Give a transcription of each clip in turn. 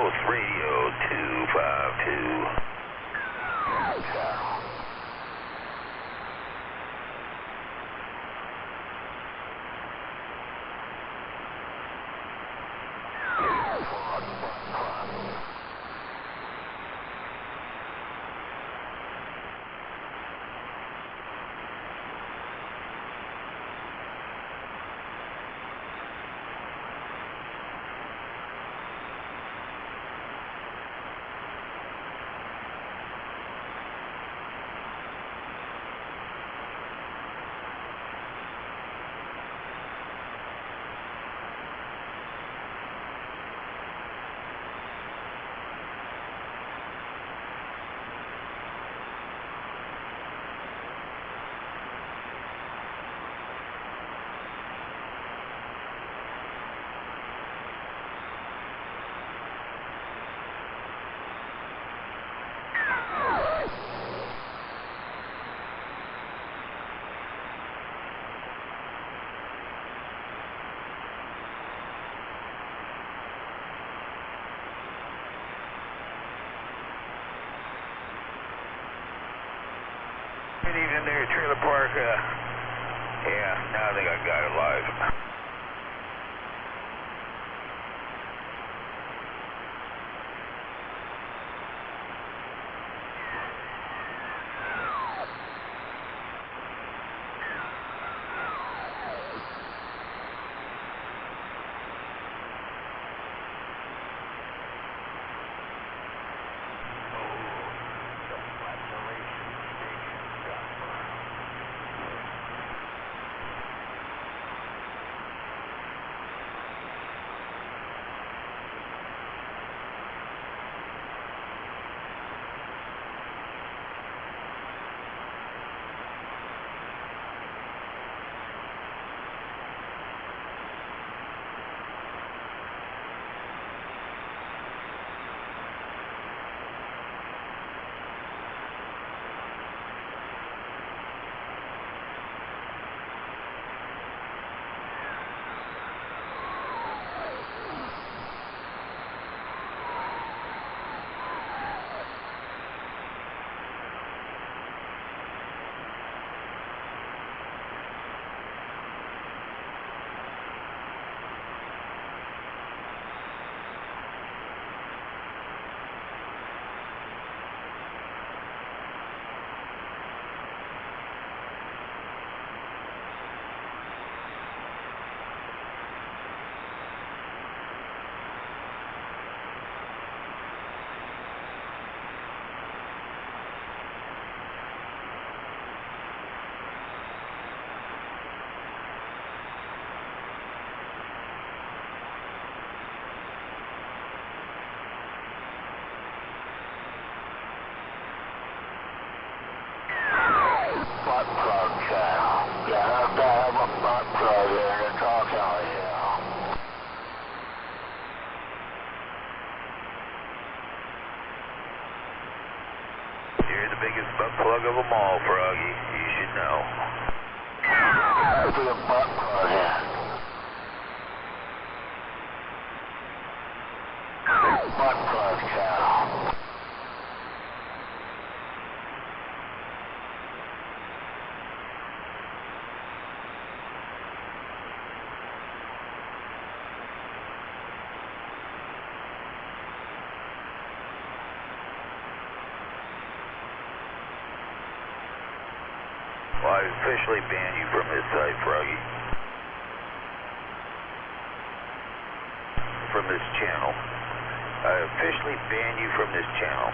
Coast Radio 252. Good evening there, Trailer Park. Yeah, now I think I got it live. You're the biggest butt plug of them all, Froggy. You should know. Look at the butt plug here. Butt plug, Cal. Well, I officially ban you from this site, Froggy. From this channel. I officially ban you from this channel.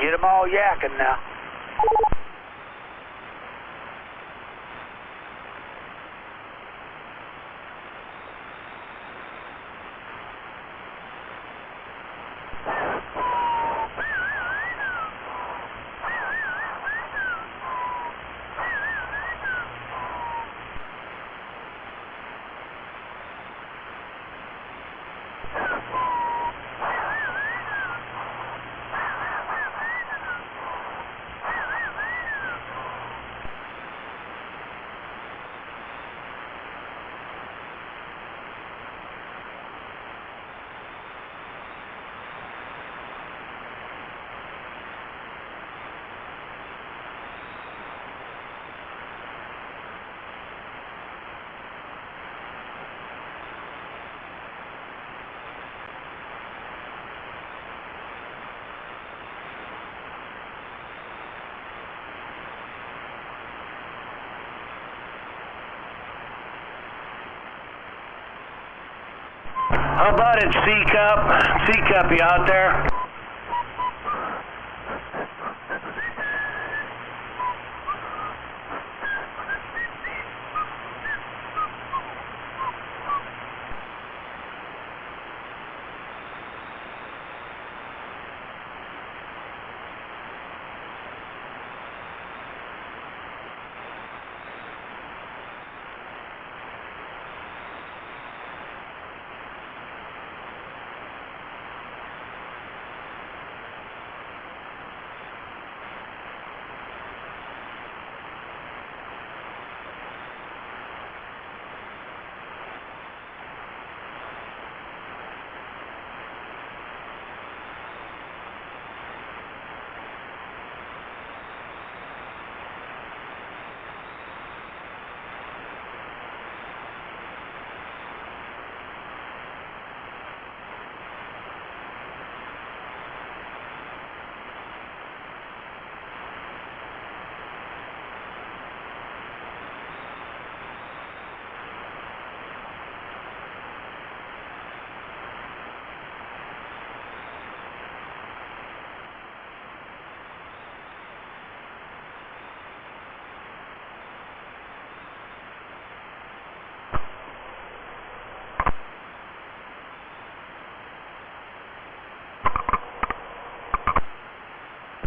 Get them all yakking now. How about it, C-Cup? C-Cup, you out there?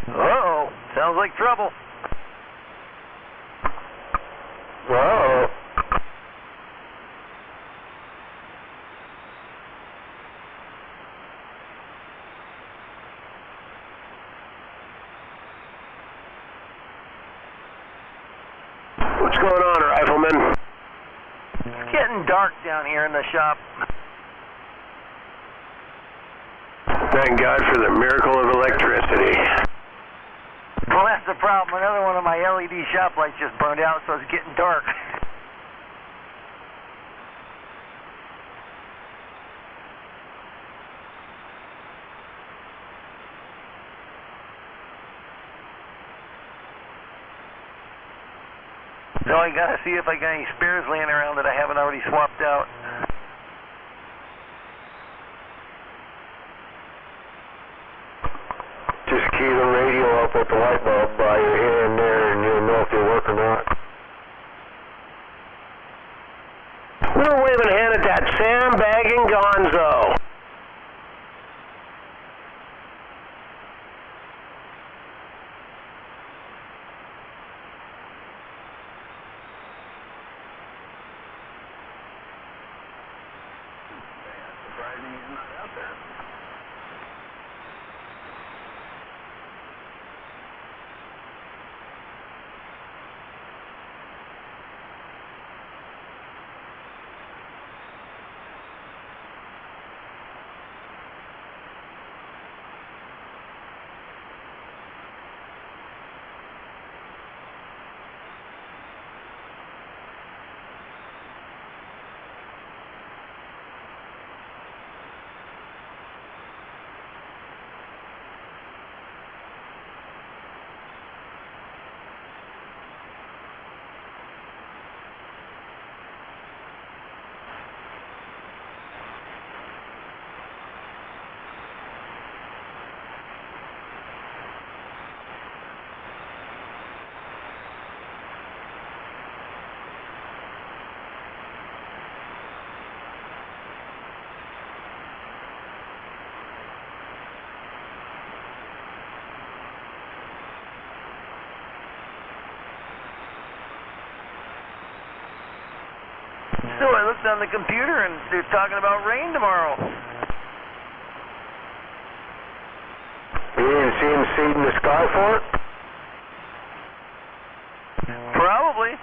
Uh-oh, sounds like trouble. Whoa. What's going on, Rifleman? It's getting dark down here in the shop. Thank God for the miracle of electricity. Well, that's the problem. Another one of my LED shop lights just burned out, so it's getting dark. So I gotta see if I got any spares laying around that I haven't already swapped out. Just key the radio up with the light bulb by your hand there and you'll know if they work or not. We're waving a hand at that sandbagging gonzo. Surprising he's not out there. to. I looked on the computer and they're talking about rain tomorrow. You didn't see him seed in the sky for it? Probably.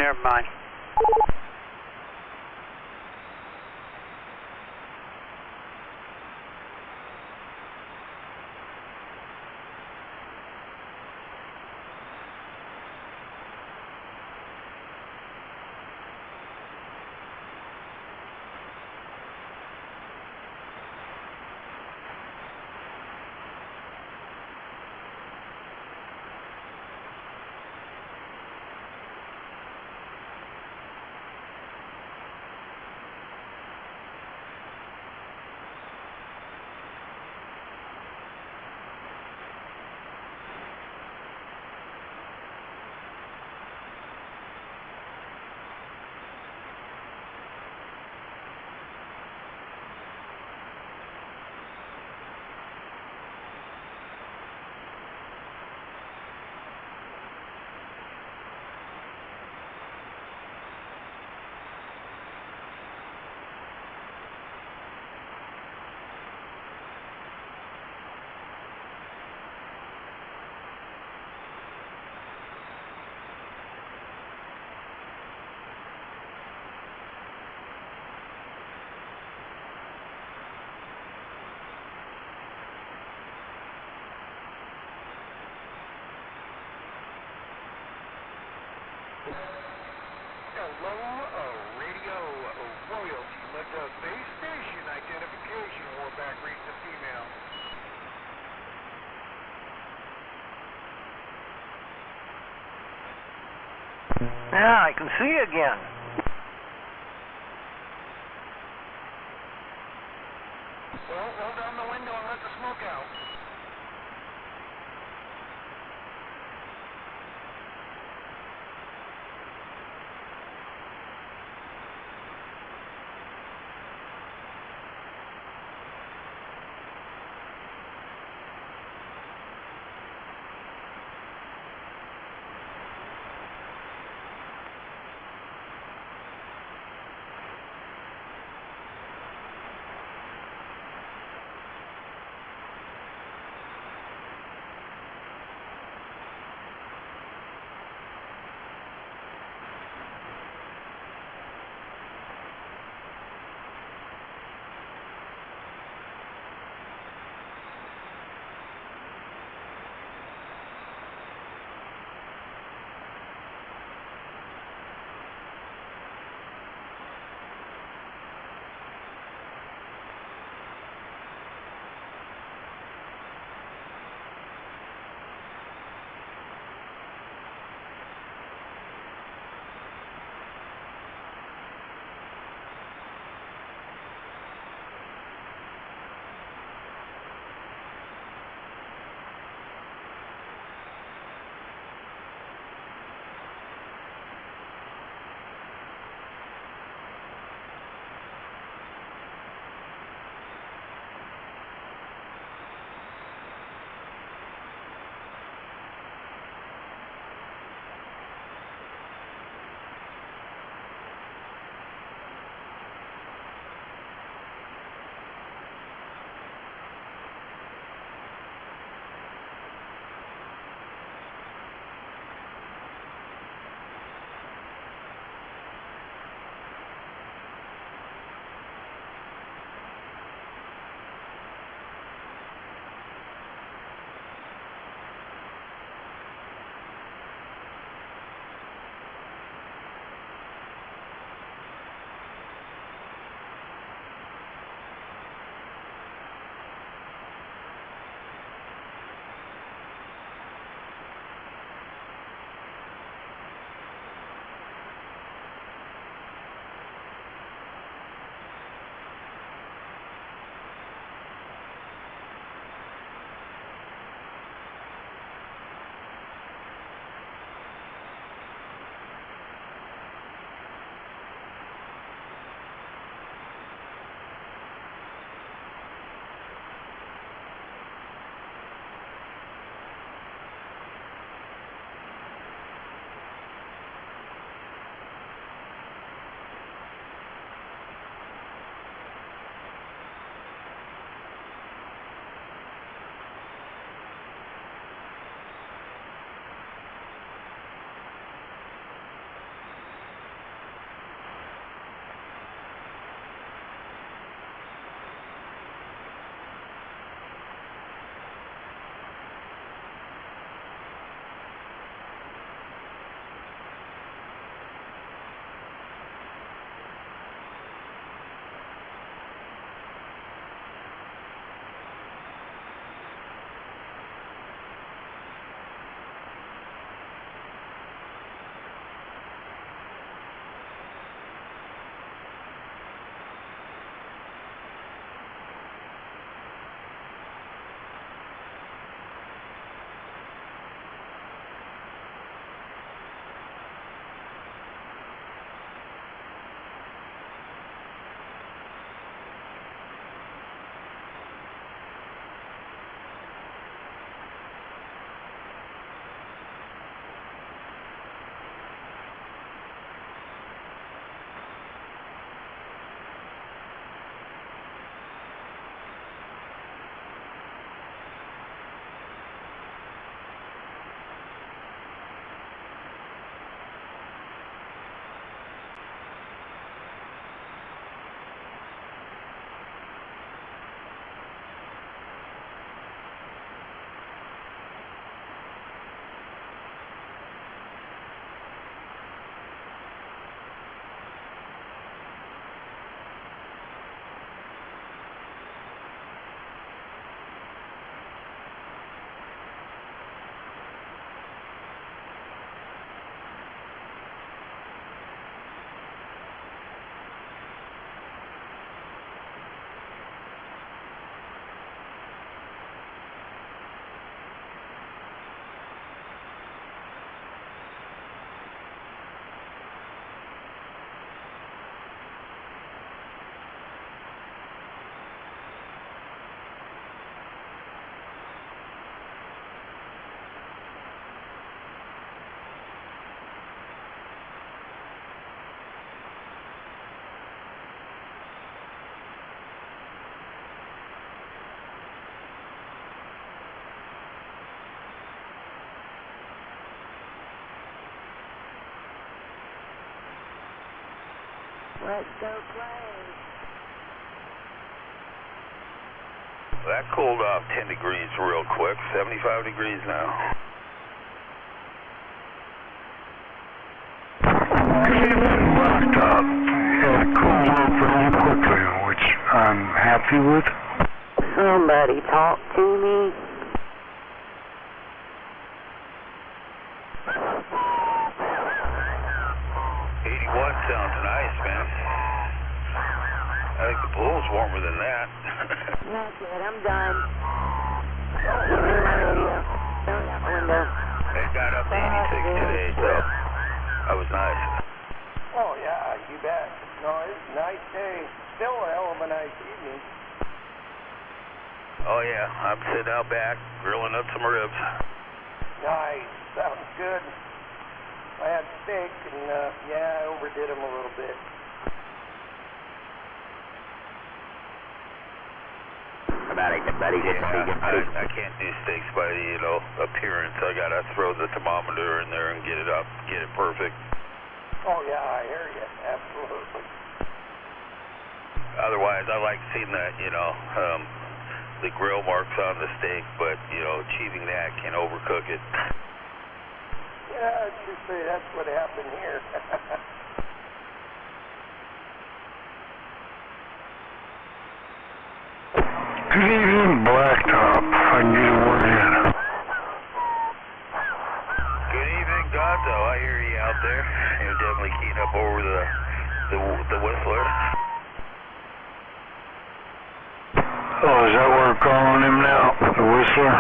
never mind. Hello, radio royalty. Let the base station identification warback read the female. Yeah, I can see you again. Well, roll down the window and let the smoke out. Let's go play. That cooled off 10 degrees real quick. 75 degrees now. Blacktop. Yeah, it cooled off very quickly, which I'm happy with. Somebody talk to me. Sounds nice, man. I think the pool's warmer than that. That's it, I'm done. Turn my radio. Turn out the window. It got up to 86 today, so that was nice. Oh, yeah, you bet. No, it's a nice day. Still a hell of a nice evening. Oh, yeah, I'm sitting out back, grilling up some ribs. Nice. Sounds good. I had steak, and yeah, I overdid them a little bit. I can't do steaks by the, appearance. I gotta throw the thermometer in there and get it up, get it perfect. Oh, yeah, I hear you. Absolutely. Otherwise, I like seeing that, the grill marks on the steak, but, achieving that, can't overcook it. Yeah, I'd just say that's what happened here. Good evening, Blacktop. I can get a word in. Good evening, Gonzo. I hear you out there. You're definitely keying up over the Whistler. Oh, is that what we're calling him now? The Whistler?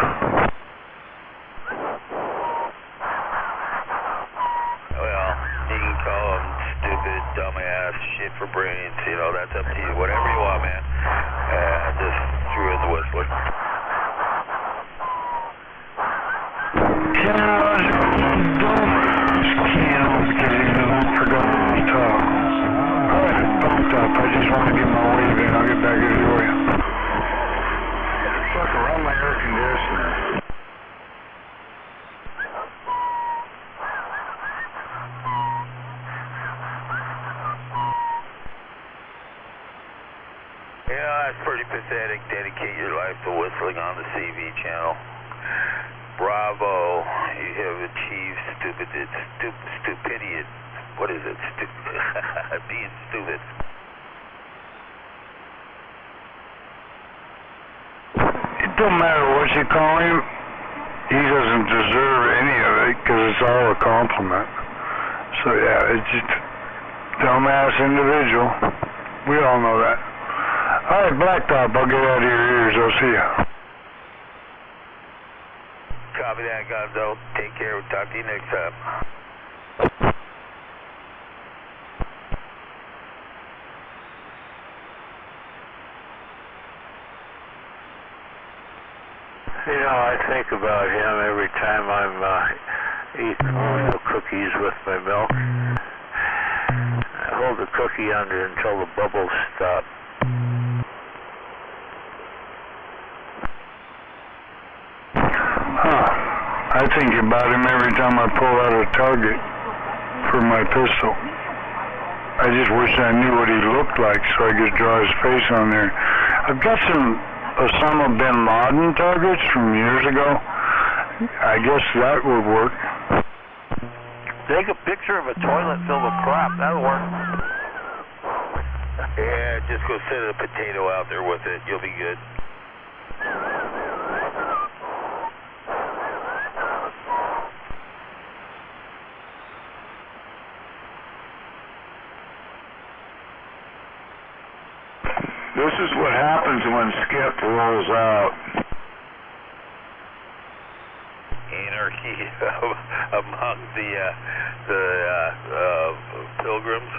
Well, you can call him stupid, dumbass, shit for brains. That's up to you. Whatever you want, man. Just threw in the Whistler. I just want to get my wave in. I'll get back here for you. Fuck around my air conditioner. That's pretty pathetic. Dedicate your life to whistling on the CV channel. Bravo. You have achieved stupidity. What is it? Being stupid. It don't matter what you call him. He doesn't deserve any of it because it's all a compliment. So yeah, it's just dumbass individual. We all know that. All right, Blacktop, I'll get out of your ears. I'll see you. Copy that, Gonzo. Take care. We'll talk to you next time. I think about him every time I'm eating Oreo cookies with my milk. I hold the cookie under until the bubbles stop. I think about him every time I pull out a target for my pistol. I just wish I knew what he looked like so I could draw his face on there. I've got some Osama bin Laden targets from years ago. I guess that would work. Take a picture of a toilet filled with crap. That'll work. Yeah, just go set a potato out there with it. You'll be good. This is what happens when Skip rolls out. Anarchy among the pilgrims.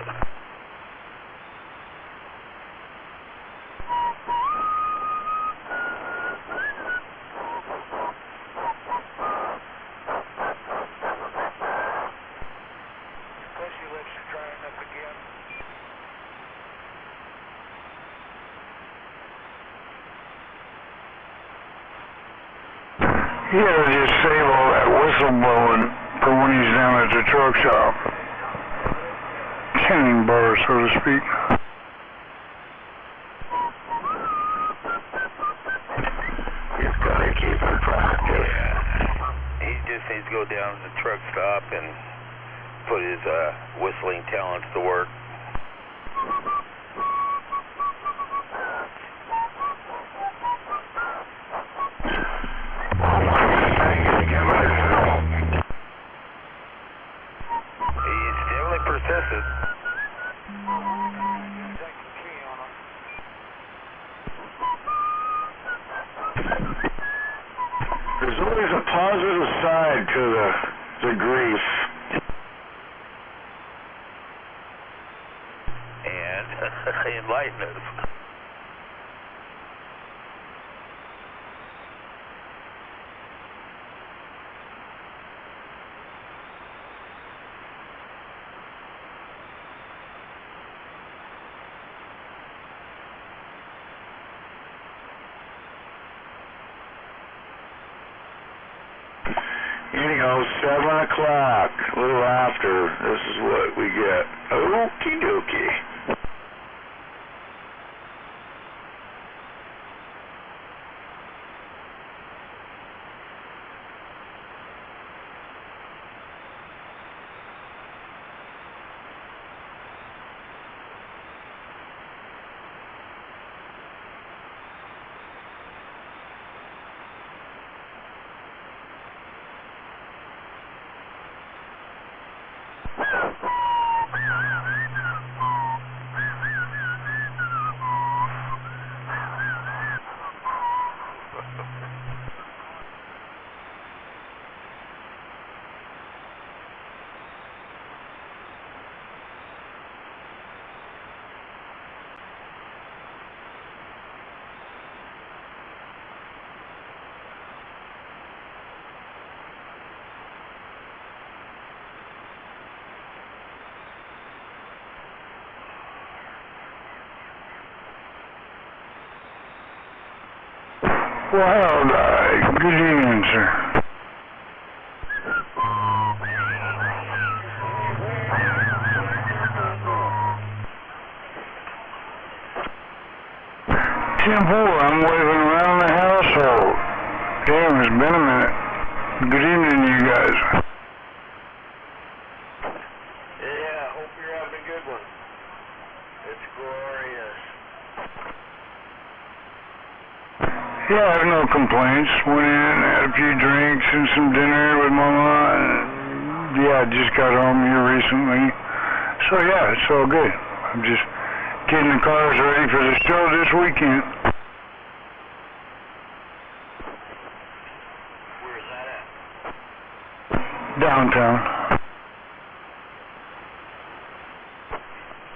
Pussy lips are drying up again. He ought to just save all that whistleblowing for when he's down at the truck shop. cannon bar, so to speak. He's gotta keep in practice. He just needs to go down to the truck stop and put his whistling talents to work. He's definitely persistent. There's always a positive side to the grief. And enlighten us. Anyhow, 7 o'clock, a little after, this is what we get. Okie dokie. Wild Eye, good evening, sir. Temple, I'm waving around the household. Damn, it's been a minute. Good evening, you guys. Yeah, hope you're having a good one. It's glorious. Yeah, I have no complaints. Went in, had a few drinks and some dinner with Mama, and yeah, just got home here recently. So yeah, it's all good. I'm just getting the cars ready for the show this weekend. Where's that at? Downtown.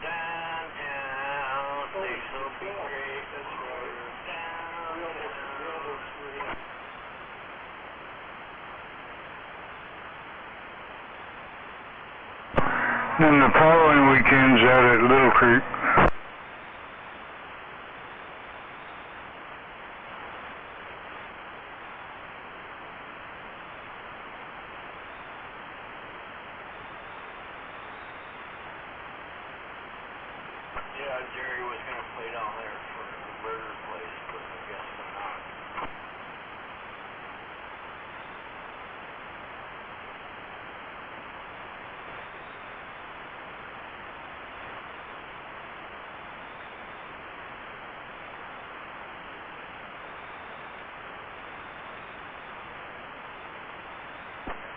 Downtown, things will be great. That's right. Then the following weekend's out at Little Creek. Yeah, Jerry was going to play down there for the burger place, but I guess not.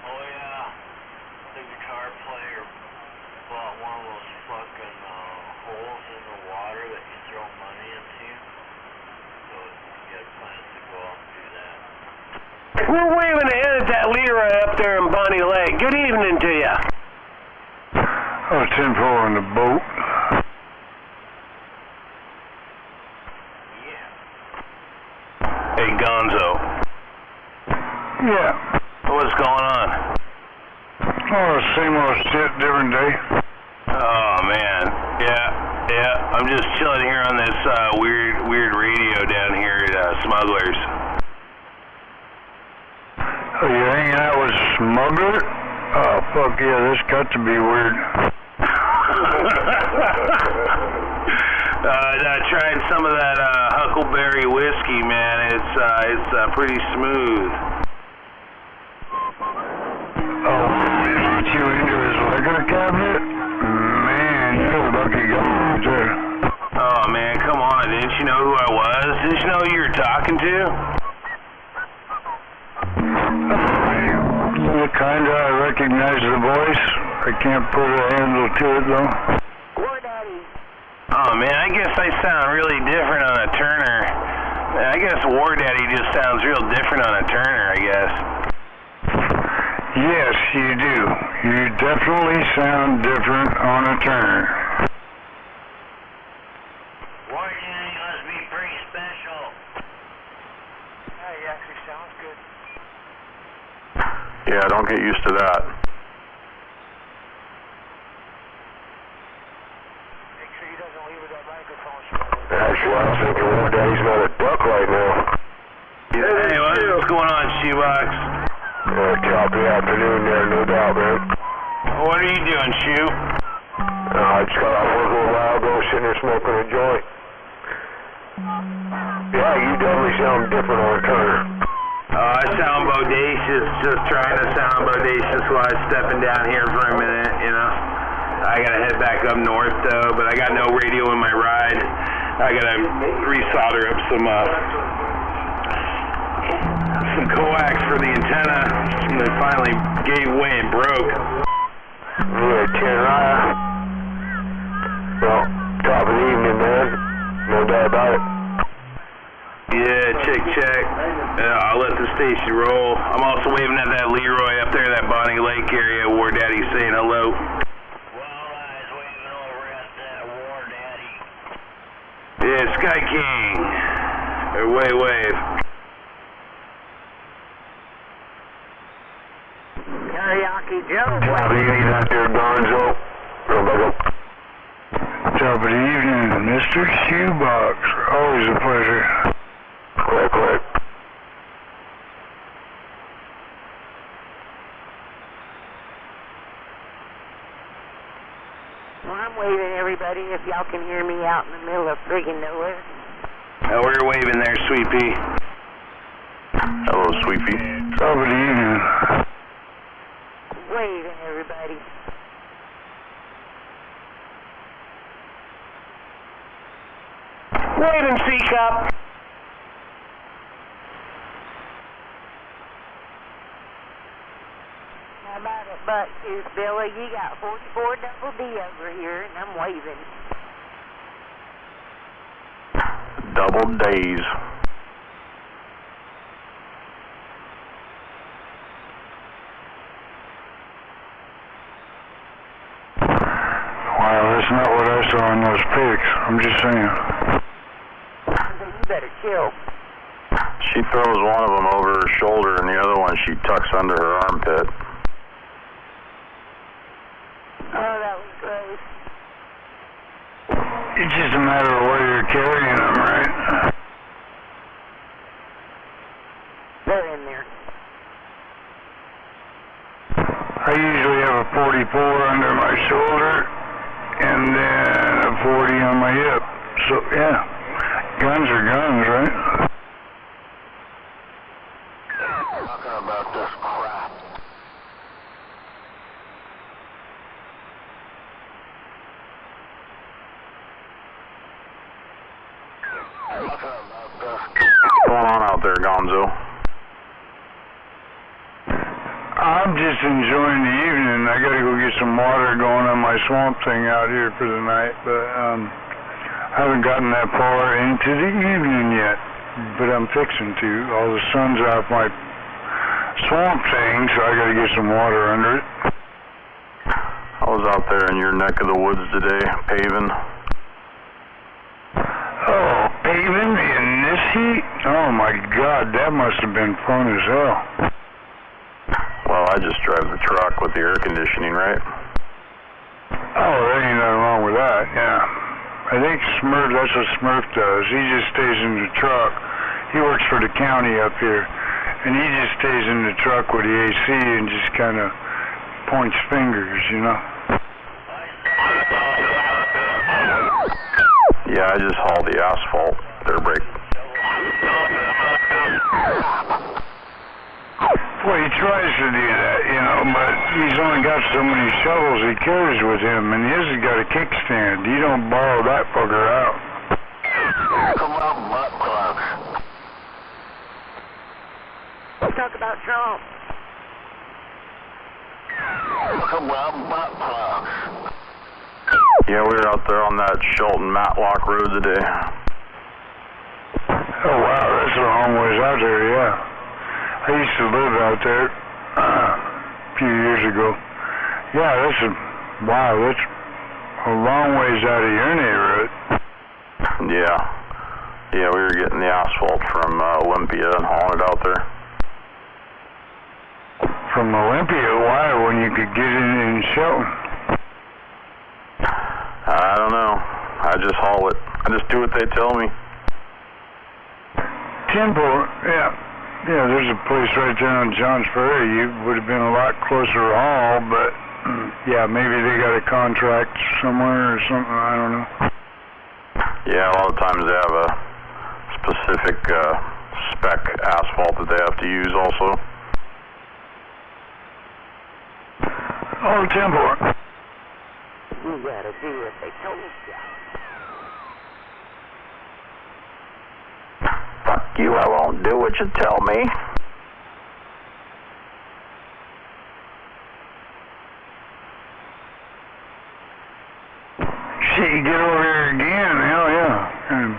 Oh yeah, the guitar player bought one of those fucking holes in the water that you throw money into. So he had plans to go out and do that. We're waving ahead at that Leroy up there in Bonnie Lake. Good evening to you. Oh, 10-4 on the boat. Yeah. Hey Gonzo, Yeah. What's going on? Oh, same old shit, different day. Oh man, yeah. I'm just chilling here on this weird radio down here at Smugglers. Oh, you hanging out with Smuggler? Oh, fuck yeah, this got to be weird. Tried some of that Huckleberry whiskey, man. It's pretty smooth. Oh, is you into his liquor cabinet? Man, you're a lucky guy there. Oh, man, come on. Didn't you know who I was? Didn't you know who you were talking to? Kinda, I recognize the voice. I can't put a handle to it, though. War Daddy. Oh, man, I guess I sound really different on a Turner. I guess War Daddy just sounds real different on a Turner, I guess. Yes, you do. You definitely sound different on a Turner. War Daddy must be pretty special. Yeah, he actually sounds good. Yeah, don't get used to that. Make sure he doesn't leave with that microphone. Actually, I was thinking War Daddy's got a duck right now. Hey, what's going on, Shoebox? Choppy afternoon there, no doubt, man. What are you doing, Shoe? I just got off work a little while ago, sitting there smoking a joint. Yeah, you definitely sound different on a Turner. I sound bodacious, just trying to sound bodacious while I'm stepping down here for a minute, you know. I gotta head back up north, though, but I got no radio in my ride. I gotta resolder up some coax for the antenna that finally gave way and broke. Yeah, well, top of the evening, man. No doubt about it. Yeah, check. I'll let the station roll. I'm also waving at that Leroy up there, that Bonnie Lake area. War Daddy saying hello. Well, I was waving over at that War Daddy. Yeah, Sky King. Wave. Karaoke Joe. Top of the evening out there, Gonzo. Top of the evening, Mr. Shoebox. Always a pleasure. Quick. Well, I'm waving everybody if y'all can hear me out in the middle of friggin' nowhere. We're waving there, Sweet Pea. Hello, Sweet Pea. Top of the evening. Waving everybody. Waving, C-Cup. How about it, Bucktooth Billy? You got 44 double D over here, and I'm waving. Double days. Wow, that's not what I saw in those pics. I'm just saying. So you better chill. She throws one of them over her shoulder and the other one she tucks under her armpit. Oh, that was gross. It's just a matter of where you're carrying them, right? They're in there. I usually have a 44 under my shoulder and then a 40 on my hip. So, yeah, guns are guns, right? Talking about this crap. What's going on out there, Gonzo? I'm just enjoying the evening. I gotta go get some water going on my swamp thing out here for the night, but I haven't gotten that far into the evening yet, but I'm fixing to. All the sun's off my swamp thing, so I gotta get some water under it. I was out there in your neck of the woods today, paving. Oh, paving in this heat? Oh my God, that must have been fun as hell. Well, I just drive the truck with the air conditioning, right? Oh, there ain't nothing wrong with that, yeah. I think Smurf, that's what Smurf does. He just stays in the truck. He works for the county up here, and he just stays in the truck with the AC and just kind of points fingers, you know. Yeah, I just haul the asphalt. Their brake. Well, he tries to do that, you know, but he's only got so many shovels he carries with him, and his has got a kickstand. You don't borrow that fucker out. Come on, butt plugs. Let's talk about Trump. Come on, butt plugs. Yeah, we were out there on that Shelton Matlock Road today. Oh, wow, that's a long ways out there, yeah. I used to live out there a few years ago. Yeah, that's a long ways out of your neighborhood. Yeah. Yeah, we were getting the asphalt from Olympia and hauling it out there. From Olympia? Why, when you could get it in Shelton? I don't know. I just haul it. I just do what they tell me. Timber, yeah. Yeah, there's a place right there on Johns Ferry. You would have been a lot closer to haul, but yeah, maybe they got a contract somewhere or something. I don't know. Yeah, a lot of times they have a specific spec asphalt that they have to use also. Oh, Timber. You gotta do what they told you. Fuck you, I won't do what you tell me. Shit, you get over here again, hell yeah. And,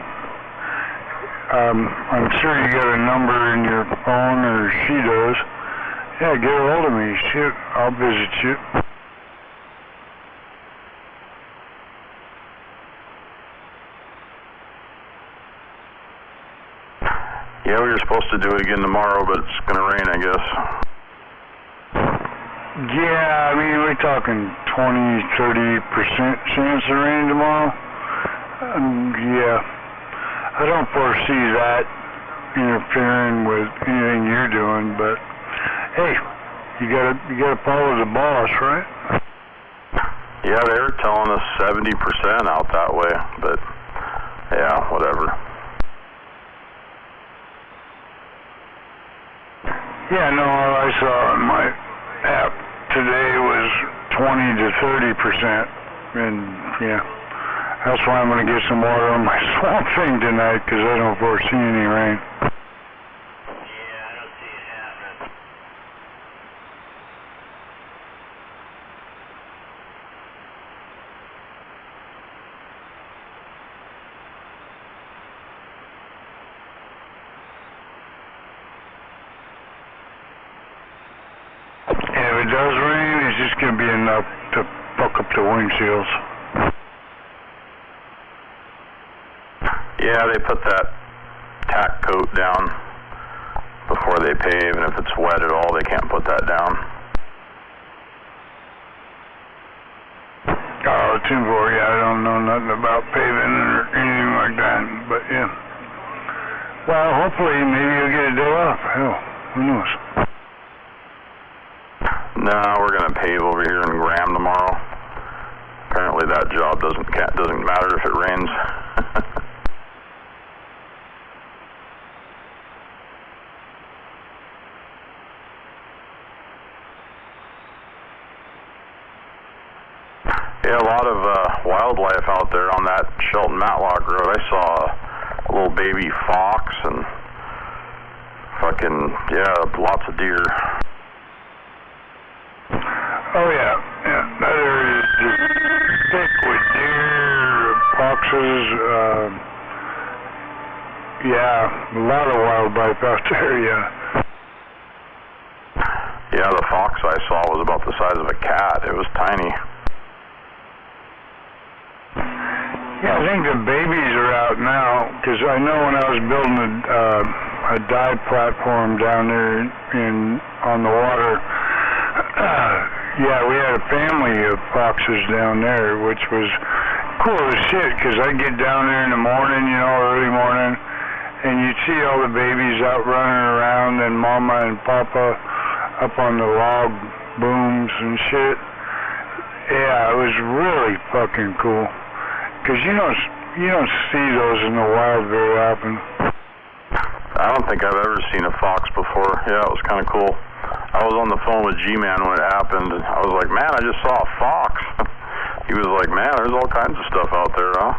I'm sure you got a number in your phone, or she does. Yeah, get a hold of me, shit, I'll visit you. Yeah, we were supposed to do it again tomorrow, but it's gonna rain, I guess. Yeah, I mean, we're talking 20-30% chance of rain tomorrow. Yeah, I don't foresee that interfering with anything you're doing, but hey, you gotta follow the boss, right? Yeah, they were telling us 70% out that way, but yeah, whatever. Yeah, no, all I saw on my app today was 20 to 30%, and yeah, that's why I'm going to get some water on my swamp thing tonight, because I don't foresee any rain. Yeah, I don't see it happening. And if it does rain, it's just going to be enough to fuck up the windshields. Yeah, they put that tack coat down before they pave, and if it's wet at all, they can't put that down. Oh, Timber, yeah, I don't know nothing about paving or anything like that, but yeah. Well, hopefully, maybe you'll get a day off. Hell, who knows? No, we're gonna pave over here in Graham tomorrow. Apparently, that job doesn't matter if it rains. Yeah, a lot of wildlife out there on that Shelton Matlock Road. I saw a little baby fox and fucking, yeah, lots of deer. Oh, yeah, that area is just thick with deer, foxes, yeah, a lot of wildlife out there, yeah. Yeah, the fox I saw was about the size of a cat. It was tiny. Yeah, I think the babies are out now, because I know when I was building a dive platform down there on the water, yeah, we had a family of foxes down there, which was cool as shit, because I'd get down there in the morning, you know, early morning, and you'd see all the babies out running around, and Mama and Papa up on the log booms and shit. Yeah, it was really fucking cool. Because, you know, You don't see those in the wild very often. I don't think I've ever seen a fox before. Yeah, it was kind of cool. I was on the phone with G-Man when it happened, and I was like, man, I just saw a fox. He was like, man, there's all kinds of stuff out there, huh?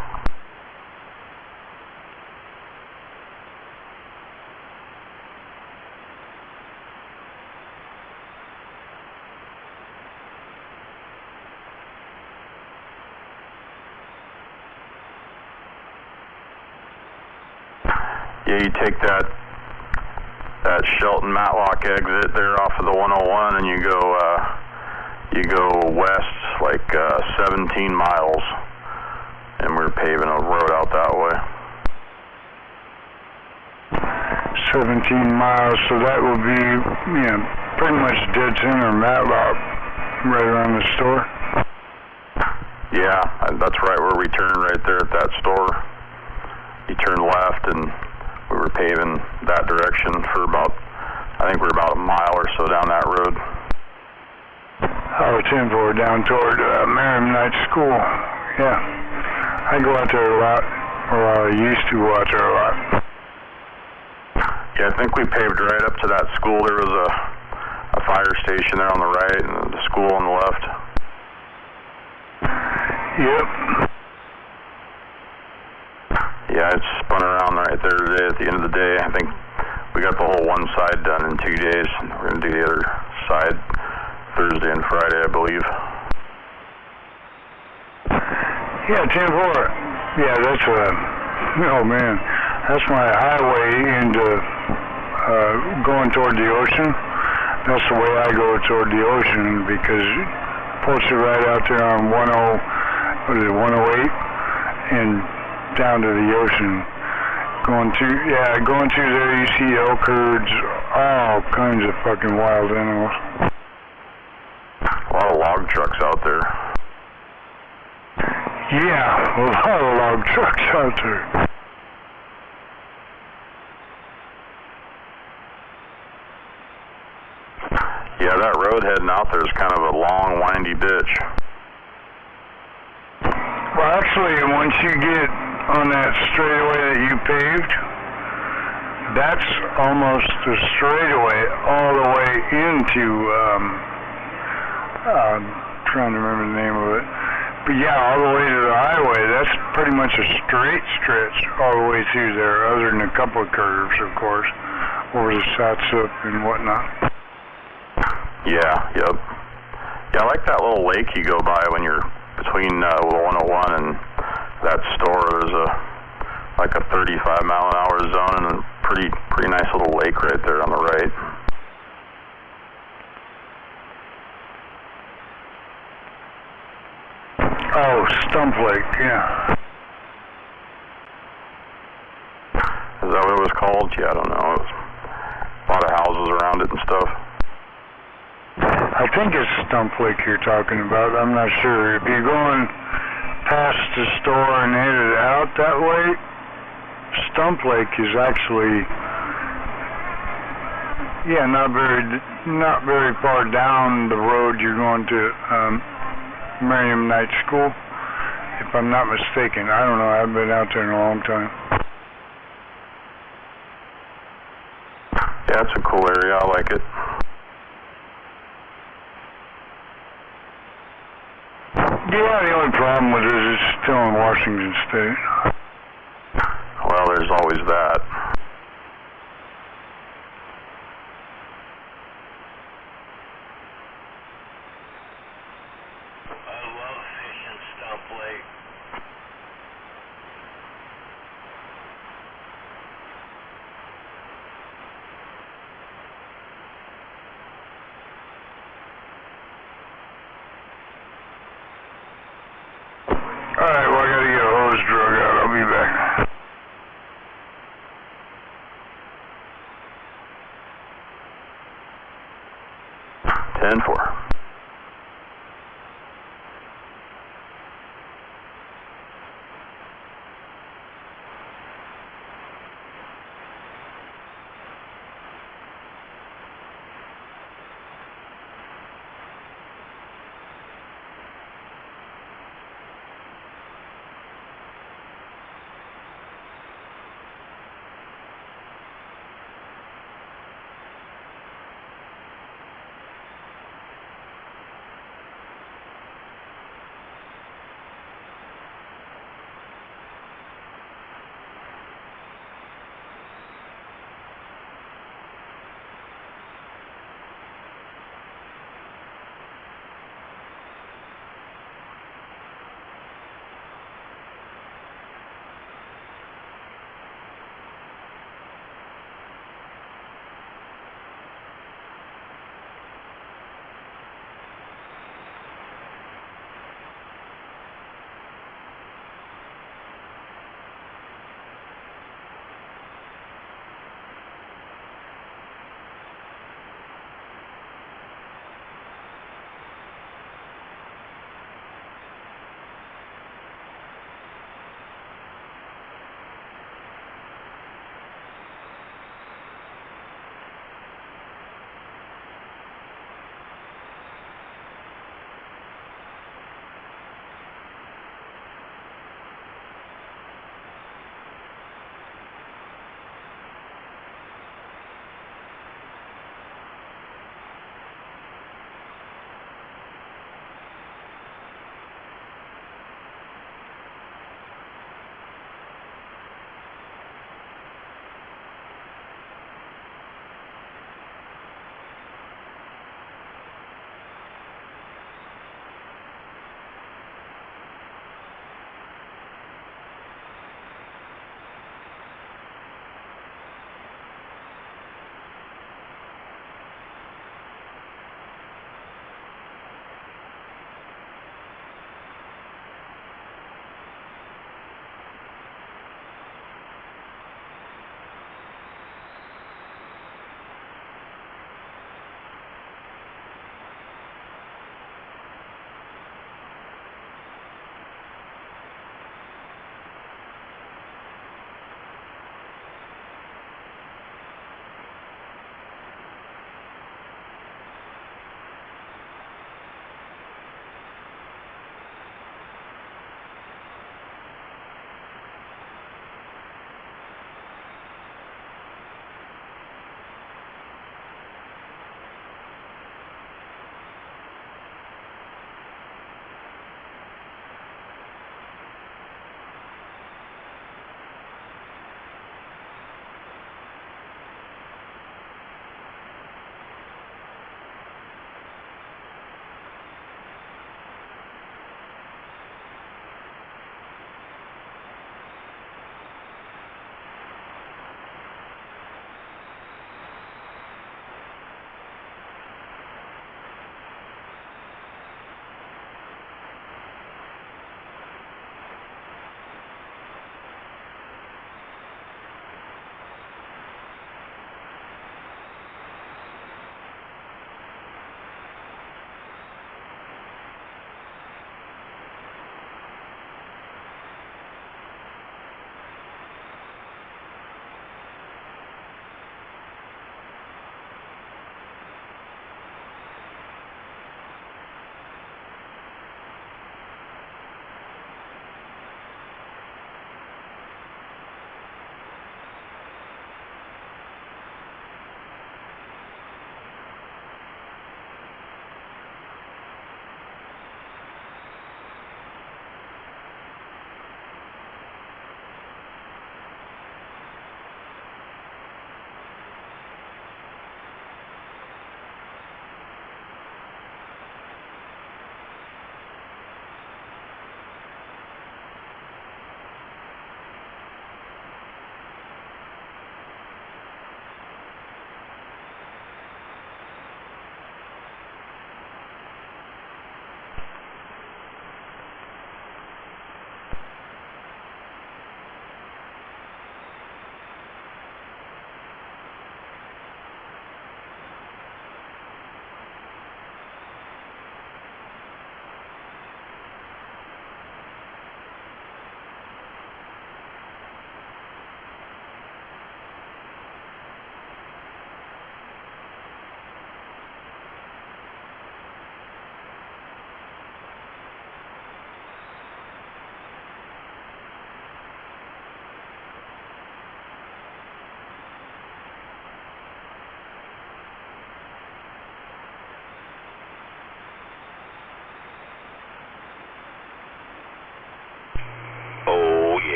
Yeah, you take that Shelton Matlock exit there off of the 101, and you go west like 17 miles, and we're paving a road out that way. 17 miles, so that will be, pretty much dead center Matlock, right around the store. Yeah, that's right where we turn, right there at that store. You turn left, and we were paving that direction for I think we're about a mile or so down that road. Oh, 10-4 down toward Merriam Night School. Yeah, I go out there a lot, or I used to go out there a lot. Yeah, I think we paved right up to that school. There was a fire station there on the right, and the school on the left. Yep. Yeah, it spun around right there today at the end of the day. I think we got the whole one side done in 2 days. We're going to do the other side Thursday and Friday, I believe. Yeah, 10-4. Yeah, that's oh man, that's my highway into going toward the ocean. That's the way I go toward the ocean, because it puts it right out there on 108 and down to the ocean. Going through there, you see elk herds, all kinds of fucking wild animals. A lot of log trucks out there. Yeah, a lot of log trucks out there. Yeah, that road heading out there is kind of a long, windy ditch. Well, actually, once you get on that straightaway that you paved, that's almost the straightaway all the way into, trying to remember the name of it. But yeah, all the way to the highway, that's pretty much a straight stretch all the way through there, other than a couple of curves, of course, over the South Sip and whatnot. Yeah, yep. Yeah, I like that little lake you go by when you're between 101 and that store. There's like a 35-mile-an-hour zone and a pretty nice little lake right there on the right. Oh, Stump Lake, yeah. Is that what it was called? Yeah, I don't know. It was a lot of houses around it and stuff. I think it's Stump Lake you're talking about. I'm not sure. If you're going past the store and headed out that way, Stump Lake is actually, not very far down the road you're going to Merriam Night School, if I'm not mistaken. I don't know. I haven't been out there in a long time. Yeah, it's a cool area. I like it. Yeah, the only problem with it is it's still in Washington State. Well, there's always that. I love fishing Stump Lake. Alright, well, I gotta get a hose drug out. I'll be back.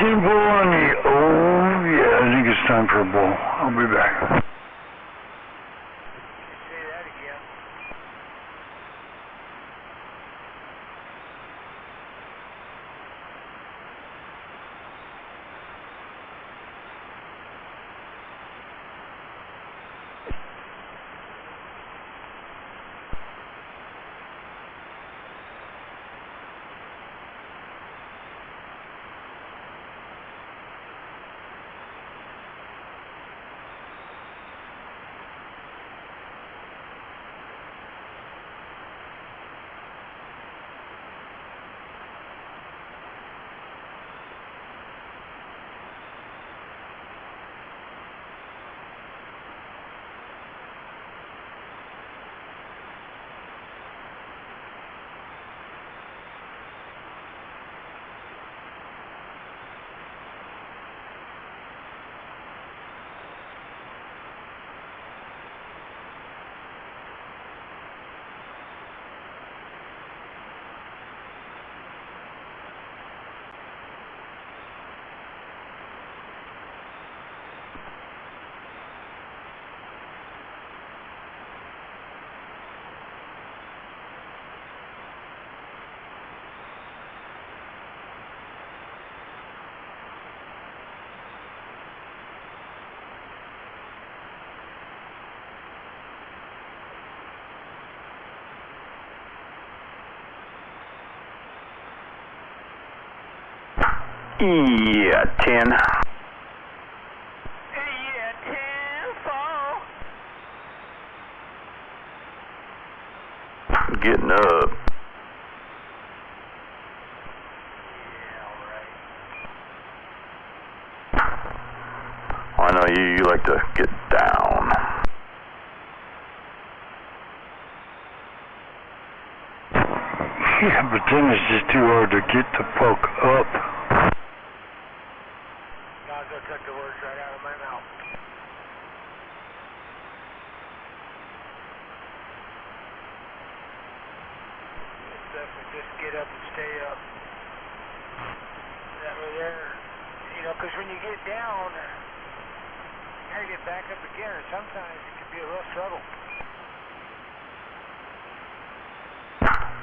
see a bull on me. Oh, yeah, I think it's time for a bull. I'll be back. Say that again. Yeah, 10. Yeah, 10-4. Getting up. Yeah, alright. I know you like to get down. Yeah, but then it's just too hard to get the poke up. Gonzo took the words right out of my mouth. It's definitely just get up and stay up. That right there, you know, because when you get down, you gotta get back up again, and sometimes it can be a real struggle.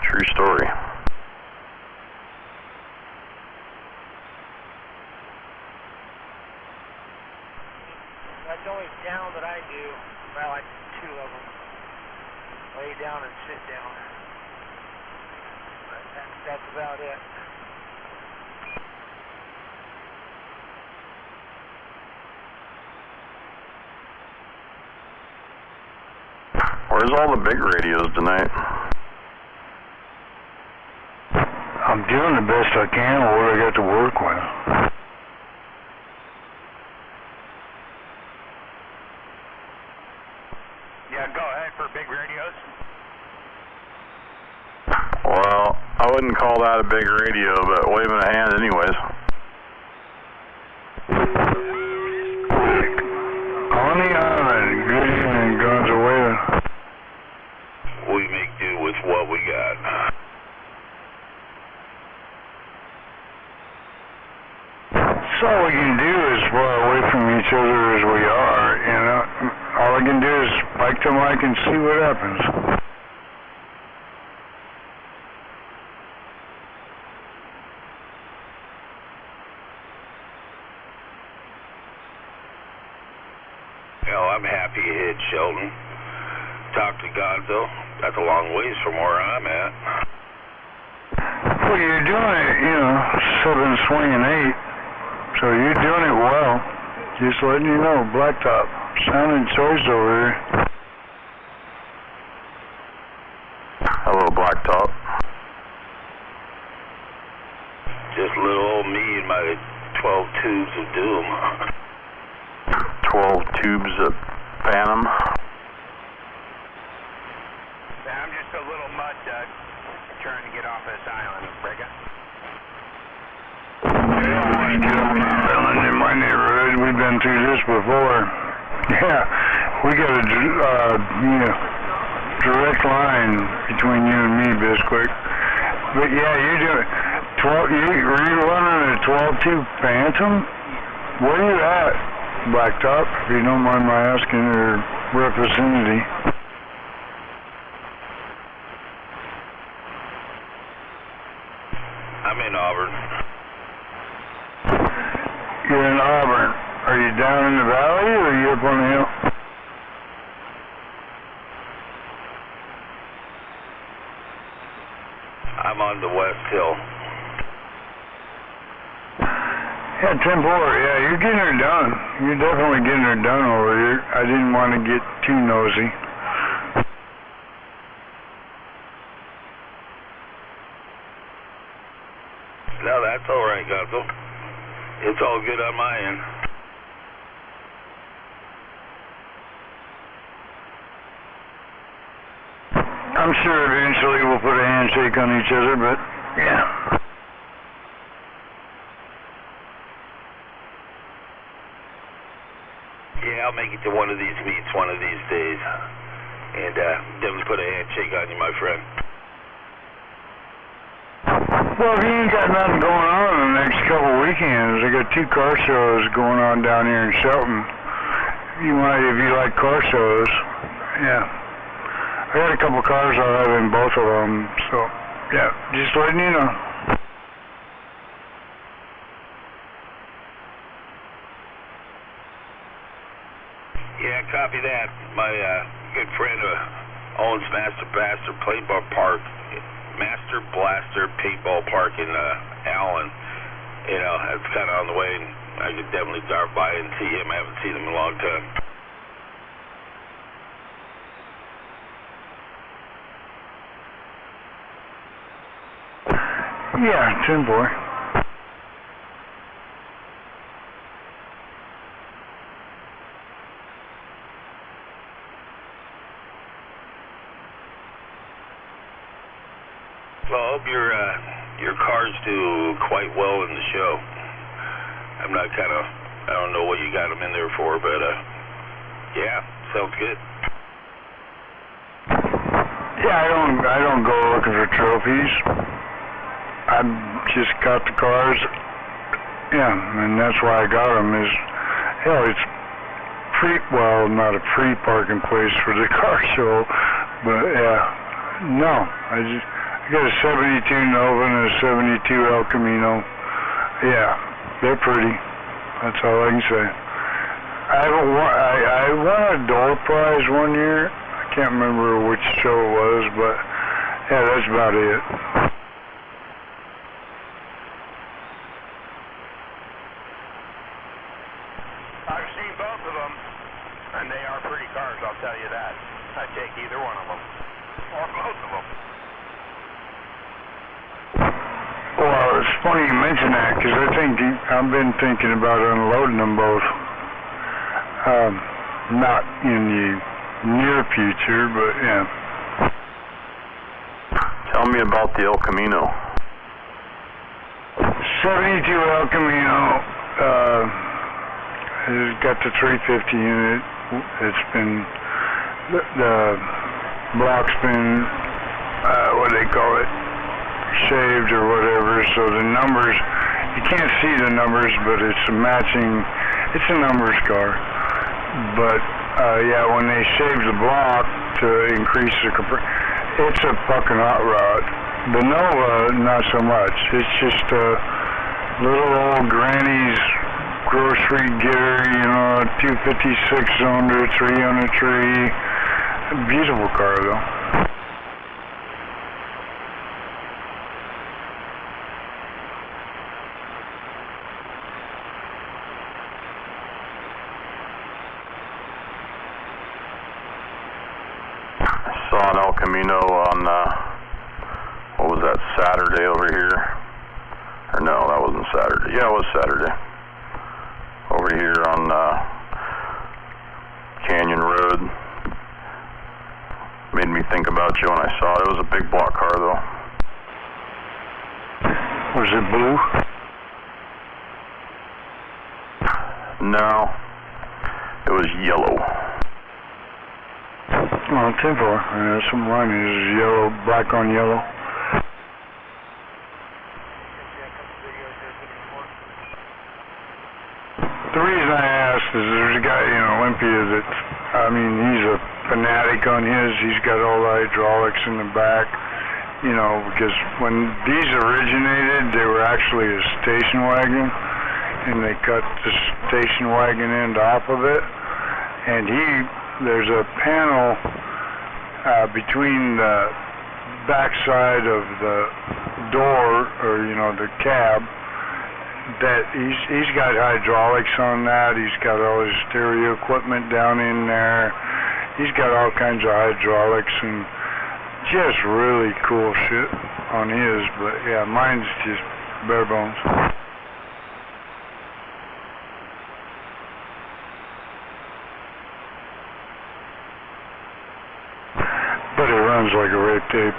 True story. That's the only down that I do. Well, I do two of them. Lay down and sit down. But that's about it. Where's all the big radios tonight? I'm doing the best I can with what I got to work with. Yeah, go ahead for big radios. Well, I wouldn't call that a big radio, but waving a hand anyways. On the island, good evening, guns are waving. We make do with what we got. So all we can do is fly away from each other as we are, you know. All I can do is spike the mic and see what happens. Hell, I'm happy you hit Sheldon. Talk to Gonzo. That's a long ways from where I'm at. Well, you're doing it, you know, 7 swinging 8. So you're doing it well. Just letting you know, Blacktop, sounding choice over here. Hello, Blacktop. Just little old me and my 12 tubes of doom. 12 tubes of Phantom. I'm just a little mud duck trying to get off this island, Brigga. Get on the island in my neighborhood. We've been through this before. Yeah, we got a direct line between you and me, Bisquick. But yeah, you're doing Were you running a 12.2 Phantom? Where are you at, Blacktop, if you don't mind my asking, or representative? I'm in Auburn. You're in Auburn. Are you down in the valley, or are you up on the hill? I'm on the West Hill. Yeah, 10-4. Yeah, you're getting her done. You're definitely getting her done over here. I didn't want to get too nosy. No, that's all right, Gonzo. It's all good on my end. I'm sure eventually we'll put a handshake on each other, but yeah. Yeah, I'll make it to one of these meets one of these days. And definitely put a handshake on you, my friend. Well, if you ain't got nothing going on in the next couple weekends, I got 2 car shows going on down here in Shelton. You might, if you like car shows, yeah. I got a couple cars I'll have in both of them, so yeah, just letting you know. Yeah, copy that. My good friend owns Master Blaster Paintball Park in Allen. You know, it's kind of on the way, and I could definitely drop by and see him. I haven't seen him in a long time. Yeah, 10-4. Well, I hope your cars do quite well in the show. I don't know what you got them in there for, but yeah, sounds good. Yeah, I don't go looking for trophies. I just got the cars. Yeah, and that's why I got them. Hell, it's well, not a free parking place for the car show, but yeah, no, I got a 72 Nova and a 72 El Camino. Yeah, they're pretty. That's all I can say. I won a door prize one year. I can't remember which show it was, but yeah, that's about it. I've seen both of them, and they are pretty cars, I'll tell you that. I'd take either one of them, or both of them. Well, it's funny you mention that, because I've been thinking about unloading them both. Not in the near future, but yeah. Tell me about the El Camino. 72 El Camino, it's got the 350 in it. It's been, the block's been, what do they call it, shaved or whatever, so the numbers, you can't see the numbers, but it's a numbers car. But yeah, when they shave the block to increase the it's a fucking hot rod. The Nova, not so much. It's just a little old granny's grocery getter, 256 cylinder, 3 on a tree. Beautiful car though. Saw an El Camino on, what was that, Saturday over here? Or no, that wasn't Saturday. Yeah, it was Saturday. Over here on Canyon Road. Made me think about you when I saw it. It was a big block car, though. Was it blue? No, it was yellow. Oh, 10-4. Yeah, some line is yellow, black on yellow. you that, I mean, he's a fanatic on his. He's got all the hydraulics in the back, you know, because when these originated, they were actually a station wagon, and they cut the station wagon end off of it, and there's a panel between the backside of the door, or, you know, the cab, that he's got hydraulics on that. He's got all his stereo equipment down in there. He's got all kinds of hydraulics and just really cool shit on his. But yeah, mine's just bare bones. But it runs like a rape tape.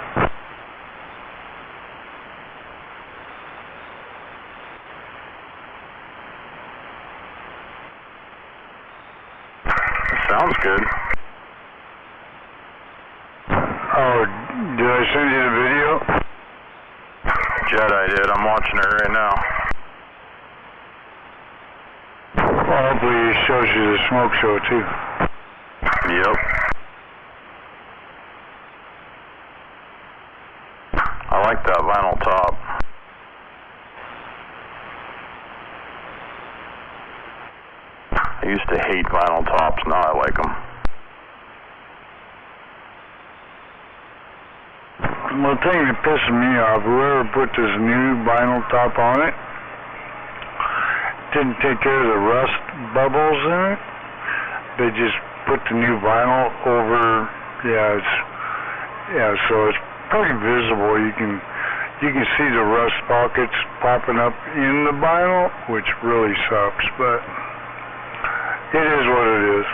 Sounds good. Oh, did I send you the video? Jed, I did. I'm watching it right now. Well, hopefully it shows you the smoke show too. Yep. I like that vinyl top. I used to hate vinyl tops, now I like them. Well, the thing that pisses me off, whoever put this new vinyl top on it didn't take care of the rust bubbles in it. They just put the new vinyl over, so it's pretty visible. You can see the rust pockets popping up in the vinyl, which really sucks, but it is what it is.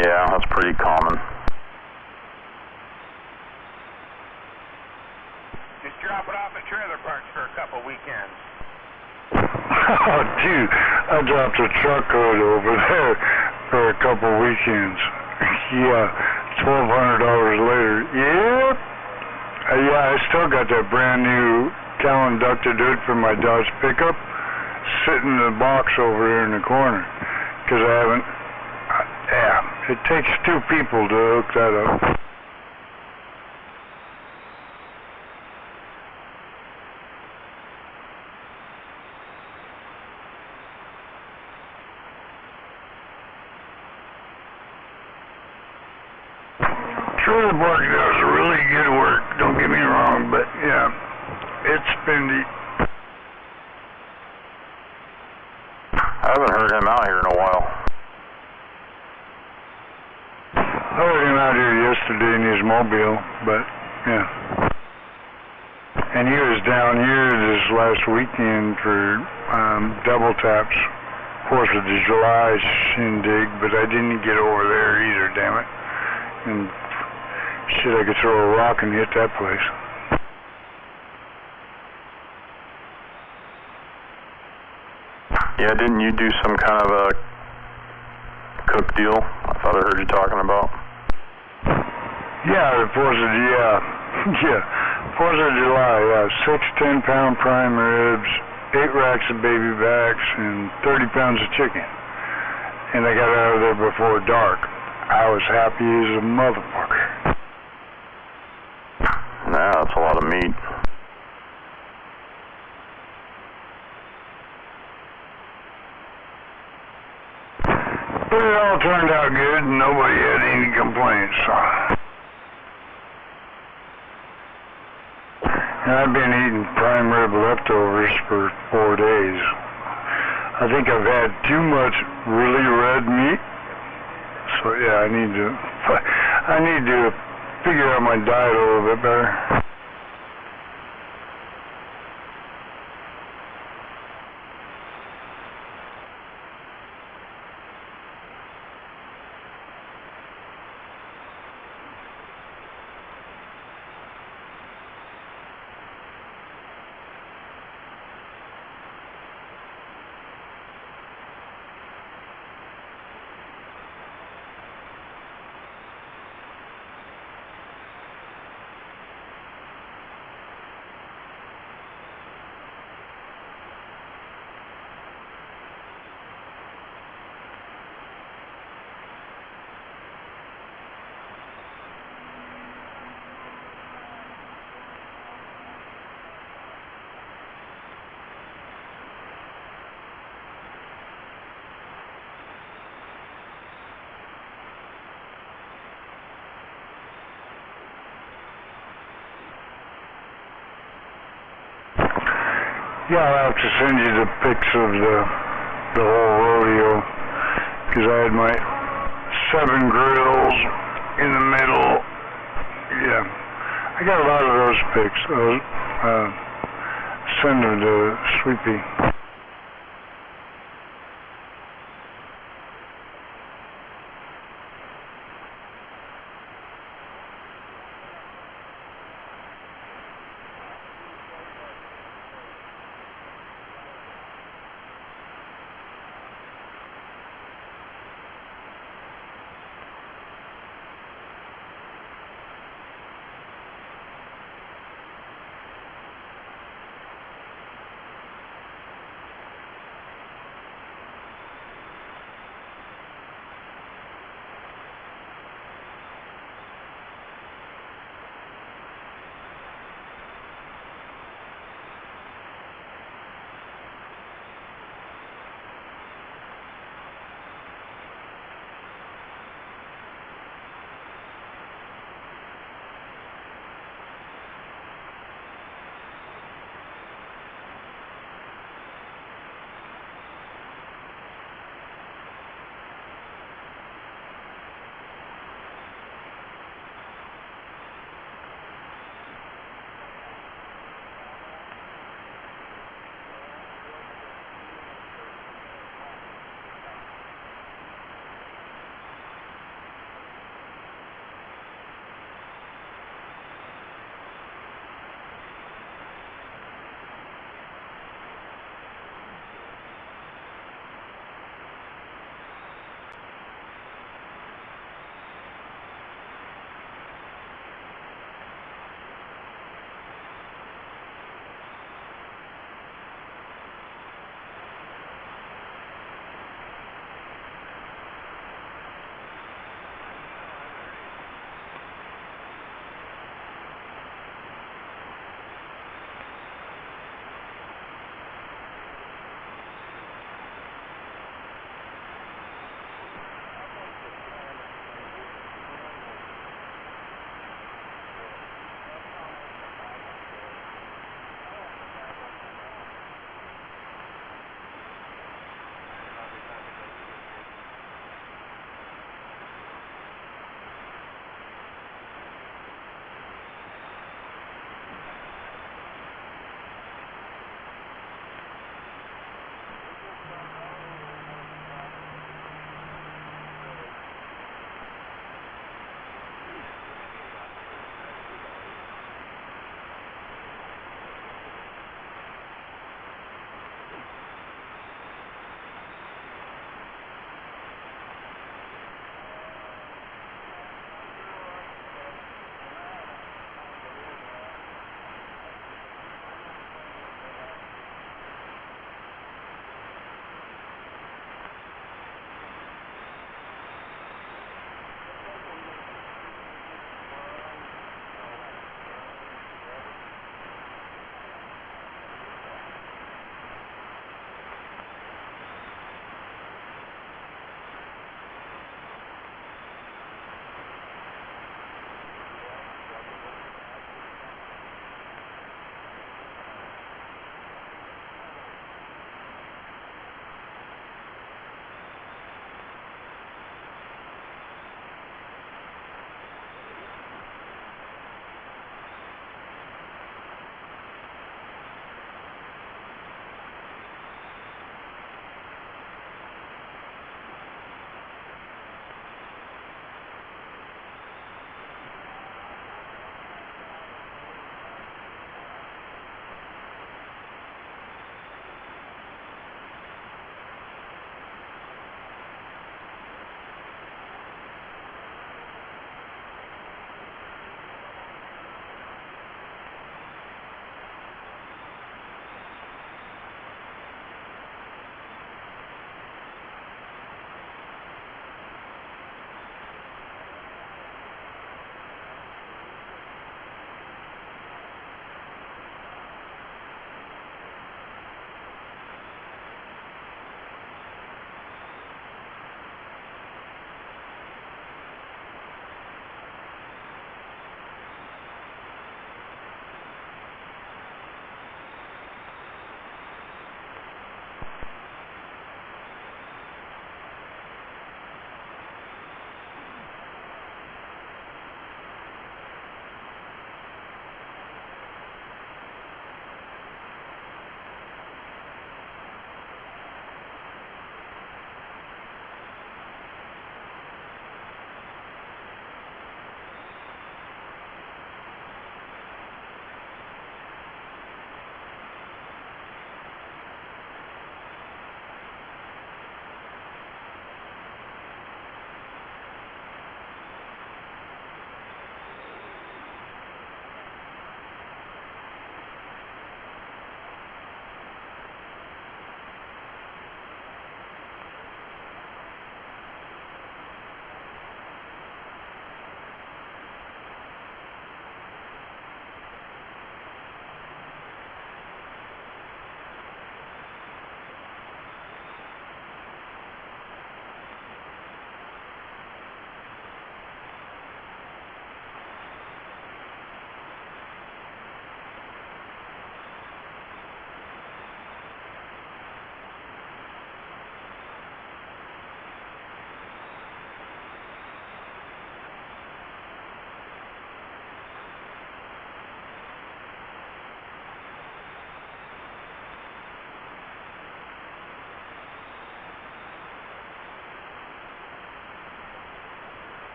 Yeah, that's pretty common. Just drop it off at trailer parks for a couple weekends. Oh, dude, I dropped a truck hood over there for a couple weekends. Yeah, $1,200 later. Yep. Yeah, I still got that brand new cow inducted hood for my Dodge pickup sitting in the box over here in the corner, because I haven't, it takes two people to hook that up. Trailer park does really good work, don't get me wrong, but yeah, it's spendy. I haven't heard him out here in a while. I heard him out here yesterday in his mobile, but yeah. And he was down here this last weekend for double taps, 4th of July shindig, but I didn't get over there either, damn it. And shit, I could throw a rock and hit that place. Yeah, didn't you do some kind of a cook deal? I thought I heard you talking about. Yeah, the 4th of, 4th of July, 6 10-pound prime ribs, 8 racks of baby backs, and 30 pounds of chicken. And I got out of there before dark. I was happy as a motherfucker. Nah, that's a lot of meat. But it all turned out good, and nobody had any complaints. And I've been eating prime rib leftovers for 4 days. I think I've had too much really red meat. So yeah, I need to figure out my diet a little bit better. Yeah, I'll have to send you the pics of the whole rodeo, because I had my 7 grills in the middle. Yeah, I got a lot of those pics. I'll send them to Sweepy.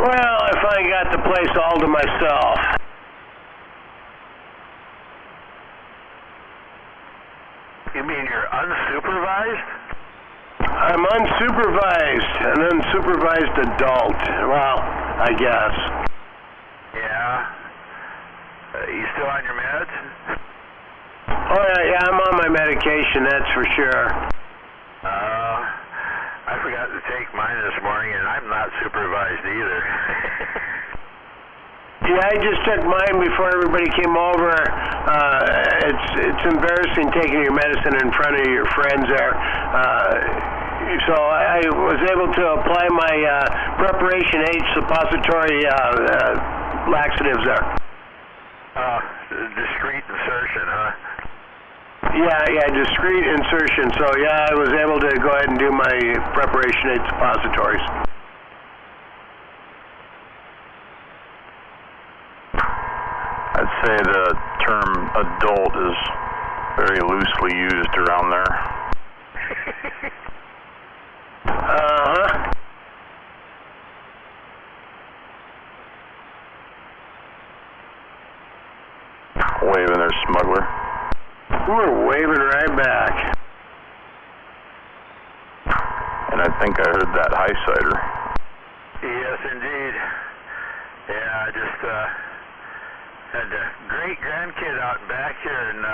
Well, I finally got the place all to myself. You mean you're unsupervised? I'm unsupervised, an unsupervised adult. Well, I guess. Yeah. You still on your meds? Oh, yeah, I'm on my medication, that's for sure. I forgot to take mine this morning, and I'm not supervised either. Yeah, I just took mine before everybody came over. It's embarrassing taking your medicine in front of your friends there. So I was able to apply my Preparation H suppository laxatives there. Discrete insertion, huh? Yeah, discrete insertion. So yeah, I was able to go ahead and do my Preparation H suppositories. I'd say the term adult is very loosely used around there. Uh-huh. Waving there, smuggler. We're waving right back. And I think I heard that high cider. Yes, indeed. Yeah, I just had a great grandkid out back here and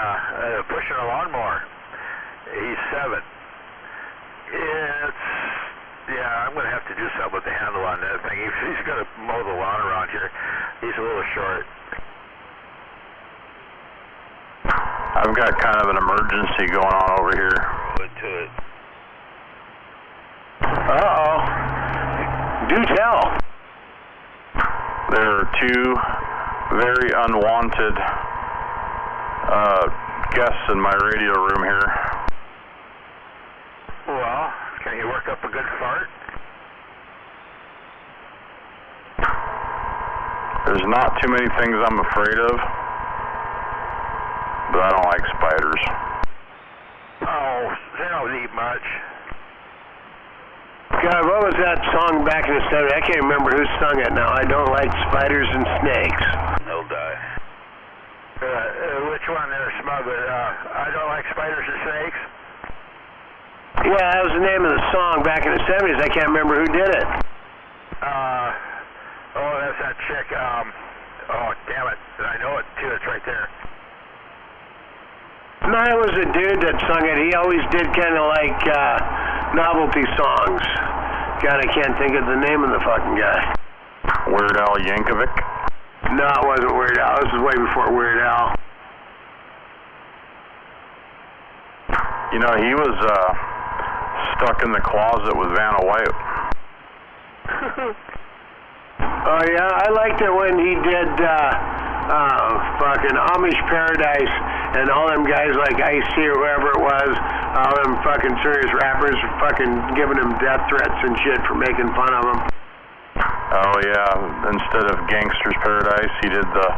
pushing a lawnmower. He's 7. I'm going to have to do something with the handle on that thing. He's going to mow the lawn around here. He's a little short. I've got kind of an emergency going on over here. Roll into it. Uh-oh. Do tell. There are 2 very unwanted guests in my radio room here. Well, can you work up a good fart? There's not too many things I'm afraid of, but I don't like spiders. Oh, they don't eat much. God, what was that song back in the 70s? I can't remember who sung it now. I don't like spiders and snakes. They'll die. Which one there, smuggler? I don't like spiders and snakes? Yeah, that was the name of the song back in the 70s. I can't remember who did it. That's that chick. Oh, damn it. I know it, too. It's right there. No, it was a dude that sung it. He always did kind of like novelty songs. God, I can't think of the name of the fucking guy. Weird Al Yankovic? No, it wasn't Weird Al. This is way before Weird Al. You know, he was stuck in the closet with Vanna White. Oh, yeah? I liked it when he did fucking Amish Paradise and all them guys like Ice-T or whoever it was, all them fucking serious rappers fucking giving him death threats and shit for making fun of him. Oh, yeah. Instead of Gangster's Paradise, he did the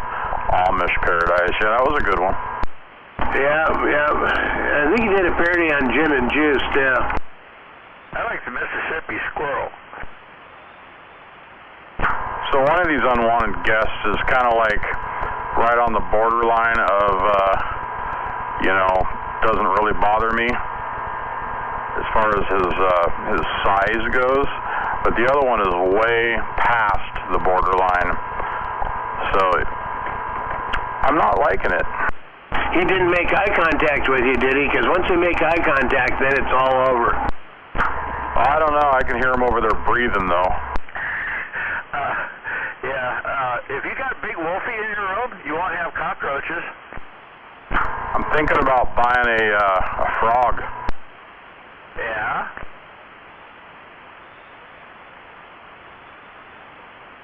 Amish Paradise. Yeah, that was a good one. Yeah. I think he did a parody on Gin and Juice, too. I like the Mississippi Squirrel. So one of these unwanted guests is kind of like right on the borderline of, doesn't really bother me as far as his size goes. But the other one is way past the borderline. So I'm not liking it. He didn't make eye contact with you, did he? Because once they make eye contact, then it's all over. I don't know. I can hear him over there breathing, though. If you got Big Wolfie in your room, you won't have cockroaches. I'm thinking about buying a frog. Yeah?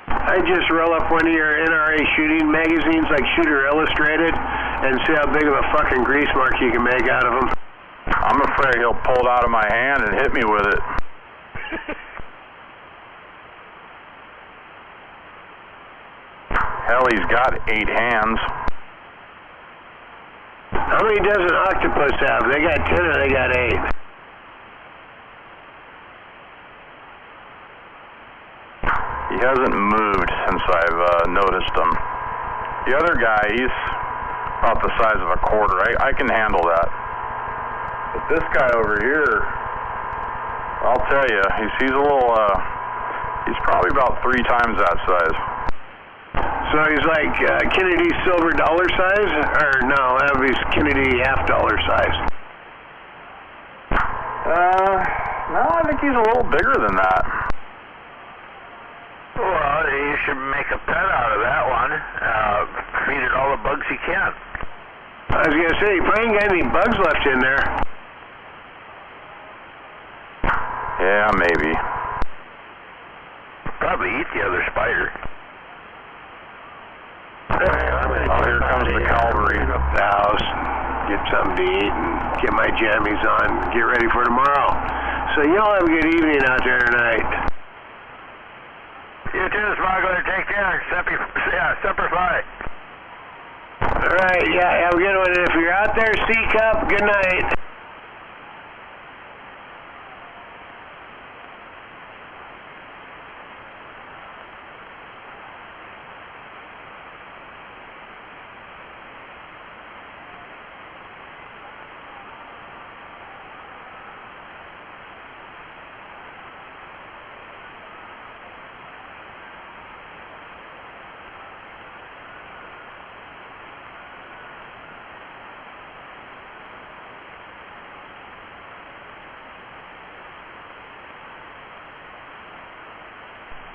I just roll up one of your NRA shooting magazines like Shooter Illustrated and see how big of a fucking grease mark you can make out of them. I'm afraid he'll pull it out of my hand and hit me with it. Hell, he's got 8 hands. How many does an octopus have? They got 10 or they got 8? He hasn't moved since I've noticed him. The other guy, he's about the size of a quarter. I can handle that. But this guy over here, I'll tell you, he's a little, he's probably about 3 times that size. So he's like Kennedy silver dollar size? Or no, that would be Kennedy half dollar size. No, I think he's a little bigger than that. Well, you should make a pet out of that one. Feed it all the bugs you can. I was gonna say, you probably ain't got any bugs left in there. Yeah, maybe. Probably eat the other spider. Oh, here comes the cavalry. Up to the house, get something to eat, and get my jammies on, and get ready for tomorrow. So y'all have a good evening out there tonight. You too, smuggler. Take care. Semper Fi. All right, yeah, have a good one. And if you're out there, seek up. Good night.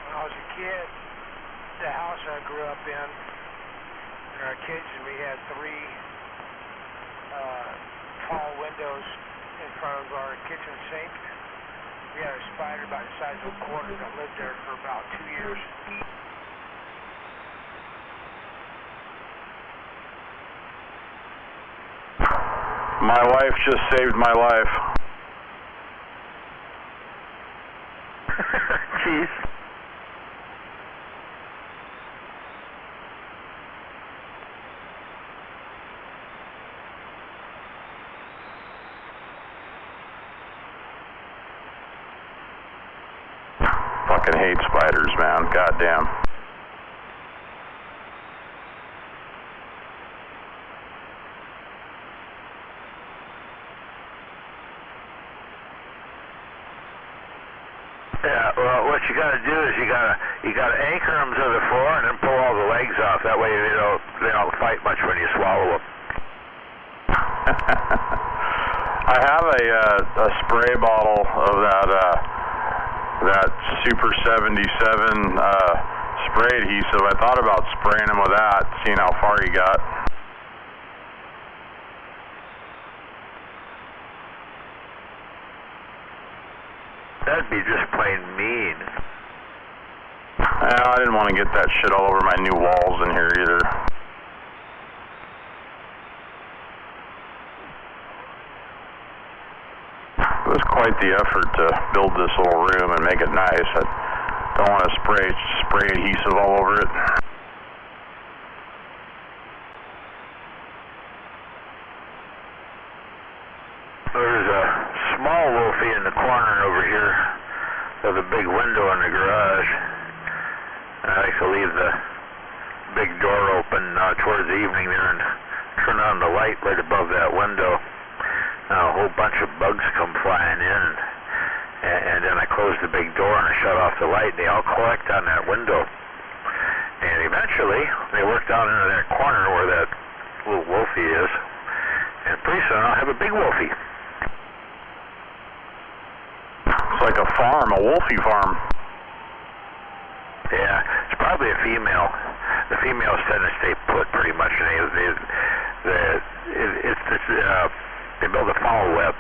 When I was a kid, the house I grew up in our kitchen, we had 3 tall windows in front of our kitchen sink. We had a spider about the size of a quarter that lived there for about 2 years. My wife just saved my life. Jeez. Fucking hate spiders, man. Goddamn. Yeah, well, what you got to do is you got to anchor them to the floor and then pull all the legs off. That way they don't fight much when you swallow them. I have a spray bottle of that Super 77 spray adhesive. I thought about spraying him with that, seeing how far he got. That'd be just plain mean. I didn't want to get that shit all over my new walls in here either. It was quite the effort to build this little room and make it nice. I don't want to spray adhesive all over it. There's a small wolfie in the corner over here of the big window in the garage. And I like to leave the big door open towards the evening there and turn on the light right above that window. A whole bunch of bugs come flying in, and then I close the big door and I shut off the light, and they all collect on that window. And eventually, they work down into that corner where that little wolfie is, and pretty soon I'll have a big wolfie. It's like a farm, a wolfie farm. Yeah, it's probably a female. The females tend to stay put pretty much, and they build a funnel web.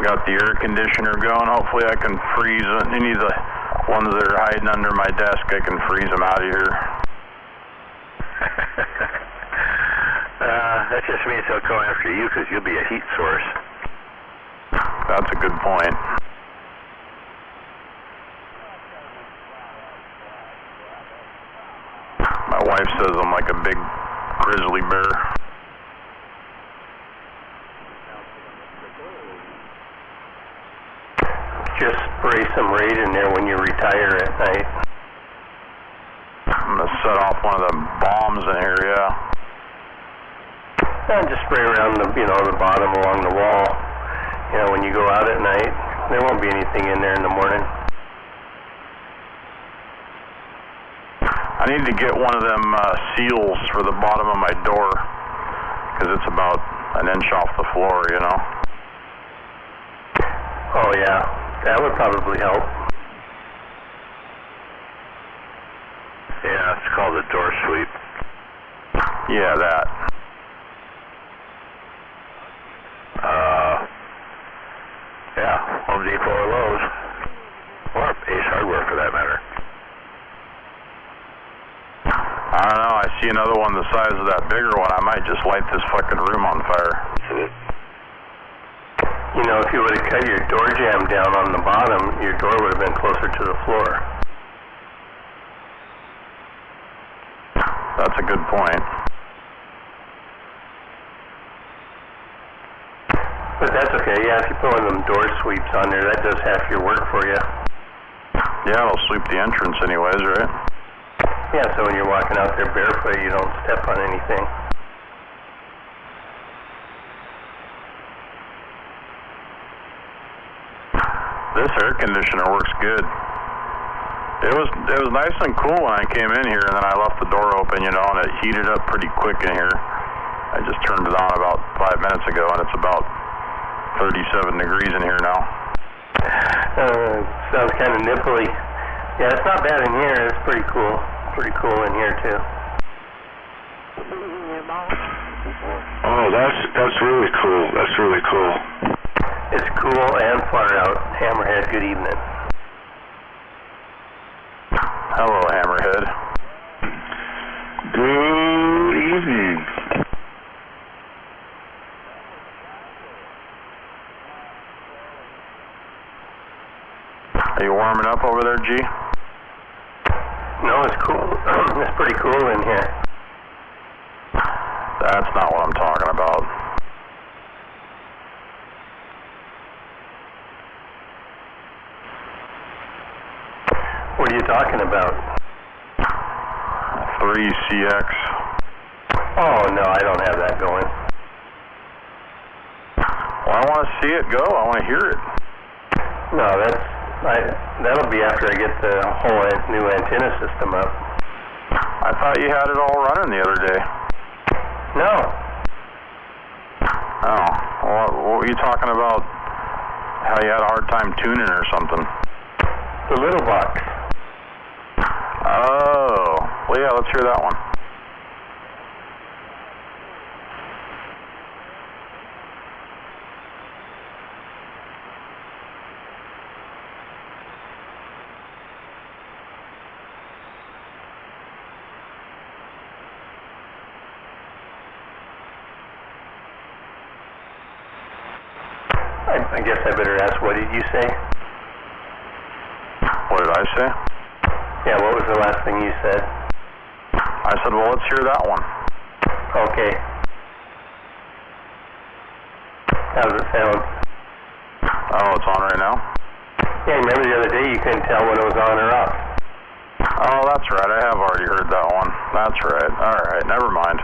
Got the air conditioner going. Hopefully I can freeze any of the ones that are hiding under my desk. I can freeze them out of here. That just means they'll go after you because you'll be a heat source. That's a good point. My wife says I'm like a big grizzly bear. Just spray some Raid in there when you retire at night. I'm gonna set off one of the bombs in here, yeah. And just spray around the, the bottom along the wall. When you go out at night, there won't be anything in there in the morning. I need to get one of them seals for the bottom of my door, because it's about an inch off the floor, Oh yeah, that would probably help. Yeah, it's called a door sweep. Yeah, that. Yeah, Home Depot or Lowe's. Or Ace Hardware for that matter. I don't know, I see another one the size of that bigger one. I might just light this fucking room on fire. If you would have cut your door jamb down on the bottom, your door would have been closer to the floor. That's a good point. But that's okay, yeah, if you put one of them door sweeps on there, that does half your work for you. Yeah, it'll sweep the entrance anyways, right? Yeah, so when you're walking out there barefoot, you don't step on anything. This air conditioner works good. It was nice and cool when I came in here, and then I left the door open, and it heated up pretty quick in here. I just turned it on about 5 minutes ago, and it's about 37 degrees in here now. Sounds kind of nipply. Yeah, it's not bad in here. It's pretty cool. Pretty cool in here too. Oh, that's really cool. That's really cool. It's cool and far out. Hammerhead, good evening. Hello, Hammerhead. Good evening. Are you warming up over there, G? No, it's cool. It's pretty cool in here. That's not what I'm talking about. What are you talking about? 3CX. Oh, no, I don't have that going. Well, I want to see it go. I want to hear it. No, that'll be after I get the whole new antenna system up. I thought you had it all running the other day. No. Oh, well, what were you talking about? How you had a hard time tuning or something? The little box. Oh, well, yeah, let's hear that one. I guess I better ask, what did you say? What did I say? Yeah, what was the last thing you said? I said, well, let's hear that one. Okay. How does it sound? Oh, it's on right now? Yeah, remember the other day you couldn't tell when it was on or off. Oh, that's right. I have already heard that one. That's right. All right, never mind.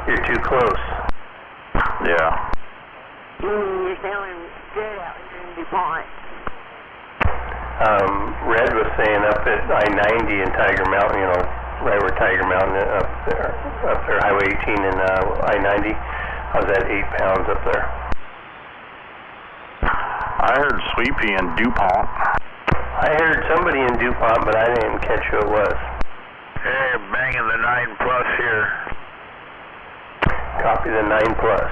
You're too close. Yeah. You're sounding good out here in DuPont. Red was saying up at I-90 in Tiger Mountain, right where Tiger Mountain is, up there, Highway 18 and I-90. I was at 8 pounds up there. I heard Sleepy in DuPont. I heard somebody in DuPont, but I didn't catch who it was. Hey, banging the 9 plus here. Copy the 9 plus.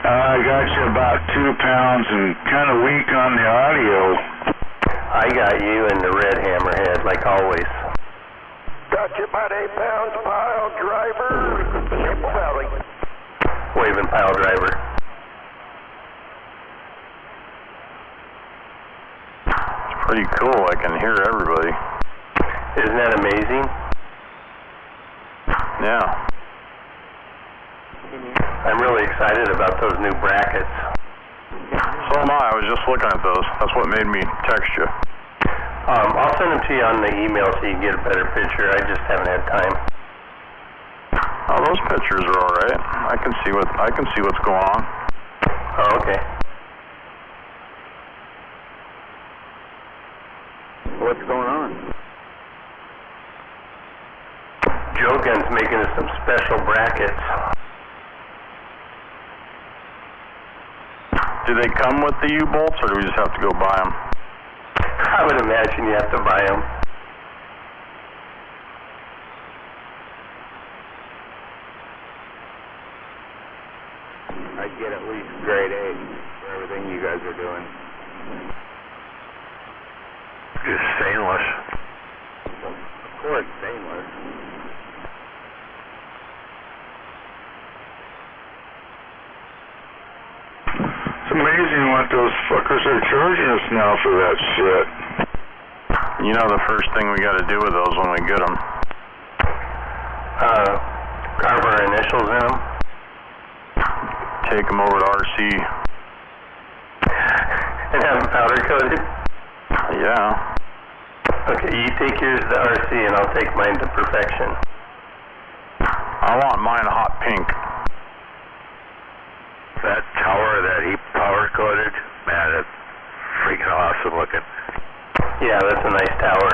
I got you about 2 pounds and kind of weak on the audio. I got you in the red hammerhead, like always. Got you about 8 pounds, pile driver. Chippewa Valley. Waving pile driver. It's pretty cool. I can hear everybody. Isn't that amazing? Yeah. I'm really excited about those new brackets. So am I. I was just looking at those. That's what made me text you. I'll send them to you on the email so you can get a better picture. I just haven't had time. Oh, those pictures are all right. I can see what's going on. Oh, okay. What's going on? Joe Gun's making us some special brackets. Do they come with the U-bolts, or do we just have to go buy them? I would imagine you have to buy them. I'd get at least grade A for everything you guys are doing. Just stainless. Of course, stainless. It's amazing what those fuckers are charging us now for that shit. You know the first thing we got to do with those when we get them? Carve our initials in them. Take them over to RC. And have them powder coated. Yeah. Okay, you take yours to RC and I'll take mine to perfection. I want mine hot pink. That tower that he powder coated, man, it's freaking awesome looking. Yeah, that's a nice tower.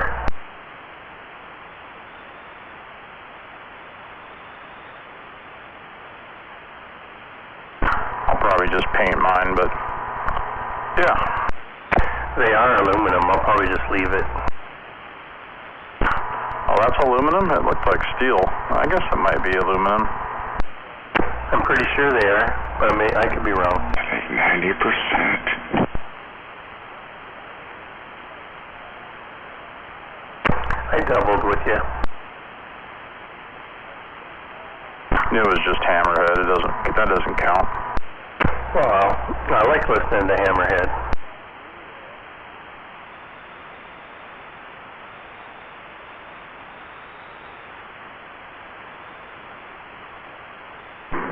I'll probably just paint mine, but yeah. They are aluminum. I'll probably just leave it. Oh, that's aluminum? It looked like steel. I guess it might be aluminum. I'm pretty sure they are, but I could be wrong. I think 90%. I doubled with you. It was just Hammerhead. That doesn't count. Well, I like listening to Hammerhead.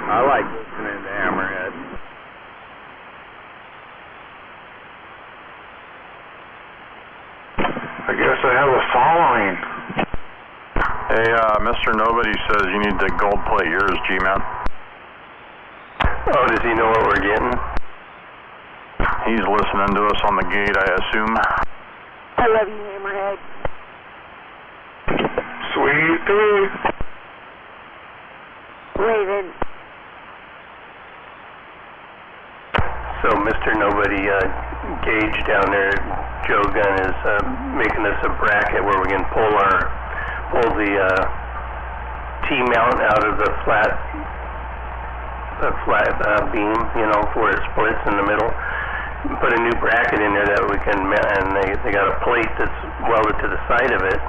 I like listening to Hammerhead. I guess I have a following. Hey, Mr. Nobody says you need to gold plate yours, G-Man. Oh, does he know what we're getting? He's listening to us on the gate, I assume. I love you, Hammerhead. Sweet pea. Raven. So Mr. Nobody, Gage down there, Joe Gunn is making us a bracket where we can pull the T-mount out of the flat beam, you know, where it splits in the middle. Put a new bracket in there that we can, and they got a plate that's welded to the side of it,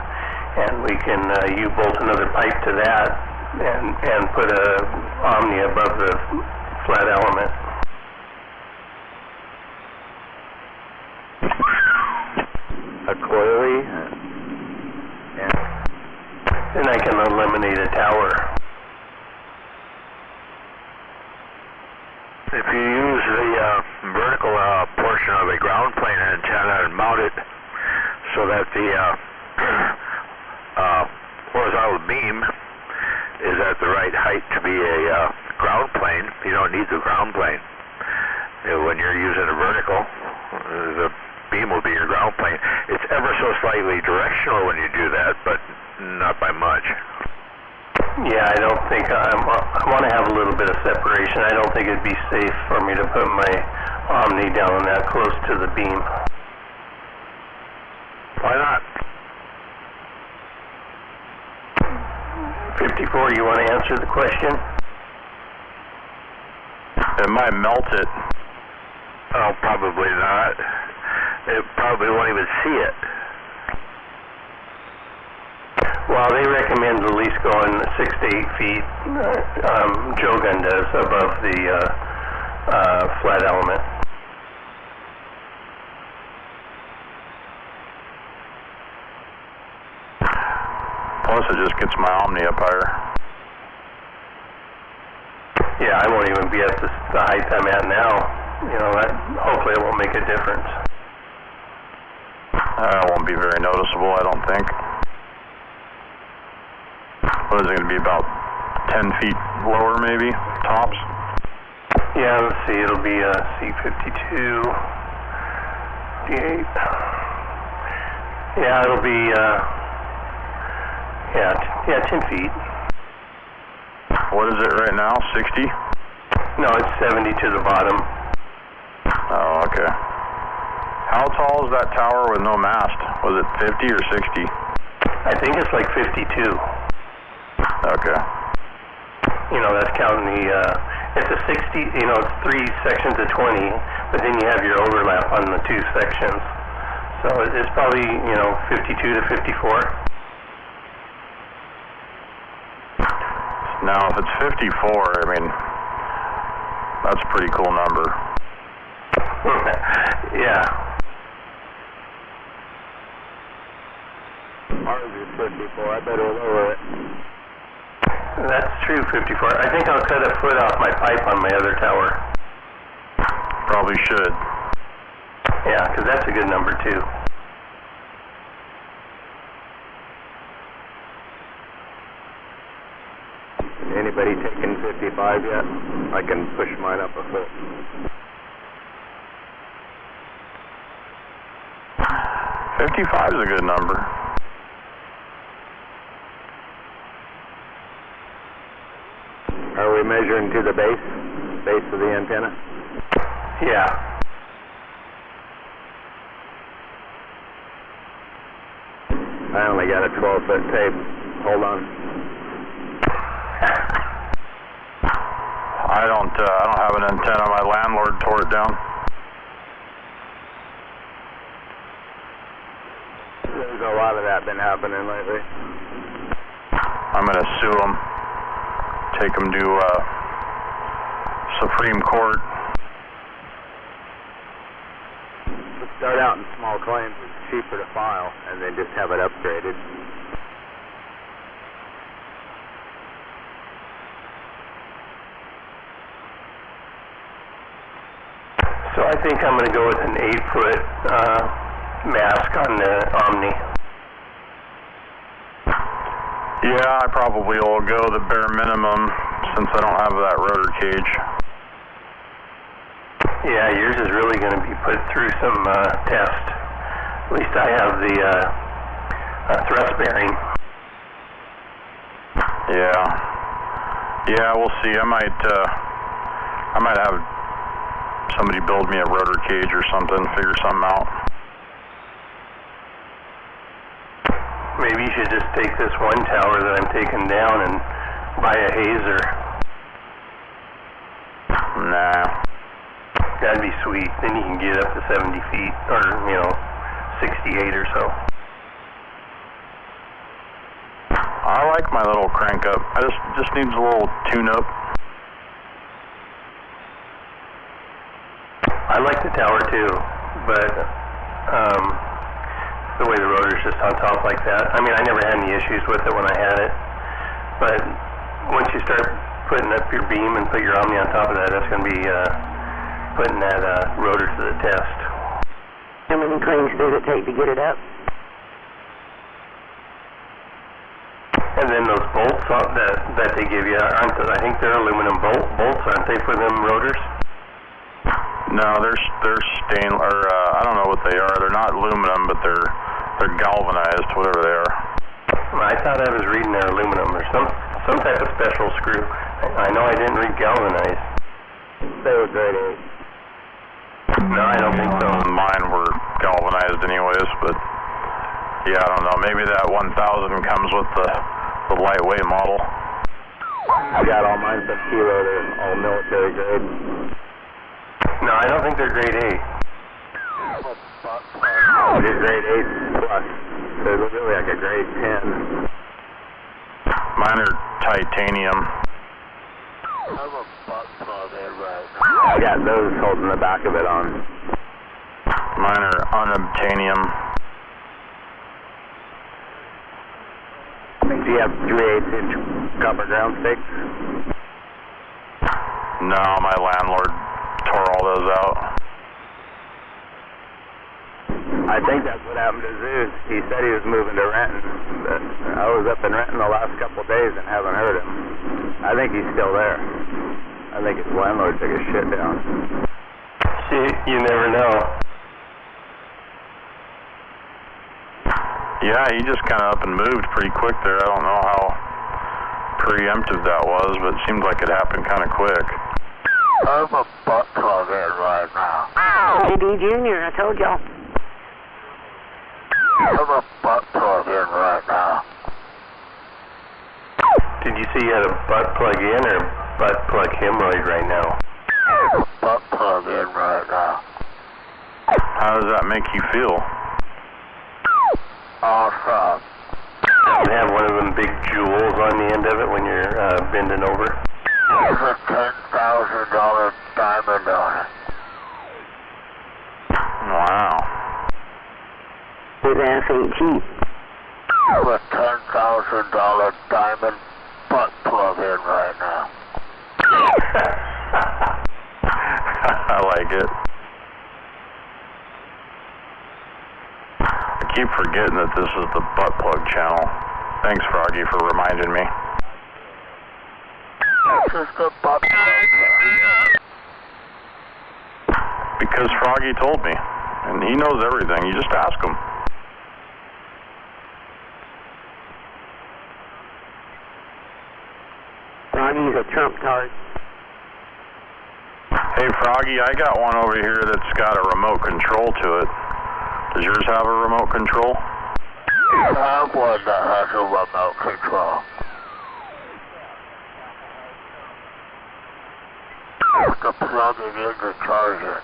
and we can U-bolt another pipe to that, and put a Omni above the flat element. A coily, Then I can eliminate a tower. If you use the vertical portion of a ground plane antenna and mount it so that the horizontal beam is at the right height to be a ground plane, you don't need the ground plane. When you're using a vertical, the beam will be your ground plane. It's ever so slightly directional when you do that, but not by much. Yeah, I don't think I want to have a little bit of separation. I don't think it'd be safe for me to put my Omni down that close to the beam. Why not? 54, you want to answer the question? It might melt it. Oh, probably not. It probably won't even see it. Well, they recommend at least going 6 to 8 feet, Joe Gun does, above the flat element. Plus it just gets my Omni up higher. Yeah, I won't even be at the height I'm at now. You know, hopefully it won't make a difference. It won't be very noticeable, I don't think. What is it going to be, about 10 feet lower maybe, tops? Yeah, let's see, it'll be C52, D8. Yeah, it'll be, yeah, 10 feet. What is it right now, 60? No, it's 70 to the bottom. Oh, okay. How tall is that tower with no mast? Was it 50 or 60? I think it's like 52. Okay. You know, that's counting the, it's a 60, you know, it's 3 sections of 20, but then you have your overlap on the 2 sections. So it's probably, you know, 52 to 54. Now, if it's 54, I mean, that's a pretty cool number. Yeah. Ours is 54. I better lower it. That's true, 54. I think I'll cut a foot off my pipe on my other tower. Probably should. Yeah, because that's a good number, too. Anybody taking 55 yet? I can push mine up a foot. 55 is a good number. Are we measuring to the base of the antenna? Yeah. I only got a 12-foot tape. Hold on. I don't have an antenna. My landlord tore it down. There's a lot of that been happening lately. I'm going to sue him. Take him to Supreme Court. Let's start out in small claims. It's cheaper to file and then just have it upgraded. So I think I'm going to go with an 8-foot mask on the Omni. Yeah, I probably will go the bare minimum since I don't have that rotor cage. Yeah, yours is really going to be put through some test. At least I have the thrust bearing. Yeah, we'll see. I might have somebody build me a rotor cage or something, figure something out. Maybe you should just take this one tower that I'm taking down and buy a hazer. Nah. That'd be sweet. Then you can get up to 70 feet, or, you know, 68 or so. I like my little crank up. I just needs a little tune-up. I like the tower too, but the way the rotor's just on top like that. I mean, I never had any issues with it when I had it, but once you start putting up your beam and put your Omni on top of that, that's going to be putting that rotor to the test. How many cranks does it take to get it up? And then those bolts that they give you, I think they're aluminum bolts, aren't they, for them rotors? No, they're stainless, or I don't know what they are. They're not aluminum, but they're galvanized, whatever they are. I thought I was reading they're aluminum or some type of special screw. I know I didn't read galvanized. They were grade 8. No, I don't think so. Mine were galvanized anyways, but yeah, I don't know. Maybe that 1000 comes with the lightweight model. I got all mine from Kilo. They're all military grade. No, I don't think they're grade A. They're grade 8 plus. They're really like a grade 10. Mine are titanium. I got those holding the back of it on. Mine are unobtainium. Do you have 3/8-inch copper ground stakes? No, my landlord tore all those out. I think that's what happened to Zeus. He said he was moving to Renton, but I was up in Renton the last couple of days and haven't heard him. I think he's still there. I think his landlord took his shit down. You never know. Yeah, he just kind of up and moved pretty quick there. I don't know how preemptive that was, but it seemed like it happened kind of quick. I'm a butt plug in right now. CD Junior, I told y'all. I'm a butt plug in right now. Did you say you had a butt plug in or butt plug hemorrhoid right now? Butt plug in right now. How does that make you feel? Awesome. Does it have one of them big jewels on the end of it when you're bending over? There's a $10,000 diamond on it. Wow. His ass ain't cheap. There's a $10,000 diamond butt plug in right now. I like it. I keep forgetting that this is the butt plug channel. Thanks, Froggy, for reminding me. This is the butt plug. Because Froggy told me, and he knows everything. You just ask him. Froggy's a trump card. Hey, Froggy, I got one over here that's got a remote control to it. Does yours have a remote control? I have one that has a remote control. You have to plug it in to charge it.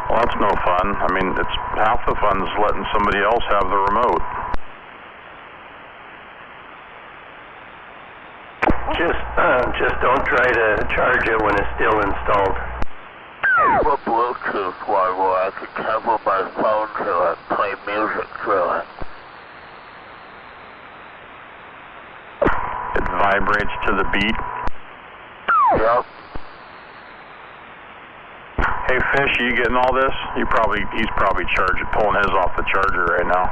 Well, that's no fun. I mean, it's half the fun is letting somebody else have the remote. Just don't try to charge it when it's still installed. I have a Bluetooth one where I can cover my phone to it, play music through it. It vibrates to the beat. Yep. Hey, Fish, are you getting all this? He's probably pulling his off the charger right now.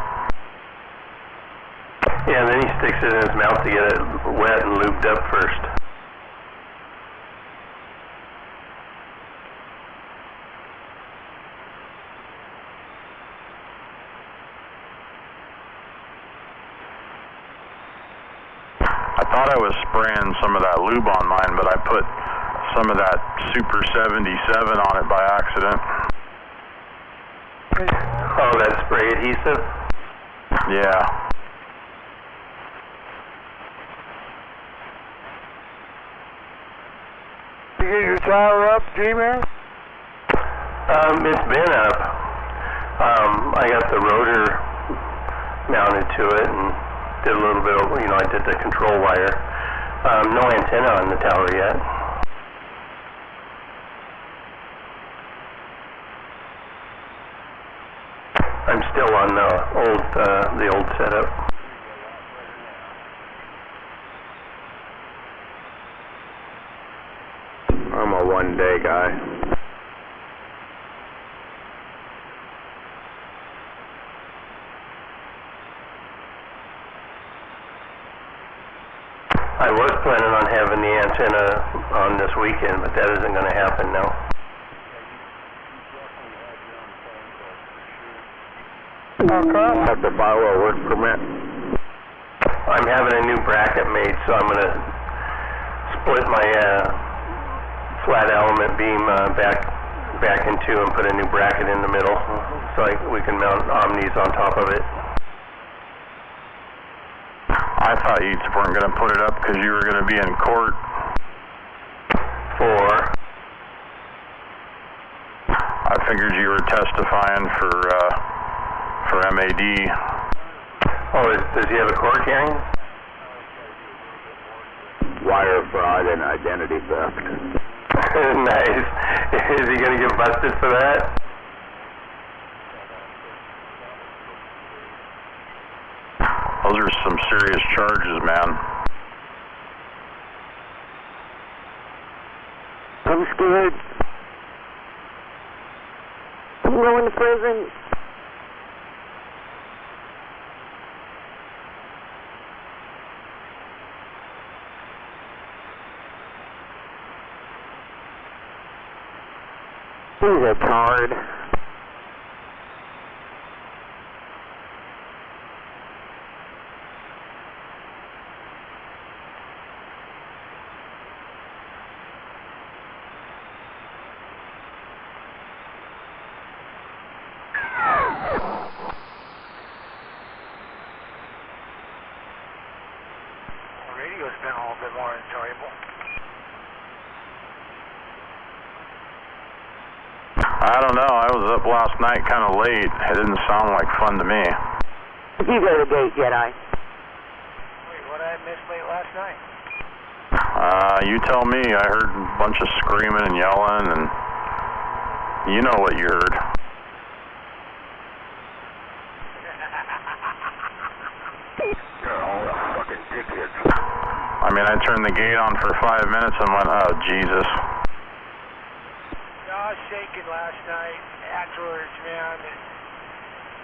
Yeah, and then he sticks it in his mouth to get it wet and lubed up first. I thought I was spraying some of that lube on mine, but I put some of that Super 77 on it by accident. Oh, that spray adhesive? Yeah. You get your tower up, G-Man? It's been up. I got the rotor mounted to it and did a little bit of, I did the control wire. No antenna on the tower yet. I'm still on the old setup. I'm a one-day guy. I was planning on having the antenna on this weekend, but that isn't going to happen now. Have to file a work permit. I'm having a new bracket made, so I'm going to split my flat element beam back in two and put a new bracket in the middle, so we can mount omnis on top of it. I thought you weren't going to put it up because you were going to be in court. For? I figured you were testifying for MAD. Oh, does he have a court hearing? Wire fraud and identity theft. Nice. Is he going to get busted for that? Those are some serious charges, man. I'm scared. I'm going to prison. He's a tard. Radio's been a little bit more enjoyable. I don't know. I was up last night kind of late. It didn't sound like fun to me. Did you go to the gate, Jedi? Wait, what did I miss late last night? You tell me. I heard a bunch of screaming and yelling, and you know what you heard. I mean, I turned the gate on for 5 minutes and went, oh, Jesus. I was shaking last night afterwards, man. And,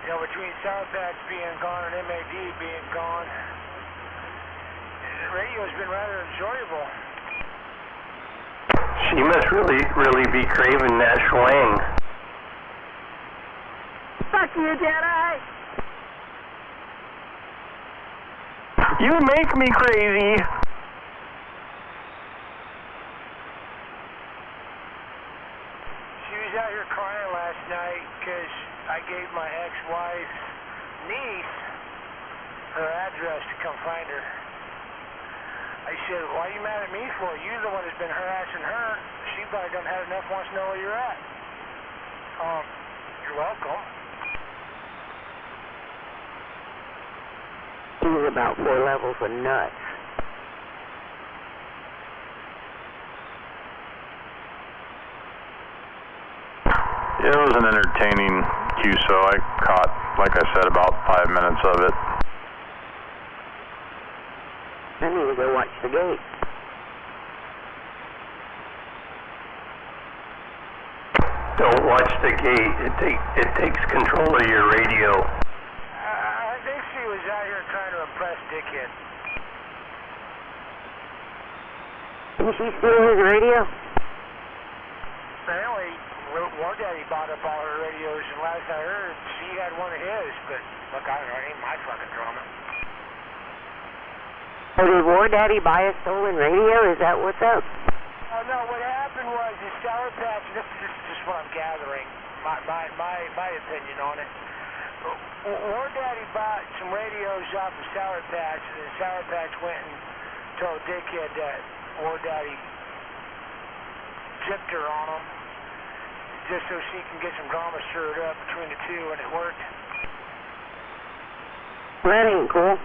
you know, between Sour Patch being gone and MAD being gone, radio's been rather enjoyable. She must really be craving that schwang. Fuck you, Jedi! You make me crazy. She was out here crying last night because I gave my ex-wife's niece her address to come find her. I said, why are you mad at me for? You're the one that's been harassing her. She probably done had enough, wants to know where you're at. You're welcome. He's about 4 levels of nuts. It was an entertaining QSO. I caught, like I said, about 5 minutes of it. I need to go watch the gate. Don't watch the gate. It takes control of your radio. I think she was out here trying to impress Dickhead. Did she steal his radio? Apparently, War Daddy bought up all her radios, and last I heard, she had one of his, but look, I don't know, it ain't my fucking drama. Or did War Daddy buy a stolen radio? Is that what's up? Oh, no, what happened was the Sour Patch, and this is just what I'm gathering, my opinion on it. War Daddy bought some radios off of Sour Patch, and then Sour Patch went and told Dickhead that War Daddy tipped her on him, just so she can get some drama stirred up between the two, and it worked. That ain't cool.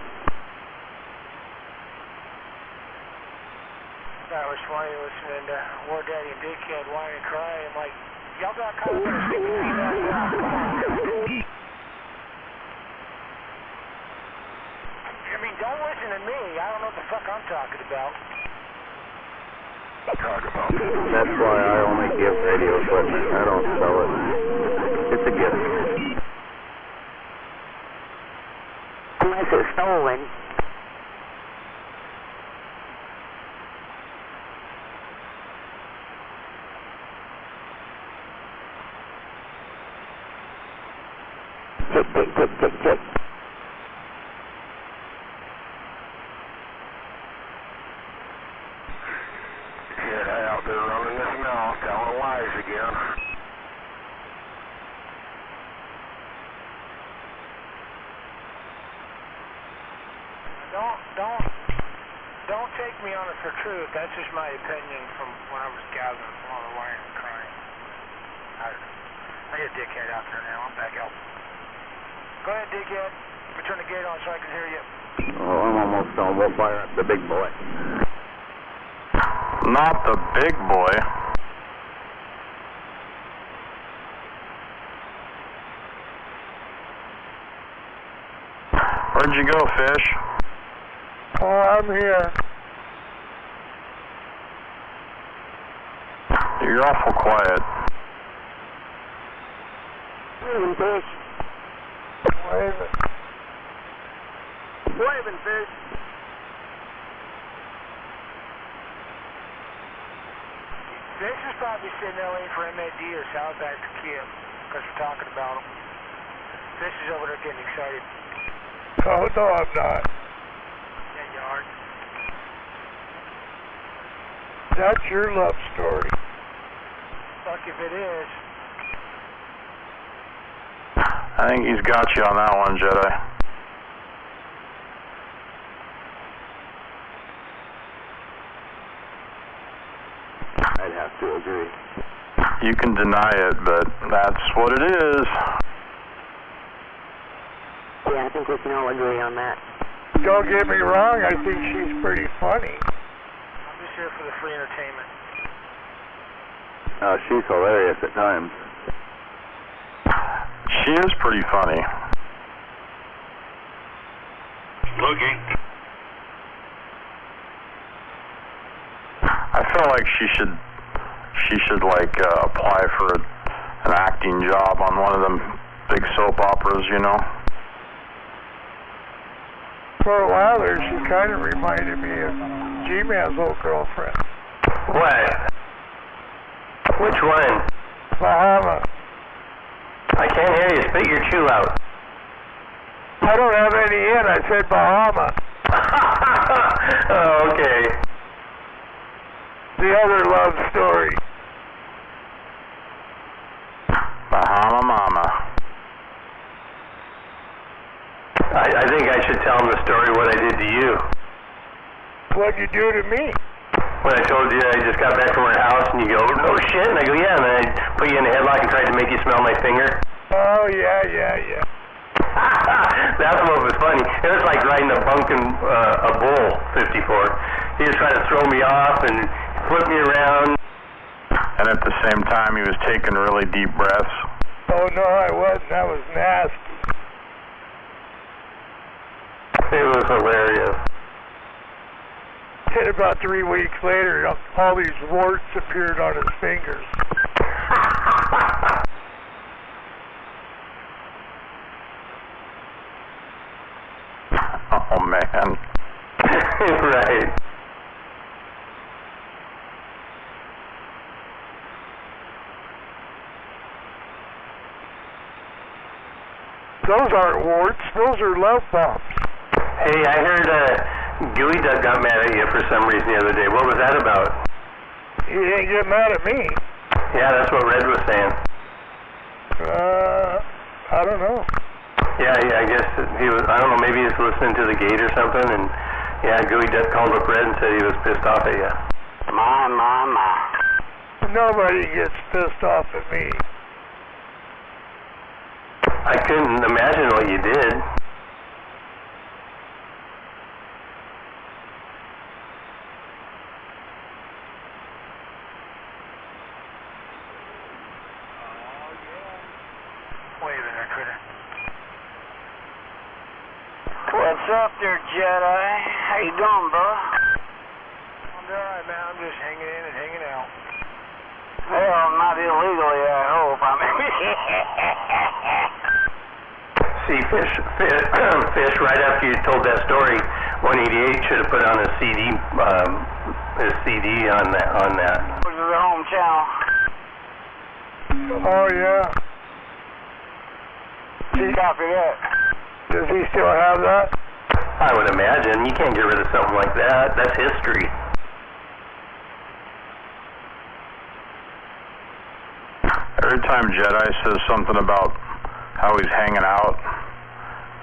That was funny listening to War Daddy and Dickhead whine and cry. I'm like, y'all got kind of gonna stick your feet out now. Come on. I mean, don't listen to me. I don't know what the fuck I'm talking about. That's why I only give radio equipment. I don't sell it. It's a gift. Unless it's stolen. Tick, tick, tick, tick, tick. Yeah, out there running this mouth, telling lies again. Don't take me on it for truth. That's just my opinion from when I was gathering from all the wiring and crying. I don't know. I got a dickhead out there now. I'm back out. Go ahead, dickhead. Let me turn the gate on so I can hear you. Oh, I'm almost done. We'll fire up the big boy. Not the big boy. Where'd you go, Fish? Oh, I'm here. You're awful quiet. Waving fish. Waving. Waving fish. Fish is probably sitting there waiting for MAD or Southback to key him because we're talking about him. Fish is over there getting excited. Oh, no, I'm not. Yeah, you are. That's your love story. Fuck if it is. I think he's got you on that one, Jedi. I'd have to agree. You can deny it, but that's what it is. Yeah, I think we can all agree on that. Don't get me wrong, I think she's pretty funny. I'm just here for the free entertainment. She's hilarious at times. She is pretty funny. Looking. I feel like she should like apply for an acting job on one of them big soap operas, you know. For a while there, she kind of reminded me of G-Man's old girlfriend. What? Which one? Bahama. I can't hear you. Spit your chew out. I don't have any in. I said Bahama. Oh, okay. The other love story. Bahama Mama. I think I should tell him the story what I did to you. What'd you do to me? When I told you I just got back from our house and you go, no shit, and I go, yeah, and then I put you in a headlock and tried to make you smell my finger. Oh, yeah. That's what was funny. It was like riding a bull 54. He was trying to throw me off and flip me around. And at the same time, he was taking really deep breaths. Oh, no, I wasn't. That was nasty. It was hilarious. And about 3 weeks later, all these warts appeared on his fingers. Oh, man. Right. Those aren't warts. Those are love bombs. Hey, I heard Gooey Duck got mad at you for some reason the other day. What was that about? He didn't get mad at me. Yeah, that's what Red was saying. I don't know. Yeah, I guess he was, I don't know, maybe he was listening to the gate or something, and yeah, Gooey Duck called up Red and said he was pissed off at you. My. Nobody gets pissed off at me. I couldn't imagine what you did. Waving there, critter. What's up there, Jedi? How you doing, bro? I'm doing alright, man. I'm just hanging in and hanging out. Well, not illegally, I hope. I mean... See, Fish, right after you told that story, 188 should have put on his CD on that. This is the home channel. Oh, yeah. Copy that. Does he still have that? I would imagine. You can't get rid of something like that. That's history. Every time Jedi says something about how he's hanging out,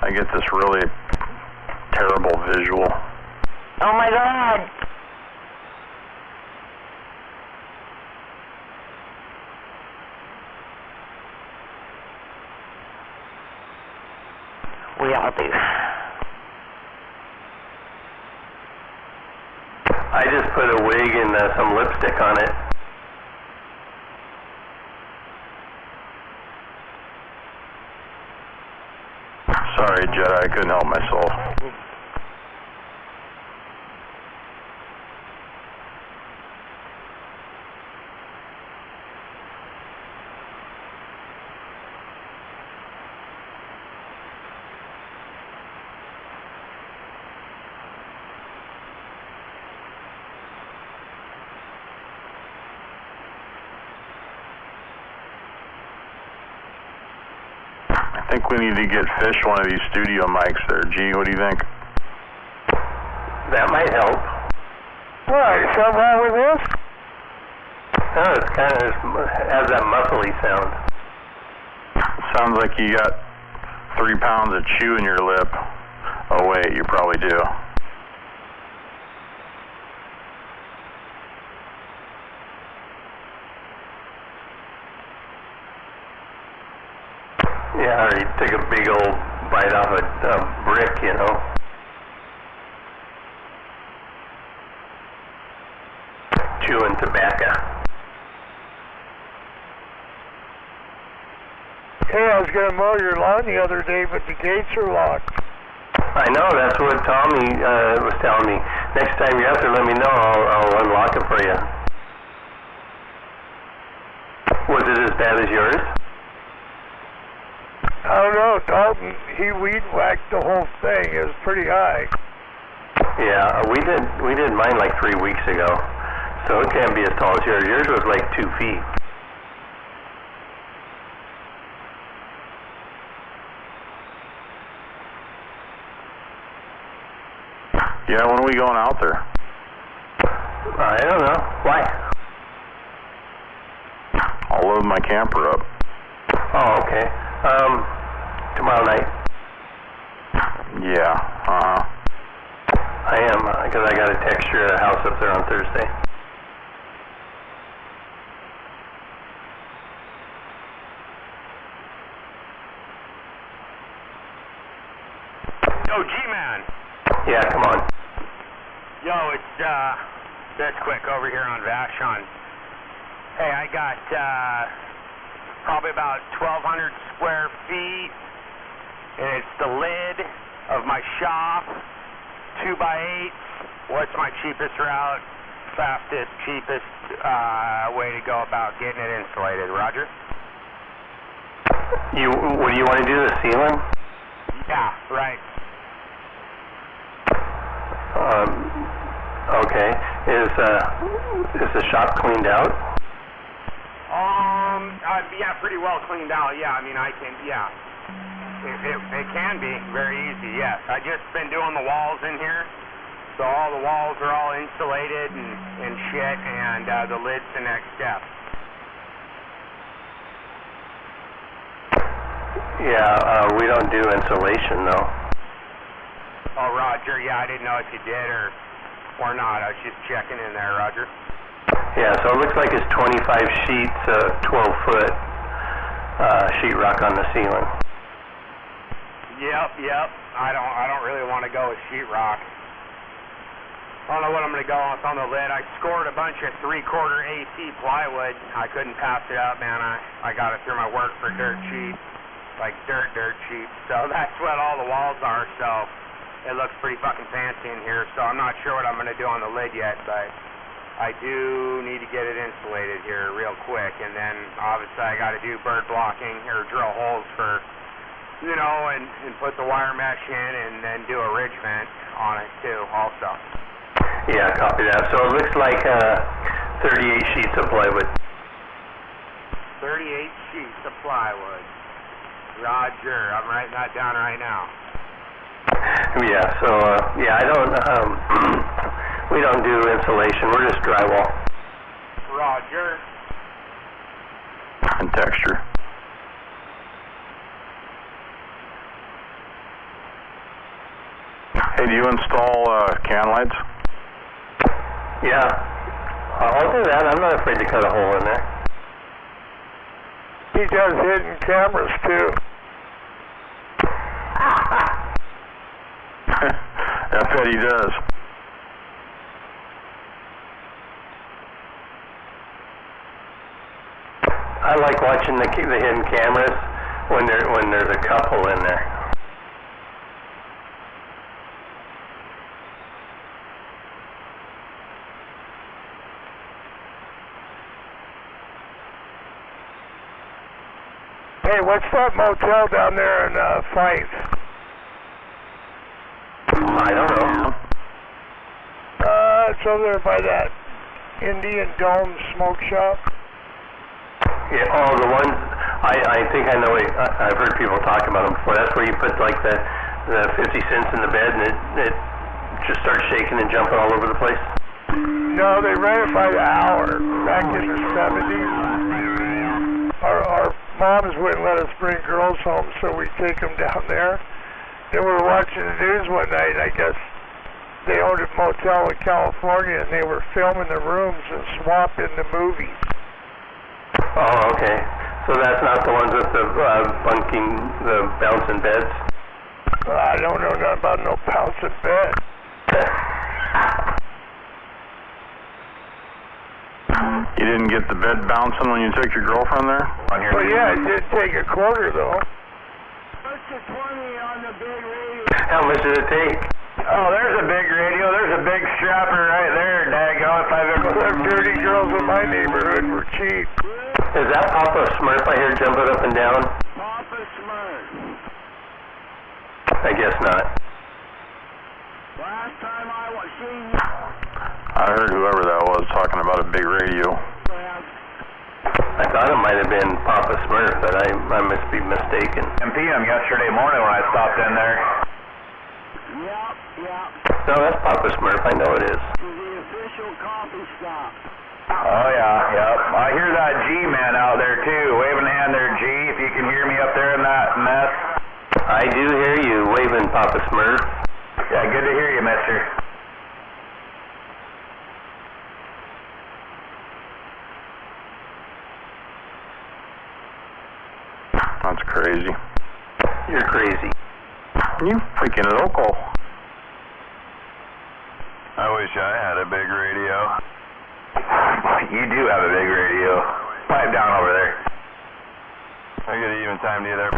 I get this really terrible visual. Oh my God! We all do. I just put a wig and some lipstick on it. Sorry, Jedi, I couldn't help myself. I think we need to get Fish one of these studio mics there. G, what do you think? That might help. What? Something wrong with this? No, it's kind of has that muscly sound. Sounds like you got 3 pounds of chew in your lip. Oh wait, you probably do. Yeah, or you take a big old bite off a brick, you know. Chewing tobacco. Hey, I was going to mow your lawn the other day, but the gates are locked. I know, that's what Tommy was telling me. Next time you have to let me know, I'll unlock it for you. Was it as bad as yours? I don't know, Dalton, he weed whacked the whole thing. It was pretty high. Yeah, we did mine like 3 weeks ago, so it can't be as tall as yours. Yours was like 2 feet. Yeah, when are we going out there? I don't know. Why? I'll load my camper up. Oh, okay. Tomorrow night. Yeah, I am, because I got a texture at a house up there on Thursday. Yo, G-Man. Yeah, come on. Yo, it's, that's quick over here on Vashon. Hey, I got, probably about 1,200 square feet, and it's the lid of my shop, 2x8. What's my cheapest route, fastest, cheapest, way to go about getting it insulated? Roger? What do you want to do, the ceiling? Yeah, right. Okay. Is the shop cleaned out? Yeah, pretty well cleaned out. Yeah, I mean, I can. Yeah, it can be very easy. Yes, I just been doing the walls in here, so all the walls are all insulated and shit, and the lid's the next step. Yeah, we don't do insulation though. Oh, Roger. Yeah, I didn't know if you did or not. I was just checking in there, Roger. Yeah, so it looks like it's 25 sheets, 12-foot sheetrock on the ceiling. Yep. I don't really want to go with sheetrock. I don't know what I'm going to go with on the lid. I scored a bunch of 3/4 AC plywood. I couldn't pass it up, man. I got it through my work for dirt cheap, like dirt cheap. So that's what all the walls are. So it looks pretty fucking fancy in here. So I'm not sure what I'm going to do on the lid yet, but I do need to get it insulated here real quick. And then obviously I got to do bird blocking or drill holes for, you know, and put the wire mesh in, and then do a ridge vent on it too also. Yeah, copy that. So it looks like 38 sheets of plywood. 38 sheets of plywood. Roger. I'm writing that down right now. Yeah, so, yeah, I don't, we don't do insulation. We're just drywall. Roger. And texture. Hey, do do you install can lights? Yeah, I'll do that. I'm not afraid to cut a hole in there. He does hidden cameras too. I bet he does. I like watching the hidden cameras when there's a couple in there. Hey, what's that motel down there in Fife? I don't know. It's over there by that Indian Dome smoke shop. Yeah, oh, the ones, I think I know, I've heard people talk about them before. That's where you put like the 50 cents in the bed and it just starts shaking and jumping all over the place? No, they ran it by the hour back in the 70s. Our moms wouldn't let us bring girls home, so we'd take them down there. Then we were watching the news one night. I guess they owned a motel in California, and they were filming the rooms and swapping the movies. Oh, okay. So that's not the ones with the the bouncing beds? I don't know nothing about no bouncing bed. You didn't get the bed bouncing when you took your girlfriend there? Well, yeah, it did take a quarter, though. What's the 20 on the big radio? How much did it take? Oh, there's a big radio. There's a big strapper right there, daggone, if I've ever... Them dirty girls in my neighborhood were cheap. Is that Papa Smurf I hear jumping up and down? Papa Smurf. I guess not. Last time I seen you. I heard whoever that was talking about a big radio. I thought it might have been Papa Smurf, but I must be mistaken. 10 p.m. yesterday morning when I stopped in there. Yep. No, that's Papa Smurf. I know it is. To the official coffee stop. Oh, yeah, yep. I hear that G-man out there, too, waving a hand there, G, if you can hear me up there in that mess. I do hear you waving, Papa Smurf. Yeah, good to hear you, mister. That's crazy. You're crazy. You freaking local. I wish I had a big radio. You do have a big radio. Pipe down over there. I get an even time to you there.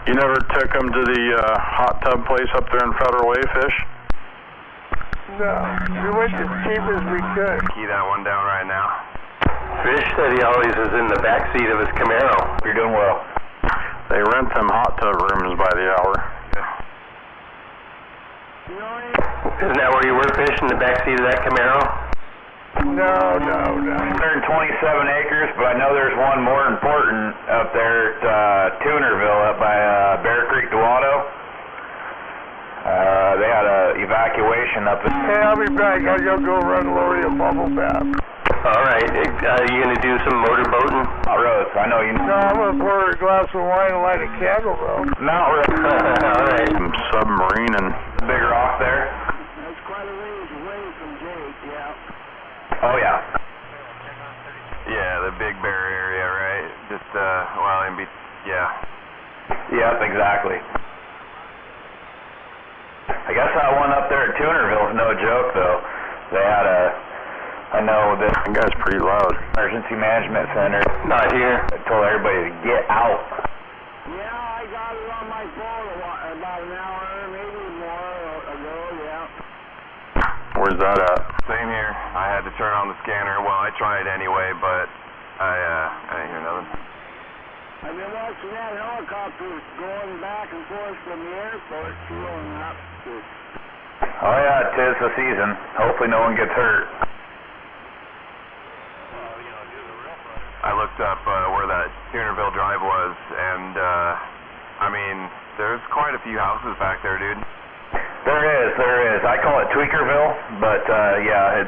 You never took them to the hot tub place up there in Federal Way, Fish? No, we went as cheap as we could. Key that one down right now. Fish said he always is in the back seat of his Camaro. You're doing well. They rent them hot tub rooms by the hour. Isn't that where you were, Fish, in the back seat of that Camaro? No. 127 acres, but I know there's one more important up there at Tunerville up by Bear Creek, Delano. They had an evacuation up there. Hey, I'll be back. I gotta go run Lori a bubble bath. All right. Are you going to do some motorboating? Mount Rose, I know you know. No, I'm gonna pour her a glass of wine and light a candle, though. Mount Rose. All right. Some submarine and... Bigger off there. That's quite a ways away from Jake, yeah. Oh, yeah. Yeah, the Big Bear area, right? Just, yeah. Yep, exactly. I guess that one up there at Tunerville is no joke, though. They had I know that guy's pretty loud. emergency management center. Not here. I told everybody to get out. Yeah, I got it on my phone about an hour, maybe more ago, yeah. Where's that at? Same here. I had to turn on the scanner. Well, I tried anyway, but I didn't hear nothing. I've been watching that helicopter going back and forth from the airport, fueling up. Oh, yeah, 'tis the season. Hopefully no one gets hurt. I looked up where that Tunerville Drive was, and, there's quite a few houses back there, dude. There is. I call it Tweakerville, but, yeah,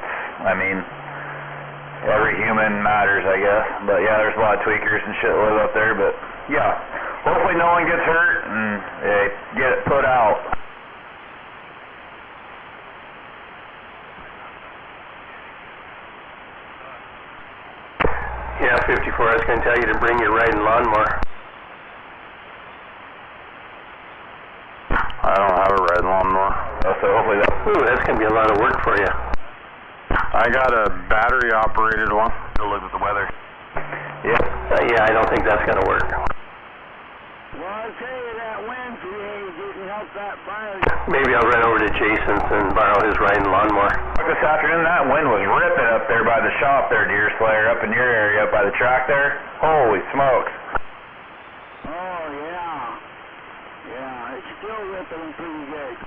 every human matters, I guess. But, yeah, there's a lot of tweakers and shit live up there, but, yeah. Hopefully no one gets hurt and get it put out. Yeah, 54, I was going to tell you to bring your riding lawnmower. I don't have a riding lawnmower. So hopefully that... Ooh, that's going to be a lot of work for you. I got a battery-operated one. Go look at the weather. Yeah, I don't think that's going to work. Well, I'll tell you that wind today didn't help that fire. Maybe I'll run over to Jason's and borrow his riding lawnmower. This afternoon, that wind was ripping up there by the shop there, Deer Slayer, up in your area, up by the track there. Holy smokes. Oh, yeah. Yeah, it's still ripping pretty good.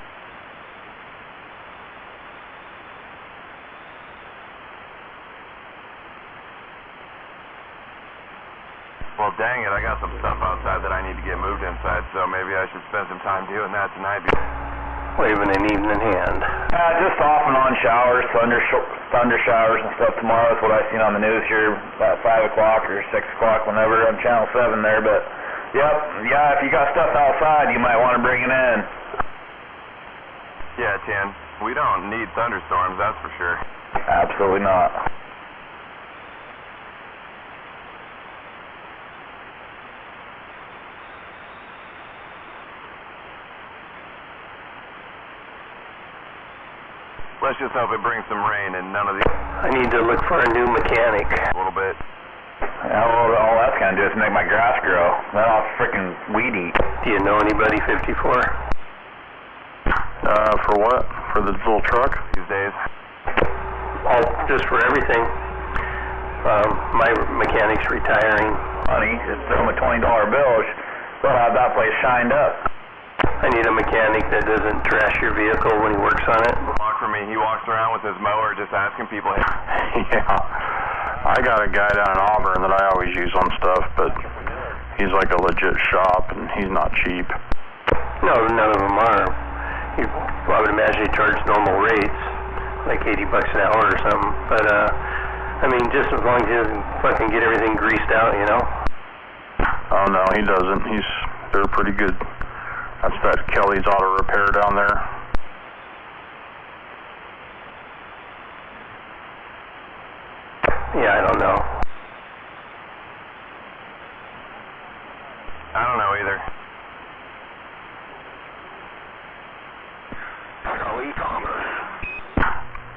Well, dang it, I got some stuff outside that I need to get moved inside, so maybe I should spend some time doing that tonight. Waving an evening hand. Just off and on showers, thunder showers and stuff tomorrow. That's what I seen on the news here about 5 o'clock or 6 o'clock, whenever on Channel 7 there. But, yeah, if you got stuff outside, you might want to bring it in. Yeah, Tin, we don't need thunderstorms, that's for sure. Absolutely not. Let's just hope it brings some rain and none of the... I need to look for a new mechanic. A little bit. Yeah, well, all that's going to do is make my grass grow. Then I'll freaking weed eat. Do you know anybody, 54? For what? For the little truck? These days. Oh, just for everything. My mechanic's retiring. Honey, just throw him a $20 bill. They'll have that place shined up. I need a mechanic that doesn't trash your vehicle when he works on it. Walk for me. He walks around with his mower just asking people. Yeah. I got a guy down in Auburn that I always use on stuff, but he's like a legit shop, and he's not cheap. No, none of them are. I would imagine he charged normal rates, like $80 an hour or something. But, I mean, just as long as he doesn't fucking get everything greased out, you know? Oh, no, he doesn't. They're pretty good. That's that Kelly's Auto Repair down there. Yeah, I don't know. I don't know either.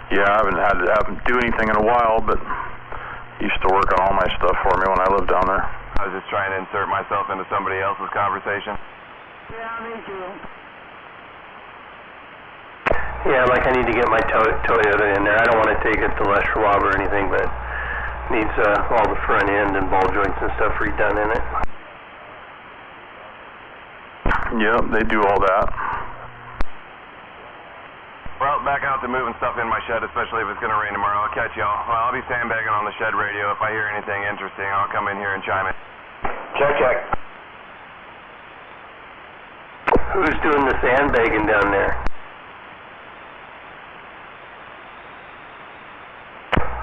Yeah, I haven't had to have him do anything in a while, but he used to work on all my stuff for me when I lived down there. I was just trying to insert myself into somebody else's conversation. Yeah, me too. Yeah, like I need to get my Toyota in there. I don't want to take it to Les Schwab or anything, but needs all the front end and ball joints and stuff redone in it. Yep, they do all that. Well, back out to moving stuff in my shed, especially if it's going to rain tomorrow. I'll catch y'all. Well, I'll be sandbagging on the shed radio. If I hear anything interesting, I'll come in here and chime in. Check. Who's doing the sandbagging down there?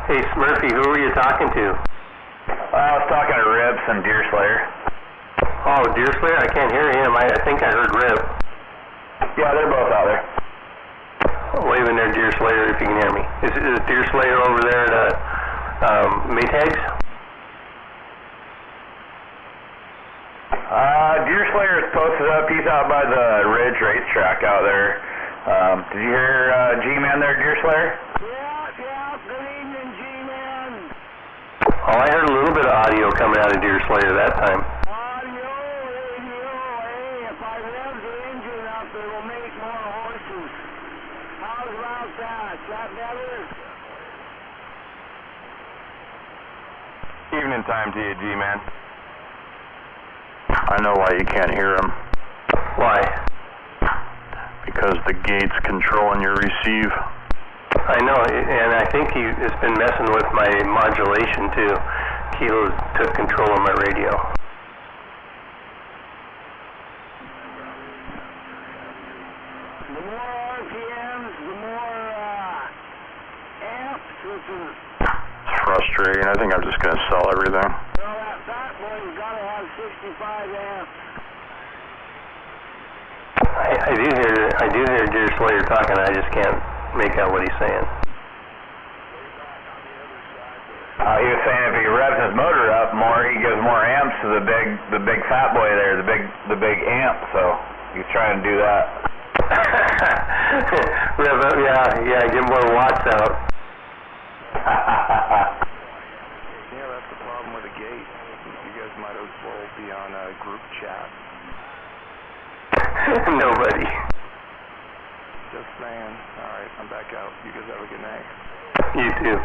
Hey, Smurfy, who were you talking to? I was talking to Ribs and Deer Slayer. Oh, Deer Slayer? I can't hear him. I think I heard Rib. Yeah, they're both out there. Wave in there, Deer Slayer, if you can hear me. Is Deer Slayer over there at Maytags? Deer Slayer is posted up. He's out by the Ridge racetrack out there. Did you hear G-Man there, Deer Slayer? Yeah, good evening, G-Man. Oh, I heard a little bit of audio coming out of Deer Slayer that time. Audio, radio, hey, if I rev the engine up, it will make more horses. How's about that? Is that better? Evening time to you, G-Man. I know why you can't hear him. Why? Because the gate's controlling your receive. I know, and I think it's been messing with my modulation too. Kilo took control of my radio. The more RPMs, the more amps, which is... It's frustrating. I think I'm just going to sell everything. Well, that fat boy's got to have 65 amps. I do hear Deer Slayer talking. I just can't make out what he's saying. He was saying if he revs his motor up more, he gives more amps to the big fat boy there, the big amp. So he's trying to do that. Rev up, yeah, get more watts out. Yeah, that's the problem with the gate. You guys might as well be on a group chat. Nobody. Just saying. All right, I'm back out. You guys have a good night. You too.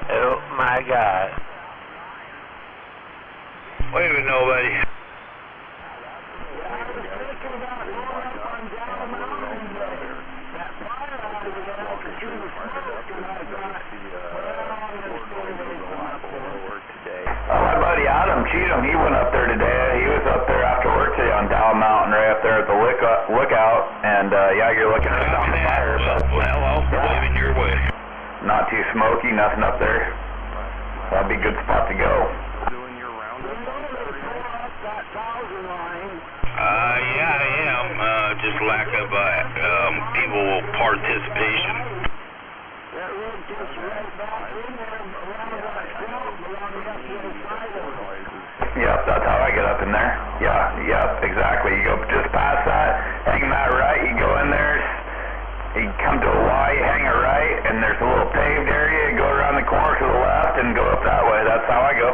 Oh my God. Wait a minute, nobody. My buddy Adam Cheatham, he went up there today. He was up there after work today on Dow Mountain, right up there at the lookout. And yeah, you're looking at the fire. Well, I'll waving your way. Not too smoky, nothing up there. That'd be a good spot to go. Doing your roundup on Saturday? Yeah, I am. Just lack of people participation. Yep, that's how I get up in there. Yeah, yep, exactly. You go just past that, hang that right, you go in there, you come to a Y, you hang it right, and there's a little paved area, you go around the corner to the left and go up that way. That's how I go.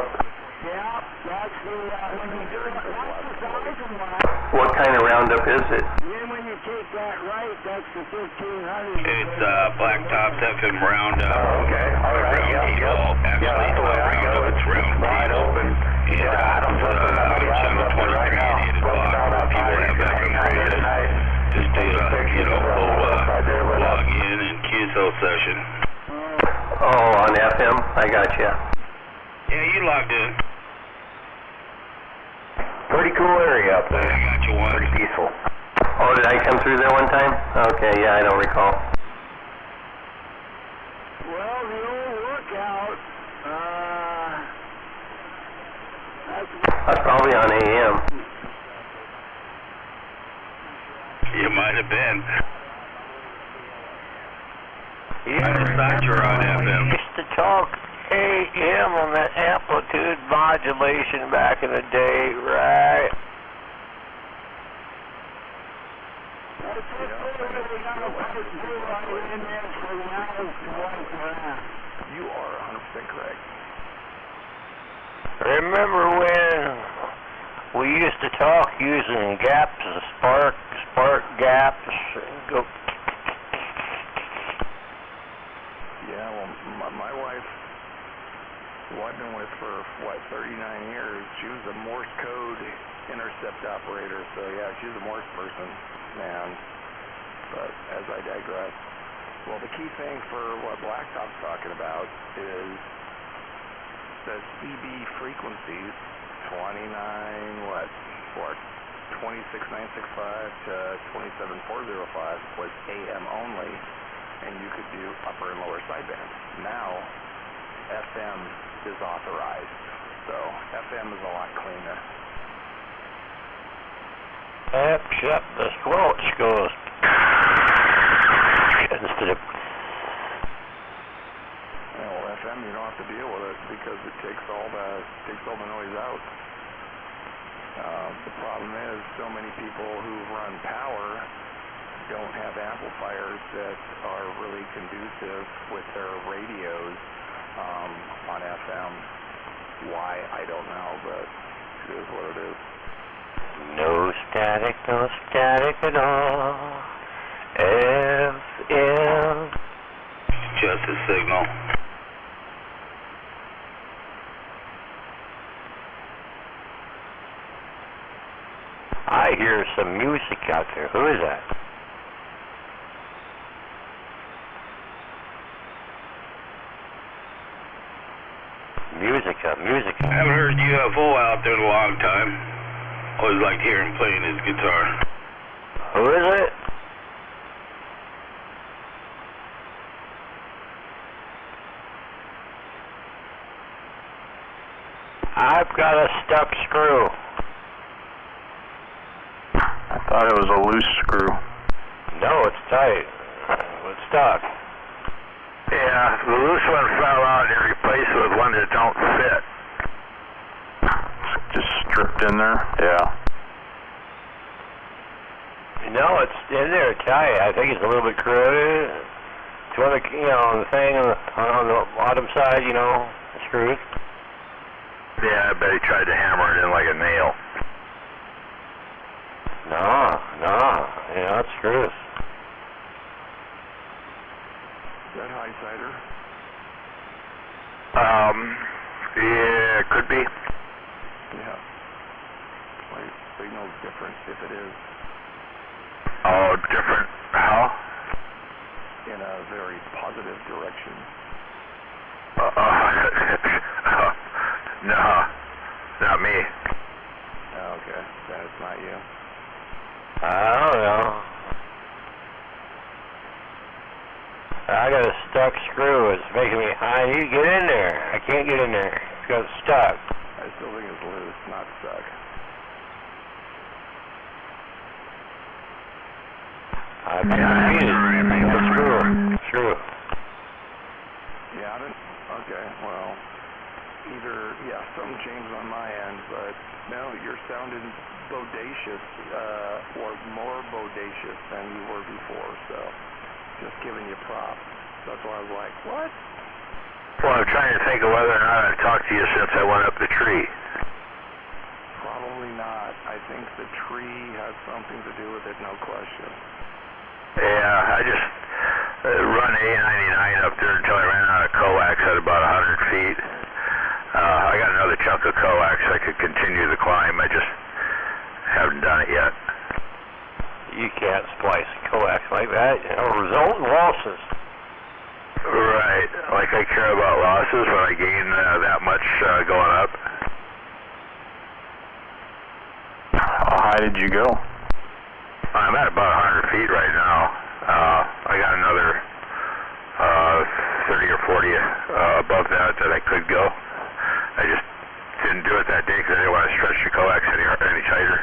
What kind of roundup is it? It's Blacktops FM Roundup. Okay, all right, Actually, it's not Roundup, it's Round Table. And Adam's channel 23 at 8 o'clock. People have FM radio. Just do a log in and QSO session. Oh, on FM? I gotcha. Yeah, you logged in. Pretty cool area up there. I got you one. Pretty peaceful. Oh, did I come through there one time? Okay, yeah, I don't recall. Well, the old lookout, That's probably on AM. You might have been. I just thought you were on FM. Used to talk AM on that amplitude modulation back in the day, right? You are 100% correct. Remember when we used to talk using gaps, spark gaps, go. Yeah, well, my wife, who I've been with for, 39 years, she was a Morse code intercept operator, so yeah, she's a Morse person, man. But as I digress, well, the key thing for what Blacktop's talking about is the CB frequencies, 26965 to 27405 was AM only, and you could do upper and lower sideband. Now, FM is authorized, so FM is a lot cleaner. Except the squelch goes instead of. Well, FM, you don't have to deal with it because it takes all the noise out. The problem is so many people who run power don't have amplifiers that are really conducive with their radios on FM. Why, I don't know, but it is what it is. No static at all. FM. Just a signal. I hear some music out there. Who is that? Music. I haven't heard UFO out there in a long time. Always liked hearing him playing his guitar. Who is it? I've got a stuck screw. I thought it was a loose screw. No, it's tight. was stuck. Yeah, the loose one fell out and replaced it with one that don't fit. Just stripped in there? Yeah. No, it's in there tight. I think it's a little bit corroded. It's one of the, the thing on the bottom side, the screws. Yeah, I bet he tried to hammer it in like a nail. No, it's screws. Is that high cider? Yeah, it could be. Yeah. My signal's different if it is. Oh, different. How? In a very positive direction. No, not me. Okay, then it's not you. I don't know. I got a stuck screw. It's making me, I need to get in there. I can't get in there. It's got stuck. I still think it's loose, not stuck. I've confused. It's true. Yeah, okay, well, something changed on my end, but no, you're sounding bodacious, or more bodacious than you were before, so just giving you props. That's why I was like, what? Well, I'm trying to think of whether or not I've talked to you since I went up the tree. Probably not. I think the tree has something to do with it, no question. Yeah, I just run A99 up there until I ran out of coax at about 100 feet. I got another chunk of coax. I could continue the climb. I just haven't done it yet. You can't splice coax like that. Result in losses. Right. Like I care about losses when I gain that much going up. How high did you go? I'm at about 100 feet right now. I got another 30 or 40 above that I could go. I just didn't do it that day because I didn't want to stretch the coax any tighter.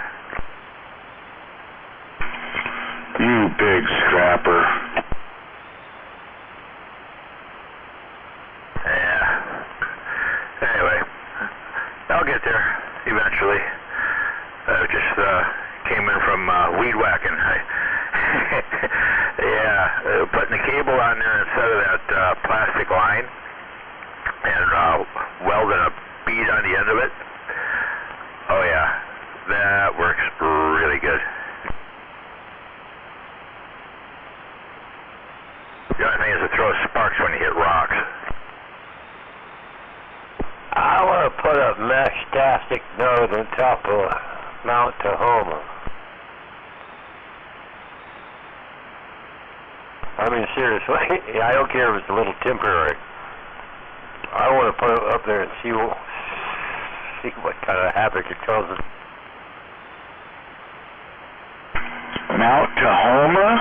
You big scrapper. Yeah. Anyway, I'll get there eventually. Just came in from weed whacking. Yeah, putting the cable on there instead of that plastic line and welding a bead on the end of it. Oh yeah, that works really good. The only thing is it throws sparks when you hit rocks. I want to put a mesh plastic node on top of Mount Tahoma. I mean, seriously, I don't care if it's a little temporary. I want to put it up there and see what kind of havoc it causes. Mount Tahoma?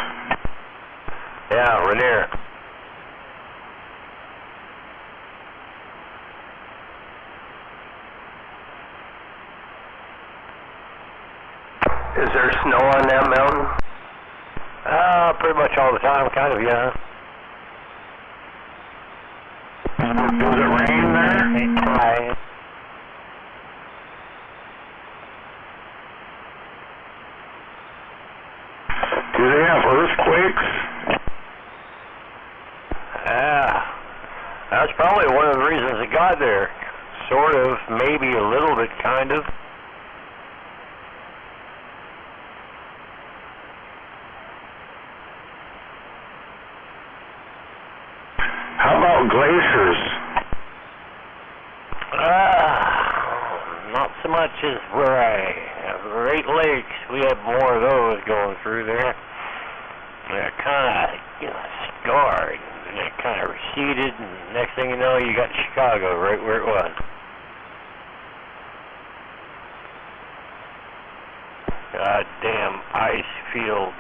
Yeah, Rainier. Is there snow on that mountain? Pretty much all the time, kind of, yeah. Does it rain there? Right. Do they have earthquakes? Yeah. That's probably one of the reasons it got there. Sort of, maybe a little bit, kind of. How about glaciers? Not so much as where I have Great Lakes. We have more of those going through there. They're kind of, scarred. And they kind of receded, and next thing you know, you got Chicago right where it was. Goddamn ice fields,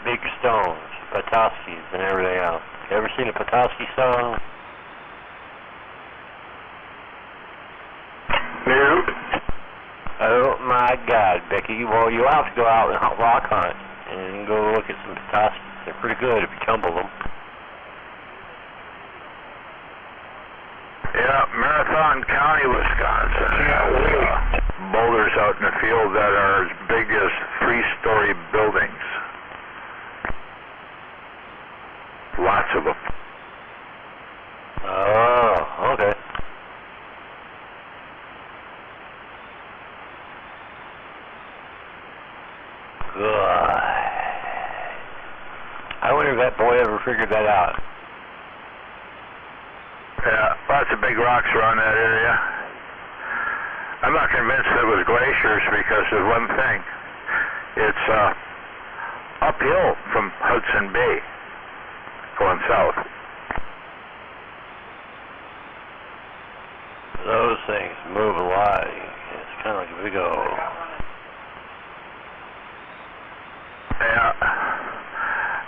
big stones, Petoskey's, and everything else. You ever seen a Petoskey stone? No. Oh my God, Becky. Well, you'll have to go out and rock hunt and go look at some Petoskey's. They're pretty good if you tumble them. Marathon County, Wisconsin. Boulders out in the field that are as big as 3-story buildings. Lots of them. Oh, okay. Good. I wonder if that boy ever figured that out. Yeah, lots of big rocks around that area. I'm not convinced it was glaciers because of one thing. It's uphill from Hudson Bay going south. Those things move a lot. It's kind of like a big old... Yeah.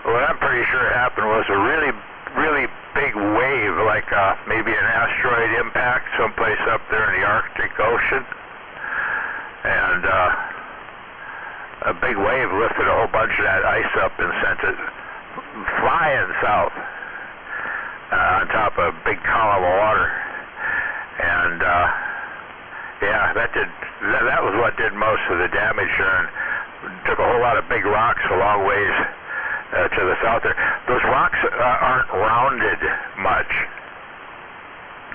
What I'm pretty sure happened was a really, really big wave, like maybe an asteroid impact someplace up there in the Arctic Ocean. And a big wave lifted a whole bunch of that ice up and sent it flying south on top of a big column of water. And yeah, that was what did most of the damage there, and took a whole lot of big rocks a long ways to the south there. Those rocks aren't rounded much,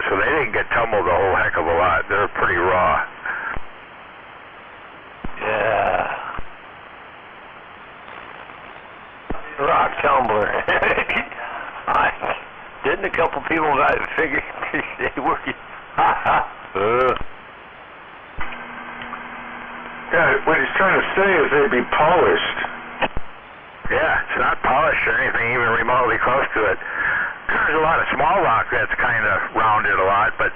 so they didn't get tumbled a whole heck of a lot. They're pretty raw. Yeah. Rock tumbler. Didn't a couple people got it figured they were... Yeah, what he's trying to say is they'd be polished. Yeah, it's not polished or anything even remotely close to it. There's a lot of small rock that's kind of rounded a lot, but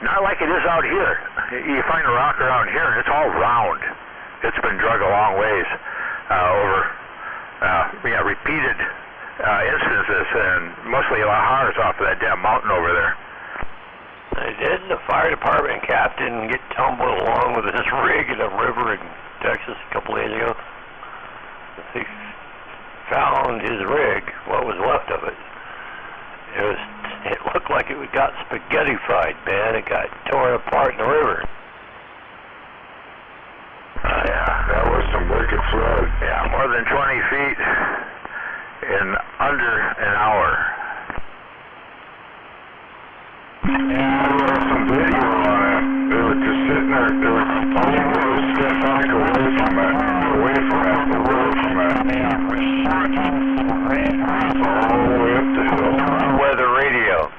not like it is out here. You find a rock around here and it's all round. It's been drug a long ways over repeated instances, and mostly lahars off of that damn mountain over there. Didn't the fire department captain get tumbled along with his rig in a river in Texas a couple days ago? He found his rig, what was left of it. It looked like it got spaghettified, man. It got torn apart in the river. Yeah, that was some wicked flood. Yeah, more than 20 feet in under an hour. Yeah, I saw some video on it. They were just sitting there. They were almost a step back away from it. The road from it. All the way up the hill. Weather radio,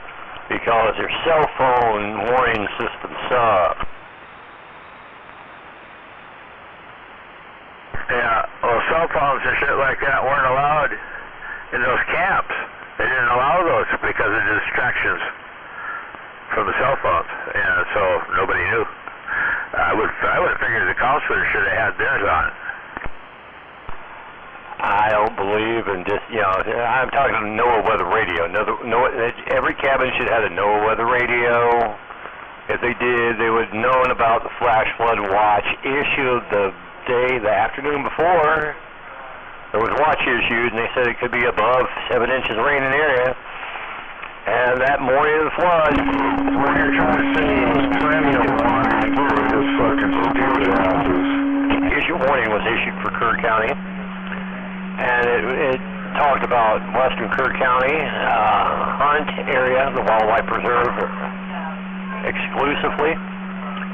because their cell phone warning system sucked. Yeah, well, cell phones and shit like that weren't allowed in those camps. They didn't allow those because of distractions from the cell phones, and so nobody knew. I would have figured the counselors should have had theirs on. I don't believe in just, I'm talking NOAA weather radio. Every cabin should have a NOAA weather radio. If they did, they would have known about the flash flood watch issued the afternoon before. There was watch issued, and they said it could be above 7 inches of rain in the area. And that morning of the flood, What you're trying to say is plenty of water through this fucking stupid houses. issue warning was issued for Kerr County. And it talked about western Kerr County, Hunt area, the wildlife preserve exclusively,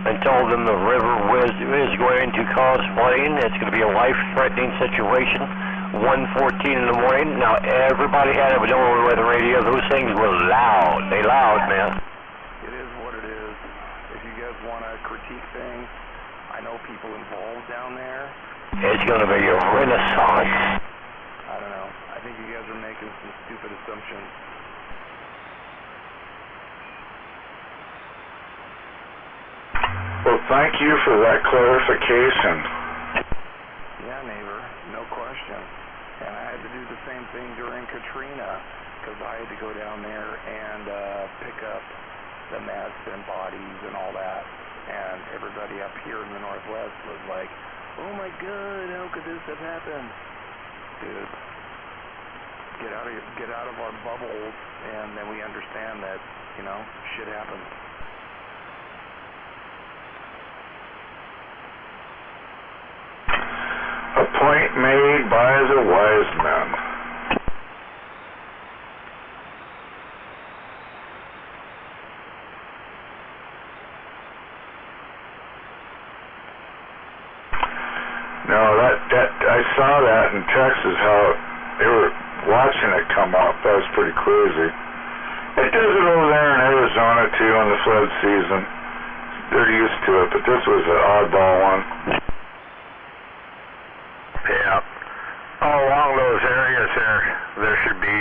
and told them the river is going to cause flooding. It's going to be a life-threatening situation. 1:14 in the morning. Now everybody had a NOAA weather radio. Those things were loud. They loud, man. It is what it is. If you guys want to critique things, I know people involved down there. It's going to be a renaissance. I don't know. I think you guys are making some stupid assumptions. Well, thank you for that clarification. Yeah, neighbor, no question. And I had to do the same thing during Katrina, because I had to go down there and pick up the mad spent bodies and all that. And everybody up here in the Northwest was like, oh my God, how could this have happened? Dude, get out of our bubbles, and then we understand that, shit happens. point made by the wise men. No, that I saw that in Texas, how they were watching it come up. That was pretty crazy. It does it over there in Arizona too in the flood season. They're used to it, but this was an oddball one. Yeah. All along those areas there should be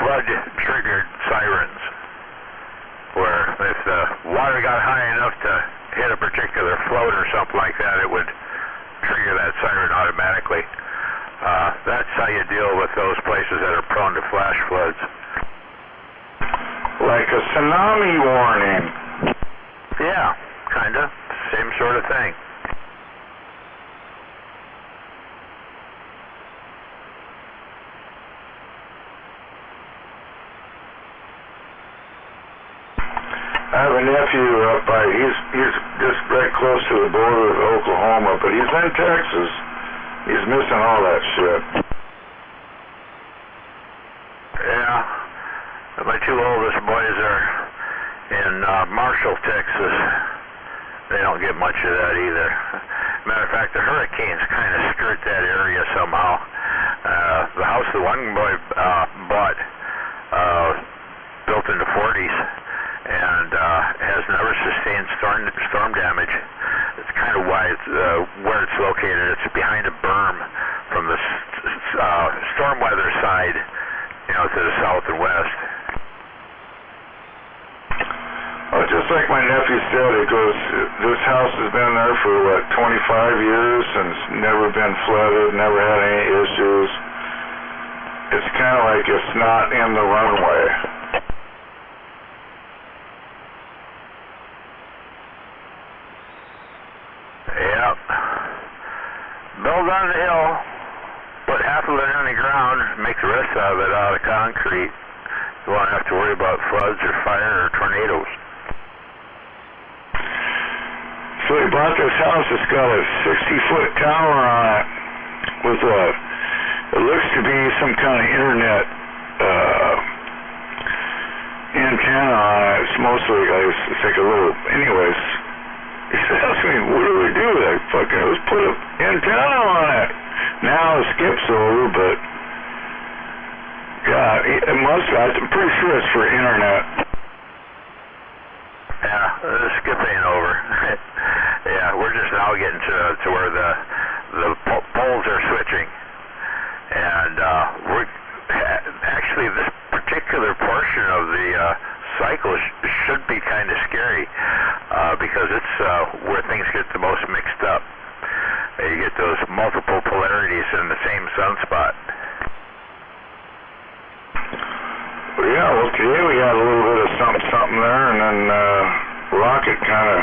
flood-triggered sirens, where if the water got high enough to hit a particular float or something like that, it would trigger that siren automatically. That's how you deal with those places that are prone to flash floods. Like a tsunami warning. Yeah, kinda. Same sort of thing. I have a nephew up by, he's just right close to the border of Oklahoma, but he's in Texas. He's missing all that shit. Yeah. My two oldest boys are in Marshall, Texas. They don't get much of that either. Matter of fact, the hurricanes kind of skirt that area somehow. The house the one boy bought, built in the 40s, and has never sustained storm damage. It's kind of why it's where it's located. It's behind a berm from the storm weather side, to the south and west. Well, just like my nephew said, it goes, this house has been there for, 25 years and it's never been flooded, never had any issues. It's kind of like it's not in the runway. Yep. Build on the hill, put half of it on the ground, make the rest of it out of concrete. You won't have to worry about floods or fire or tornadoes. So he bought this house. It's got a 60-foot tower on it with it looks to be some kind of internet antenna on it. It's mostly, it's like a little, anyways. He says, what do we do with it? Let's put an antenna on it. Now it skips over, but yeah, it must, I'm pretty sure it's for internet. Yeah, the skip ain't over. Yeah, we're just now getting to where the poles are switching. And we're actually, this particular portion of the cycle should be kind of scary because it's where things get the most mixed up. You get those multiple polarities in the same sunspot. Well, yeah, well, today we had a little bit of something there, and then Rocket kind of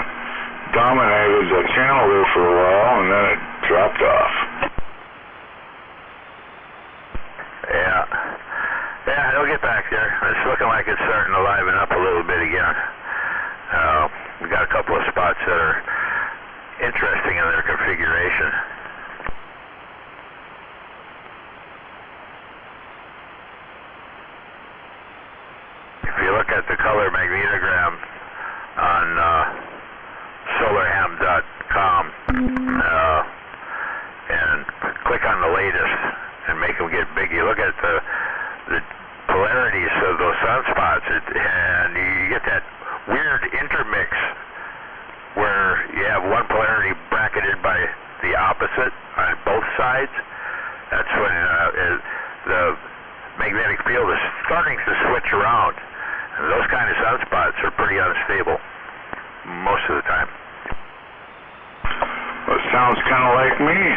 dominated the channel there for a while, and then it dropped off. Yeah, it'll get back there. It's looking like it's starting to liven up a little bit again. We got a couple of spots that are interesting in their configuration. If you look at the color magnetogram on solarham.com and click on the latest and make them get big, you look at the polarities of those sunspots, and you get that weird intermix where you have one polarity bracketed by the opposite on both sides. That's when the magnetic field is starting to switch around. And those kind of sunspots are pretty unstable most of the time. Well, it sounds kind of like me.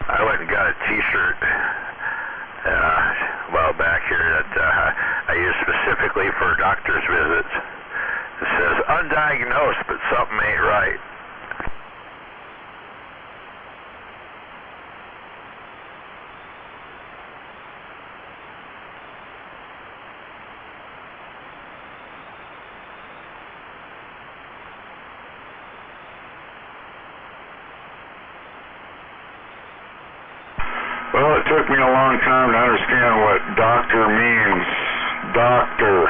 I went and got a t-shirt a while back here that I use specifically for doctor's visits. It says, undiagnosed, but something ain't right. took me a long time to understand what doctor means. Doctor.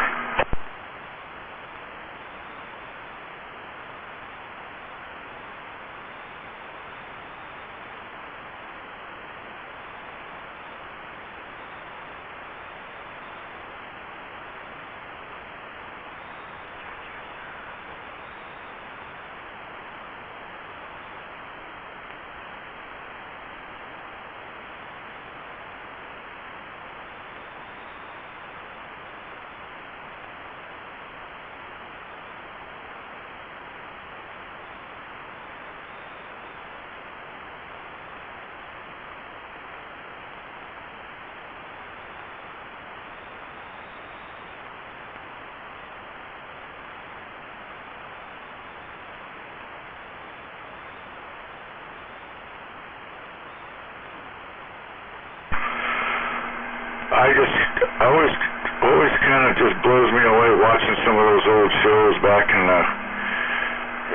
always kind of just blows me away watching some of those old shows back in the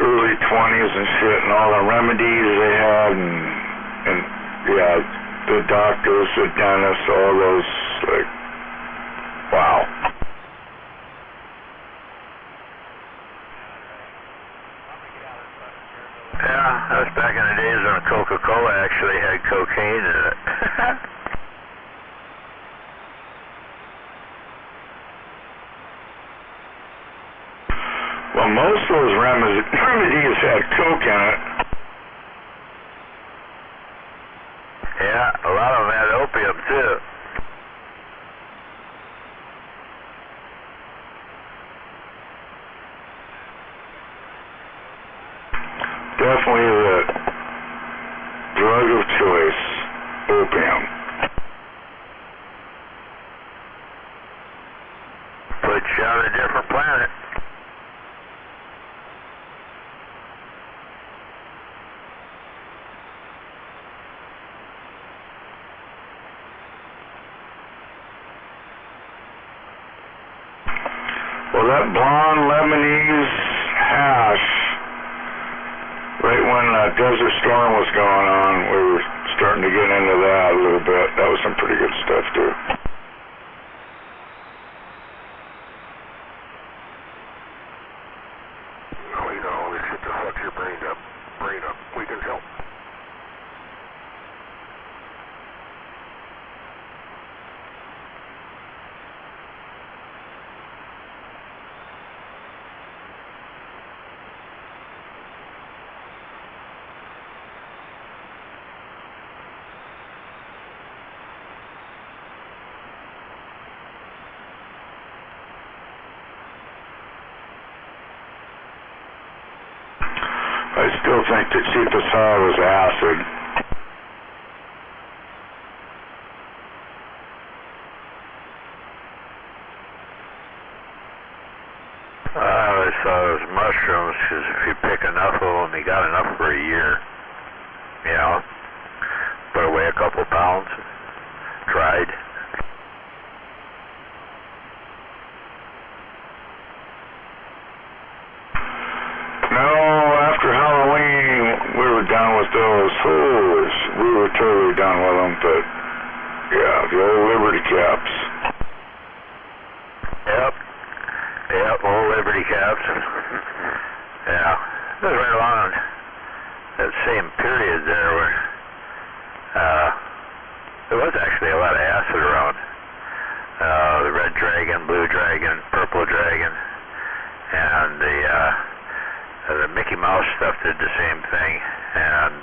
early 20s and shit, and all the remedies they had, and yeah, the doctors, the dentists, all those, like, wow. Yeah, that was back in the days when Coca-Cola actually had cocaine in it. Well, most of those remedies had coke in it. Yeah, a lot of them had opium too. Definitely the drug of choice, opium. Puts you on a different planet. Well, that blonde Lebanese hash, right when Desert Storm was going on, we were starting to get into that a little bit. That was some pretty good stuff, too. Oh, you know, all this shit to fuck your brain up. We can help. I still think that cheapest high was acid. I always thought it was mushrooms, because if you pick enough of them, you got enough for a year. You know, put away a couple pounds, dried. No, after Halloween, we were done with those. We were totally done with them, but yeah, the old Liberty caps. Yep, old Liberty caps. Yeah, it was right along that same period there where there was actually a lot of acid around. The red dragon, blue dragon, purple dragon, and the Mickey Mouse stuff did the same thing, and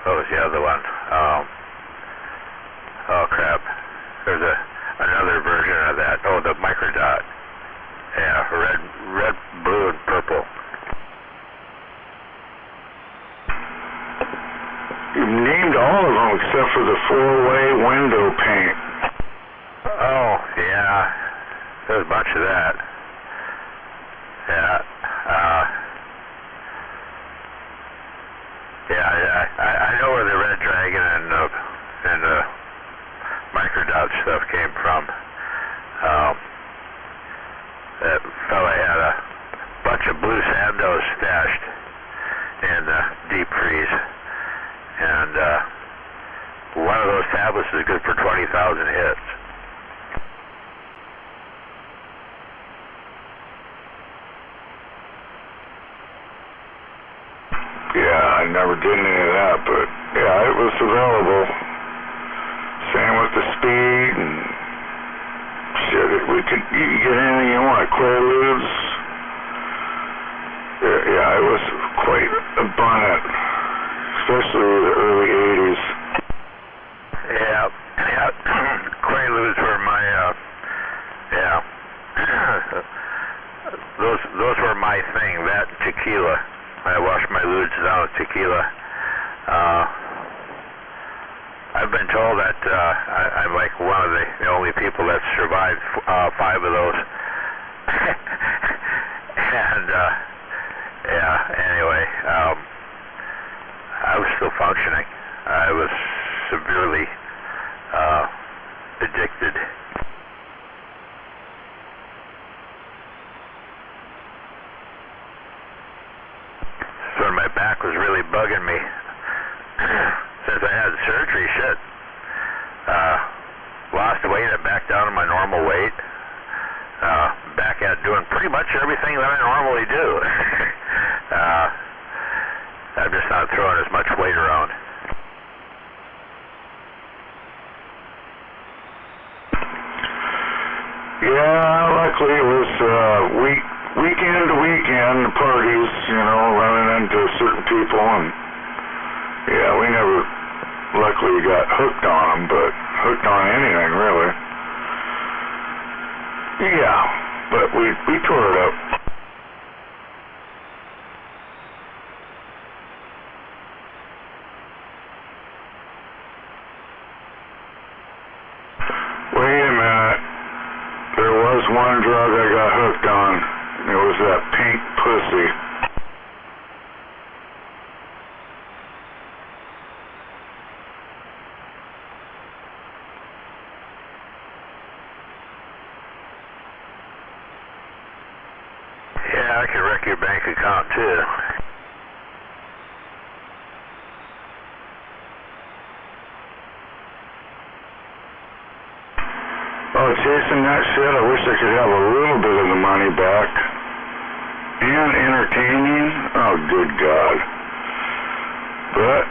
what was the other one? Oh crap, there's another version of that. Oh, the microdot. Yeah, red, blue, and purple. You've named all of them except for the four-way window paint. Oh, yeah, there's a bunch of that. Yeah, I know where the red dragon and the microdot stuff came from. That fella had a bunch of blue Sandos stashed in the deep freeze, and one of those tablets is good for 20,000 hits. Yeah, I never did any of that, but yeah, it was available. Same with the speed and shit. You can get anything you want. Quaaludes. Yeah, it was quite abundant, especially the early 80s. Yeah. Quaaludes were my, those were my thing, that and tequila. I wash my ludes down with tequila. I've been told that I'm like one of the only people that survived 5 of those. And anyway, I was still functioning. I was severely addicted. So my back was really bugging me since I had surgery. Shit, lost weight. I'm back down to my normal weight. Back at doing pretty much everything that I normally do. I'm just not throwing as much weight around. Yeah, luckily it was weekend to weekend parties, running into certain people, and yeah, we never luckily got hooked on them, but hooked on anything really. Yeah, but we tore it up. Wait a minute. There was one drug I got hooked on. It was that pink pussy. Yeah, I can wreck your bank account too. Oh, chasing that shit, I wish I could have a little bit of the money back. And entertaining, oh good God. But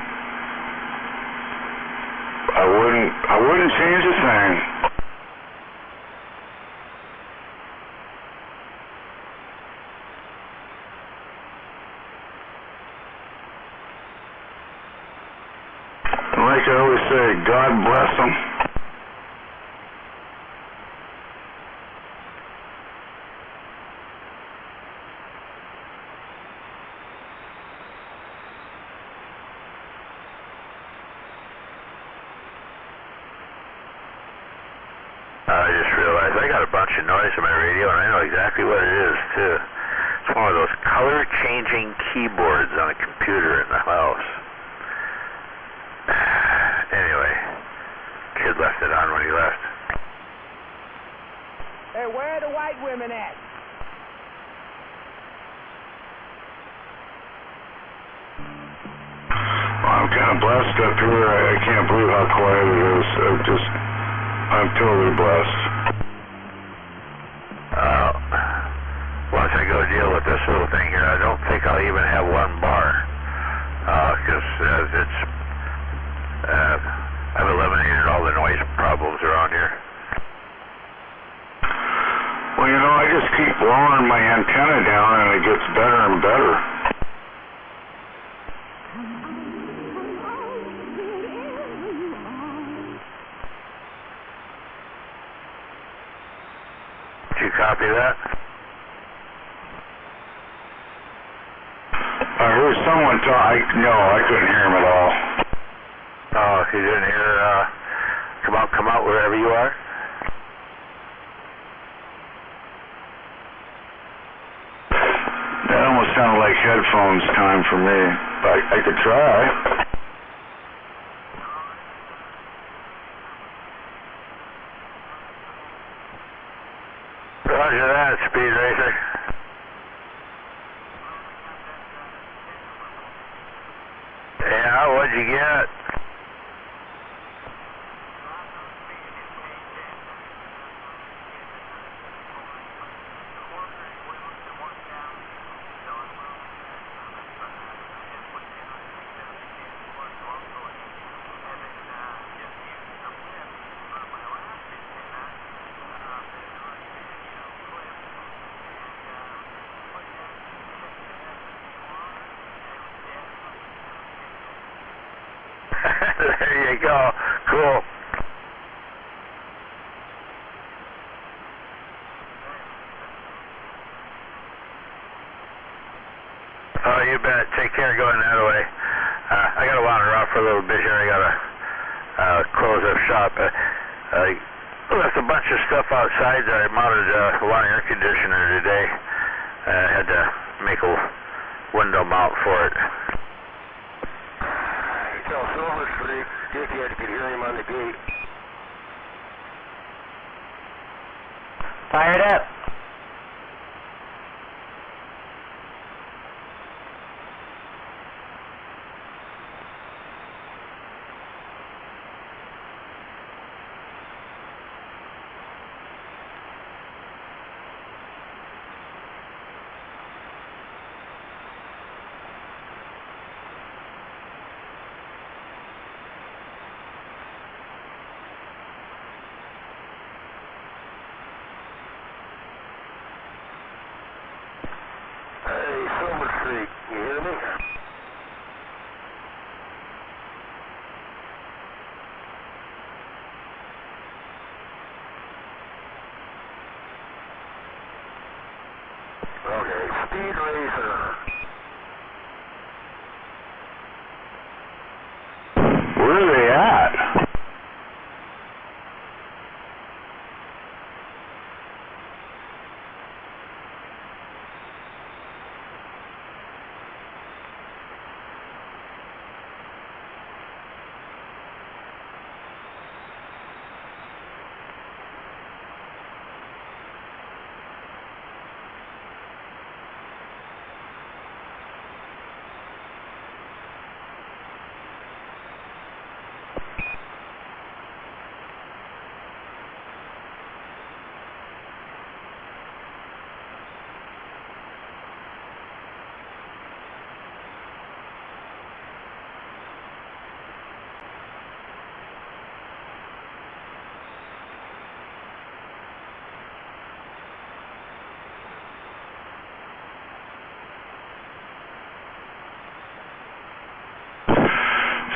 I wouldn't change a thing. Like I always say, God bless them. I just realized I got a bunch of noise in my radio, and I know exactly what it is, too. It's one of those color-changing keyboards on a computer in the house. Anyway, kid left it on when he left. Hey, where are the white women at? Well, I'm kind of blessed up here. I can't believe how quiet it is. I'm totally blessed. Once I go deal with this little thing here, I don't think I'll even have one bar. Because I've eliminated all the noise problems around here. Well, I just keep lowering my antenna down and it gets better and better. Did you copy that? I heard someone talk. No, I couldn't hear him at all. Oh, you didn't hear, come out wherever you are? That almost sounded like headphones time for me. I could try. Roger that, Speed Racer. Yeah, what'd you get? There you go. Cool. Oh, you bet. Take care going that way. I got to wander off for a little bit here. I got to close up shop. I left a bunch of stuff outside. I mounted one air conditioner today. I had to make a window mount for it. Tell Silver Street, Dickhead could hear him on the gate. Fired up. Hey, Silver Street, you hear me? Okay, Speed Racer. Where are they at?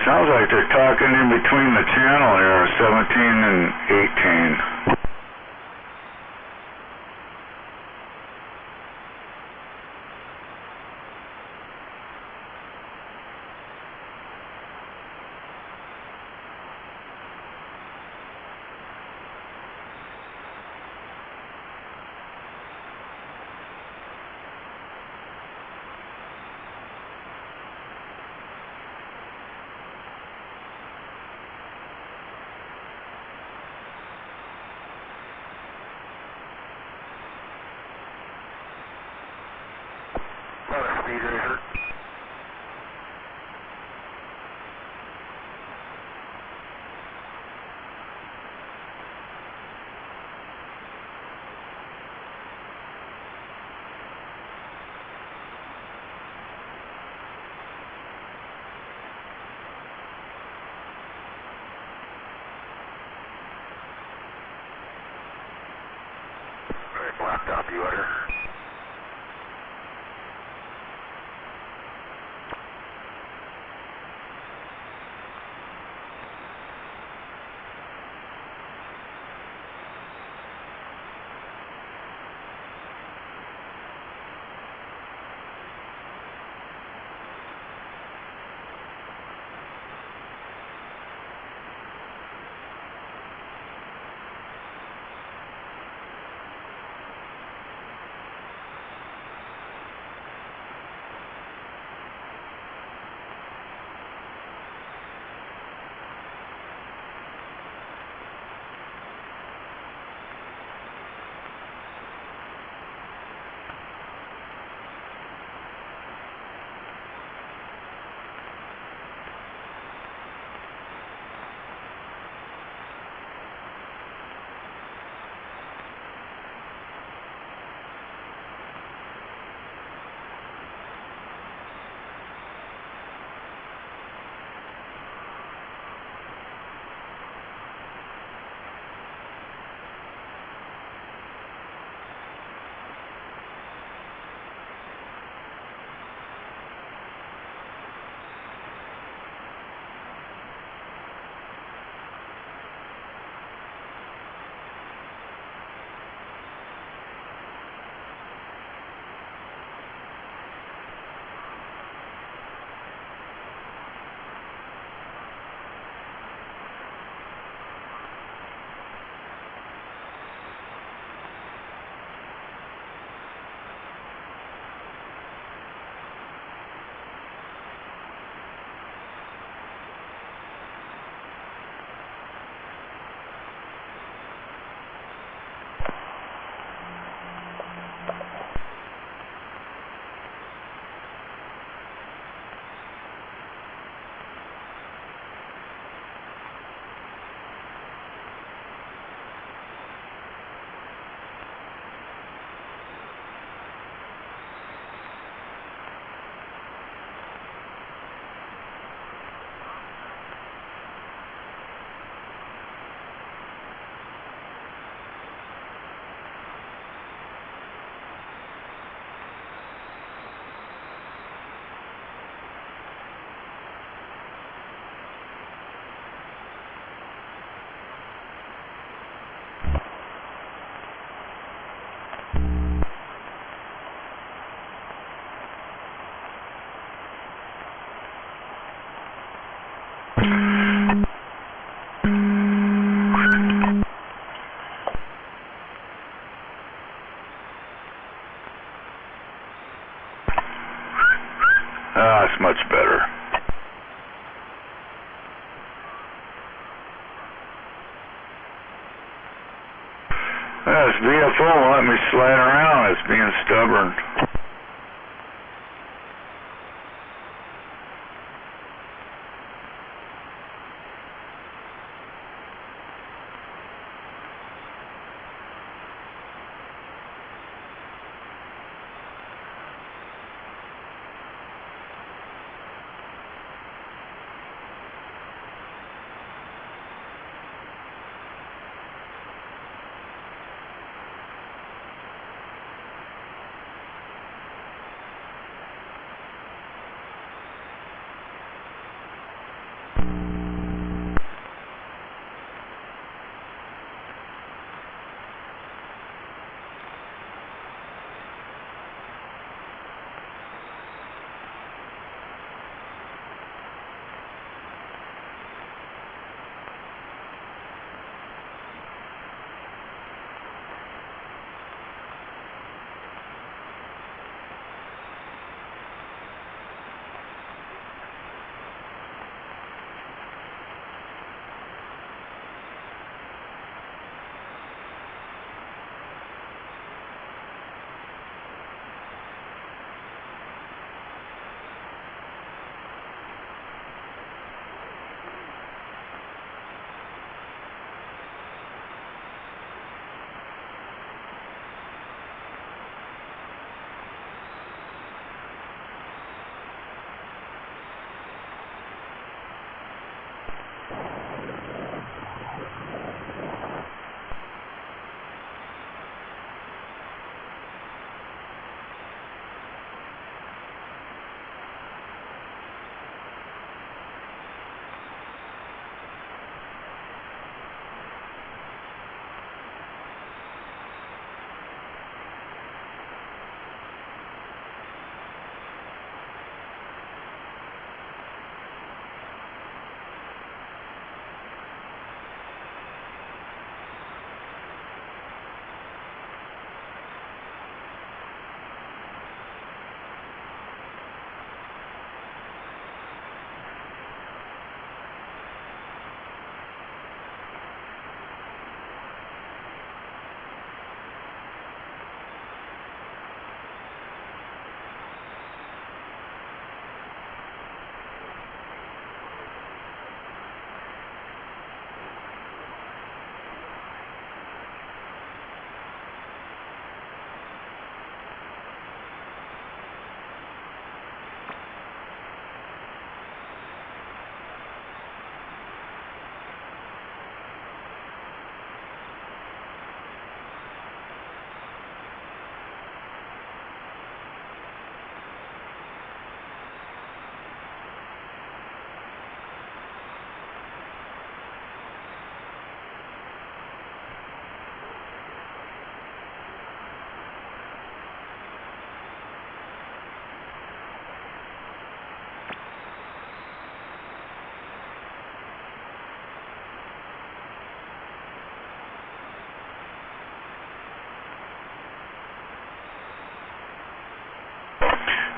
Sounds like they're talking in between the channel here, 17 and 18. Not a Speed Racer. Alright, blacktop you under. This VFO won't let me slide around. It's being stubborn.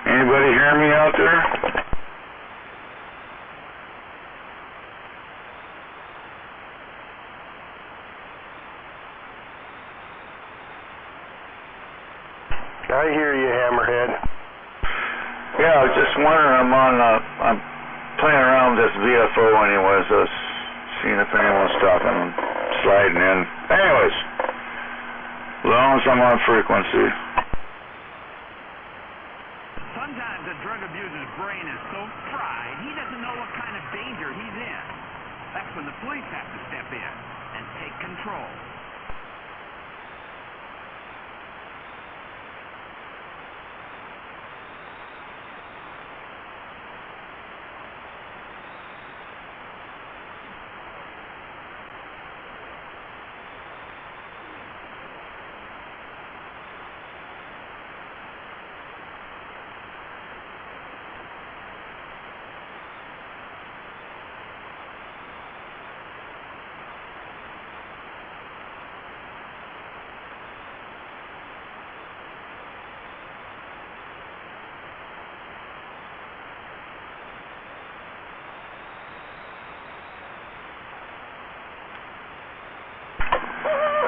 Anybody hear me out there? I hear you, Hammerhead. Yeah, I was just wondering. I'm playing around with this VFO anyways. I was seeing if anyone's stopping and sliding in. Anyways, as long as I'm on frequency. Sometimes a drug abuser's brain is so fried, he doesn't know what kind of danger he's in. That's when the police have to step in and take control.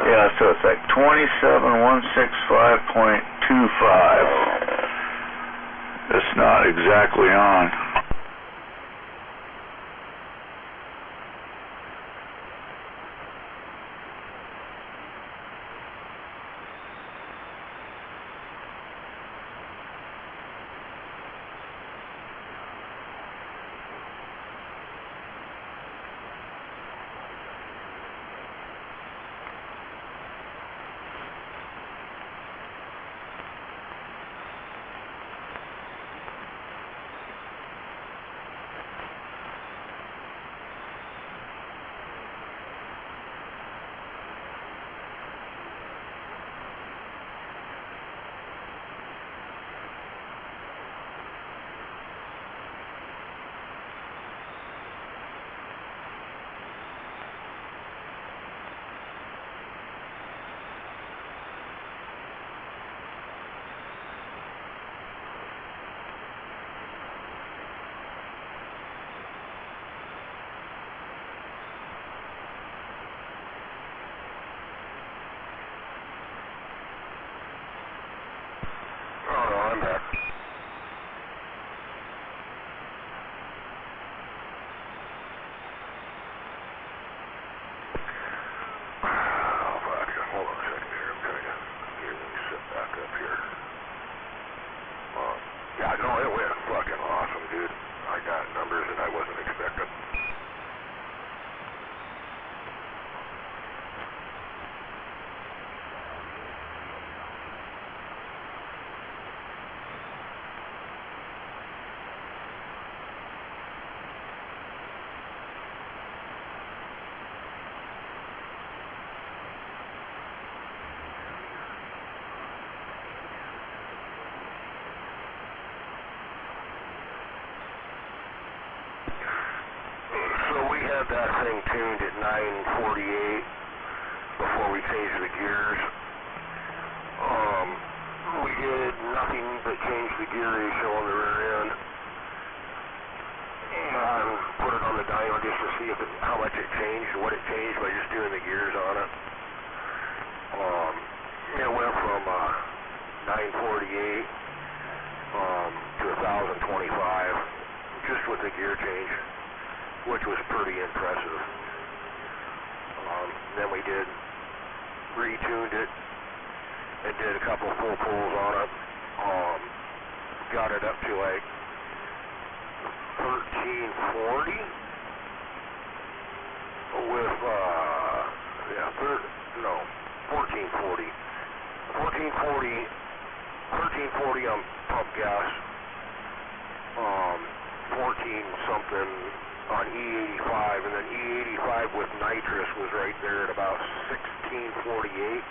Yeah, so it's like 27165.25. It's not exactly on. That thing tuned at 948 before we changed the gears. We did nothing but change the gear ratio on the rear end and put it on the dyno just to see how much it changed and what it changed by just doing the gears on it. It went from 948 to 1025 just with the gear change, which was pretty impressive. Then we retuned it and did a couple full pulls on it. Got it up to like 1340 with 1440. 1340 on pump gas. 14 something on E85, and then E85 with nitrous was right there at about 1648.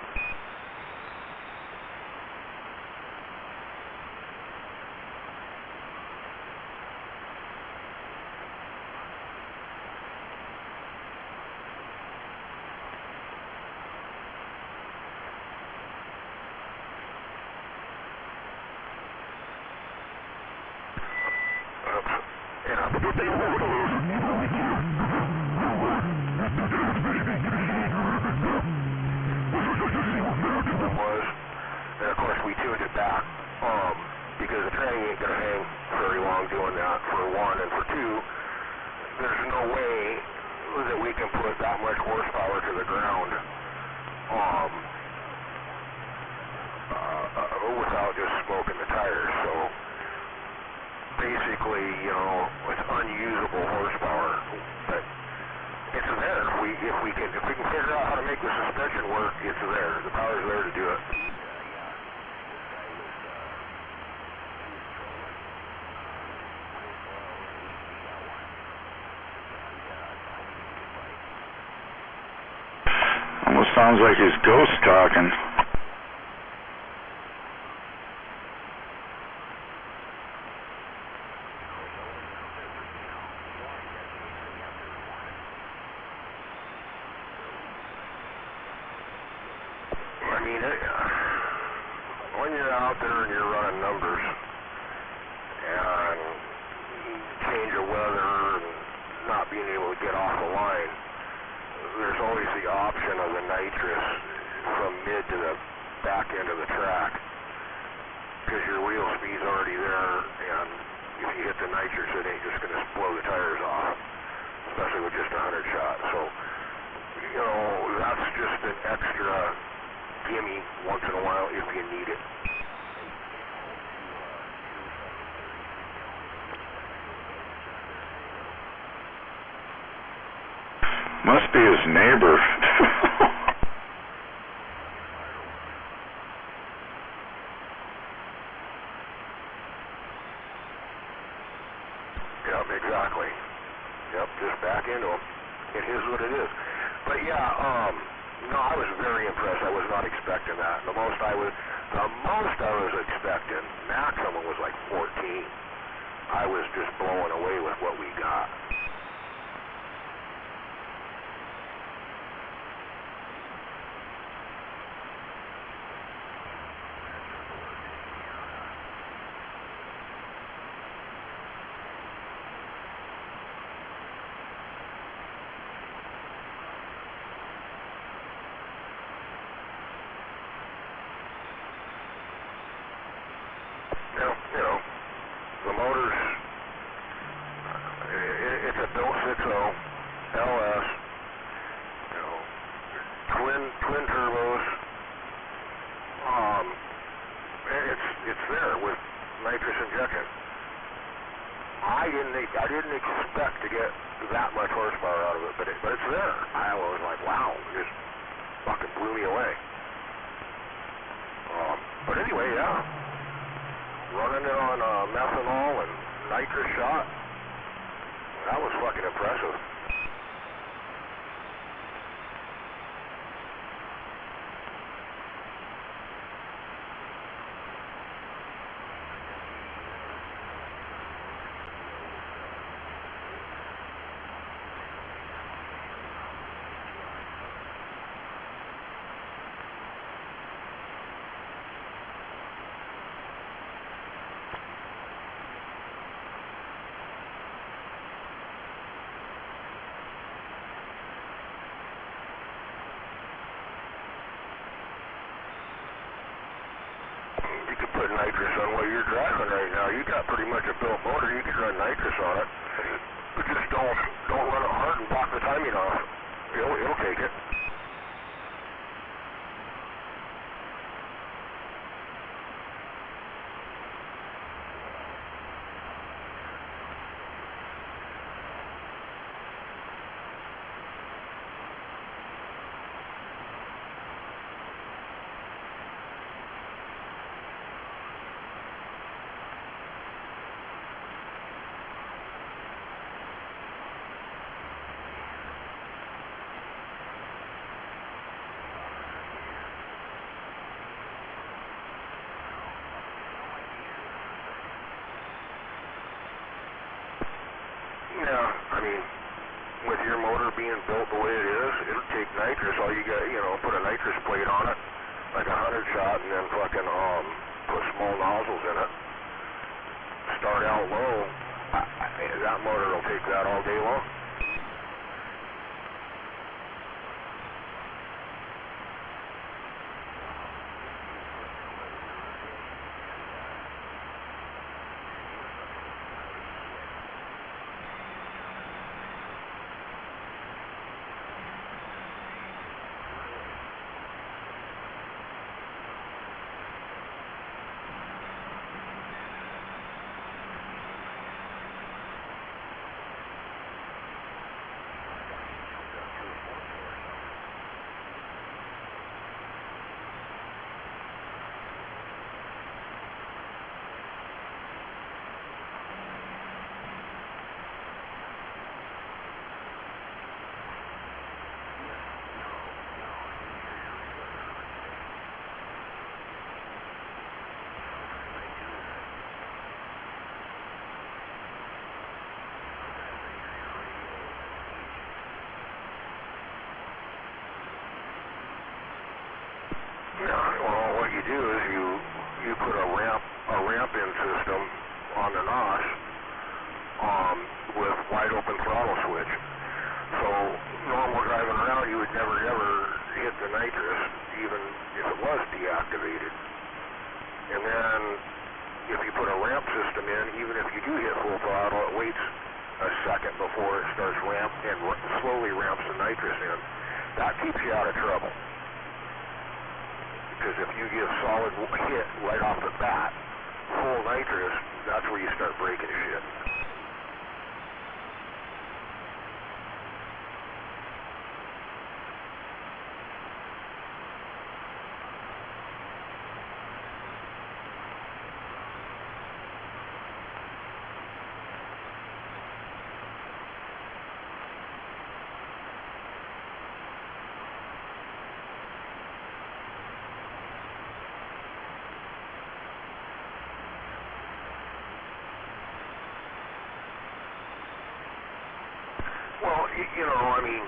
And of course we tuned it back because the train ain't going to hang very long doing that, for one, and for two, there's no way that we can put that much horsepower to the ground without just smoking the tires. So basically, it's unusable horsepower, but it's there. If we can figure out how to make the suspension work, it's there. The power's there to do it. Almost sounds like his ghost talking. I mean, when you're out there and you're running numbers and change of weather and not being able to get off the line, there's always the option of the nitrous mid to the back end of the track, because your wheel speed's already there, and if you hit the nitrous, it ain't just going to blow the tires off, especially with just 100 shots. So, you know, that's just an extra gimme once in a while if you need it. Must be his neighbor. Yep, exactly. Yep, just back into him. It is what it is. But yeah, no, I was very impressed. I was not expecting that. The most I was expecting, maximum was like 14. I was just blown away with what we got. You know, the motor's, it's a Bill 60 LS, you know, twin turbos. It's there with nitrous injection. I didn't expect to get that much horsepower out of it, but it's there. I was like, wow, it just fucking blew me away. But anyway, yeah. Running it on methanol and nitrous shot, that was fucking impressive. Put nitrous on what you're driving right now. You got pretty much a built motor. You can run nitrous on it. But just don't run it hard and block the timing off. It'll take it. Yeah, I mean, with your motor being built the way it is, it'll take nitrous. All you got, you know, put a nitrous plate on it, like a 100 shot, and then fucking put small nozzles in it. Start out low. That motor will take that all day long. Well, what you do is you put a ramp-in system on the NOS with wide open throttle switch. So normal driving around, you would never ever hit the nitrous, even if it was deactivated. And then if you put a ramp system in, even if you do hit full throttle, it waits a second before it starts ramp and slowly ramps the nitrous in. That keeps you out of trouble. Because if you give solid hit right off the bat, full nitrous, that's where you start breaking shit. Well, you know, I mean,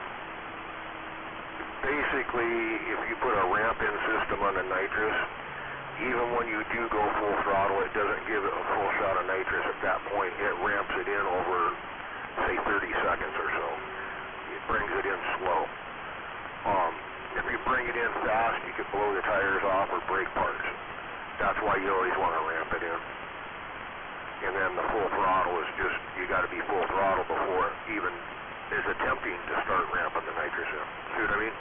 basically, if you put a ramp-in system on the nitrous, even when you do go full throttle, it doesn't give it a full shot of nitrous at that point. It ramps it in over, say, 30 seconds or so. It brings it in slow. If you bring it in fast, you could blow the tires off or break parts. That's why you always want to ramp it in. And then the full throttle is just, you got to be full throttle before it even is attempting to start ramping the nitrous in. See what I mean?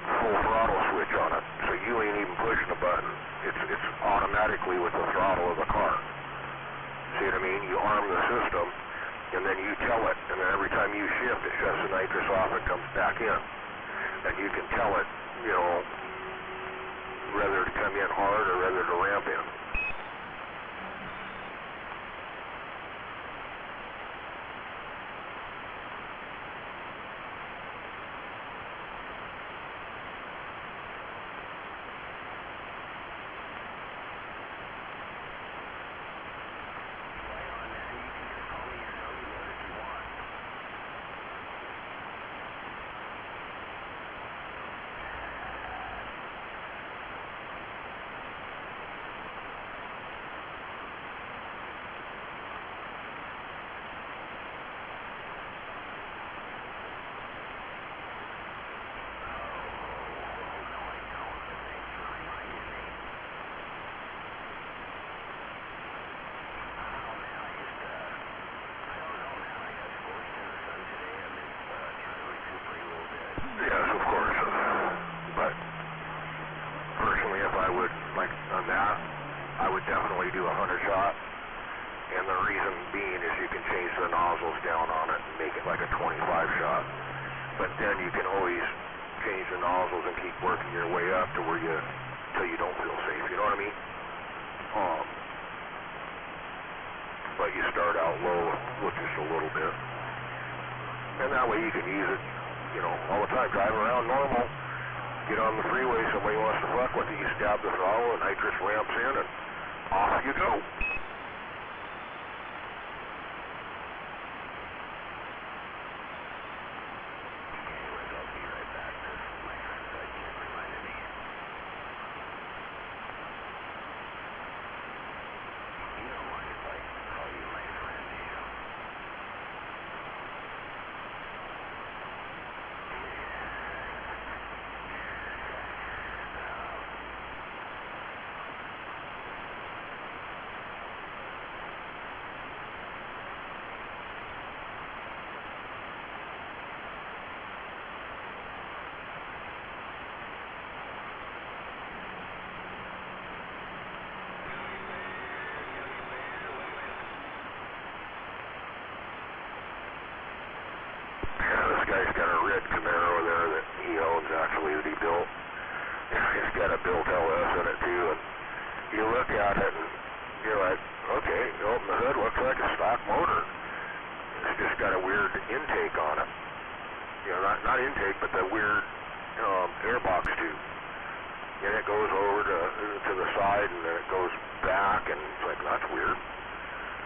Full throttle switch on it, so you ain't even pushing a button. It's automatically with the throttle of the car. See what I mean? You arm the system, and then you tell it, and then every time you shift, it shuts the nitrous off and comes back in. And you can tell it, you know, whether to come in hard or whether to ramp in. I would definitely do a 100 shot, and the reason being is you can change the nozzles down on it and make it like a 25 shot. But then you can always change the nozzles and keep working your way up to where till you don't feel safe. You know what I mean? But you start out low with just a little bit, and that way you can use it, you know, all the time. Drive around normal. Get on the freeway, somebody wants to fuck with you, you stab the throttle, and nitrous ramps in, and off you go. red Camaro there that he owns, actually, that he built. It's got a built LS in it too, and you look at it and you're like, okay, you open the hood, looks like a stock motor. It's just got a weird intake on it. You know, not intake, but the weird airbox tube. And it goes over to the side, and then it goes back, and it's like, that's weird.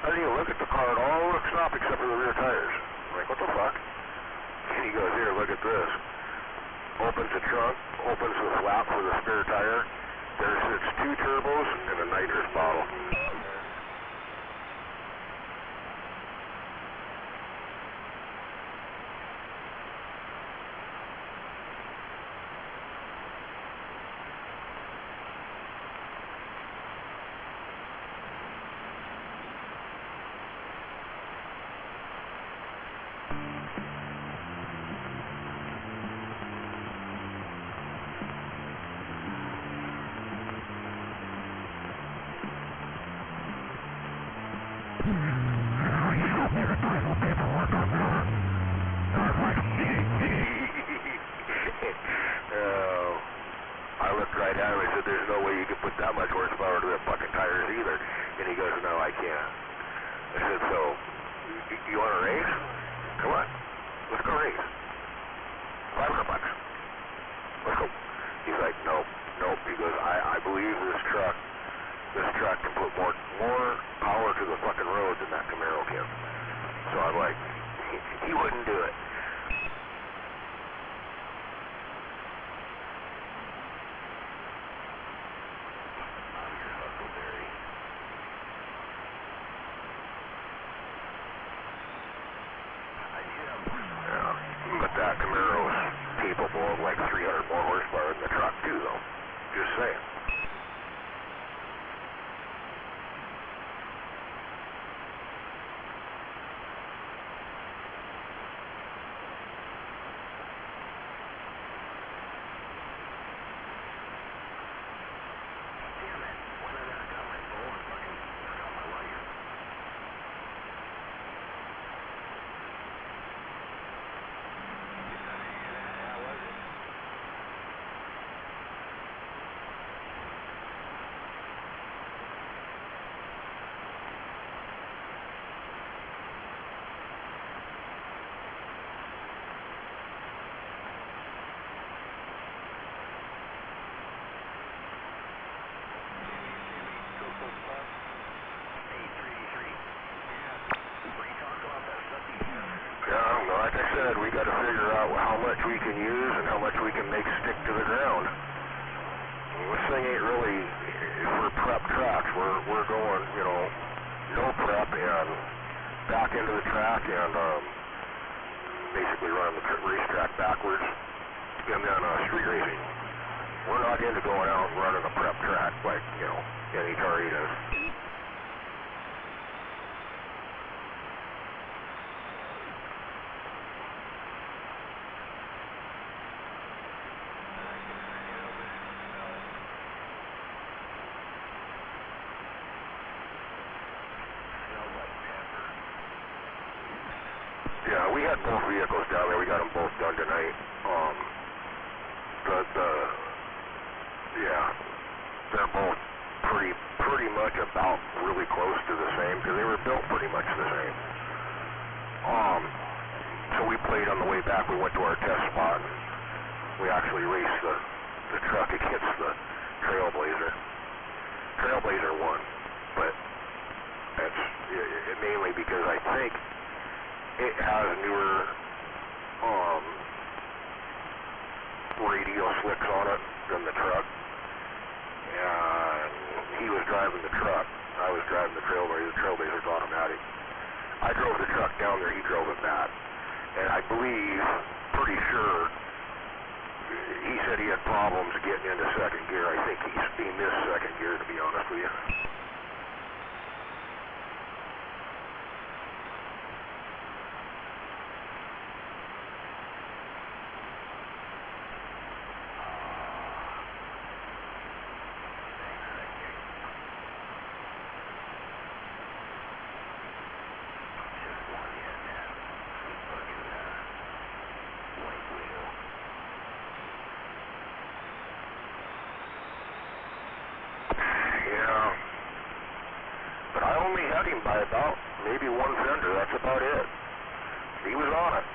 And then you look at the car, and all looks up except for the rear tires. I'm like, what the fuck? And he goes, here, look at this. Opens the trunk, opens the flap for the spare tire. There sits 2 turbos and a nitrous bottle. I looked right at him and said, there's no way you can put that much horsepower to the fucking tires either. And he goes, no, I can't. I said, so, you want to race? Come on, let's go race. $500. Let's go. He's like, nope. He goes, I believe this truck can put more power to the fucking road than that Camaro can. So I'm like, he wouldn't do it. But that Camaro is capable of like 300 more horsepower than the truck too, though. Just saying. Like I said, we got to figure out how much we can use and how much we can make stick to the ground. This thing ain't really for prep tracks. We're going, you know, no prep and back into the track and basically running the racetrack backwards and then street racing. We're not into going out and running a prep track like, you know, any Atari does. Yeah, we had both vehicles down there. We got them both done tonight. They're both pretty much about really close to the same because they were built pretty much the same. So we played on the way back. We went to our test spot. And we actually raced the truck against the Trailblazer. Trailblazer won, but that's mainly because I think it has newer radial slicks on it than the truck. And he was driving the truck. I was driving the Trailblazer. The Trailblazer's automatic. I drove the truck down there. He drove it back. And I believe, pretty sure, he said he had problems getting into second gear. I think he missed second gear, to be honest with you. about it. He was on it.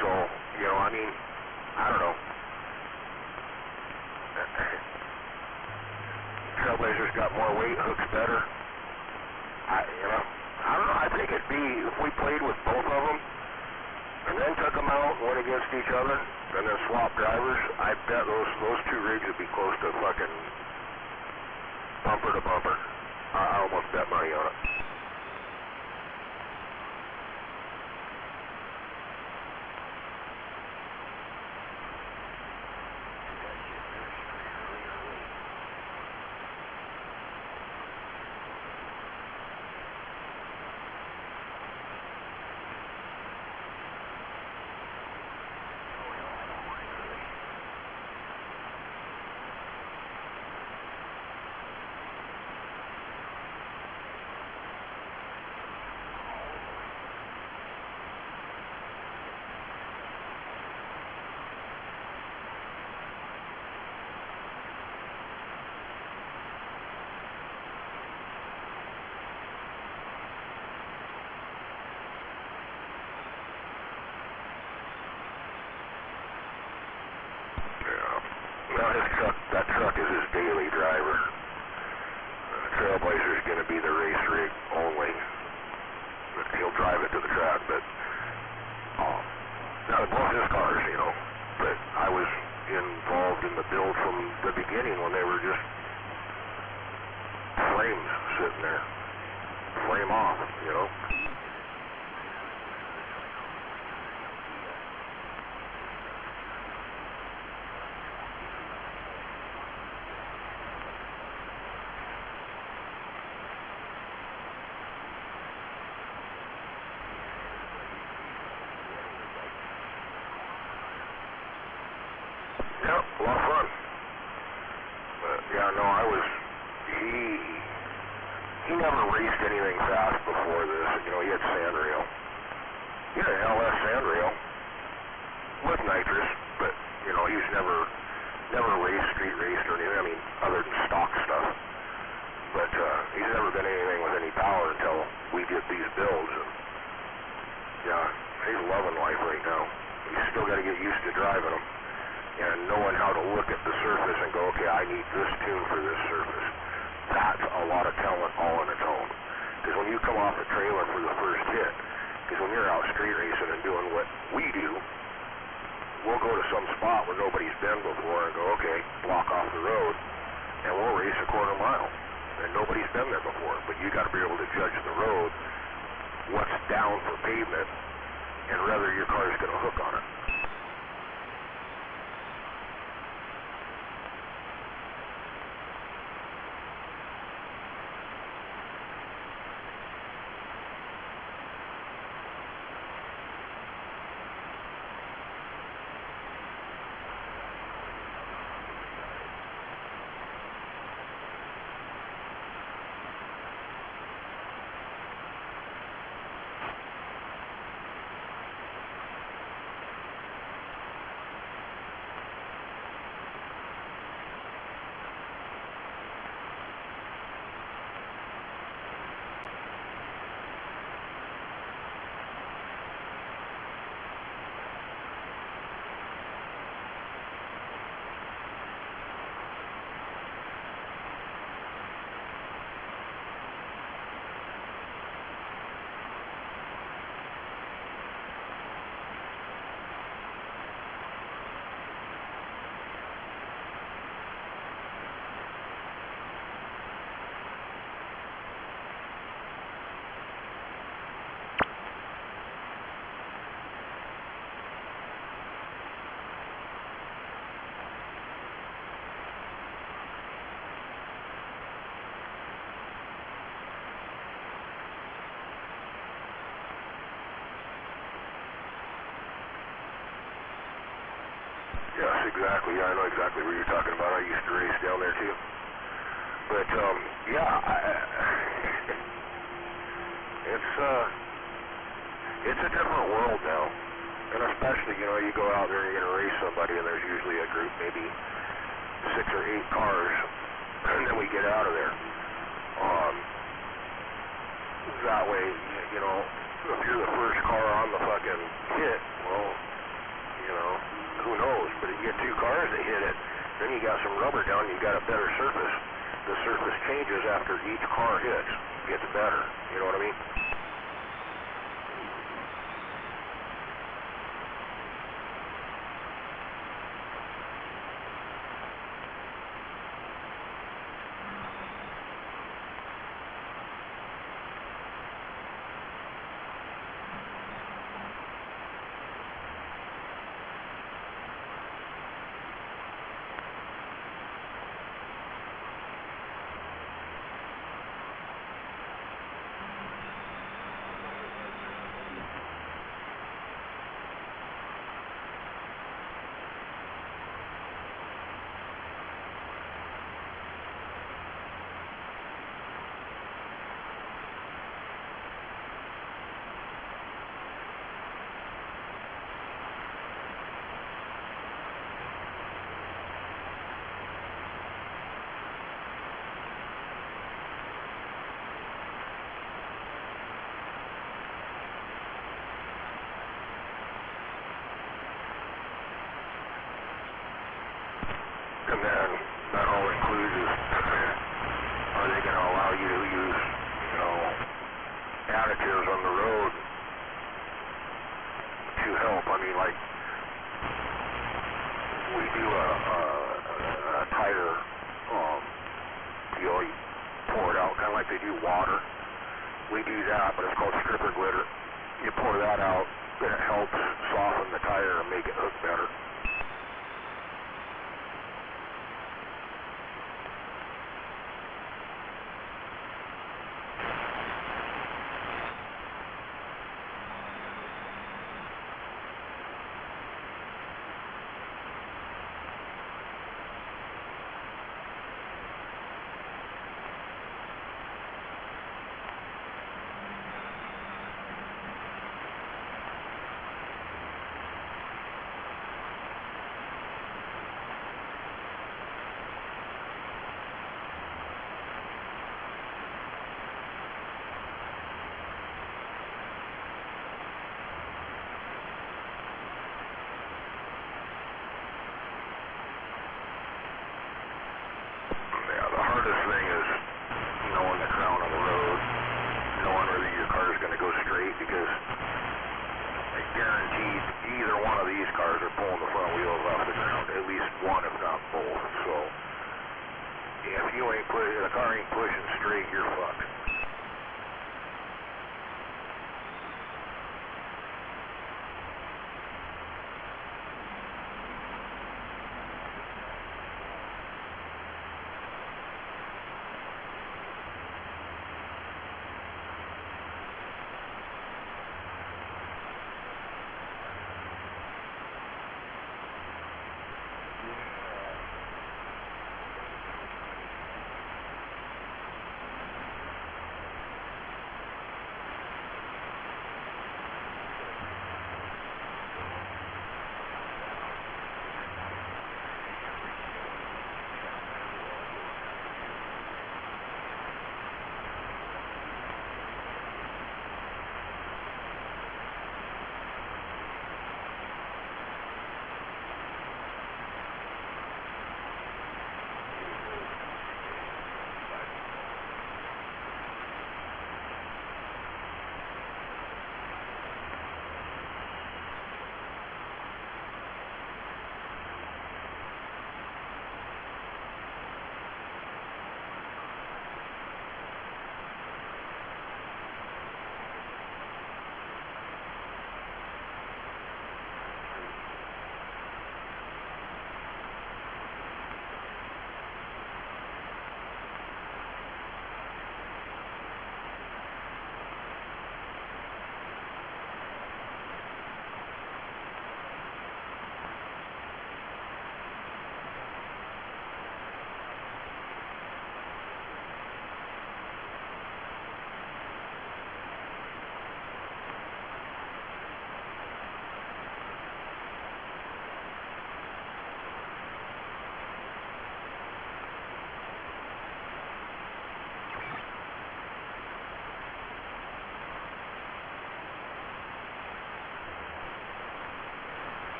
So, you know, I mean, I don't know. Trailblazers got more weight, hooks better. I don't know. I think it'd be, if we played with both of them and then took them out and went against each other and then swapped drivers, I bet those two rigs would be close to fucking bumper to bumper. I almost bet money on it. Well, that truck is his daily driver. Trailblazer's going to be the race rig only. He'll drive it to the track, but now both his cars, you know. But I was involved in the build from the beginning when they were just flames sitting there, flame off, you know. Yep, a lot of fun. But yeah, no, he never raced anything fast before this. You know, he had sand rail. He had an LS sand rail with nitrous, but you know, he's never raced, street raced or anything. I mean, other than stock stuff. But he's never been anything with any power until we did these builds. And yeah, he's loving life right now. He's still got to get used to driving them and knowing how to look at the surface and go, okay, I need this tune for this surface. That's a lot of talent all on its own. Because when you come off a trailer for the first hit, because when you're out street racing and doing what we do, we'll go to some spot where nobody's been before and go, okay, block off the road, and we'll race a quarter mile. And nobody's been there before. But you got to be able to judge the road, what's down for pavement, and whether your car's going to hook on it. Yes, exactly. Yeah, I know exactly what you're talking about. I used to race down there too. But yeah, it's a different world now. And especially, you know, you go out there and you're gonna race somebody, and there's usually a group, maybe 6 or 8 cars, and then we get out of there. That way, you know, if you're the first car on the fucking hit, well, you know, who knows? But if you get two cars that hit it, then you got some rubber down, you got a better surface. The surface changes after each car hits, gets better. You know what I mean? And then that all includes is, are they going to allow you to use, you know, additives on the road to help? I mean, like, we do a tire deal, you pour it out, kind of like they do water. We do that, but it's called stripper glitter. You pour that out, and it helps soften the tire and make it hook better. Because I guaranteed either one of these cars are pulling the front wheels off the ground, at least one, if not both. So if you ain't the car ain't pushing straight, you're fucked.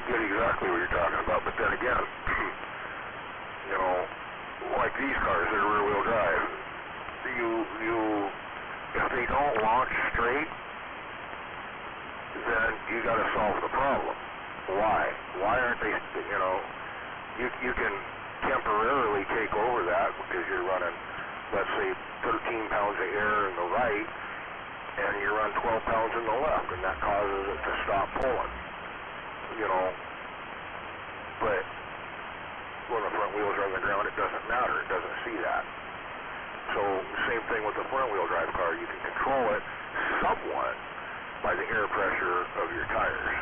get exactly what you're talking about, but then again, you know, like these cars that are rear-wheel drive, if they don't launch straight, then you got to solve the problem. Why? Why aren't they? You know, you can temporarily take over that because you're running, let's say, 13 pounds of air in the right, and you run 12 pounds in the left, and that causes it to stop pulling. You know, but when the front wheels are on the ground, it doesn't matter. It doesn't see that. So same thing with the front wheel drive car. You can control it somewhat by the air pressure of your tires.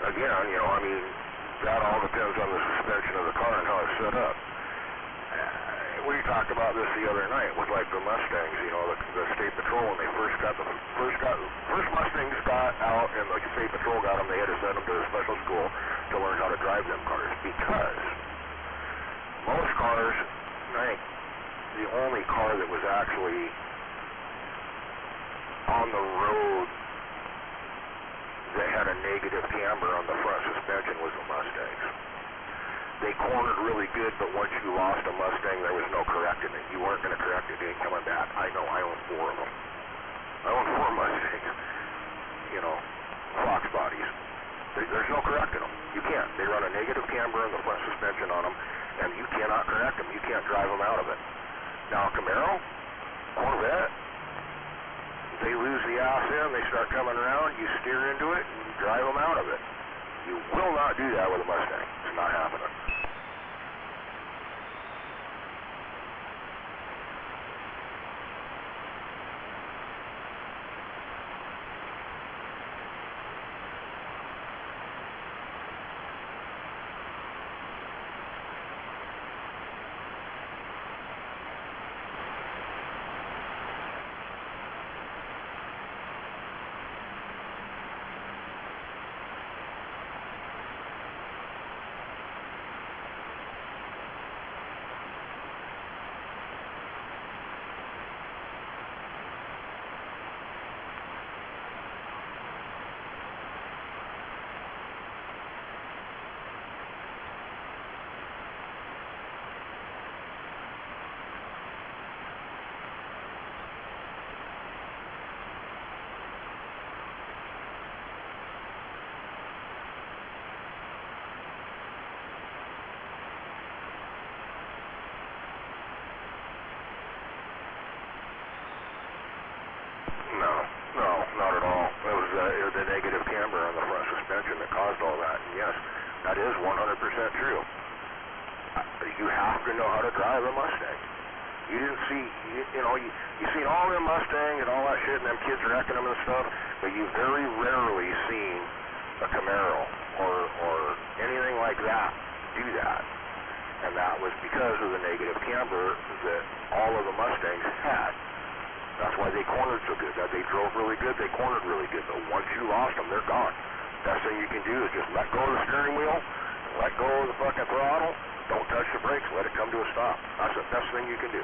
Again, you know, I mean, that all depends on the suspension of the car and how it's set up. We talked about this the other night with like the Mustangs, you know, the State Patrol when they first Mustangs got out and the State Patrol got them, they had to send them to a special school to learn how to drive them cars because most cars, I think the only car that was actually on the road that had a negative camber on the front suspension was the Mustangs. They cornered really good, but once you lost a Mustang, there was no correcting it. You weren't going to correct it. It ain't coming back. I know. I own 4 of them. I own 4 Mustangs. You know, Fox bodies. There's no correcting them. You can't. They run a negative camber on the front suspension on them, and you cannot correct them. You can't drive them out of it. Now, Camaro, Corvette, they lose the ass in, they start coming around, you steer into it, and you drive them out of it. You will not do that with a Mustang. It's not happening. The negative camber on the front suspension that caused all that. And yes, that is 100% true. You have to know how to drive a Mustang. You didn't see, you seen all them Mustang and all that shit and them kids wrecking them and stuff, but you very rarely seen a Camaro or anything like that do that. And that was because of the negative camber that all of the Mustangs had. That's why they cornered so good. That they drove really good, they cornered really good. But once you lost them, they're gone. Best thing you can do is just let go of the steering wheel, let go of the fucking throttle, don't touch the brakes, let it come to a stop. That's the best thing you can do.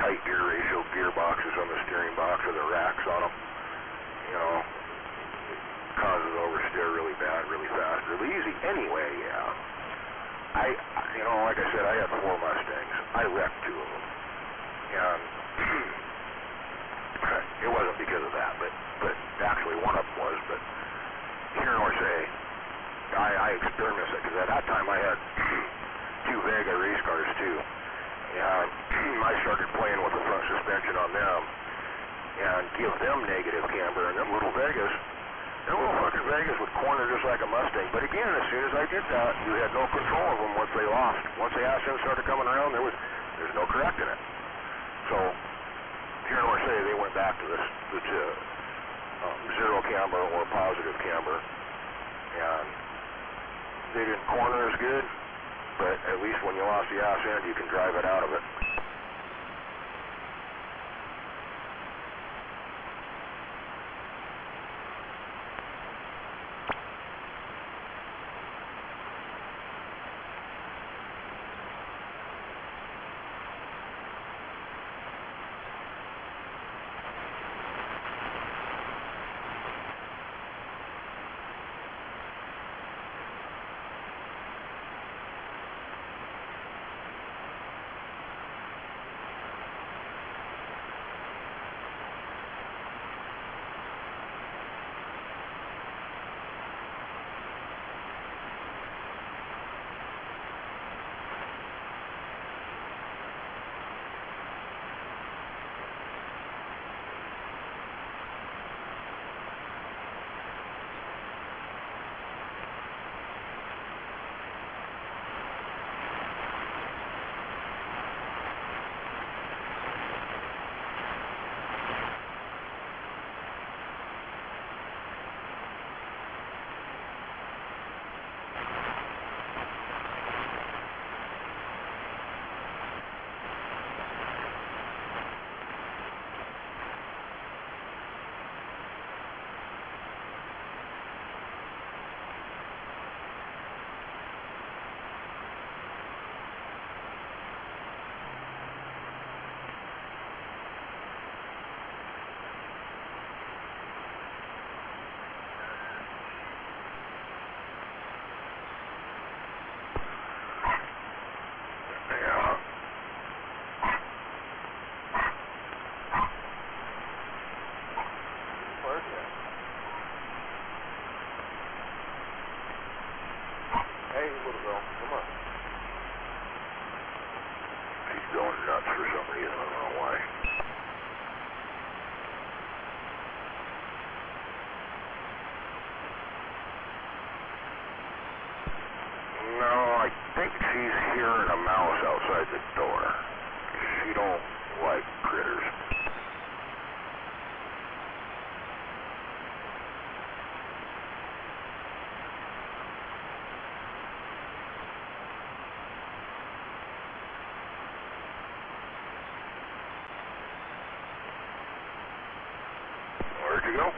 tight gear ratio gearboxes on the steering box or the racks on them. You know, it causes oversteer really bad, really fast, really easy. Anyway, yeah. You know, like I said, I had 4 Mustangs. I wrecked 2 of them. And it wasn't because of that, but actually one of them was. But here in Orsay, I experienced it because at that time I had 2 Vega race cars too. And I started playing with the front suspension on them and give them negative camber. And them little Vegas would corner just like a Mustang. But again, as soon as I did that, you had no control of them once they lost. Once the accident started coming around, there's no correcting it. So here in Orsay, they went back to the zero camber or positive camber, and they didn't corner as good. But at least when you lost the ass end, you can drive it out of it. Hey, little girl, come on. She's going nuts for some reason, I don't know why. No, I think she's hearing a mouse outside the door. She don't like critters. Where'd you go?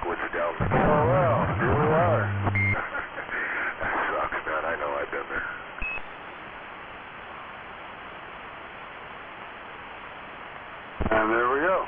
liquids down the Oh, well, here we are. That sucks, man. I know, I've been there. And there we go.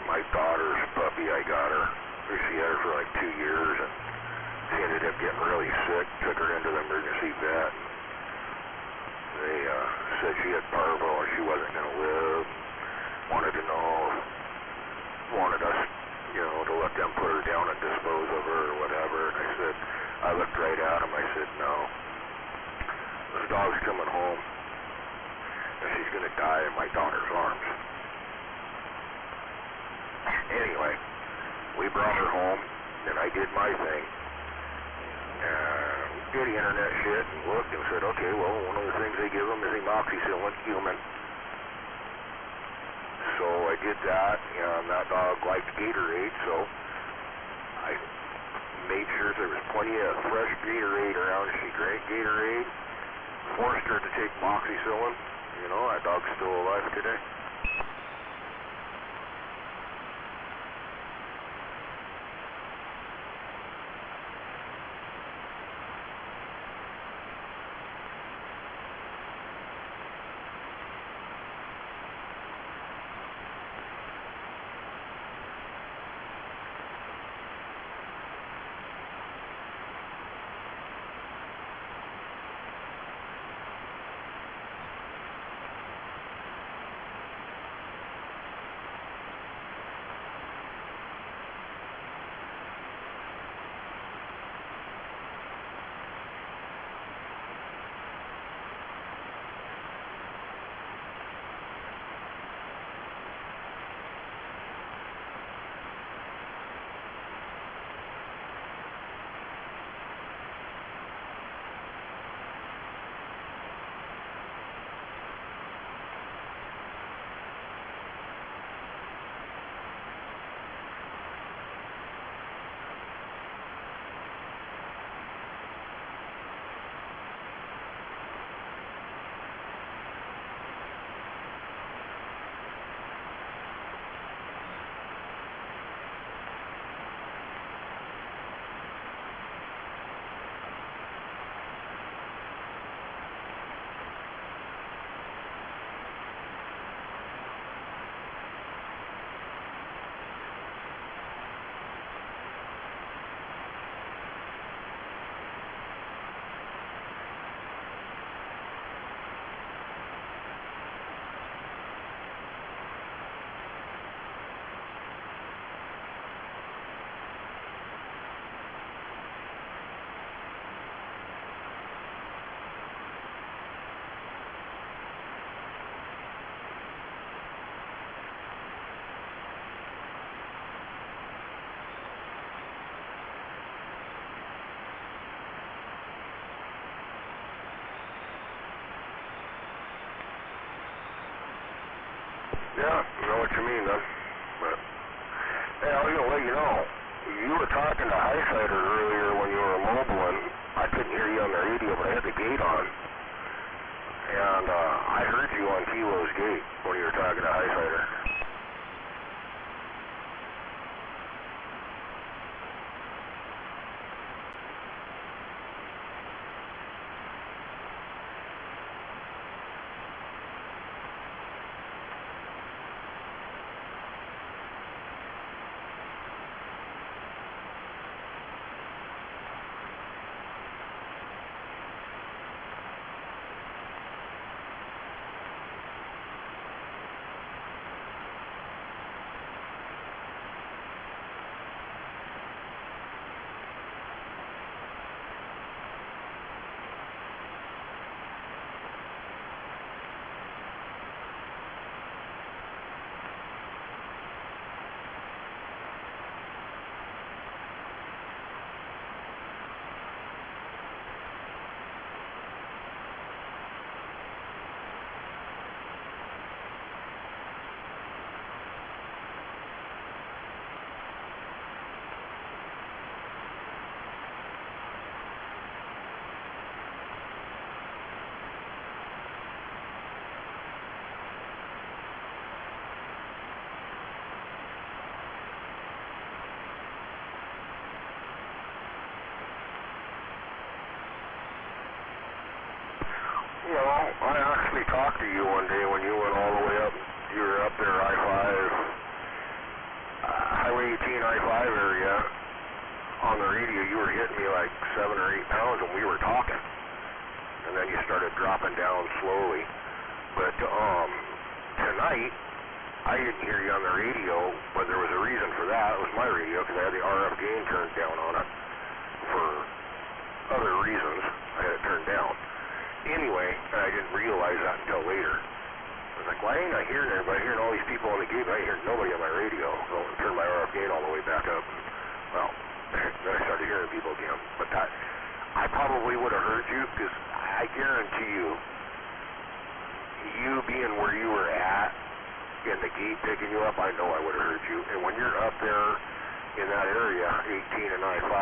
My daughter's puppy, I got her. She had her for like 2 years, and she ended up getting really sick. Took her into the emergency vet. They said she had parvo or she wasn't going to live. Wanted us, to let them put her down and dispose of her or whatever. And I said, I looked right at him. I said, no. This dog's coming home, and she's going to die in my daughter's arms. Anyway, we brought her home, and I did my thing. Did internet shit and looked and said, okay, well, one of the things they give them is amoxicillin, human. So I did that, and that dog liked Gatorade, so I made sure there was plenty of fresh Gatorade around. She drank Gatorade, forced her to take amoxicillin. That dog's still alive today. Yeah, I know what you mean, then. But, hey, I was going to let you know, you were talking to Highsider earlier when you were mobile, and I couldn't hear you on the radio, but I had the gate on. And I heard you on Kilo's gate when you were talking to Highsider. I actually talked to you one day when you went all the way up. You were up there, I-5, Highway 18, I-5 area. On the radio, you were hitting me like 7 or 8 pounds when we were talking. And then you started dropping down slowly. But tonight, I didn't hear you on the radio, but there was a reason for that. It was my radio, because I had the RF gain turned down on it for other reasons. I had it turned down. Anyway, I didn't realize that until later. I was like, why ain't I hearing everybody? Hearing all these people on the gate, but I ain't hearing nobody on my radio. So I turned my RF gain all the way back up. Well, then I started hearing people again. But that, I probably would have heard you, because I guarantee you, you being where you were at, and the gate picking you up, I know I would have heard you. And when you're up there in that area, 18 and I-5,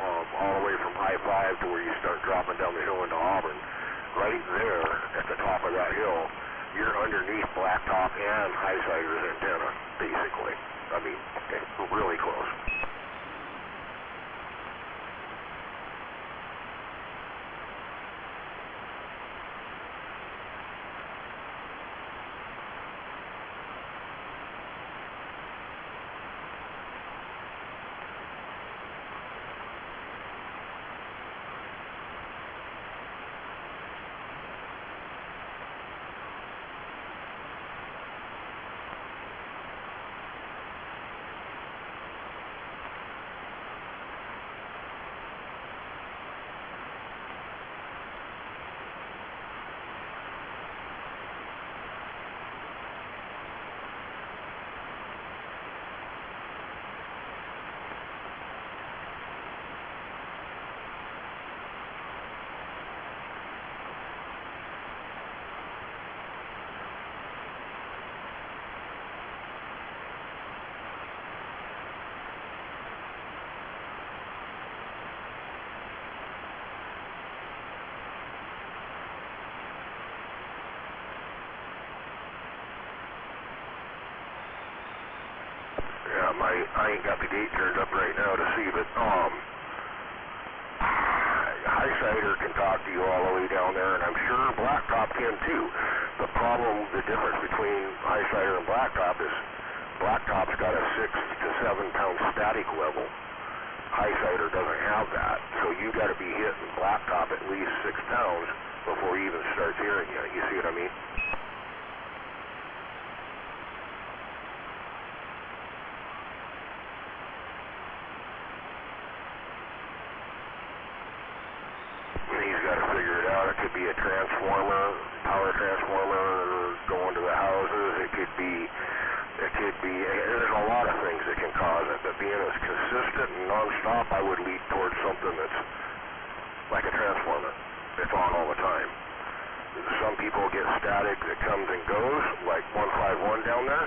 all the way from I-5 to where you start dropping down the hill into Auburn, right there at the top of that hill, you're underneath Blacktop and Highsider's antenna, basically. I mean, really close. I ain't got the gate turned up right now to see, but Highsider can talk to you all the way down there, and I'm sure Blacktop can too. The problem, the difference between Highsider and Blacktop is Blacktop's got a 6 to 7 pound static level. Highsider doesn't have that, so you got to be hitting Blacktop at least 6 pounds before he even starts hearing you. You see what I mean? It could be a transformer, power transformer going to the houses. It could be, there's a lot of things that can cause it, but being as consistent and non-stop, I would lead towards something that's like a transformer. It's on all the time. Some people get static that comes and goes, like 151 down there.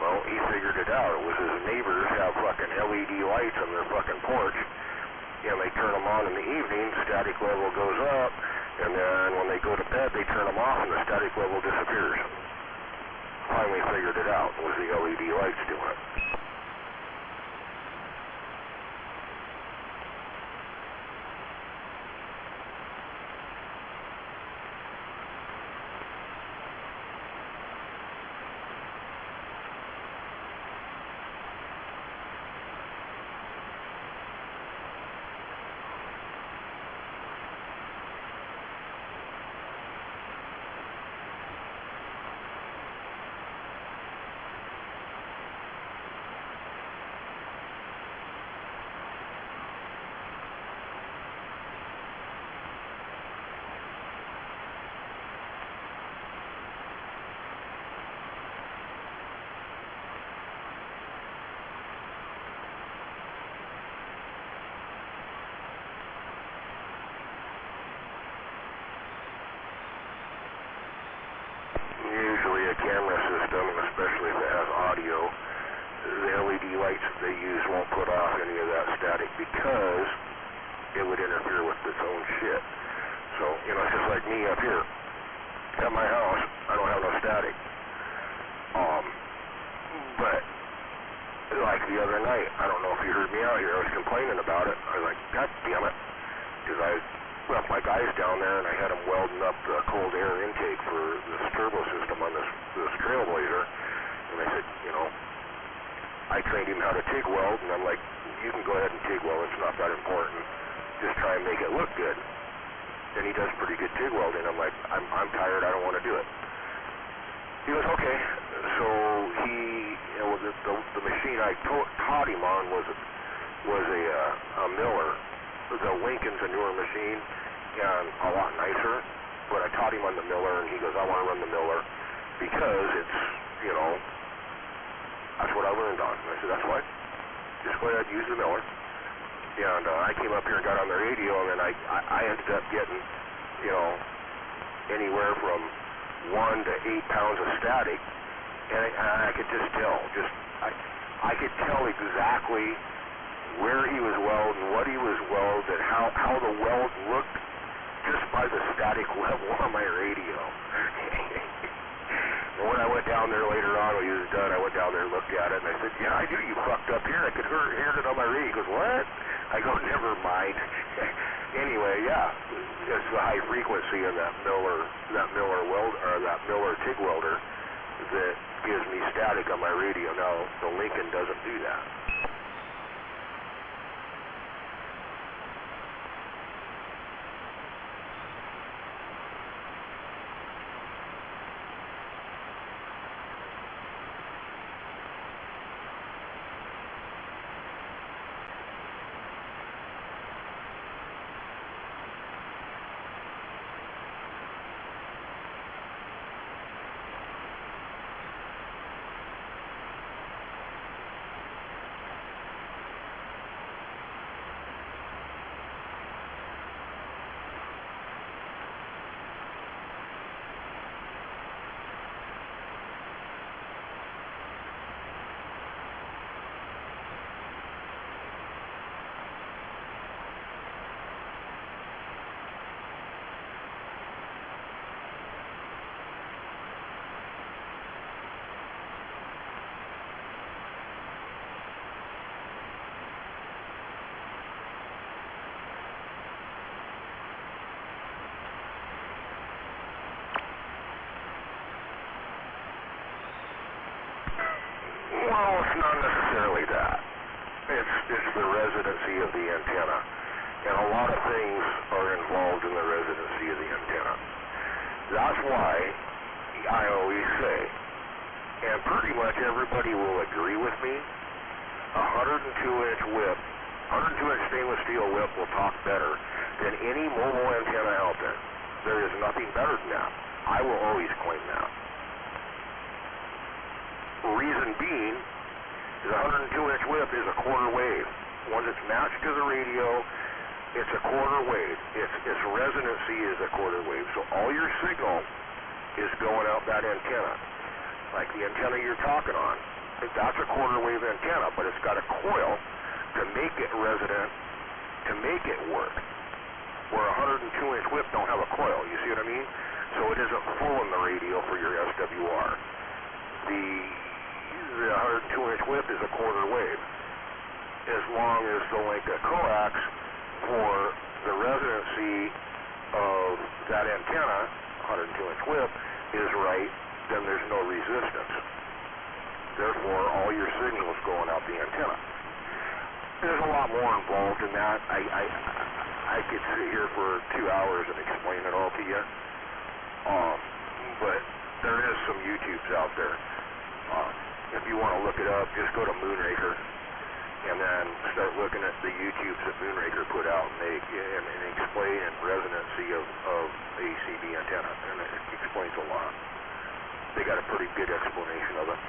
Well, he figured it out. It was his neighbors have fucking LED lights on their fucking porch, and they turn them on in the evening, static level goes up, and then when they go to bed, they turn them off and the static level disappears. Finally figured it out. It was the LED lights doing it. Usually a camera system, and especially if it has audio, the LED lights that they use won't put off any of that static because it would interfere with its own shit. So, it's just like me up here. At my house, I don't have no static. But, like the other night, I don't know if you heard me out here, I was complaining about it. I was like, God damn it. Because I left my guys down there, and I had them welding up the cold air intake for this turbo system on this Trailblazer. And I said, you know, I trained him how to TIG weld, and I'm like, you can go ahead and TIG weld. It's not that important. Just try and make it look good. And he does pretty good TIG welding. I'm like, I'm tired. I don't want to do it. He goes, okay. So he, you know, the machine I taught him on was a Miller. The Lincoln's a newer machine and a lot nicer. But I taught him on the Miller, and he goes, I want to run the Miller because it's, you know, that's what I learned on. And I said, that's what? Just go ahead and use the Miller. And I came up here and got on the radio, and then I ended up getting, you know, anywhere from 1 to 8 pounds of static, and I could just tell. I could tell exactly where he was welding, what he was welding, how the weld looked just by the static level on my radio. And when I went down there later on, when he was done, I went down there and looked at it, and I said, yeah, I knew you fucked up here. I could hear it on my radio. He goes, what? I go, never mind. Anyway, yeah, it's the high frequency in that Miller TIG welder that gives me static on my radio. Now, the Lincoln doesn't do that. Well, it's not necessarily that. It's the residency of the antenna. And a lot of things are involved in the residency of the antenna. That's why I always say, and pretty much everybody will agree with me, a 102-inch whip, 102-inch stainless steel whip will talk better than any mobile antenna out there. There is nothing better than that. I will always claim that. Reason being is a 102-inch whip is a quarter wave. Once it's matched to the radio, it's a quarter wave. Its resonancy is a quarter wave. So all your signal is going out that antenna. Like the antenna you're talking on, that's a quarter wave antenna, but it's got a coil to make it resonant, to make it work. Where a 102-inch whip don't have a coil, you see what I mean? So it isn't full in the radio for your SWR. The 102-inch whip is a quarter wave. As long as the length of coax for the resonancy of that antenna, 102-inch whip, is right, then there's no resistance. Therefore, all your signal is going out the antenna. There's a lot more involved in that. I could sit here for 2 hours and explain it all to you. But there is some YouTubes out there. If you want to look it up, just go to Moonraker and then start looking at the YouTubes that Moonraker put out and explain resonancy of ACB antenna, and it explains a lot. They got a pretty good explanation of it.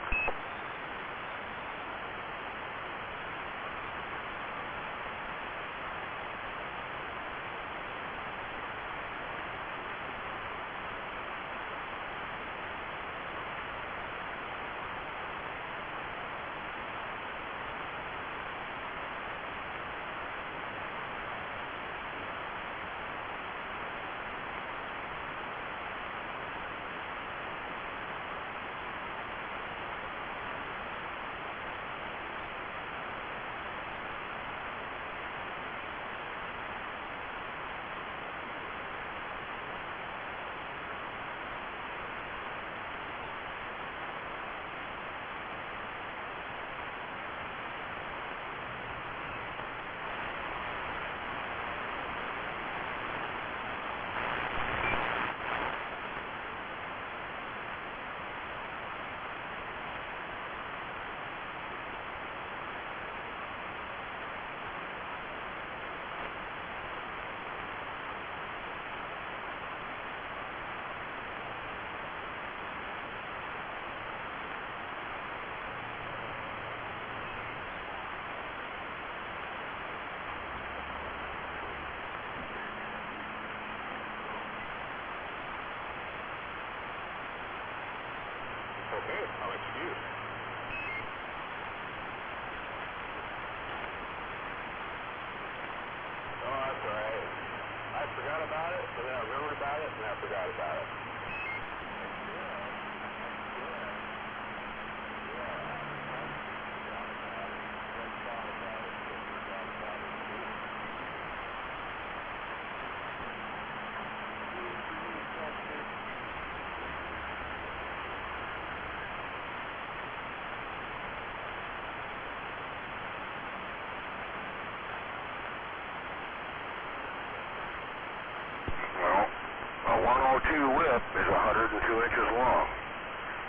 whip is 102 inches long.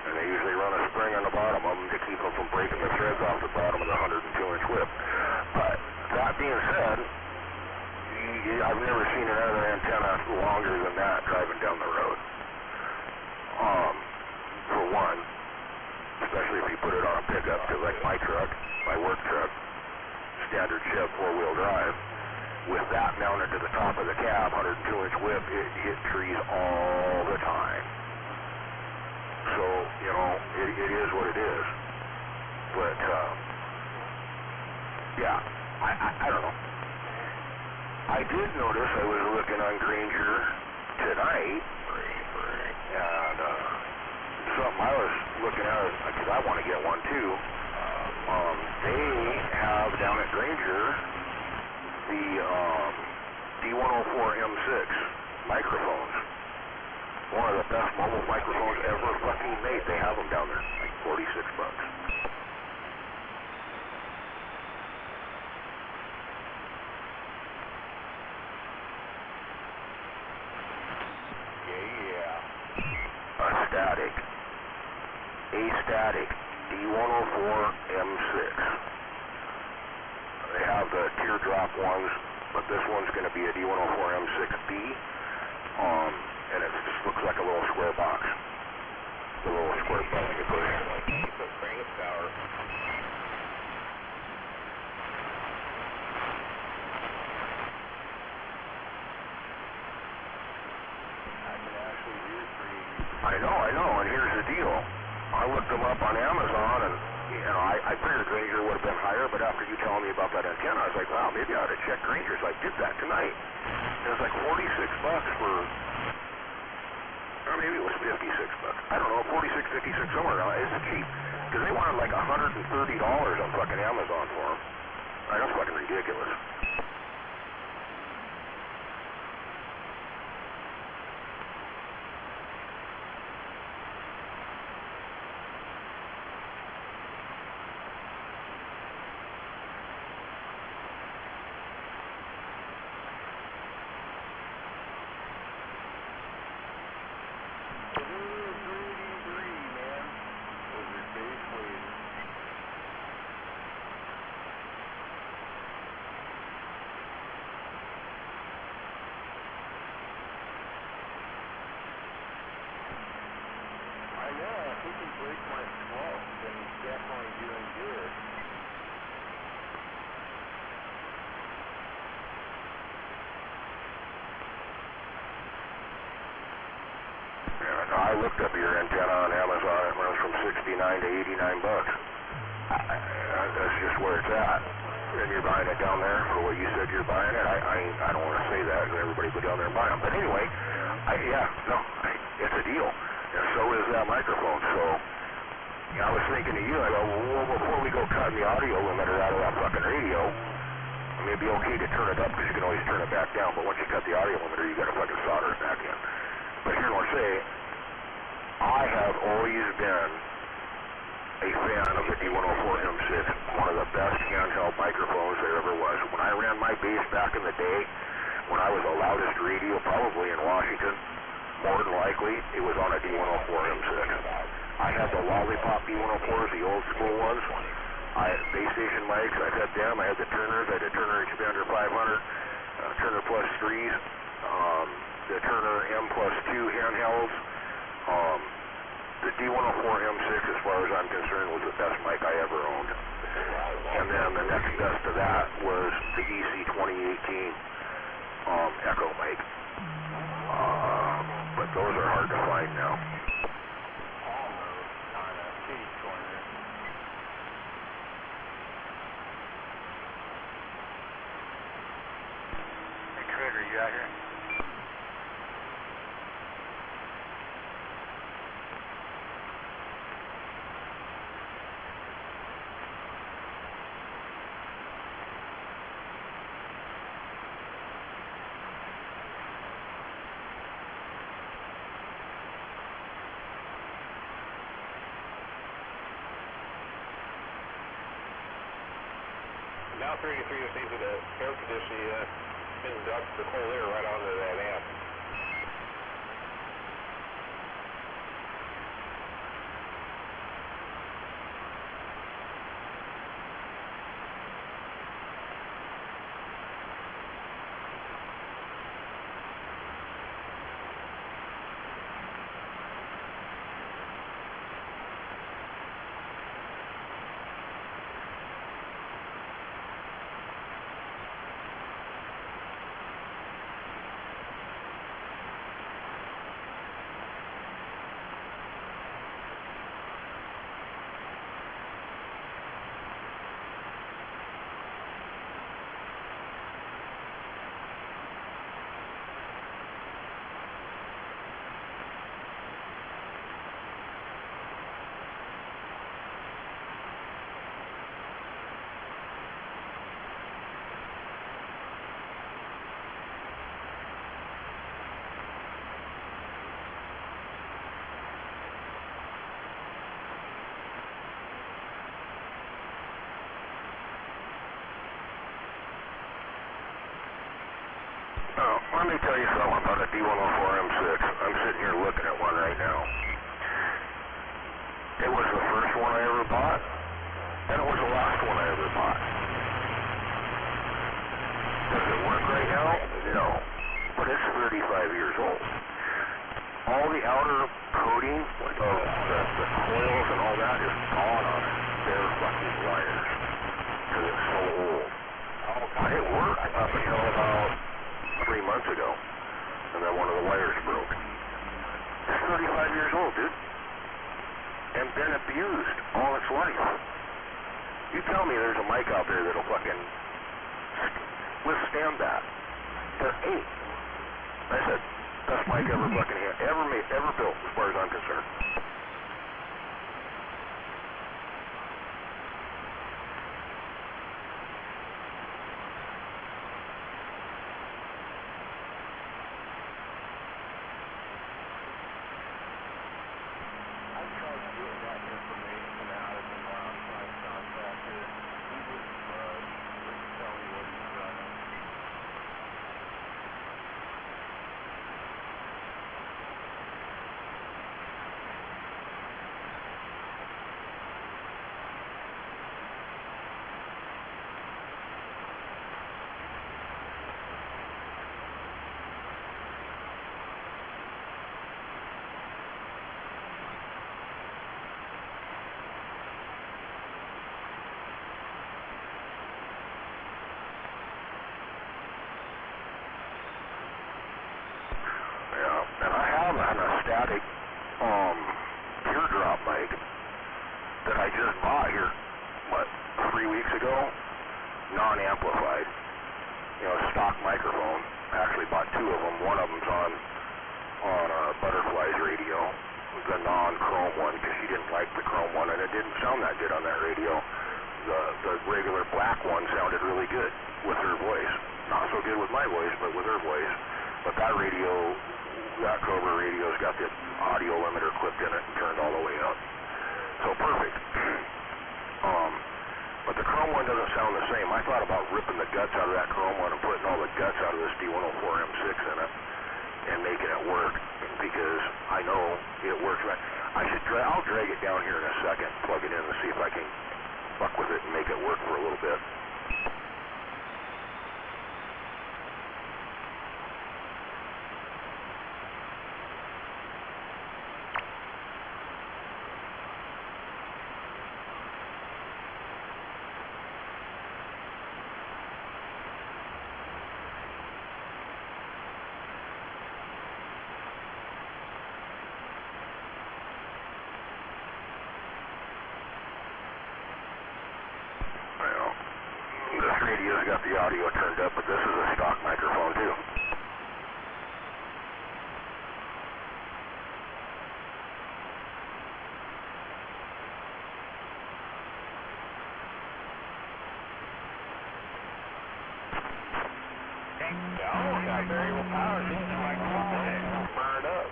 And they usually run a spring on the bottom of them to keep them from breaking the threads off the bottom of the 102-inch whip. But that being said, I've never seen another antenna longer than that driving down the road. For one, especially if you put it on a pickup, because like my truck, my work truck, standard Chev 4-wheel drive, with that mounted to the top of the cab, 102-inch whip, it hit trees all the time. So, you know, it is what it is. But, yeah, I don't know. I did notice I was looking on Granger tonight, and something I was looking at, because I want to get one too. They have down at Granger the D104 M6 microphones. One of the best mobile microphones ever fucking made. They have them down there, like $46. A-static D104 M6. They have the teardrop ones, but this one's going to be a D104 M6B, and it just looks like a little square box. The little square box you put in. Keep the crank power. I know, and here's the deal. I looked them up on Amazon, and, you know, I figured Granger would have been higher, but after you telling me about that antenna, I was like, wow, maybe I ought to check Granger's. I did that tonight. It was like $46 for, or maybe it was $56. I don't know, 46, 56, somewhere around. It's cheap, because they wanted like $130 on fucking Amazon for them. That's fucking ridiculous. I looked up your antenna on Amazon. It runs from $69 to $89. That's just where it's at. And you're buying it down there for what you said you're buying it. I don't want to say that because everybody go down there and buy them. But anyway, it's a deal. And so is that microphone. So, I was thinking of you. I go, well, before we go cutting the audio limiter out of that fucking radio, I mean, it'd be okay to turn it up because you can always turn it back down. But once you cut the audio limiter, you got to fucking solder it back in. But here's what I say. I have always been a fan of the D104 M6, one of the best handheld microphones there ever was. When I ran my bass back in the day, when I was the loudest radio probably in Washington, more than likely, it was on a D104 M6. I had the Lollipop D104s, the old school ones. I had base station mics, I had them, I had the Turners, I had the Turner Expander 500, Turner Plus 3s, the Turner M Plus 2 handhelds. The D104 M6, as far as I'm concerned, was the best mic I ever owned. And then the next best to that was the EC 2018 Echo mic. But those are hard to find now. Hey, Trader, you out here? Now 33 just needs to air condition, induct the cold air right onto that amp. let me tell you something about a D104M6. I'm sitting here looking at one right now. It was the first one I ever bought, and it was the last one I ever bought. Does it work right now? No. But it's 35 years old. All the outer coating of the coils and all that is gone on it. They're fucking wires. Because it's so old. And it worked up until about 3 months ago. And then one of the wires broke. It's 35 years old, dude. And been abused all its life. You tell me there's a mic out there that'll fucking withstand that. There ain't. I said, best mic ever fucking ever built, as far as I'm concerned. And I have a static teardrop mic that I just bought here, 3 weeks ago, non-amplified. You know, a stock microphone. I actually bought 2 of them. One of them's on Butterfly's radio, the non-chrome one, because she didn't like the chrome one, and it didn't sound that good on that radio. The regular black one sounded really good with her voice. Not so good with my voice, but with her voice. But that radio, that Cobra radio's got the audio limiter clipped in it and turned all the way up. So perfect. But the chrome one doesn't sound the same. I thought about ripping the guts out of that chrome one and putting all the guts out of this D104M6 in it and making it work, because I know it works. I'll drag it down here in a second, plug it in and see if I can fuck with it and make it work for a little bit. This radio's got the audio turned up, but this is a stock microphone too. Oh, got variable power, didn't you? Like, it'll burn it up.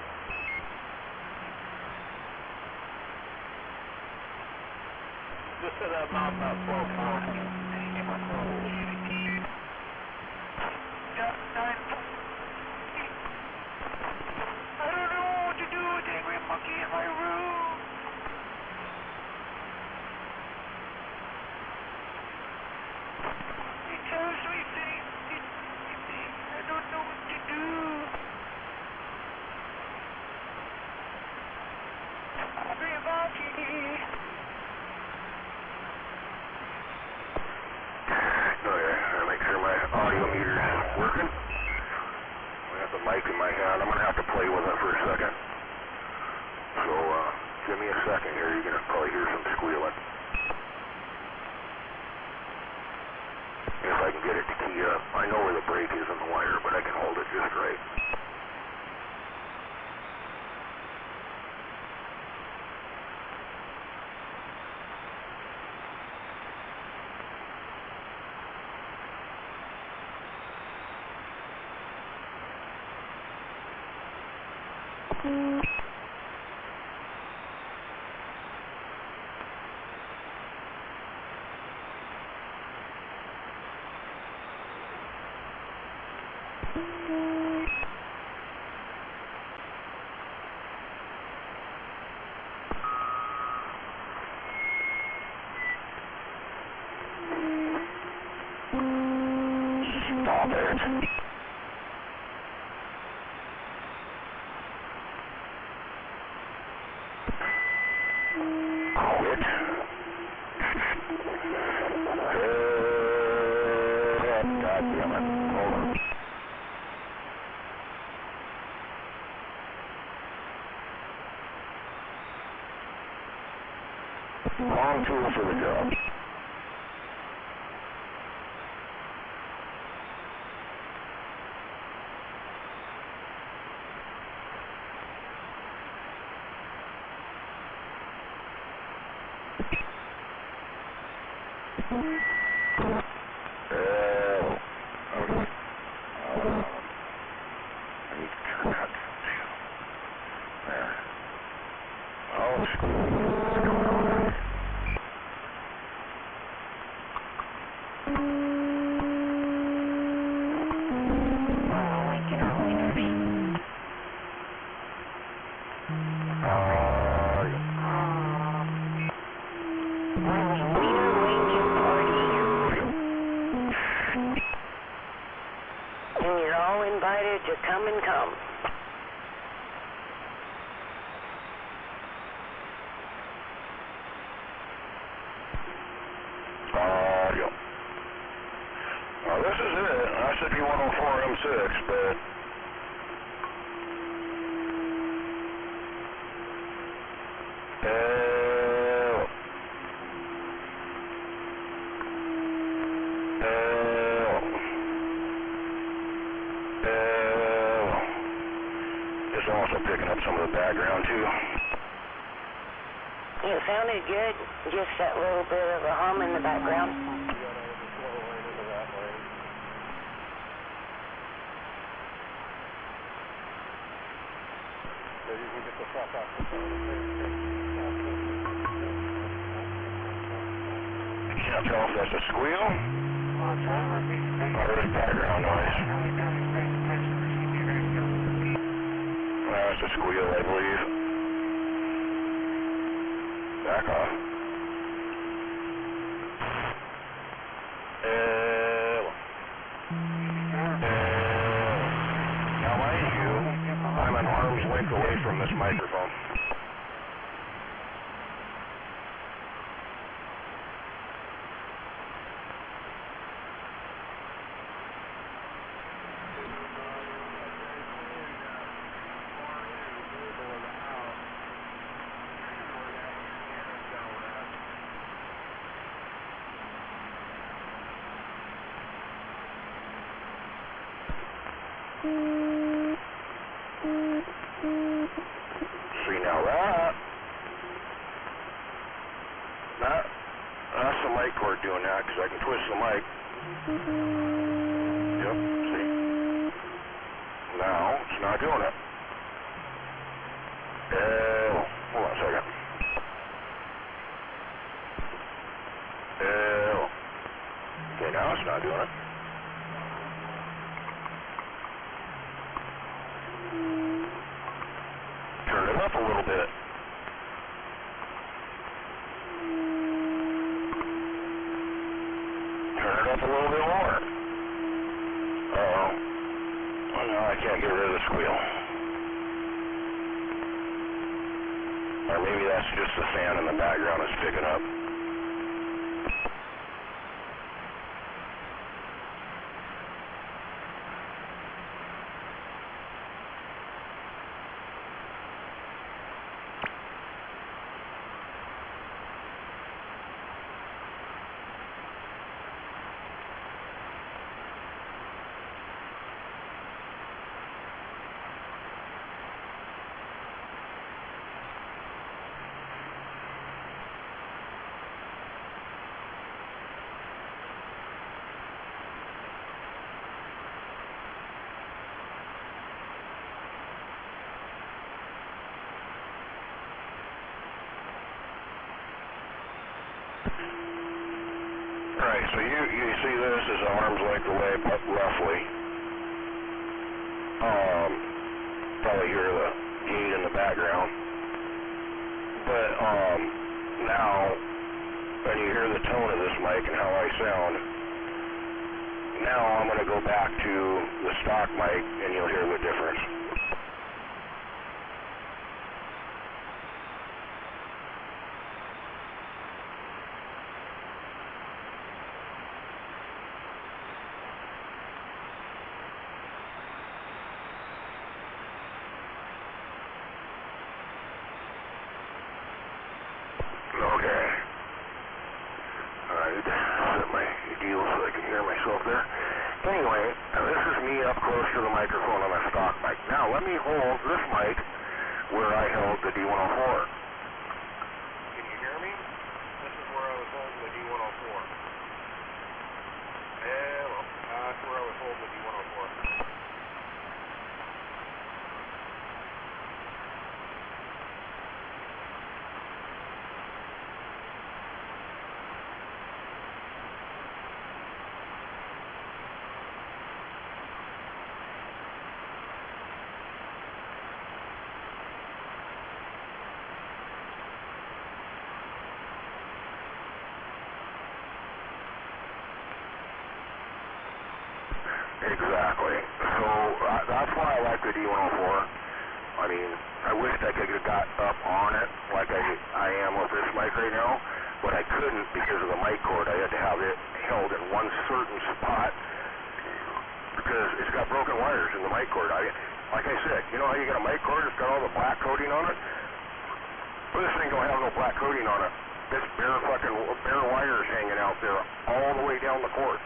Just set up about 12 I don't know what to do with the angry monkey in my room. He tells me things. I don't know what to do. Angry monkey. Okay, make sure my audio meter's working. I got the mic in my hand. I'm going to have to play with it for a second. So, give me a second here. You're going to probably hear some squealing. If I can get it to key up. I know where the brake is in the wire, but I can hold it just right. Oh, there it is. Quit. God damn it. Hold on. Wrong tool for the job. And you're all invited to come and come. Yep. Well, this is it. I should be 104 M6, but... It's also picking up some of the background, too. It sounded good, just that little bit of a hum in the background. Can't tell if that's a squeal or a background noise. That's a squeal, I believe. Back off. Now, mind you, I'm an arm's length away from this microphone. See, now that's the mic cord doing that, because I can twist the mic. Yep, see? Now, it's not doing it. Hold on a second. Okay, now it's not doing it. Turn it up a little bit. Turn it up a little bit more. Uh-oh. Oh, no, I can't get rid of the squeal. Or maybe that's just the fan in the background that's picking up. Right, so you see this as an arm's length away, roughly. Probably hear the gate in the background. But now, when you hear the tone of this mic and how I sound, now I'm going to go back to the stock mic, and you'll hear the difference. Okay. Alright, set my deal so I can hear myself there. Anyway, this is me up close to the microphone on a stock mic. Now, let me hold this mic where I held the D104. Can you hear me? This is where I was holding the D104. Hello. That's where I was holding the D104. Exactly. So that's why I like the D104. I mean, I wished I could have got up on it like I am with this mic right now, but I couldn't because of the mic cord. I had to have it held in one certain spot because it's got broken wires in the mic cord. Like I said, you know how you got a mic cord that's got all the black coating on it? Well, this thing don't have no black coating on it. This bare wires hanging out there all the way down the cord.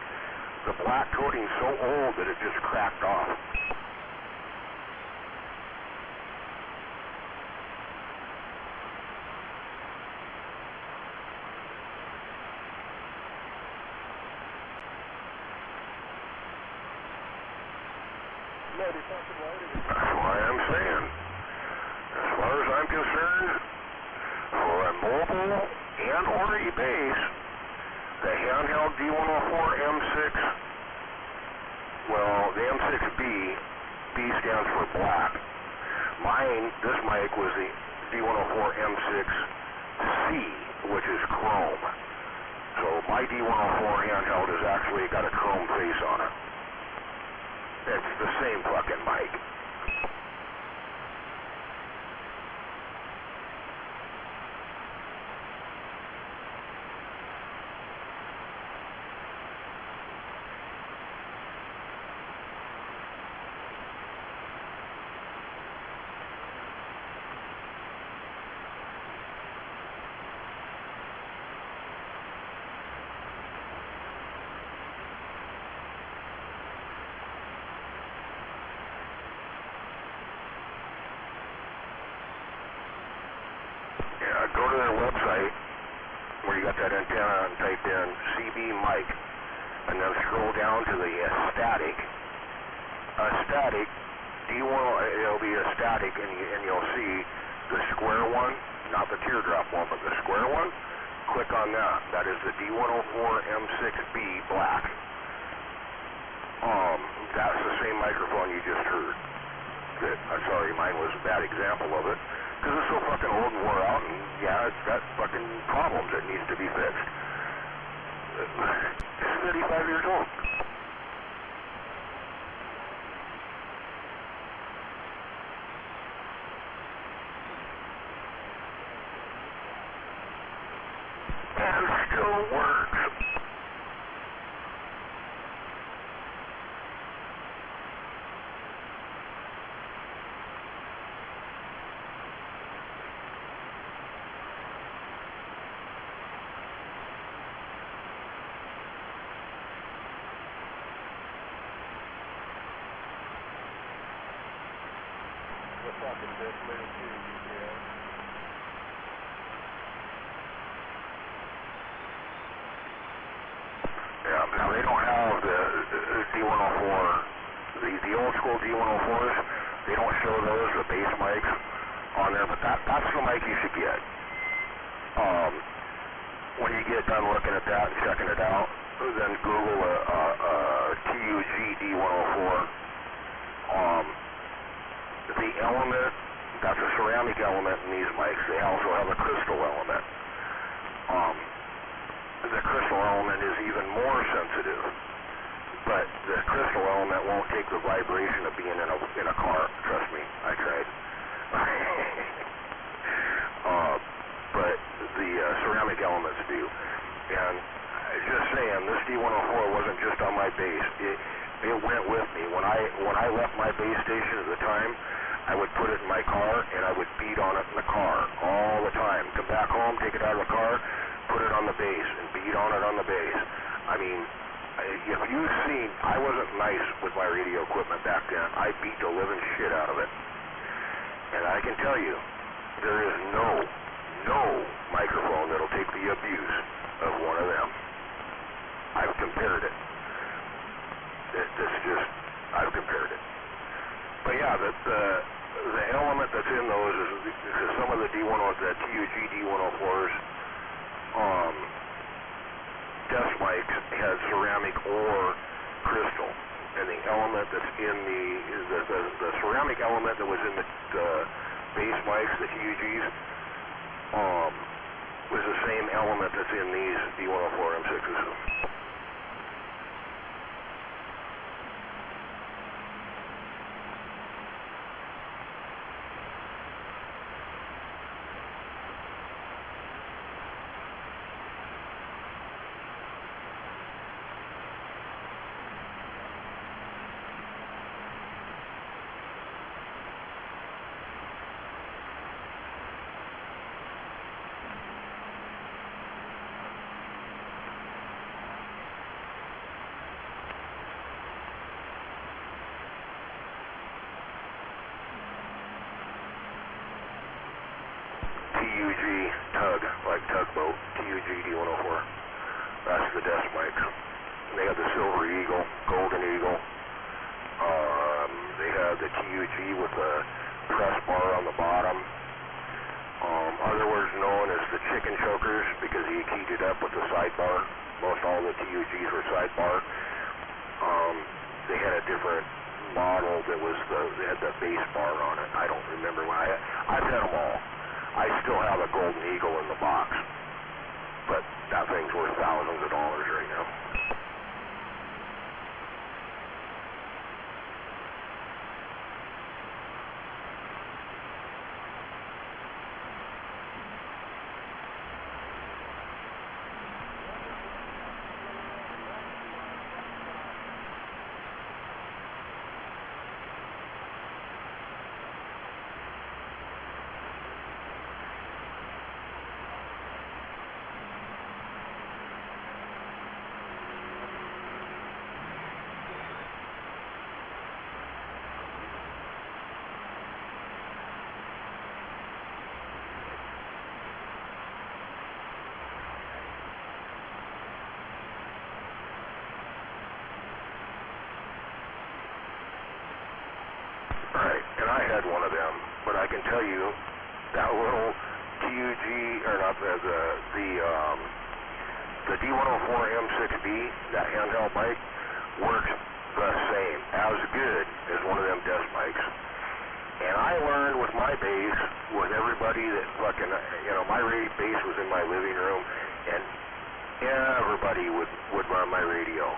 The black coating's so old that it just cracked off. That's why I'm saying, as far as I'm concerned, for a mobile and or a base, the handheld D104 M6, well, the M6B, B stands for black. Mine, this mic was the D104 M6C, which is chrome. So my D104 handheld has actually got a chrome face on it. It's the same fucking mic. Go to their website where you got that antenna and type in CB mic, and then scroll down to the static. It'll be a static, and you'll see the square one, not the teardrop one, but the square one. Click on that. That is the D104 M6B black. That's the same microphone you just heard. I'm sorry, mine was a bad example of it. Because it's so fucking old and wore out, and yeah, it's got fucking problems that needs to be fixed. It's 35 years old. And still works. The fucking display too, yeah. Yeah, now they don't have the D104, the old school D104s, they don't show those, the base mics on there, but that's the mic you should get. When you get done looking at that and checking it out, then Google a TUG D104. The element, that's a ceramic element in these mics. They also have a crystal element. The crystal element is even more sensitive, but crystal element won't take the vibration of being in a car. Trust me, I tried. But the ceramic elements do. And just saying, this D104 wasn't just on my base. It went with me. When I left my base station at the time, I would put it in my car and I would beat on it in the car all the time. Come back home, take it out of the car, put it on the base and beat on it on the base. I mean, if you've seen, I wasn't nice with my radio equipment back then. I beat the living shit out of it. And I can tell you, there is no microphone that'll take the abuse of one of them. I've compared it. I've compared it. But yeah, the element that's in those is because some of the the TUG D104s, desk mics had ceramic or crystal, and the element that's in the ceramic element that was in the base mics, the TUGs, was the same element that's in these D104 M6s. TUG tug, like tugboat, TUG D104. That's the desk mics. They had the Silver Eagle, Golden Eagle. They had the TUG with the press bar on the bottom. Otherwise known as the chicken chokers because he keyed it up with the sidebar. Most all the TUGs were sidebar. They had a different model that was they had the base bar on it. I don't remember when I've had them all. I still have a Golden Eagle in the box, but that thing's worth thousands of dollars right now. Right, and I had one of them, but I can tell you that little TUG, or not the D104 M6B, that handheld mic, works the same, as good as one of them desk mics. And I learned with my bass, with everybody that fucking, my bass was in my living room, and everybody would run my radio.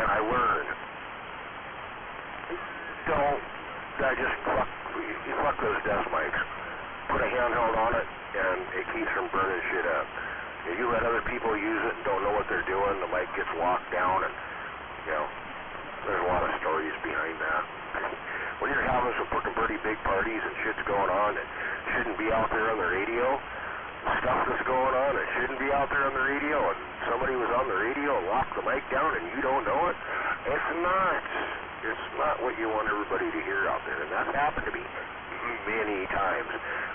And I learned, fuck those desk mics. Put a handheld on it, and it keeps from burning shit up. If you let other people use it and don't know what they're doing, the mic gets locked down, and, there's a lot of stories behind that. When you're having some pretty big parties and shit's going on that shouldn't be out there on the radio, stuff that's going on that shouldn't be out there on the radio, and somebody was on the radio and locked the mic down and you don't know it, it's not what you want everybody to hear out there, and that's happened to me many times.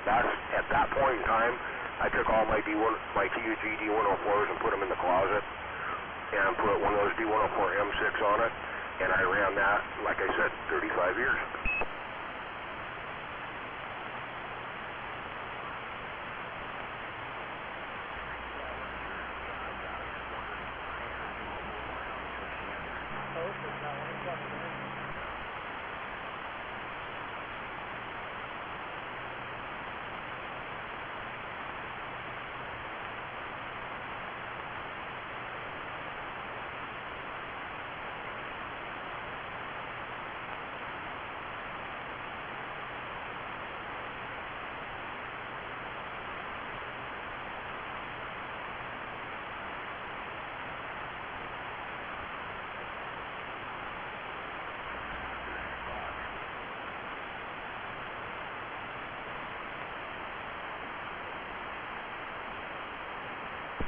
At that point in time, I took all my TUG D104s and put them in the closet and put one of those D104 M6 on it, and I ran that, like I said, 35 years.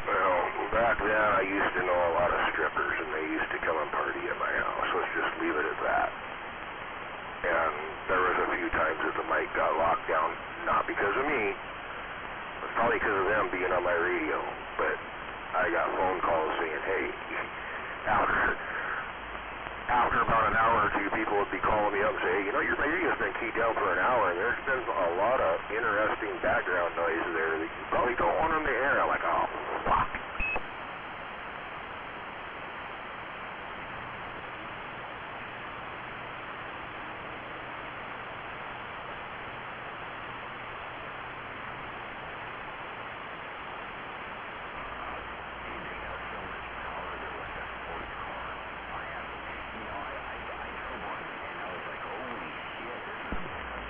Well, back then I used to know a lot of strippers, and they used to come and party at my house. Let's just leave it at that. And there was a few times that the mic got locked down, not because of me. It was probably because of them being on my radio. But I got phone calls saying, hey, after about an hour or two, people would be calling me up and say, hey, you know, your radio's been keyed down for an hour, and there's been a lot of interesting background noise there that you probably don't want on the air. I'm like, oh, fuck.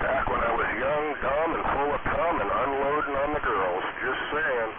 Back when I was young, dumb, and full of cum and unloading on the girls. Just saying.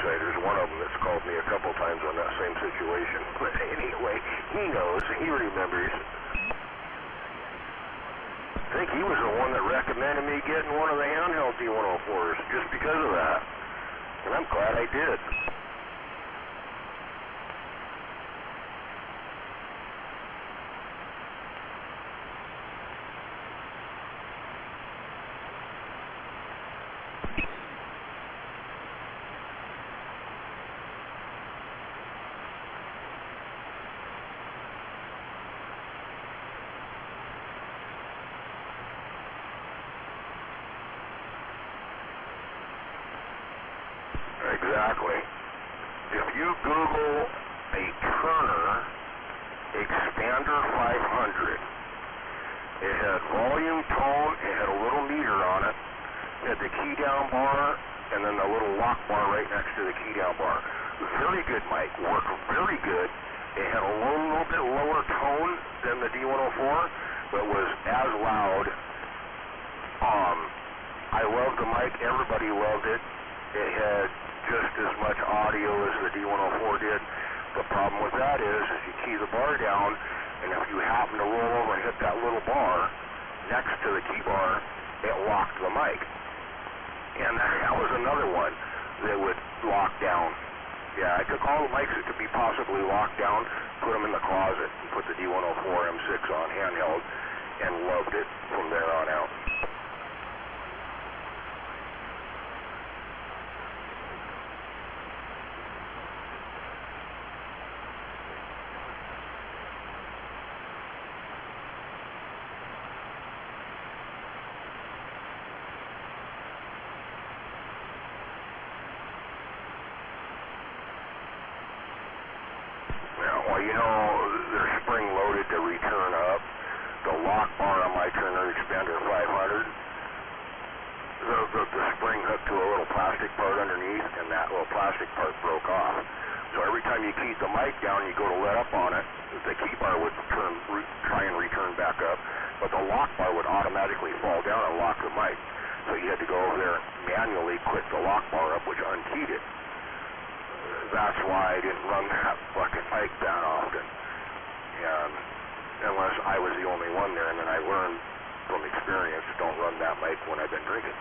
There's one of them that's called me a couple times on that same situation. But anyway, he knows. He remembers. I think he was the one that recommended me getting one of the handheld D104s just because of that. And I'm glad I did. Exactly. If you Google a Turner Expander 500, it had volume, tone, it had a little meter on it, it had the key down bar, and then the little lock bar right next to the key down bar. Very good mic, worked very good. It had a little bit lower tone than the D104, but was as loud. I loved the mic, everybody loved it. It had just as much audio as the D104 did. The problem with that is you key the bar down, and if you happen to roll over and hit that little bar next to the key bar, it locked the mic. And that was another one that would lock down. Yeah, I took all the mics that could be possibly locked down, put them in the closet, and put the D104 M6 on handheld, and loved it from there on out. Well, you know, they're spring-loaded to return up. The lock bar on my Turner Expander 500, the spring hooked to a little plastic part underneath, and that little plastic part broke off. So every time you keyed the mic down, you go to let up on it, the key bar would try and return back up, but the lock bar would automatically fall down and lock the mic. So you had to go over there manually click the lock bar up, which unkeyed it. That's why I didn't run that fucking mic that often. And unless I was the only one there, and then I learned from experience, don't run that mic when I've been drinking.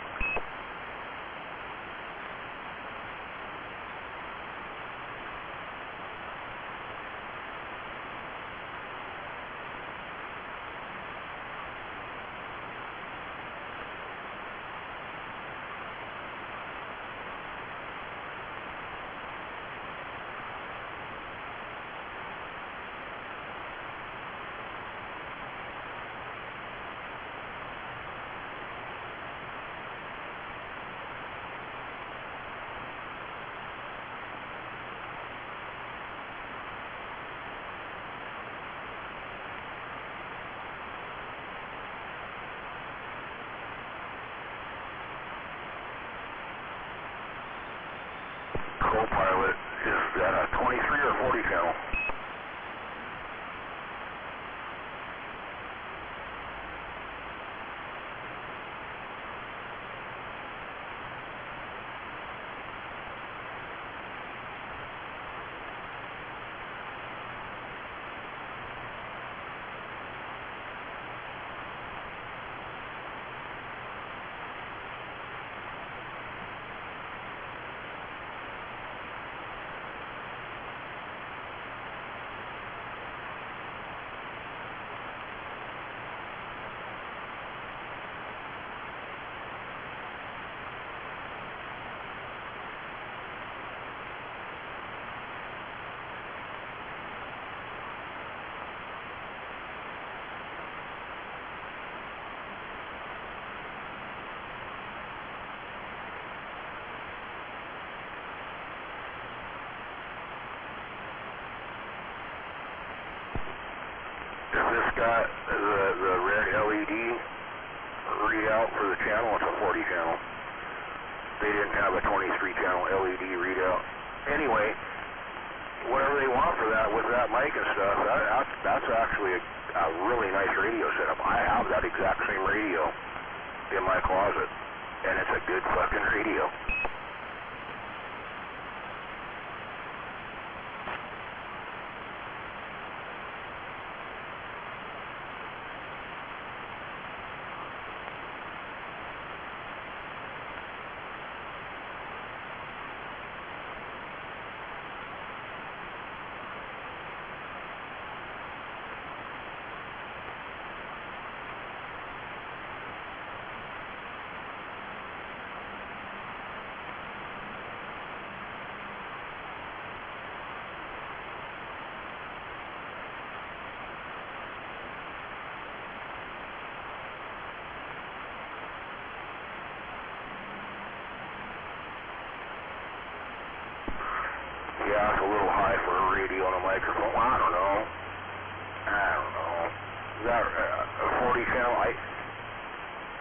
40 channel. If this got the red LED readout for the channel, it's a 40 channel. They didn't have a 23 channel LED readout. Anyway, whatever they want for that with that mic and stuff, that's actually a really nice radio setup. I have that exact same radio in my closet, and it's a good fucking radio. Yeah, it's a little high for a radio and a microphone. Well, I don't know. That 40 channel,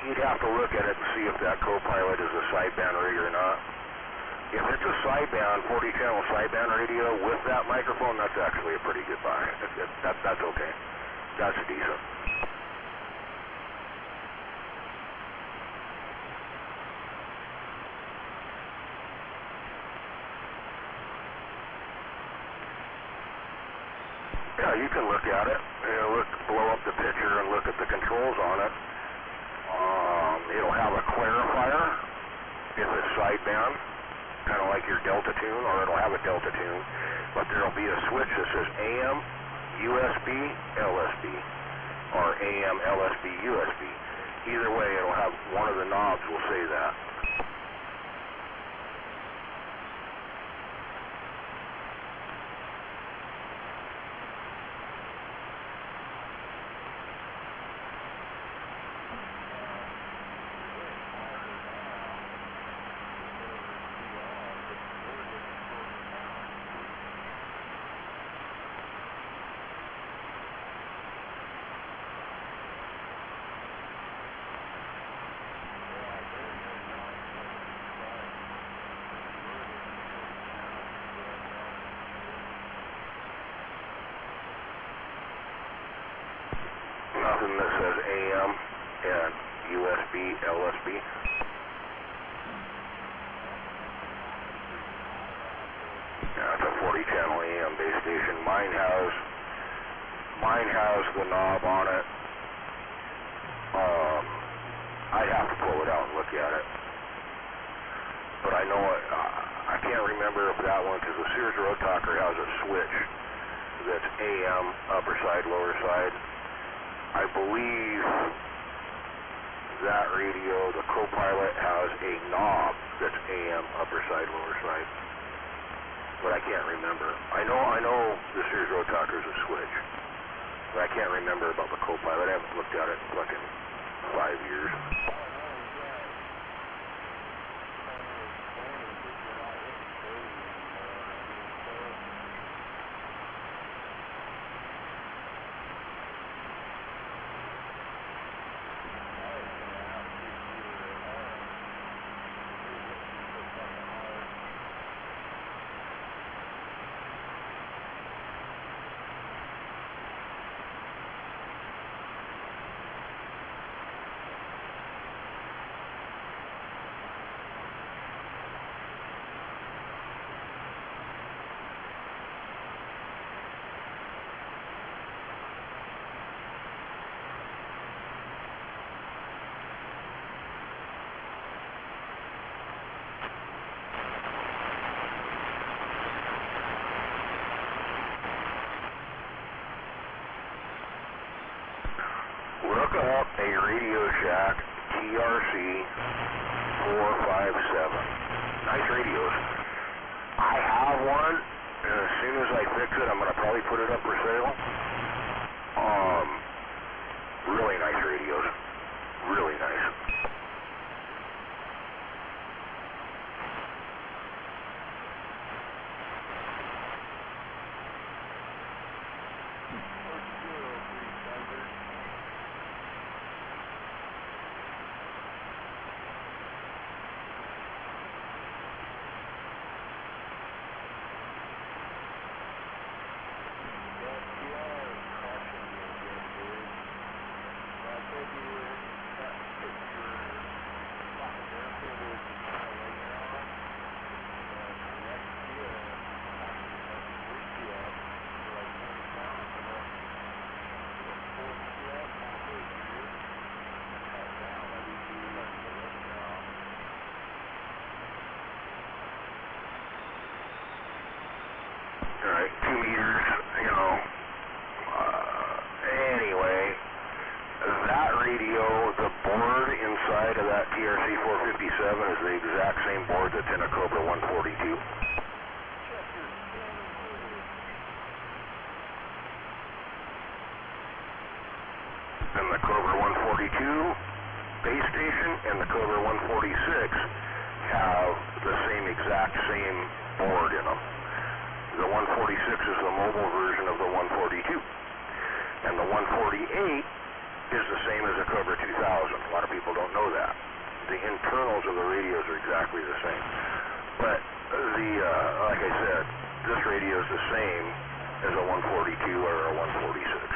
you'd have to look at it and see if that co-pilot is a sideband rig or not. If it's a sideband, 40 channel sideband radio with that microphone, that's actually a pretty good buy. That's okay. That's decent. Yeah, you can look at it. Blow up the picture and look at the controls on it. It'll have a clarifier if it's sideband, kind of like your Delta tune, or it'll have a Delta tune. But there'll be a switch that says AM, USB, LSB, or AM, LSB, USB. Either way, it'll have one of the knobs will say that. Nothing that says AM and USB, LSB. Yeah, it's a 40 channel AM base station. Mine has the knob on it. I'd have to pull it out and look at it. But I know I can't remember if that one, because the Sears Road Talker has a switch that's AM, upper side, lower side. I believe that radio, the co-pilot, has a knob that's AM, upper side, lower side. But I can't remember. I know the Sears Road Talker is a switch. But I can't remember about the co-pilot. I haven't looked at it in fucking 5 years. side of that TRC 457 is the exact same board that's in a Cobra 142. And the Cobra 142 base station and the Cobra 146 have the exact same board in them. The 146 is the mobile version of the 142. And the 148 is the same as the Cobra 2000. A lot of people don't know that. The internals of the radios are exactly the same. But like I said, this radio is the same as a 142 or a 146.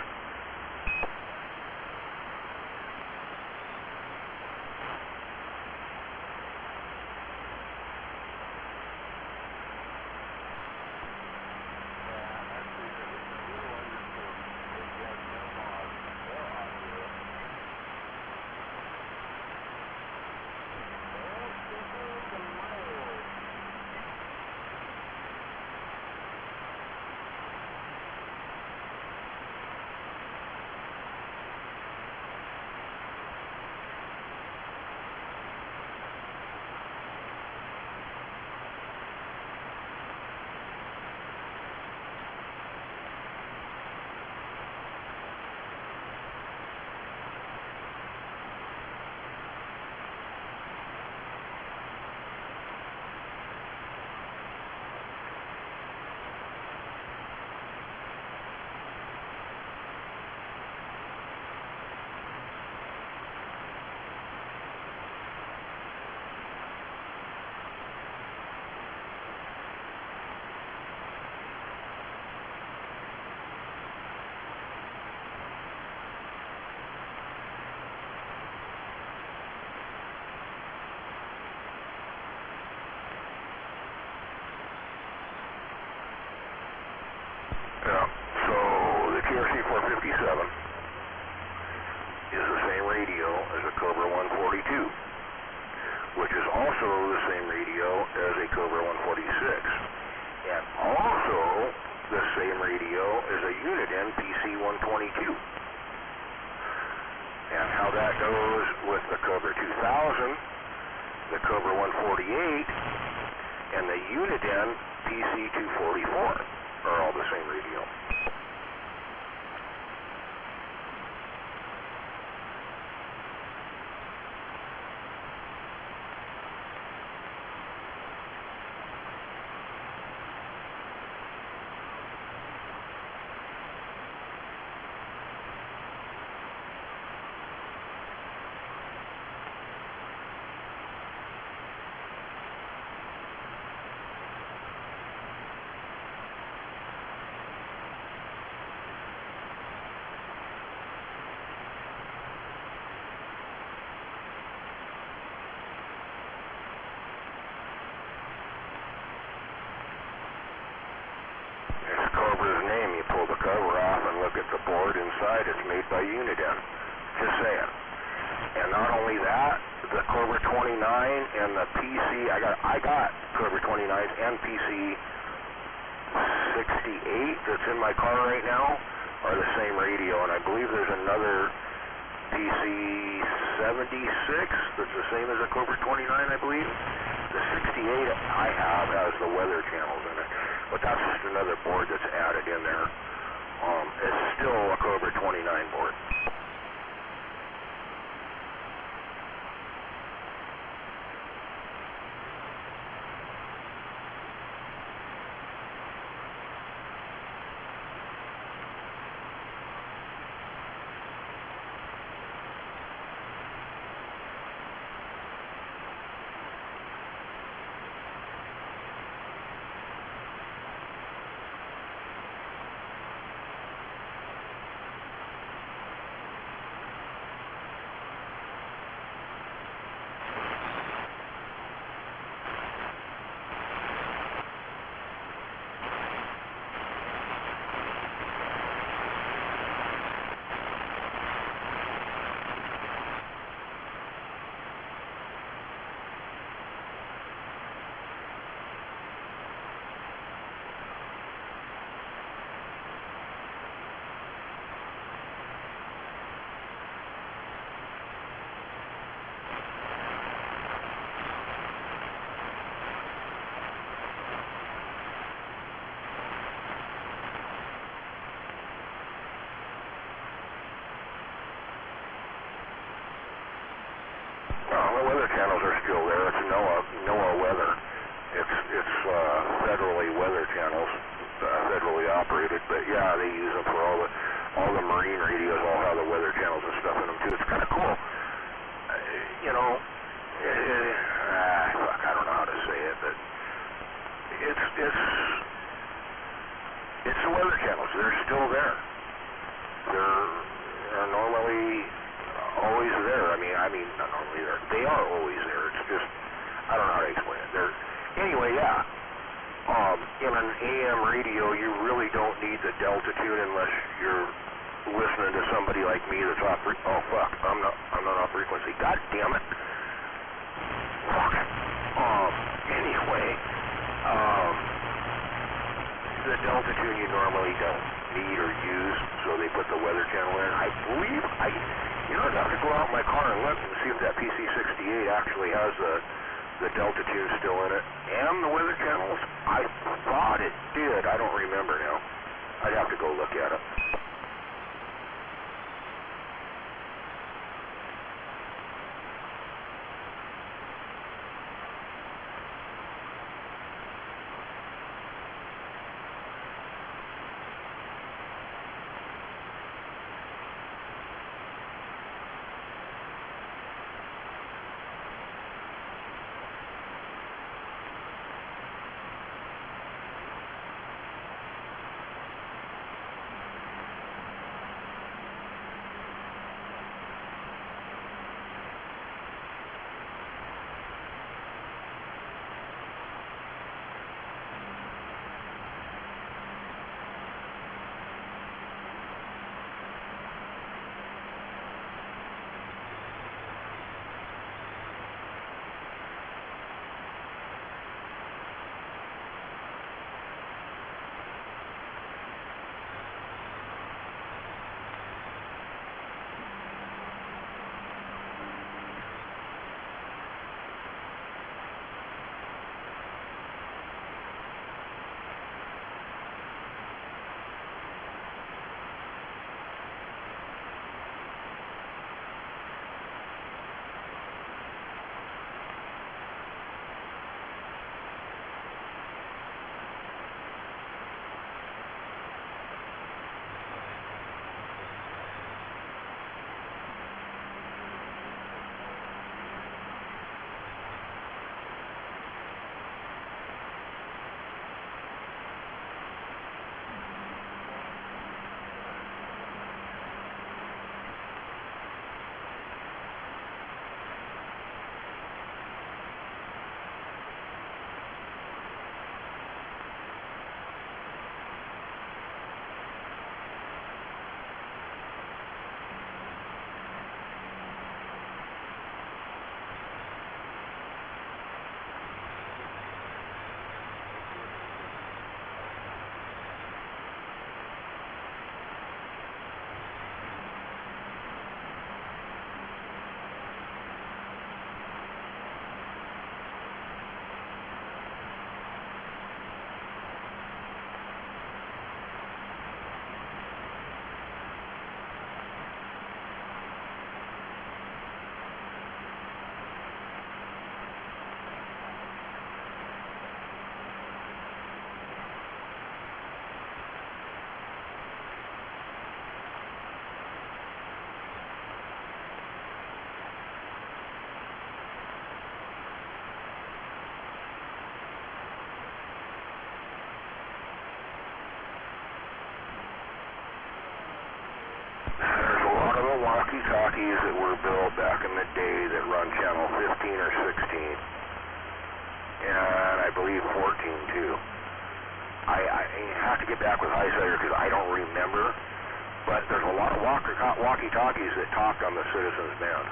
Is the same radio as a Cobra 142, which is also the same radio as a Cobra 146, and also the same radio as a Uniden PC-122. And how that goes with the Cobra 2000, the Cobra 148, and the Uniden PC-244 are all the same radio. The board inside is made by Uniden. Just saying. And not only that, the Cobra 29 and the PC, I got Cobra 29s and PC 68 that's in my car right now are the same radio, and I believe there's another PC 76 that's the same as a Cobra 29, I believe. The 68 I have has the weather channels in it, but that's just another board that's added in there. It's still a Cobra 29 board. federally weather channels, federally operated, but yeah, they use them for all the marine radios, all have the weather channels and stuff in them too. It's kind of cool. You know, fuck, I don't know how to say it, but it's the weather channels. They're still there. They're normally always there. I mean, not normally there. They are always there. It's just, I don't know how to explain it. Anyway, yeah. In an AM radio, you really don't need the delta tune unless you're listening to somebody like me that's off. Oh fuck, I'm not off frequency. God damn it. Fuck. Anyway, the delta tune you normally don't need or use, so they put the weather channel in. I believe I'd have to go out in my car and look and see if that PC-68 actually has the delta tune still in it and the weather channels. I thought it did. I don't remember now. I'd have to go look at it. Walkie-talkies that were built back in the day that run channel 15 or 16, and I believe 14 too. I have to get back with Highsider because I don't remember, but there's a lot of walkie-talkies that talk on the Citizens band.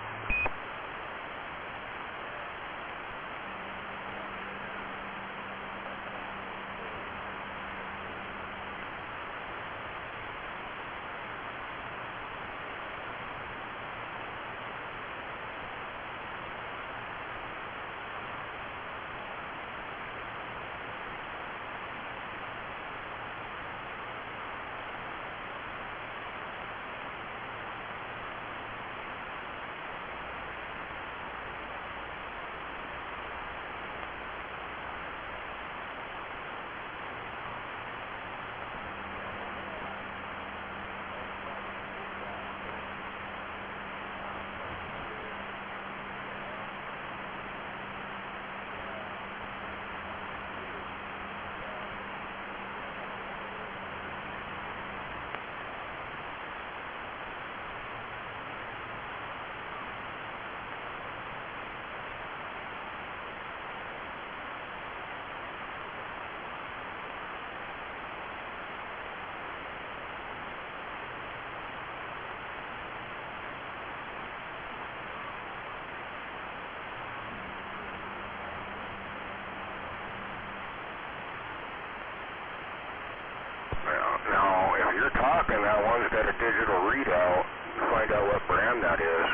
and that one's got a digital readout, find out what brand that is.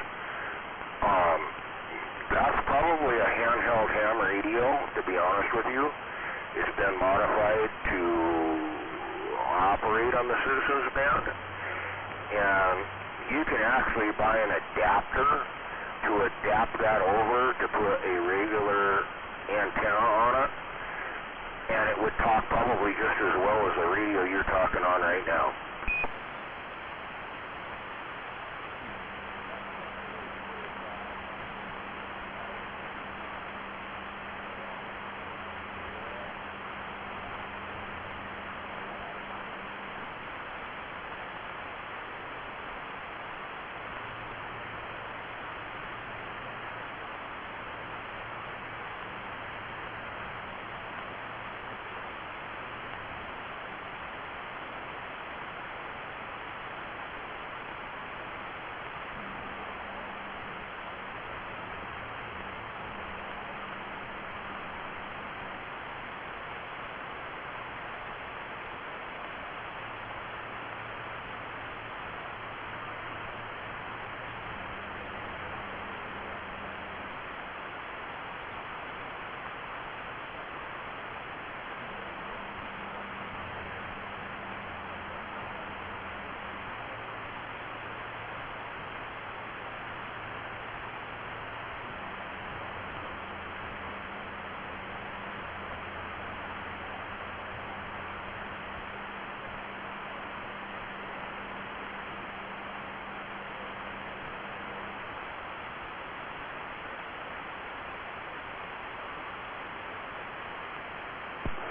That's probably a handheld ham radio, to be honest with you. It's been modified to operate on the Citizens Band, and you can actually buy an adapter to adapt that over to put a regular antenna on it, and it would talk probably just as well as the radio you're talking on right now.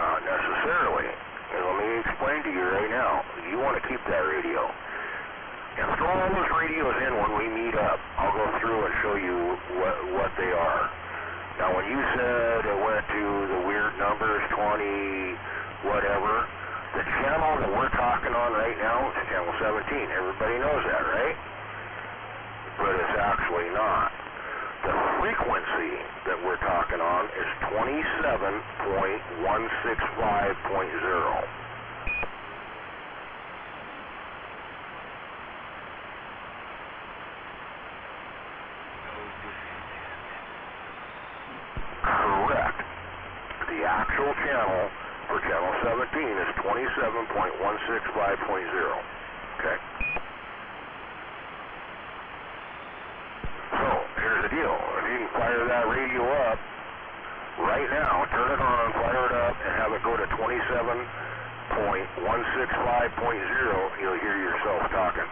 Not necessarily. And let me explain to you right now. You want to keep that radio. And throw all those radios in when we meet up. I'll go through and show you what they are. Now, when you said it went to the weird numbers, 20, whatever, the channel that we're talking on right now is channel 17. Everybody knows that, right? But it's actually not. The frequency that we're talking on is 27.165.0. Correct. The actual channel for channel 17 is 27.165.0. Okay? So, here's the deal. If you can fire that radio up right now, turn it on, fire it up, and have it go to 27.165.0, you'll hear yourself talking.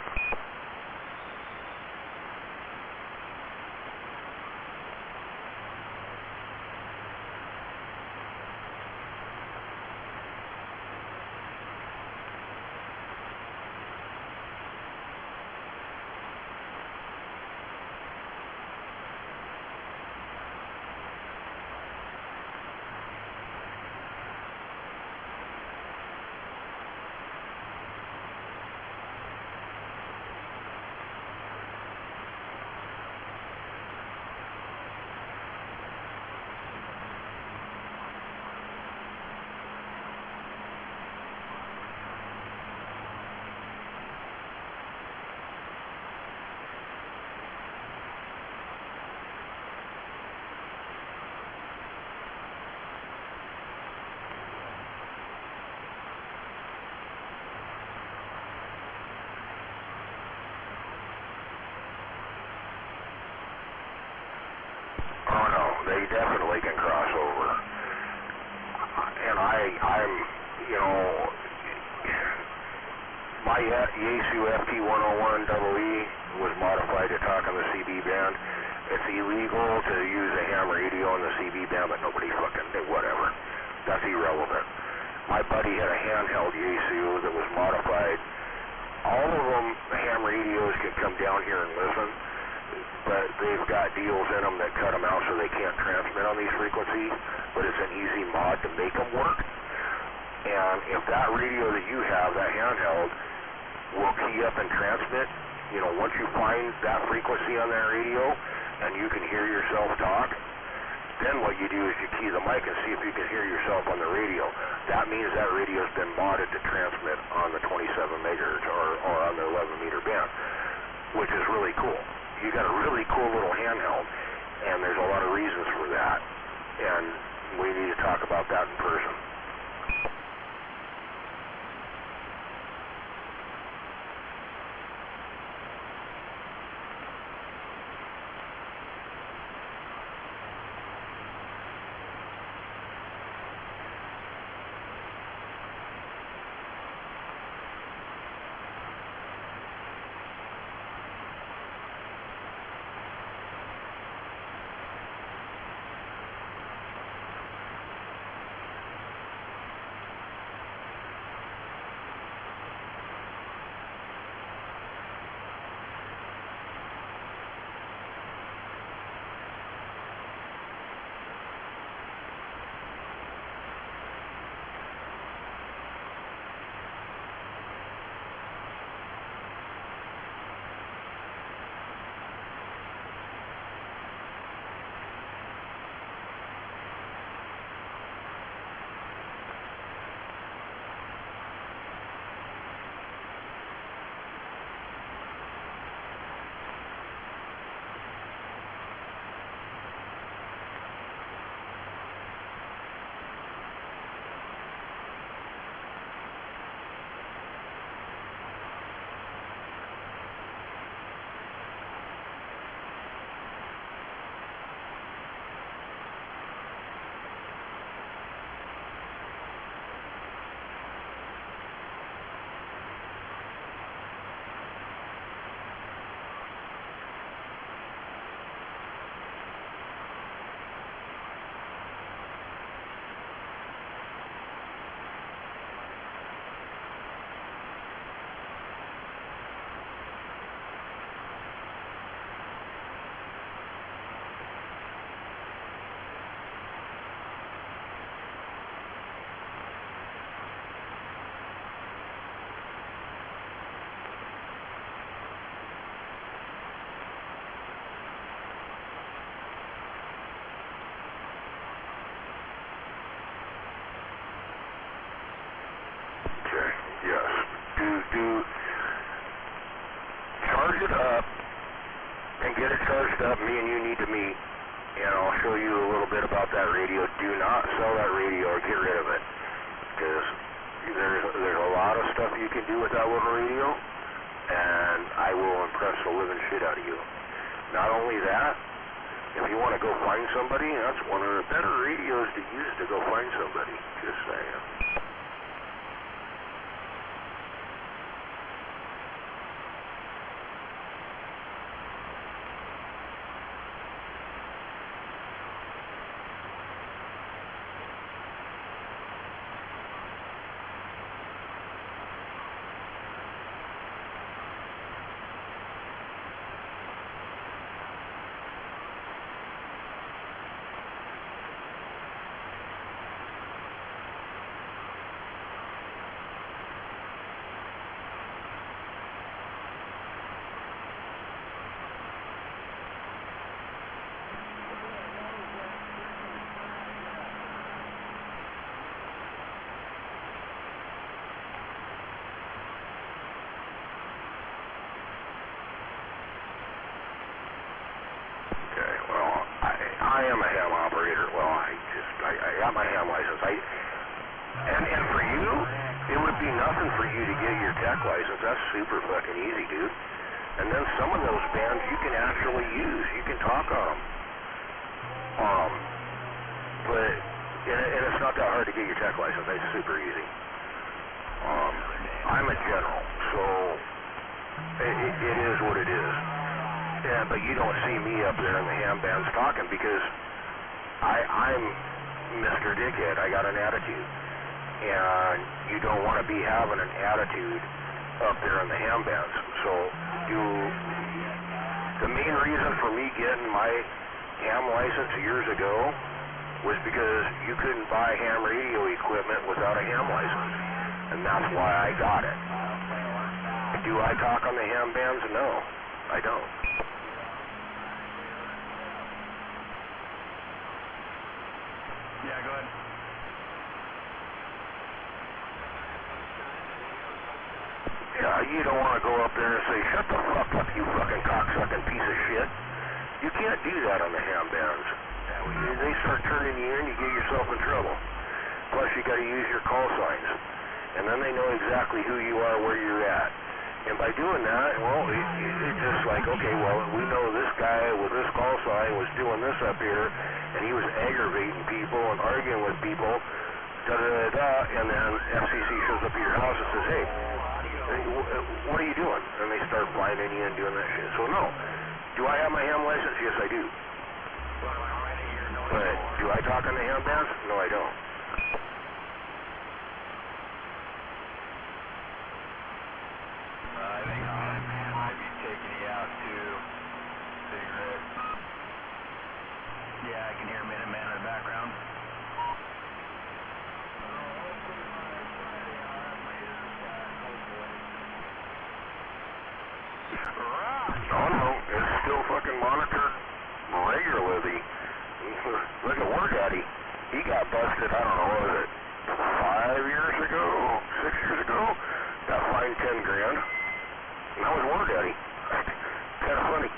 They definitely can cross over. And I'm, you know, my Yaesu FT101EE was modified to talk on the CB band. It's illegal to use a ham radio on the CB band, but nobody fucking did, whatever. That's irrelevant. My buddy had a handheld Yaesu that was modified. All of them, the ham radios can come down here and listen, but they've got deals in them that cut them out so they can't transmit on these frequencies, but it's an easy mod to make them work. And if that radio that you have, that handheld, will key up and transmit, you know, once you find that frequency on that radio and you can hear yourself talk, Then what you do is you key the mic and see if you can hear yourself on the radio. That means that radio's been modded to transmit on the 27 megahertz or on the 11 meter band, which is really cool. You got a really cool little handheld, and there's a lot of reasons for that, and we need to talk about that in person. Charge it up and get it charged up. Me and you need to meet, and I'll show you a little bit about that radio. Do not sell that radio or get rid of it, because there's a lot of stuff you can do with that little radio, and I will impress the living shit out of you. Not only that, if you want to go find somebody, that's one of the better radios to use to go find somebody. Just saying. I am a ham operator. Well, I got my ham license. And for you, it would be nothing for you to get your tech license. That's super fucking easy, dude. And then some of those bands you can actually use. You can talk on them. But and it's not that hard to get your tech license. It's super easy. I'm a general, so it is what it is. Yeah, but you don't see me up there in the ham bands talking because I'm Mr. Dickhead. I got an attitude. And you don't want to be having an attitude up there in the ham bands. So the main reason for me getting my ham license years ago was because you couldn't buy ham radio equipment without a ham license. And that's why I got it. Do I talk on the ham bands? No, I don't. you don't want to go up there and say, shut the fuck up, you fucking cocksucking piece of shit. You can't do that on the ham bands. They start turning you in, you get yourself in trouble. Plus, you got to use your call signs. And then they know exactly who you are, where you're at. And by doing that, well, it's just like, okay, well, we know this guy with this call sign was doing this up here, and he was aggravating people and arguing with people, da-da-da-da, and then FCC shows up at your house and says, hey, what are you doing? And they start finding you and doing that shit. So, no. Do I have my ham license? Yes, I do. But do I talk on the ham bands? No, I don't. I think man might be taking you out too. Cigarette. Yeah, I can hear Minuteman in the background. Oh no, it's still fucking monitored regularly. Look at War Daddy. He got busted, I don't know, what was it, 5 years ago, 6 years ago? Got fined 10 grand. And that was War Daddy. Kind of funny.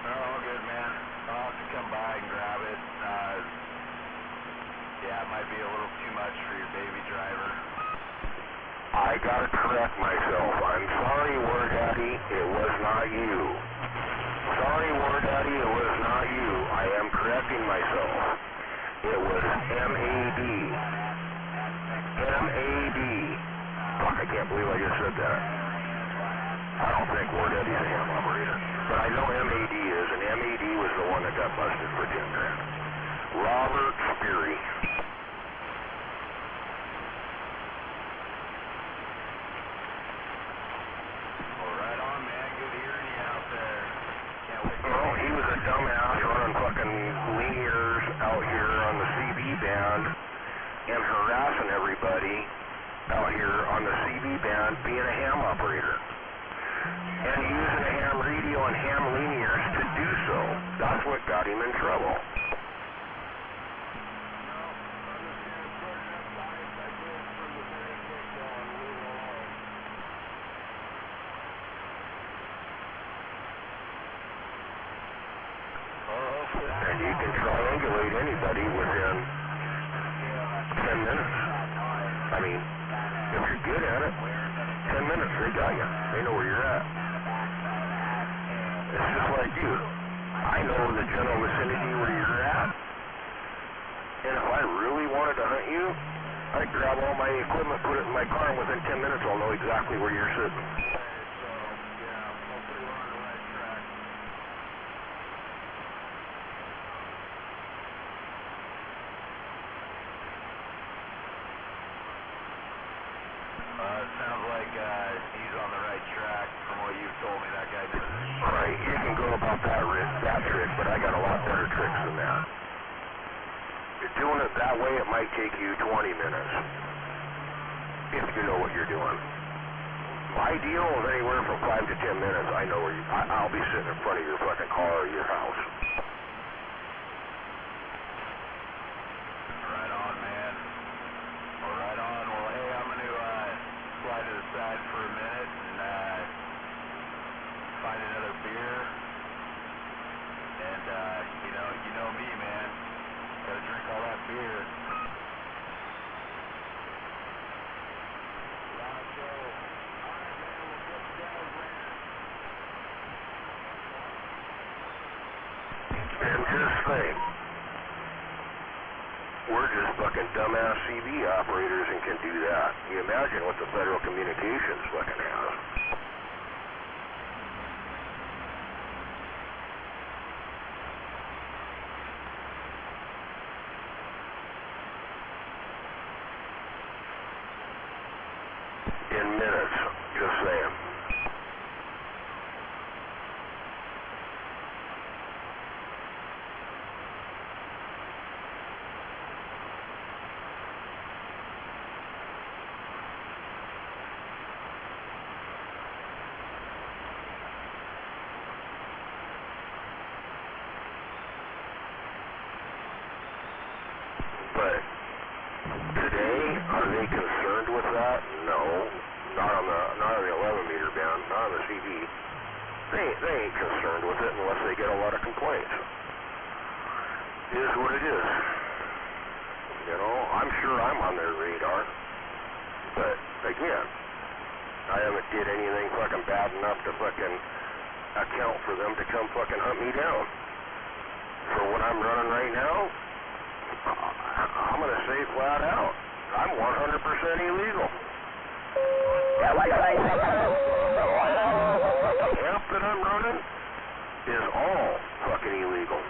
All good, man. I'll have to come by and grab it. Yeah, it might be a little too much for your baby driver. I gotta correct myself. I'm sorry, War Daddy, it was not you. Sorry, War Daddy, it was not you. I am correcting myself. It was M-A-D. M-A-D. Fuck, I can't believe I just said that. I don't think War Daddy's a ham operator. But I know M-A-D is, and M-A-D was the one that got busted for 10 grand. Robert Speary. Well, he was a dumbass running fucking linears out here on the CB band and harassing everybody out here on the CB band being a ham operator. And using a ham radio and ham linears to do so. That's what got him in trouble. And you can triangulate anybody within 10 minutes. I mean, if you're good at it, 10 minutes, they got you. They know where you're at. It's just like you. I know the general vicinity where you're at. And if I really wanted to hunt you, I'd grab all my equipment, put it in my car, and within 10 minutes I'll know exactly where you're sitting. Sounds like he's on the right track from what you've told me. That guy did. Right, you can go about that trick, but I got a lot better tricks than that. Doing it that way, it might take you 20 minutes if you know what you're doing. My deal is anywhere from 5 to 10 minutes. I know where I'll be sitting in front of your fucking car or your house. Right on, man. Well, right on. Well, hey, I'm going to slide to the side for a minute and find another beer. And, you know me, man. Gotta drink all that beer. And just think, we're just fucking dumbass CB operators and can do that. You imagine what the Federal Communications fucking has. In minutes, just saying. But today, are they concerned with that? No. Not on the 11 meter band, not on the CD. They ain't concerned with it unless they get a lot of complaints. It is what it is. You know, I'm sure I'm on their radar. But again, I haven't did anything fucking bad enough to fucking account for them to come fucking hunt me down. For what I'm running right now, I'm going to say flat out, I'm 100% illegal. The amp that I'm running is all fucking illegal.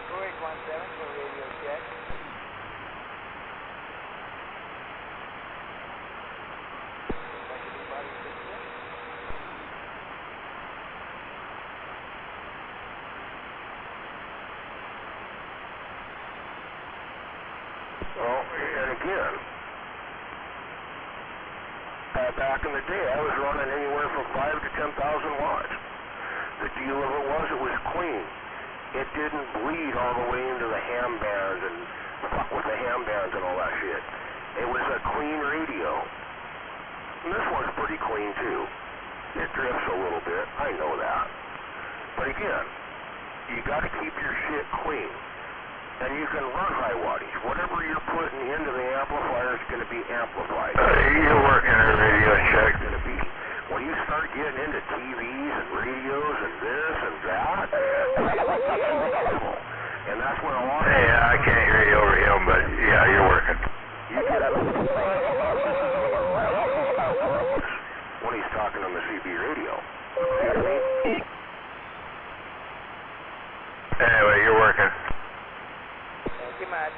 Storage 17 for radio check. Well, and again, back in the day, I was running anywhere from 5 to 10,000 watts. The deal of it was clean. It didn't bleed all the way into the ham bands and fuck with the ham bands and all that shit. It was a clean radio. And this one's pretty clean too. It drifts a little bit, I know that. But again, you gotta keep your shit clean. And you can run high wattage. Whatever you're putting into the amplifier is going to be amplified. You're working a radio check. Going to be. When you start getting into TVs and radios and this and that, and that's when a lot of... Yeah, I can't hear you over him, but yeah, you're working. You get up when he's talking on the CB radio. See what I mean? Anyway, you're working. Thank you much.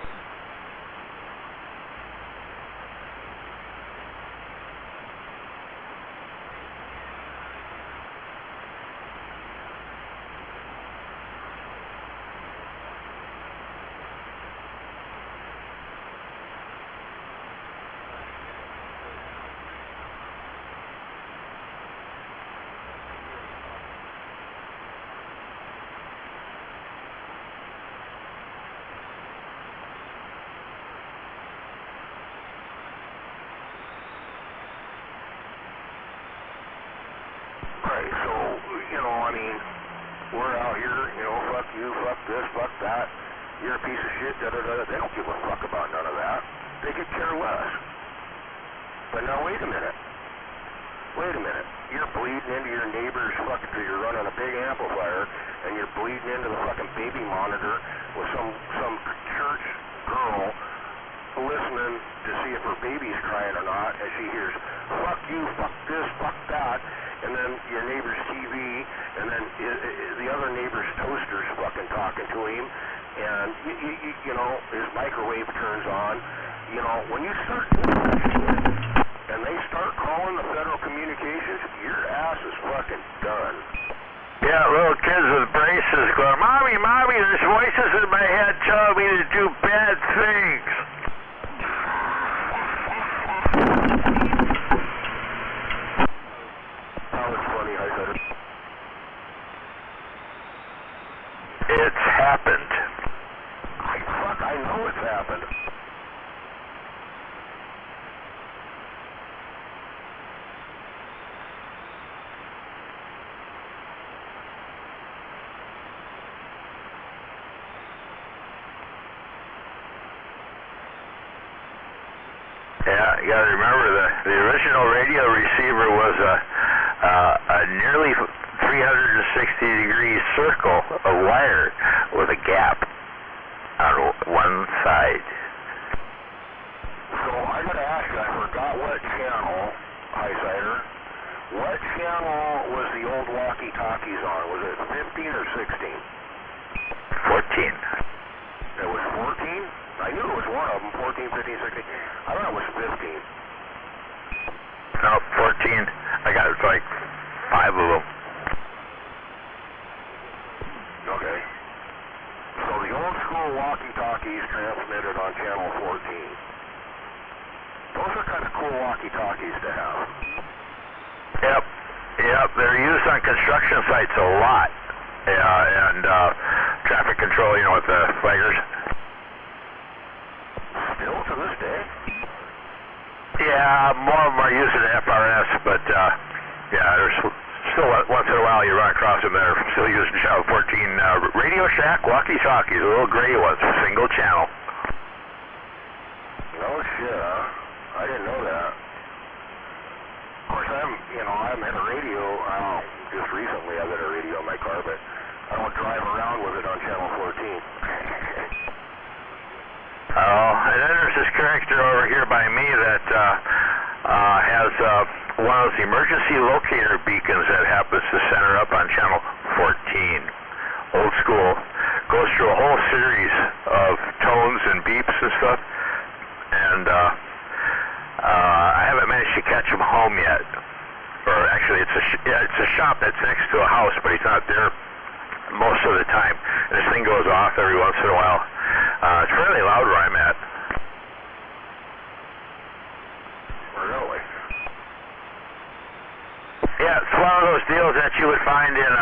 Right, so, you know, I mean, we're out here, you know, fuck you, fuck this, fuck that. You're a piece of shit, da-da-da. They don't give a fuck about none of that. They could care less. But now, wait a minute. Wait a minute. You're bleeding into your neighbor's fucking, you're running a big amplifier, and you're bleeding into the fucking baby monitor with some church girl listening to see if her baby's crying or not, and she hears, fuck you, fuck this, fuck that, and then your neighbor's TV, and then the other neighbor's toaster's fucking talking to him, and, you know, his microwave turns on. You know, when you start doing that shit, and they start calling the Federal Communications, your ass is fucking done. Yeah, little kids with braces going, Mommy, Mommy, there's voices in my head telling me to do bad things. That was funny, I said it. It's happened. I know it's happened. Yeah, you gotta remember the original radio receiver was a nearly 360-degree circle of wire with a gap on one side. So I gotta ask you, I forgot what channel, Highsider. What channel was the old walkie-talkies on? Was it 15 or 16? 14. It was 14? I knew it was one of them, 14, 15, 16. I thought it was 15. No, 14. I got like 5 of them. Okay. So the old school walkie-talkies transmitted on channel 14. Those are kind of cool walkie-talkies to have. Yep, they're used on construction sites a lot. Yeah, and traffic control, you know, with the flaggers. Still to this day? Yeah, more of them are using FRS, but yeah, there's still once in a while you run across them that are still using Channel 14 Radio Shack walkie-talkies, the little gray ones, single channel. No shit, huh? I didn't know that. Of course, I'm at a radio, just recently I've got a radio in my car, but I don't drive around with it on Channel 14. Oh, and then there's this character over here by me that has one of those emergency locator beacons that happens to center up on Channel 14. Old school. Goes through a whole series of tones and beeps and stuff. And I haven't managed to catch him home yet. Or actually, it's a shop that's next to a house, but he's not there most of the time. And this thing goes off every once in a while. It's fairly loud where I'm at. Really? Yeah, it's one of those deals that you would find in,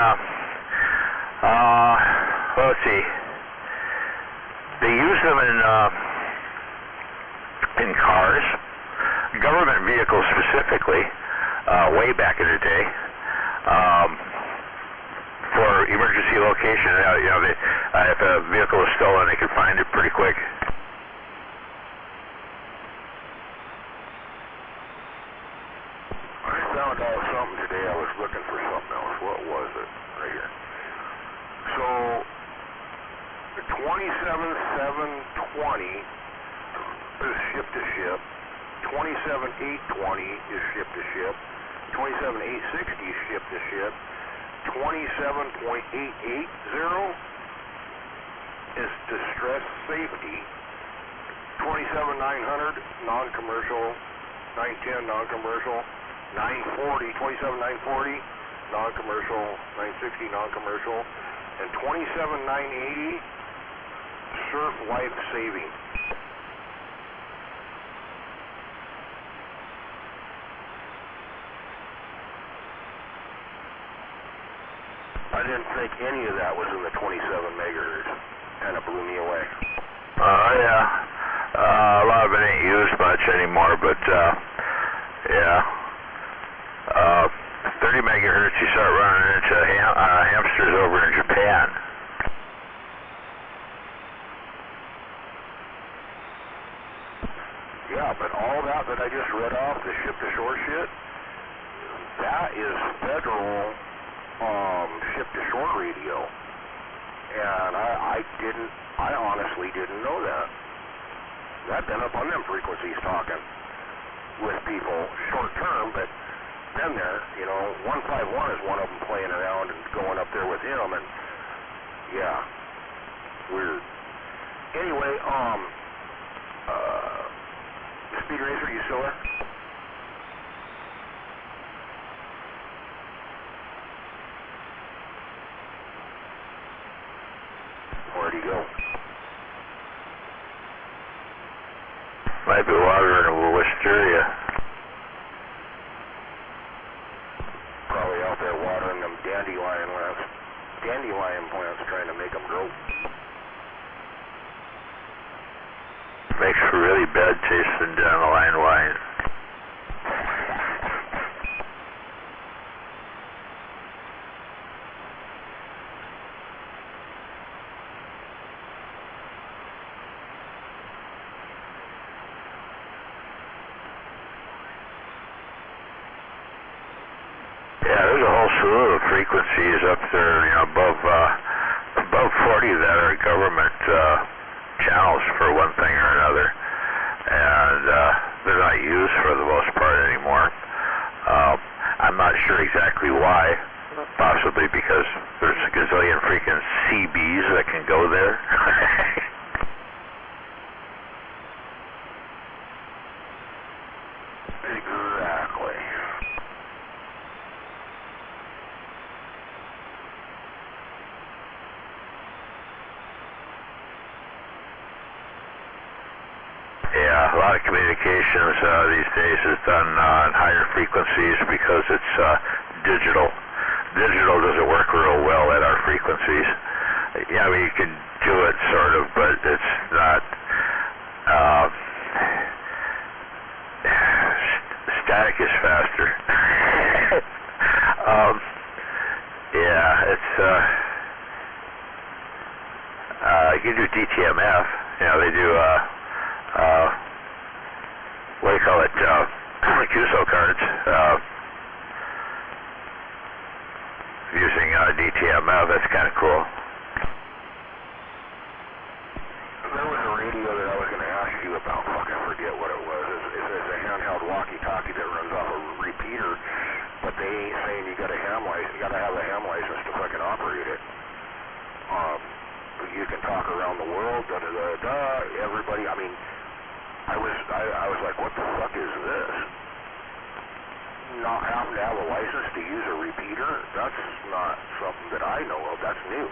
let's see. They use them in cars, government vehicles specifically, way back in the day, for emergency location. You know, if a vehicle is stolen, they can find it pretty quick. I found out something today. I was looking for something else. What was it? Right here. So, the 27720 is ship to ship. 27820 is ship to ship. 27860 is ship to ship. 27.880 is distress safety. 27900 non-commercial. 910 non-commercial. 940, 27940 non-commercial. 960 non-commercial. And 27980 surf life saving. I didn't think any of that was in the 27 megahertz. Kind of blew me away. Yeah. A lot of it ain't used much anymore, but yeah. 30 megahertz you start running into hamsters over in Japan. Yeah, but all that I just read off, the ship-to-shore shit, that is federal ship-to-shore radio. And I honestly didn't know that. I've been up on them frequencies talking with people short-term, but been there, you know, 151 is one of them playing around and going up there with him, and yeah, weird. Anyway, Speed Racer, you still there? Where'd he go? Might be watering a wisteria. Probably out there watering them dandelion plants, trying to make them grow. Makes for really bad tasting dandelion wine. Yeah, there's a whole slew of frequencies up there, you know, above 40 that are government channels for one thing or another, and they're not used for the most part anymore. I'm not sure exactly why, possibly because there's a gazillion freaking CBs that can go there. Exactly. Yeah, a lot of communications these days is done on higher frequencies because it's digital. digital doesn't work real well at our frequencies. Yeah, I mean, you can do it sort of, but it's not. Static is faster. Yeah, it's. You can do DTMF. You know, they do. What do you call it? QSO cards. Using DTMF, that's kind of cool. There was a radio that I was going to ask you about. Fuck, I forget what it was. It's a handheld walkie-talkie that runs off a repeater, but they ain't saying you got a ham license. You got to have a ham license to fucking operate it. You can talk around the world. Da da da da. Everybody. I mean, I was like, what the fuck is this? Not having to have a license to use a repeater? That's not something that I know of. That's new.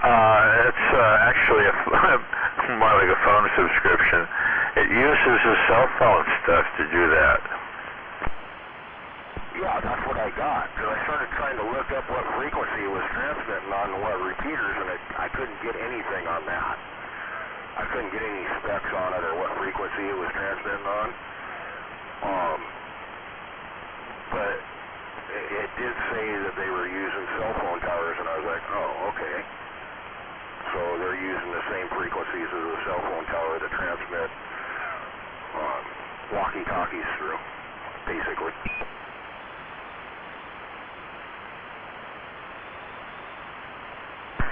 It's actually more like a phone subscription. It uses the cell phone stuff to do that. Yeah, that's what I got. Because I started trying to look up what frequency it was transmitting on what repeaters, and I couldn't get anything on that. I couldn't get any specs on it or what frequency it was transmitting on. But it did say that they were using cell phone towers, and I was like, oh, okay. So they're using the same frequencies as a cell phone tower to transmit walkie-talkies through, basically.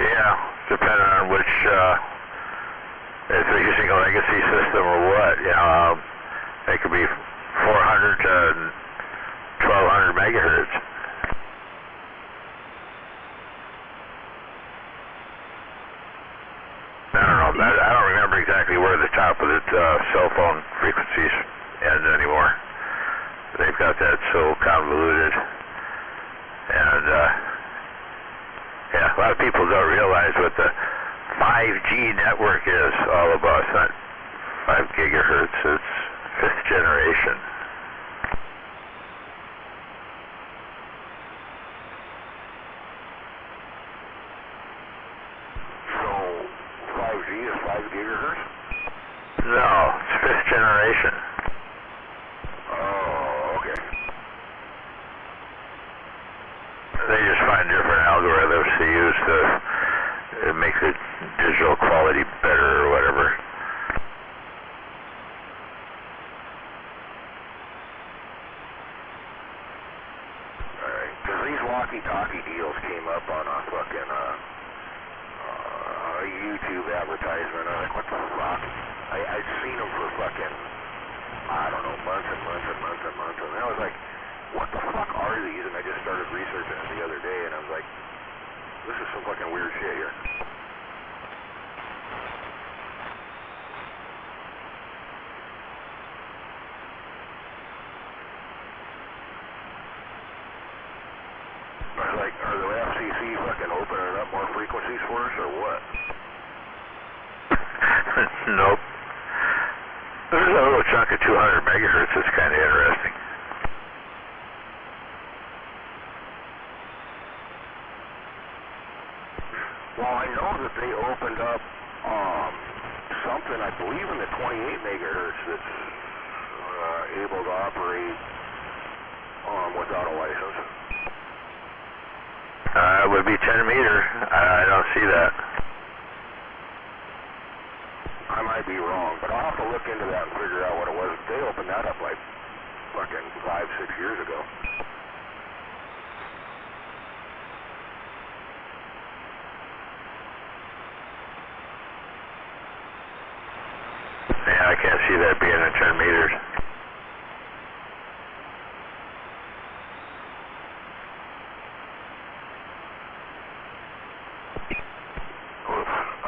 Yeah, depending on which, if they're using a legacy system or what, you know, it could be 400 to 1200 megahertz. I don't know. I don't remember exactly where the top of the cell phone frequencies end anymore. They've got that so convoluted. And, yeah, a lot of people don't realize what the 5G network is all about. It's not 5 gigahertz. It's 5th generation. So 5G is 5 gigahertz? No, it's 5th generation. Oh, okay. They just find different algorithms to use to make the digital quality better or whatever. Alright, because these walkie-talkie deals came up on a fucking YouTube advertisement. I was like, what the fuck? I'd seen them for fucking, I don't know, months and months and months and months, and I was like, what the fuck are these? And I just started researching it the other day, and I was like, this is some fucking weird shit here. I was like, are the FCC fucking opening up more frequencies for us, or what? Nope. There's a little chunk of 200 megahertz that's kind of interesting. Well, I know that they opened up something, I believe, in the 28 megahertz that's able to operate without a license. It would be 10 meter. I don't see that. I might be wrong, but I'll have to look into that and figure out what it was. They opened that up like fucking 5-6 years ago. Yeah, I can't see that being at 10 meters.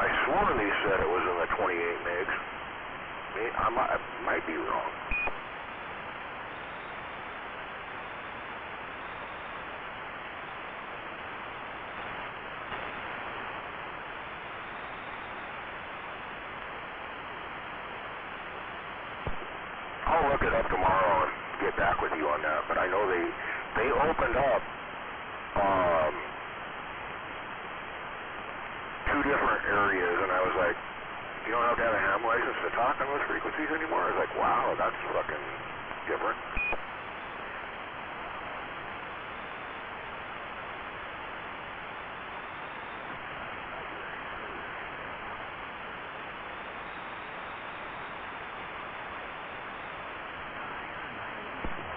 I swore they said it was in the 28 megs. I might be wrong. I'll look it up tomorrow and get back with you on that, but I know they opened up two different areas, and I was like, you don't have to have a ham license to talk on those frequencies anymore? I was like, wow, that's fucking different.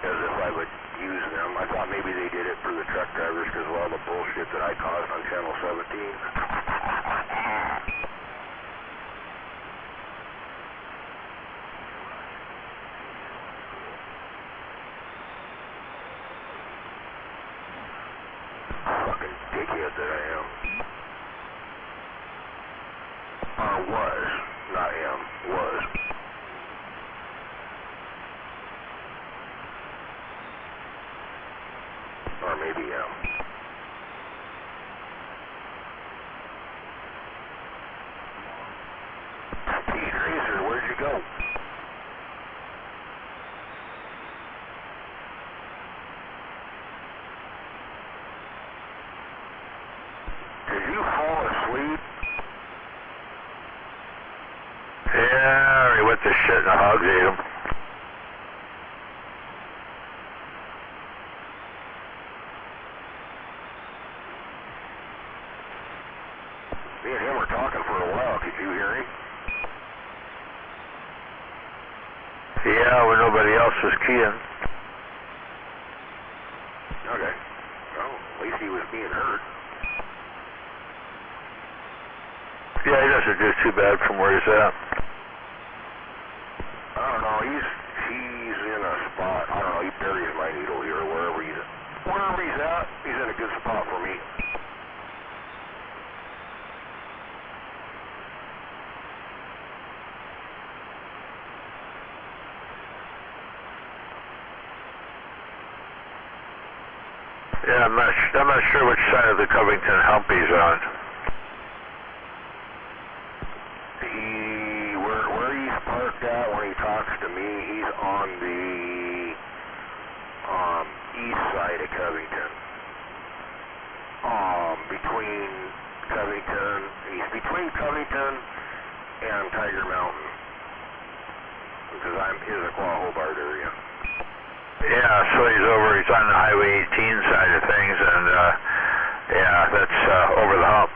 As if I would use them. I thought maybe they did it for the truck drivers because of all the bullshit that I caused on Channel 17. Fucking dickhead that I am. Was, not am, was. Or maybe am. T-Tracer, where'd you go? Did you fall asleep? Yeah, he went to shit and the hogs ate him. Me and him were talking for a while. Could you hear him? Yeah, when nobody else was keying. Okay. Well, at least he was being heard. Yeah, he doesn't do too bad from where he's at. I don't know. He's in a spot. I don't know. He buries my needle here or wherever he's at. Wherever he's at, he's in a good spot for me. Yeah, I'm not sure which side of the Covington hump he's on. Where he's parked at when he talks to me, he's on the east side of Covington. He's between Covington and Tiger Mountain. Because I'm Issaquah Hobart area. Yeah, so he's on the Highway 18 side of things, and yeah, that's over the hump.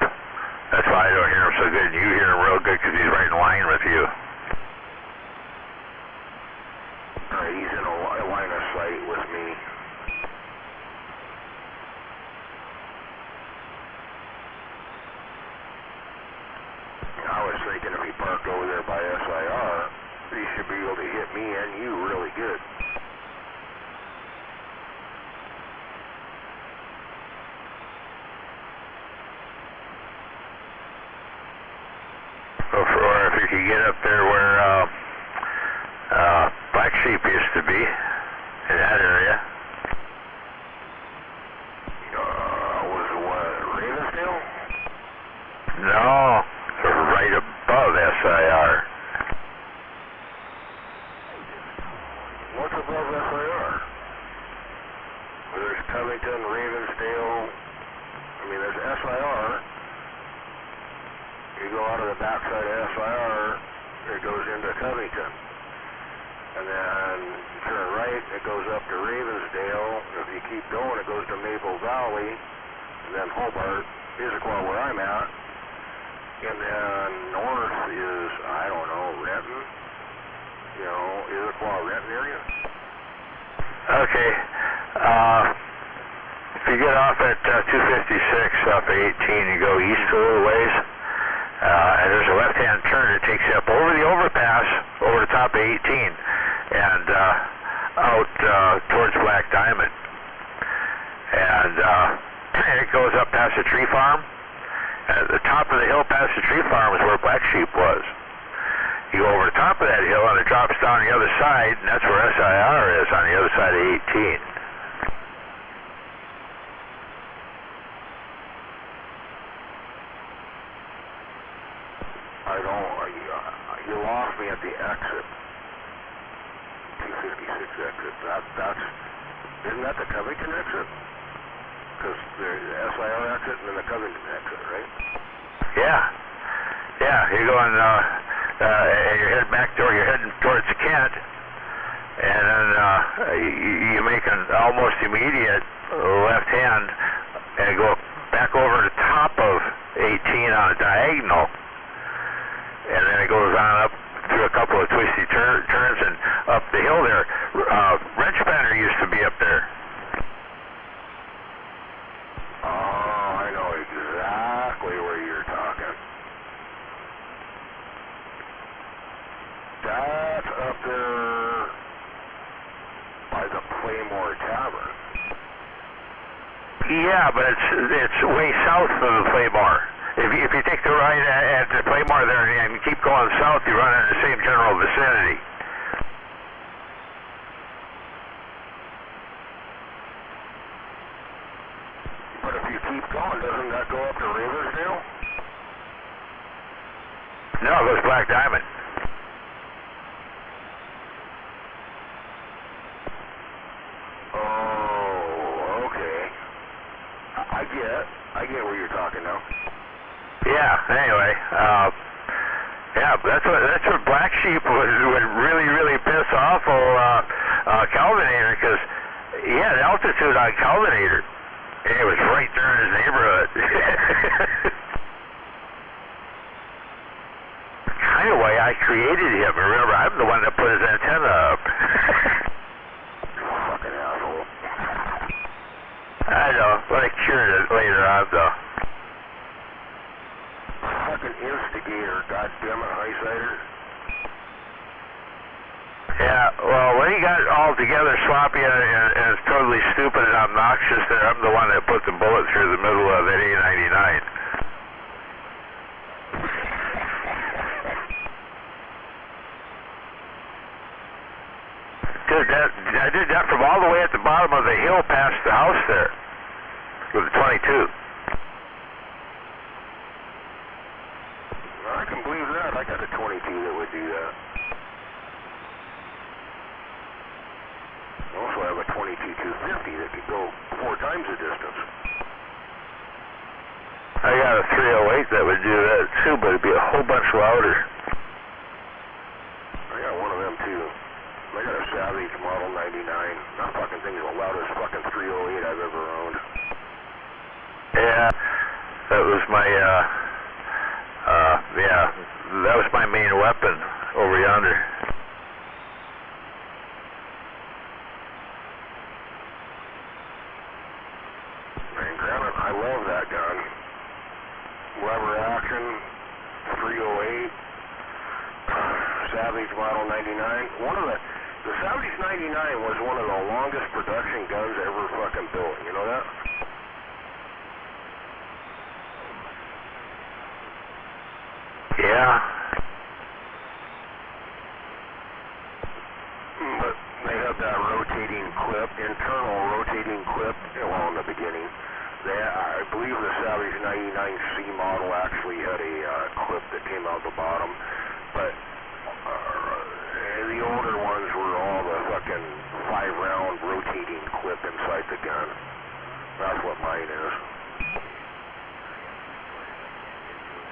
That's why I don't hear him so good. You hear him real good because he's right in line with you. Alright, he's in a line of sight with me. I was thinking if he parked over there by SIR, he should be able to hit me and you really good. Or if you could get up there where Black Sheep used to be, in that area. Was it what, Ravensdale? No, right above SIR. What's above SIR? Well, there's Covington, Ravensdale. I mean, there's SIR. You go out of the backside of SIR, it goes into Covington. And then you turn right, it goes up to Ravensdale. If you keep going, it goes to Maple Valley. And then Hobart, Issaquah, where I'm at. And then north is, I don't know, Renton. You know, Issaquah, Renton area. Okay. If you get off at 256 off of 18, you go east a little ways. And there's a left-hand turn that takes you up over the overpass, over the top of 18, and out towards Black Diamond. And it goes up past the tree farm. At the top of the hill past the tree farm is where Black Sheep was. You go over the top of that hill and it drops down the other side, and that's where SIR is, on the other side of 18. You lost me at the exit. 256 exit. Isn't that the Covington exit? Because there's the SIR exit and then the Covington exit, right? Yeah. Yeah, you're going, and you're heading back door, you're heading towards Kent, and then you make an almost immediate left hand and go back over the top of 18 on a diagonal, and then it goes on up through a couple of twisty turns and up the hill there. Wrench Bender used to be up there. Oh, I know exactly where you're talking. That's up there by the Claymore Tavern. Yeah, but it's way south of the Claymore. If you take the right at the Claymore there and you keep going south, you run in the same general vicinity. But if you keep going, doesn't that go up to Riversdale? No, it goes Black Diamond. Oh, okay. I get where you're talking now. Yeah, anyway, yeah, that's what Black Sheep would really piss off Calvinator, because he had altitude on Calvinator, and it was right there in his neighborhood. Kind of why I created him. Remember, I'm the one that put his antenna up. Fucking asshole. I know, but I cured it later on, though. Fucking instigator, goddammit, Highsider. Yeah, well, when he got all together sloppy and totally stupid and obnoxious there, I'm the one that put the bullet through the middle of that A99. I did that from all the way at the bottom of the hill past the house there with the 22. I can believe that. I got a 22 that would do that. I also have a 22-250 that could go 4 times the distance. I got a 308 that would do that too, but it'd be a whole bunch louder. I got one of them too. I got a Savage Model 99. That fucking thing is the loudest fucking 308 I've ever owned. Yeah, that was my, yeah, that was my main weapon over yonder. And granted, I love that gun. Lever action, 308, Savage Model 99. The Savage 99 was one of the longest production guns ever fucking built. You know that? Yeah. But they had that rotating clip, internal rotating clip, well, in the beginning. I believe the Savage 99C model actually had a clip that came out the bottom. But the older ones were all the fucking 5-round rotating clip inside the gun. That's what mine is.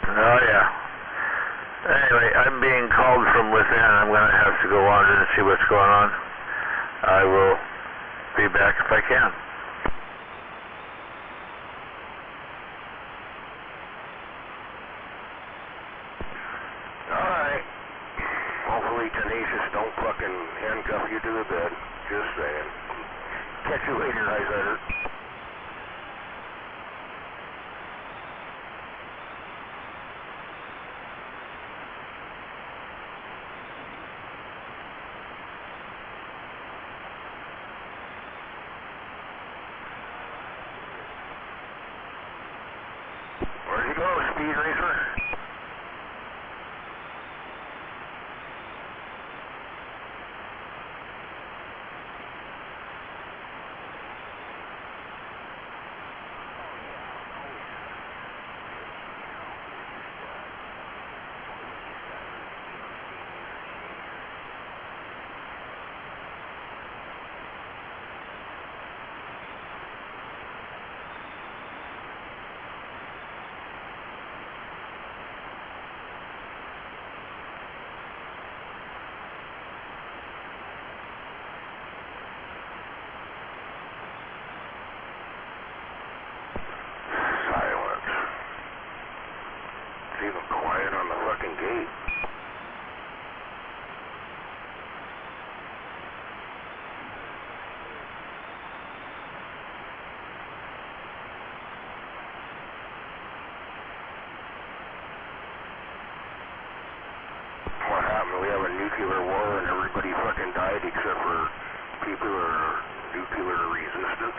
Oh, yeah. Anyway, I'm being called from within. I'm going to have to go wander and see what's going on. I will be back if I can. Alright. Hopefully Tenacious don't fucking handcuff you to the bed. Just saying. Catch you later, Highsider. Where'd you go, Speed Racer? Okay. What happened? We have a nuclear war and everybody fucking died except for people who are nuclear resistant.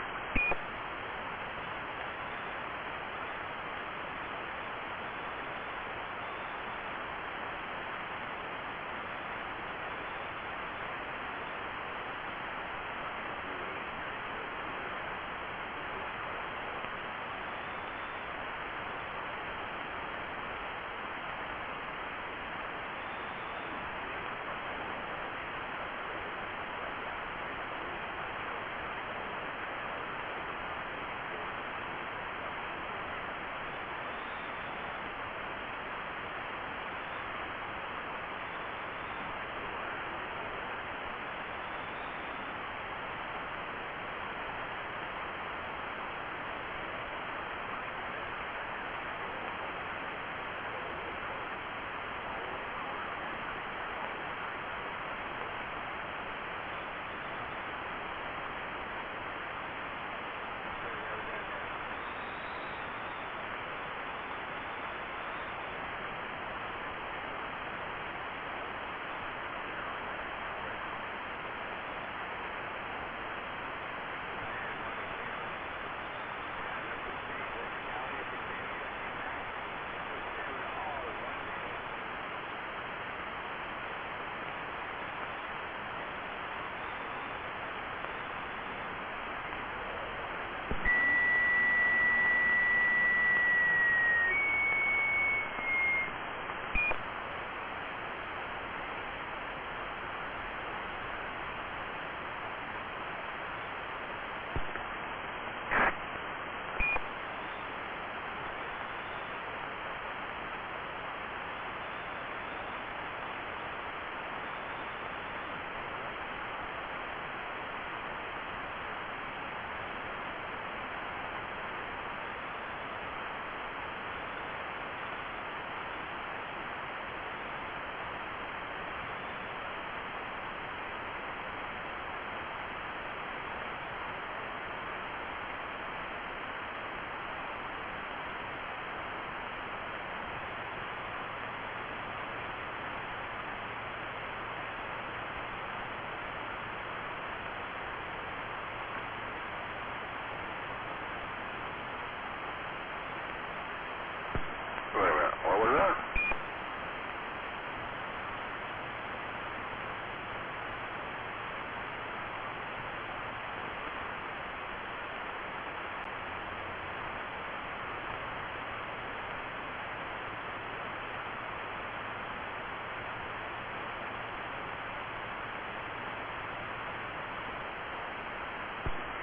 Wait a minute, what was that?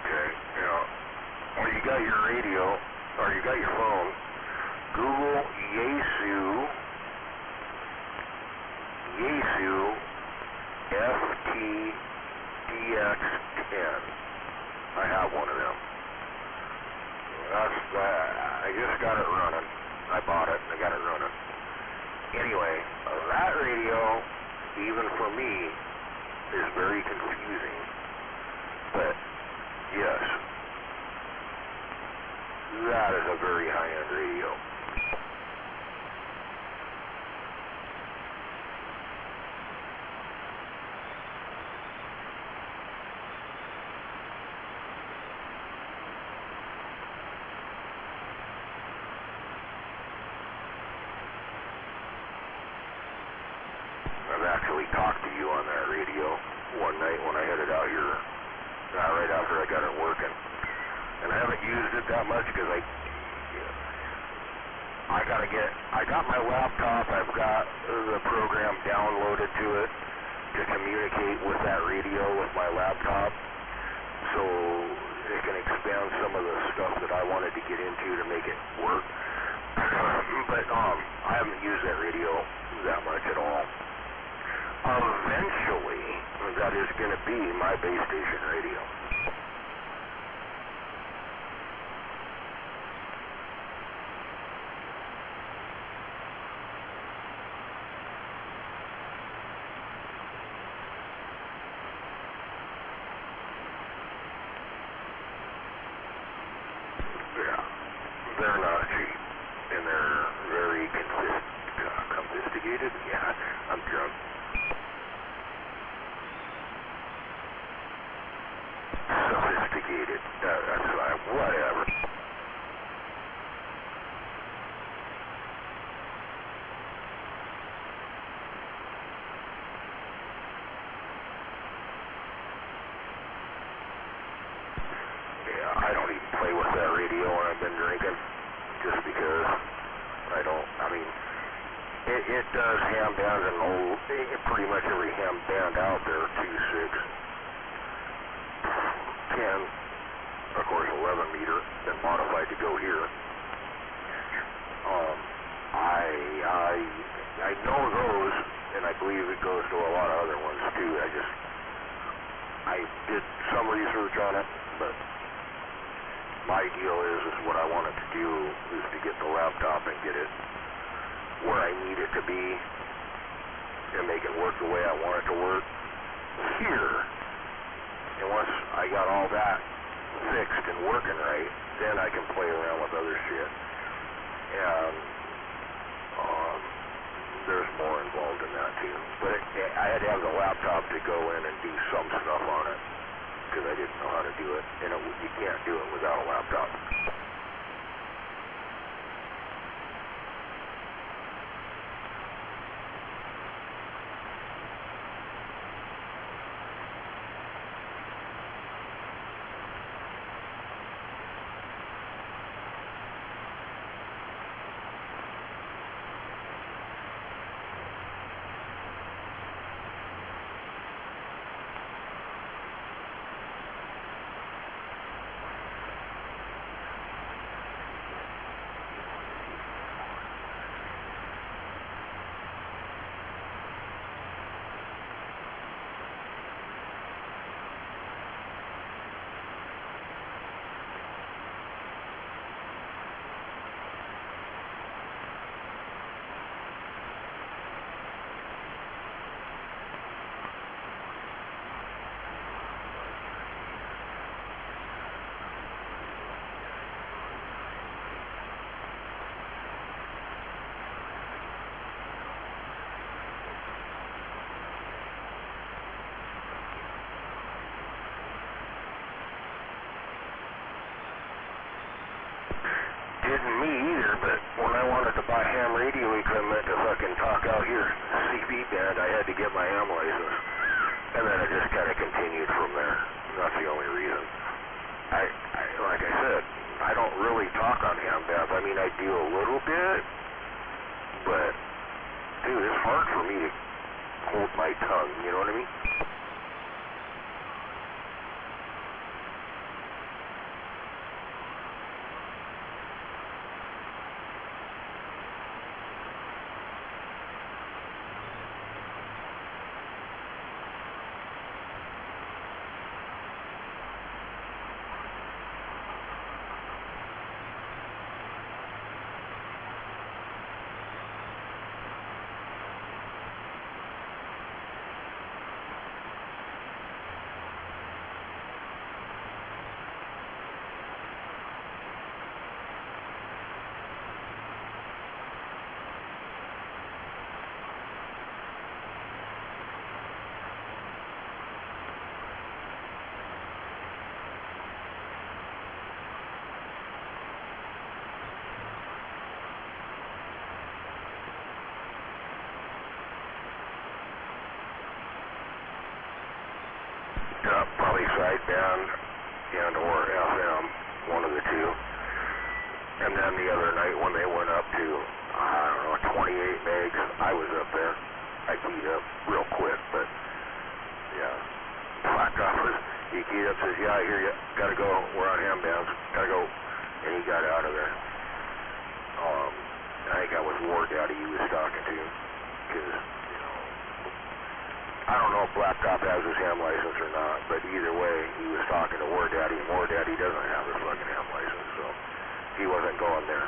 Okay, when you got your radio, or you got your phone, Google Yaesu FTDX10. I have one of them. That's that. I just got it running. I bought it and I got it running. Anyway, that radio, even for me, is very confusing. But, yes, that is a very high-end radio. I've actually talked to you on that radio one night when I headed out here, right after I got it working. And I haven't used it that much because I got my laptop, I've got the program downloaded to it to communicate with that radio with my laptop, so it can expand some of the stuff that I wanted to get into to make it work. But I haven't used that radio that much at all. Eventually, that is going to be my base station radio. they're not cheap, and they're very sophisticated. Yeah, I'm drunk. Sophisticated. That's whatever. I don't even play with that radio when I've been drinking, just because it does ham bands and pretty much every ham band out there, 2.6, 10, of course 11 meter, been modified to go here. I know those, and I believe it goes to a lot of other ones too. I did some research on it, but my deal is what I wanted to do is to get the laptop and get it where I need it to be and make it work the way I want it to work here. And once I got all that fixed and working right, then I can play around with other shit. And there's more involved in that too. But I had to have the laptop to go in and do some stuff on it, because I didn't know how to do it, and you can't do it without a laptop. Didn't me either, but when I wanted to buy ham radio equipment to fucking talk out here, CB band, I had to get my ham license. And then it just kind of continued from there. That's the only reason. Like I said, I don't really talk on ham bands. I mean, I do a little bit, but, dude, it's hard for me to hold my tongue, you know what I mean? Probably sideband and or FM, one of the two. And then the other night when they went up to, 28 megs, I was up there. I keyed up real quick, but yeah. Black office, he keyed up, says, yeah, I hear you, gotta go, we're on ham bands, gotta go. And he got out of there. I think that was War Daddy he was talking to, because I don't know if Blacktop has his ham license or not, but either way, he was talking to War Daddy, and War Daddy doesn't have his fucking ham license, so he wasn't going there.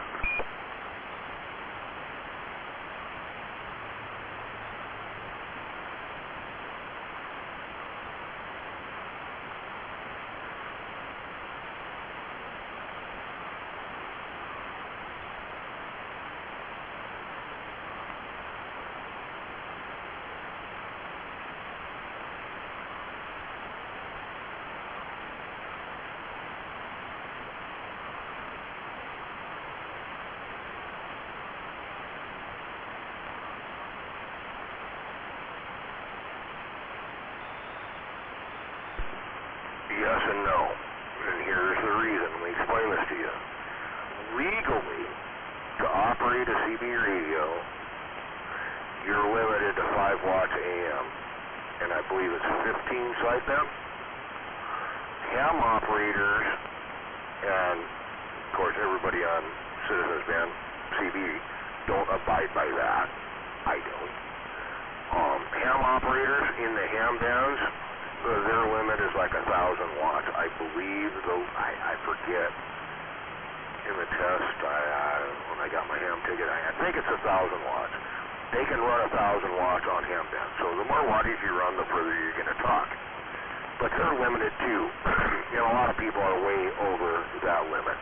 and no. And here's the reason. Let me explain this to you. Legally, to operate a CB radio, you're limited to 5 watts AM. And I believe it's 15 sideband. Ham operators, and of course everybody on Citizens Band CB, don't abide by that. I don't. Ham operators in the ham bands, their limit is like 1,000 watts. I believe, though I forget. In the test, when I got my ham ticket, I think it's 1,000 watts. They can run 1,000 watts on ham bands. So the more wattage you run, the further you're going to talk. But they're limited too. You know, a lot of people are way over that limit.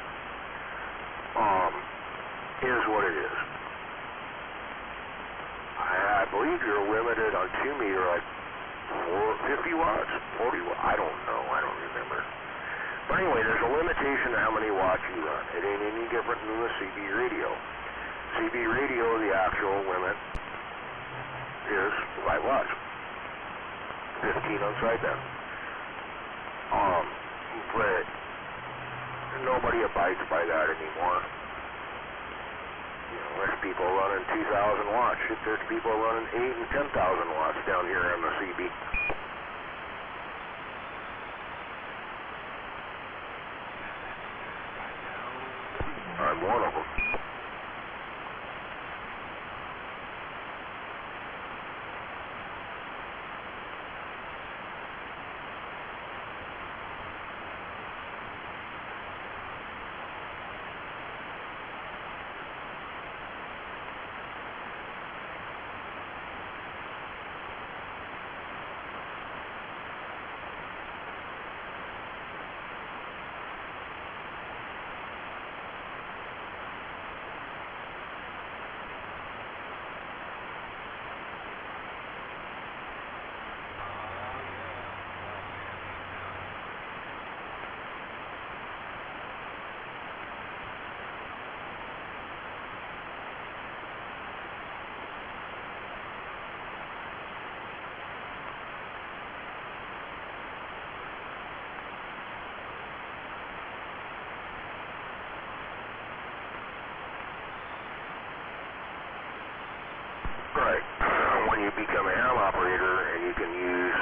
Is what it is. I believe you're limited on 2 meter like 50 watts, 40 watts. I don't know. I don't remember. But anyway, there's a limitation to how many watts you run. It ain't any different than the CB radio. CB radio, the actual limit is 5 watts. 15 on sideband. But nobody abides by that anymore. You know, there's people running 2,000 watts. There's people running 8,000 and 10,000 watts down here on the CB. I'm one of them. Right. When you become a ham operator and you can use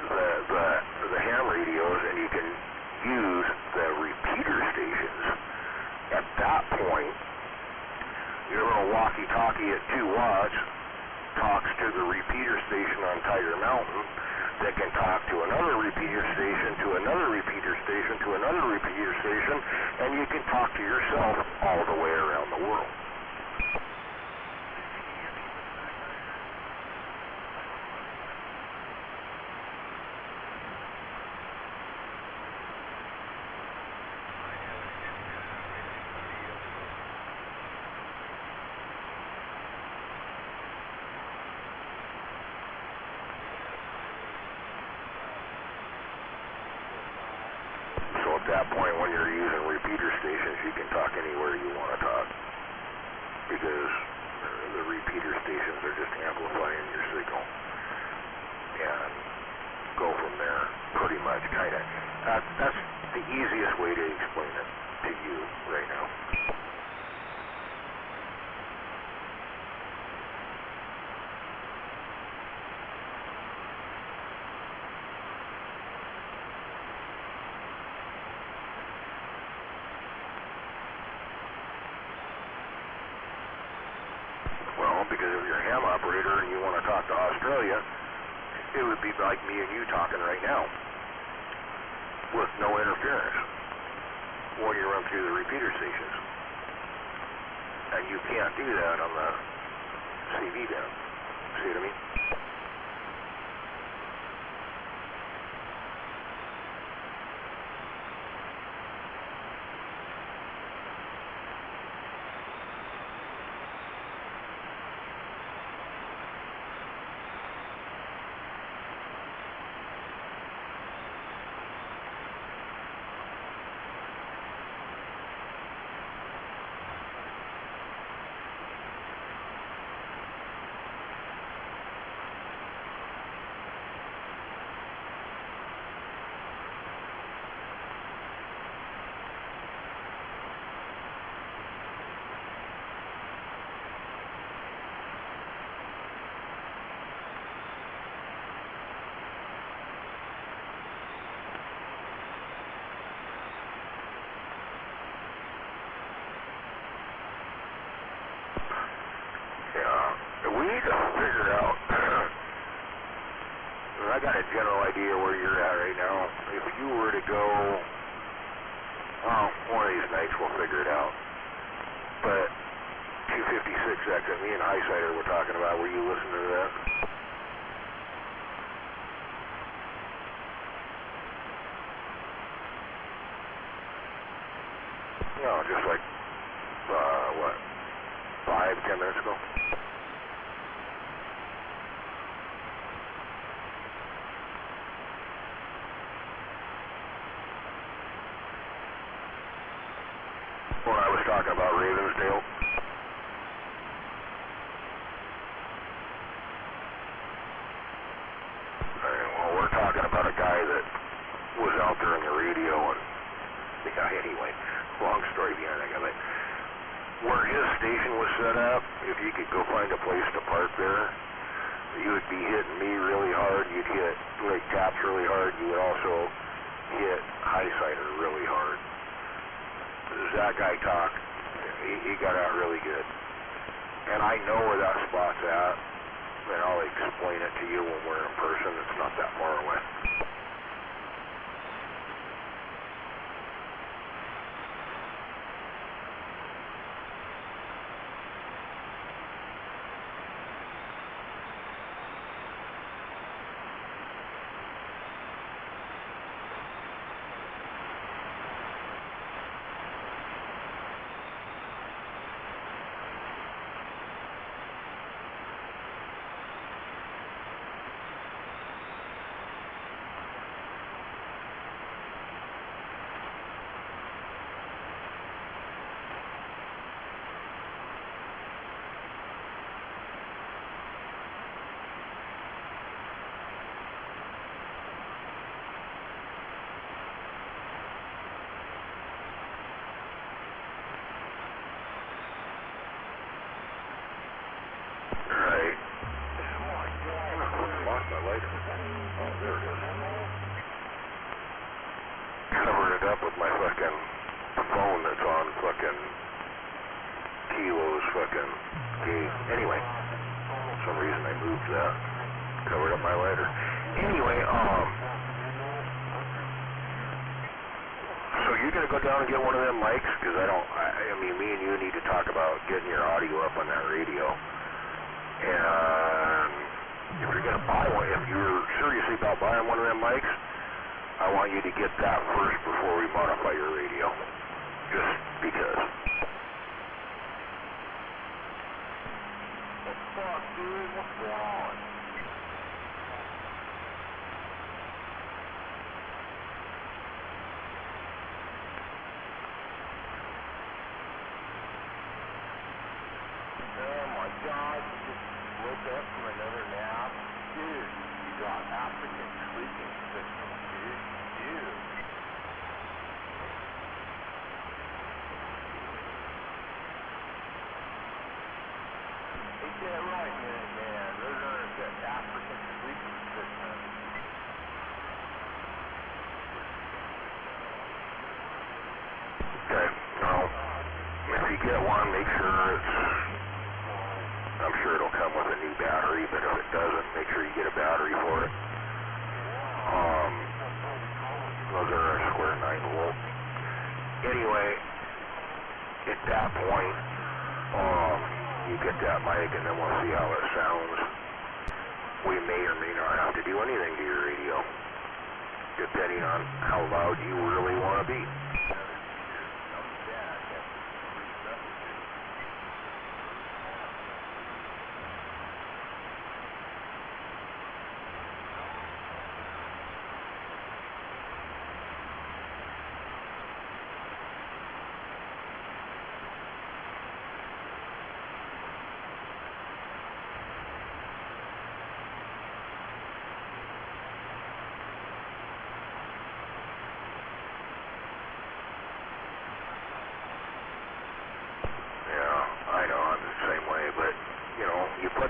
the ham radios and you can use the repeater stations, at that point, your little walkie-talkie at 2 watts talks to the repeater station on Tiger Mountain that can talk to another repeater station, to another repeater station, to another repeater station, and you can talk to yourself all the way around the world. At that point, when you're using repeater stations, you can talk anywhere you want to talk, because the repeater stations are just amplifying your signal, and go from there, pretty much, kind of. That's the easiest way to explain it to you right now. Because if you're a ham operator and you want to talk to Australia, it would be like me and you talking right now, with no interference when you run through the repeater stations. And you can't do that on the CB band. See what I mean? need to figure out, I got a general idea where you're at right now. If you were to go, well, one of these nights we'll figure it out. But 256X that me and Highsider were talking about, were you listening to that? No, just like, 5-10 minutes ago? When I was talking about Ravensdale. Well, we're talking about a guy that was out there on the radio and, yeah, anyway, long story behind that guy, but where his station was set up, if you could go find a place to park there, you would be hitting me really hard, you'd hit Lake Taps really hard, you would also hit Highsider really hard. As that guy talked, he got out really good. And I know where that spot's at, and I'll explain it to you when we're in person. It's not that far away. Covered it up with my fucking phone that's on fucking Kilo's fucking gate. Anyway, for some reason I moved that. Covered up my lighter. Anyway, so you're gonna go down and get one of them mics? Because I mean, me and you need to talk about getting your audio up on that radio. And if you're gonna buy one, if you're seriously about buying one of them mics, I want you to get that first before we modify your radio. Just because. What the fuck, dude? What's going on? Oh my God, you just woke up from another nap? Dude, you got African sleeping system, dude. Ain't that right, man? Those are the African sleeping system. Okay, well, if you get one, make sure I'm sure it'll come with a new battery, but if it doesn't, make sure you get a battery for it. Those are a square 9 volt. Anyway, at that point, you get that mic and then we'll see how it sounds. We may or may not have to do anything to your radio, depending on how loud you really want to be.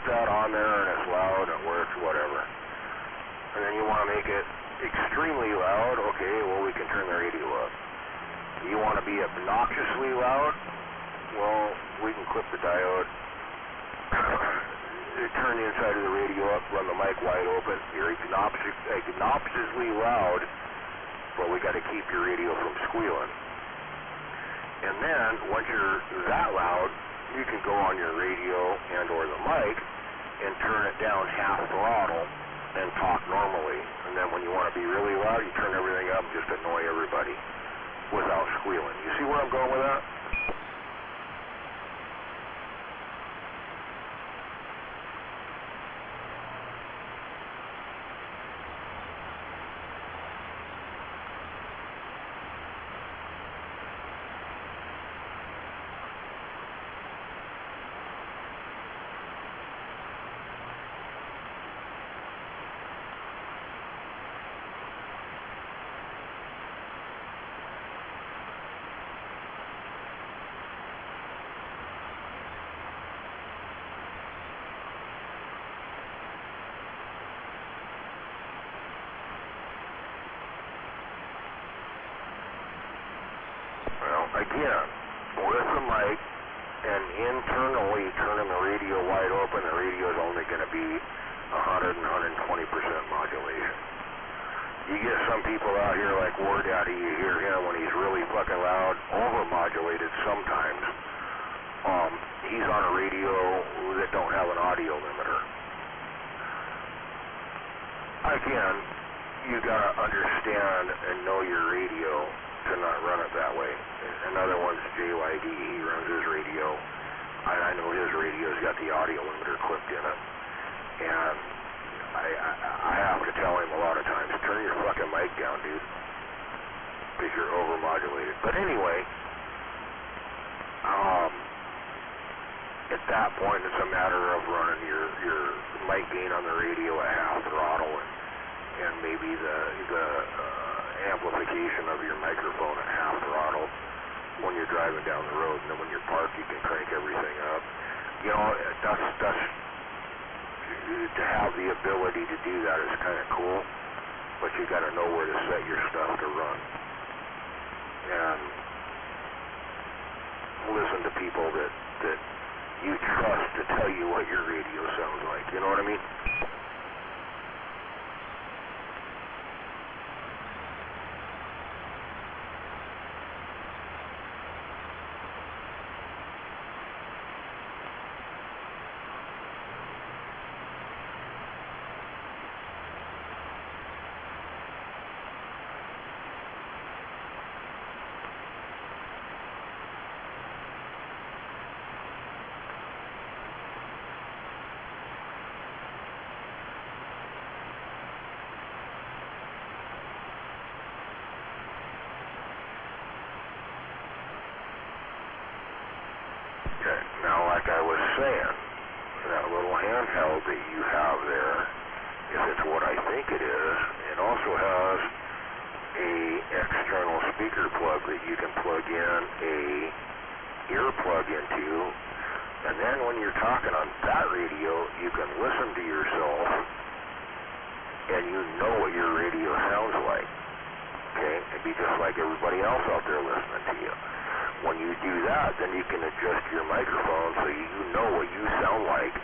That on there and it's loud and it works, whatever. And then you want to make it extremely loud, okay, well we can turn the radio up. You want to be obnoxiously loud, well we can clip the diode to turn the inside of the radio up, run the mic wide open. You're obnoxiously loud, but we got to keep your radio from squealing. And then, once you're that loud, you can go on your radio and or the mic and turn it down half throttle and talk normally. And then when you want to be really loud, you turn everything up and just annoy everybody without squealing. You see where I'm going with that? Again, with the mic and internally turning the radio wide open, the radio is only going to be 100 and 120% modulation. You get some people out here like War Daddy, you hear him when he's really fucking loud, over-modulated sometimes. He's on a radio that don't have an audio limiter. Again, you got to understand and know your radio to not run it that way. Another one's JYD, he runs his radio. I know his radio's got the audio limiter clipped in it. And I have to tell him a lot of times, turn your fucking mic down, dude, because you're over-modulated. But anyway, at that point, it's a matter of running your mic gain on the radio at half throttle and maybe the amplification of your microphone at half throttle when you're driving down the road, and then when you're parked you can crank everything up. You know, that's to have the ability to do that is kind of cool, but you got to know where to set your stuff to run and listen to people that you trust to tell you what your radio sounds like. You know what I mean? Okay, now like I was saying, that little handheld that you have there, if it's what I think it is, it also has a external speaker plug that you can plug in a earplug into, and then when you're talking on that radio, you can listen to yourself and you know what your radio sounds like. Okay? It'd be just like everybody else out there listening to you. When you do that, then you can adjust your microphone so you know what you sound like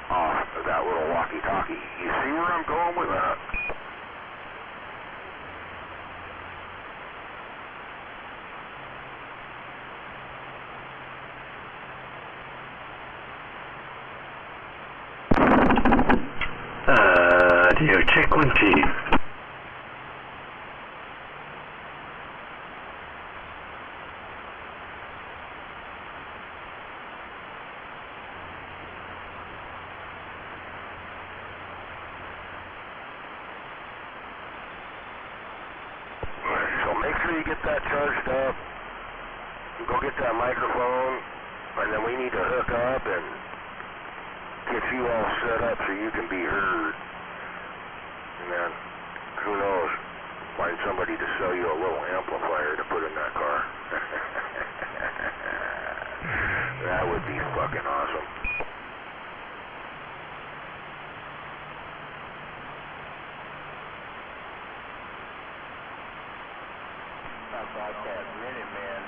off of that little walkie-talkie. You see where I'm going with that? Check 1, 2. Make sure you get that charged up, go get that microphone, and then we need to hook up and get you all set up so you can be heard. And then, who knows, find somebody to sell you a little amplifier to put in that car. That would be fucking awesome. About that minute, man.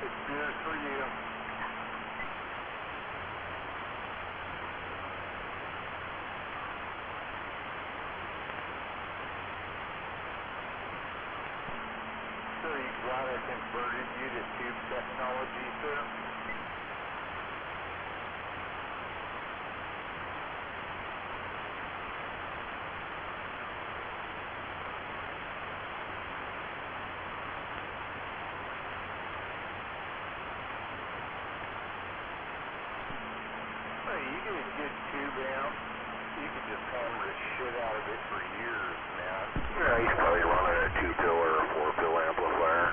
It's good for you. converted you to tube technology, sir? Hey, you get a good tube amp, you can just hammer the shit out of it for years, man. Yeah, he's probably running a 2-pill or a 4-pill amplifier.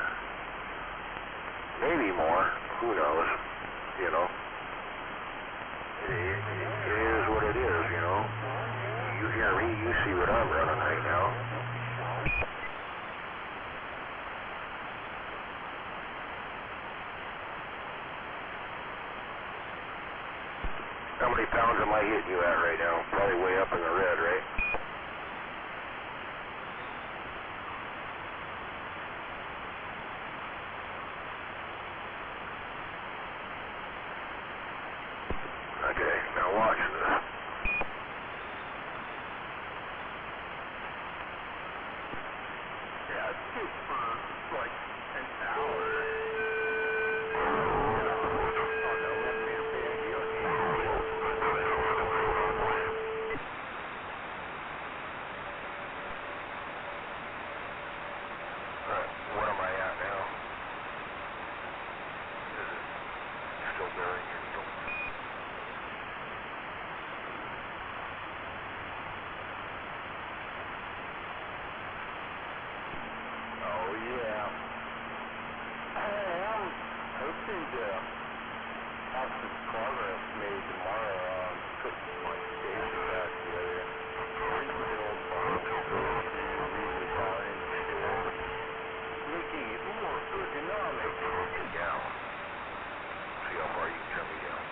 Maybe more. Who knows? You know? It is what it is, you know? You hear me, you see what I'm running right now. How many pounds am I hitting you at right now? Probably way up in the red, right? Okay, now watch this. Yeah, it's good for like an hour. What am I at now? Is it still bearing your needle? Oh yeah. I'm hoping to have some progress made tomorrow on putting my station back together. Rebuild my redesign shit. Making it more ergonomic. Down. See how far you can turn me down.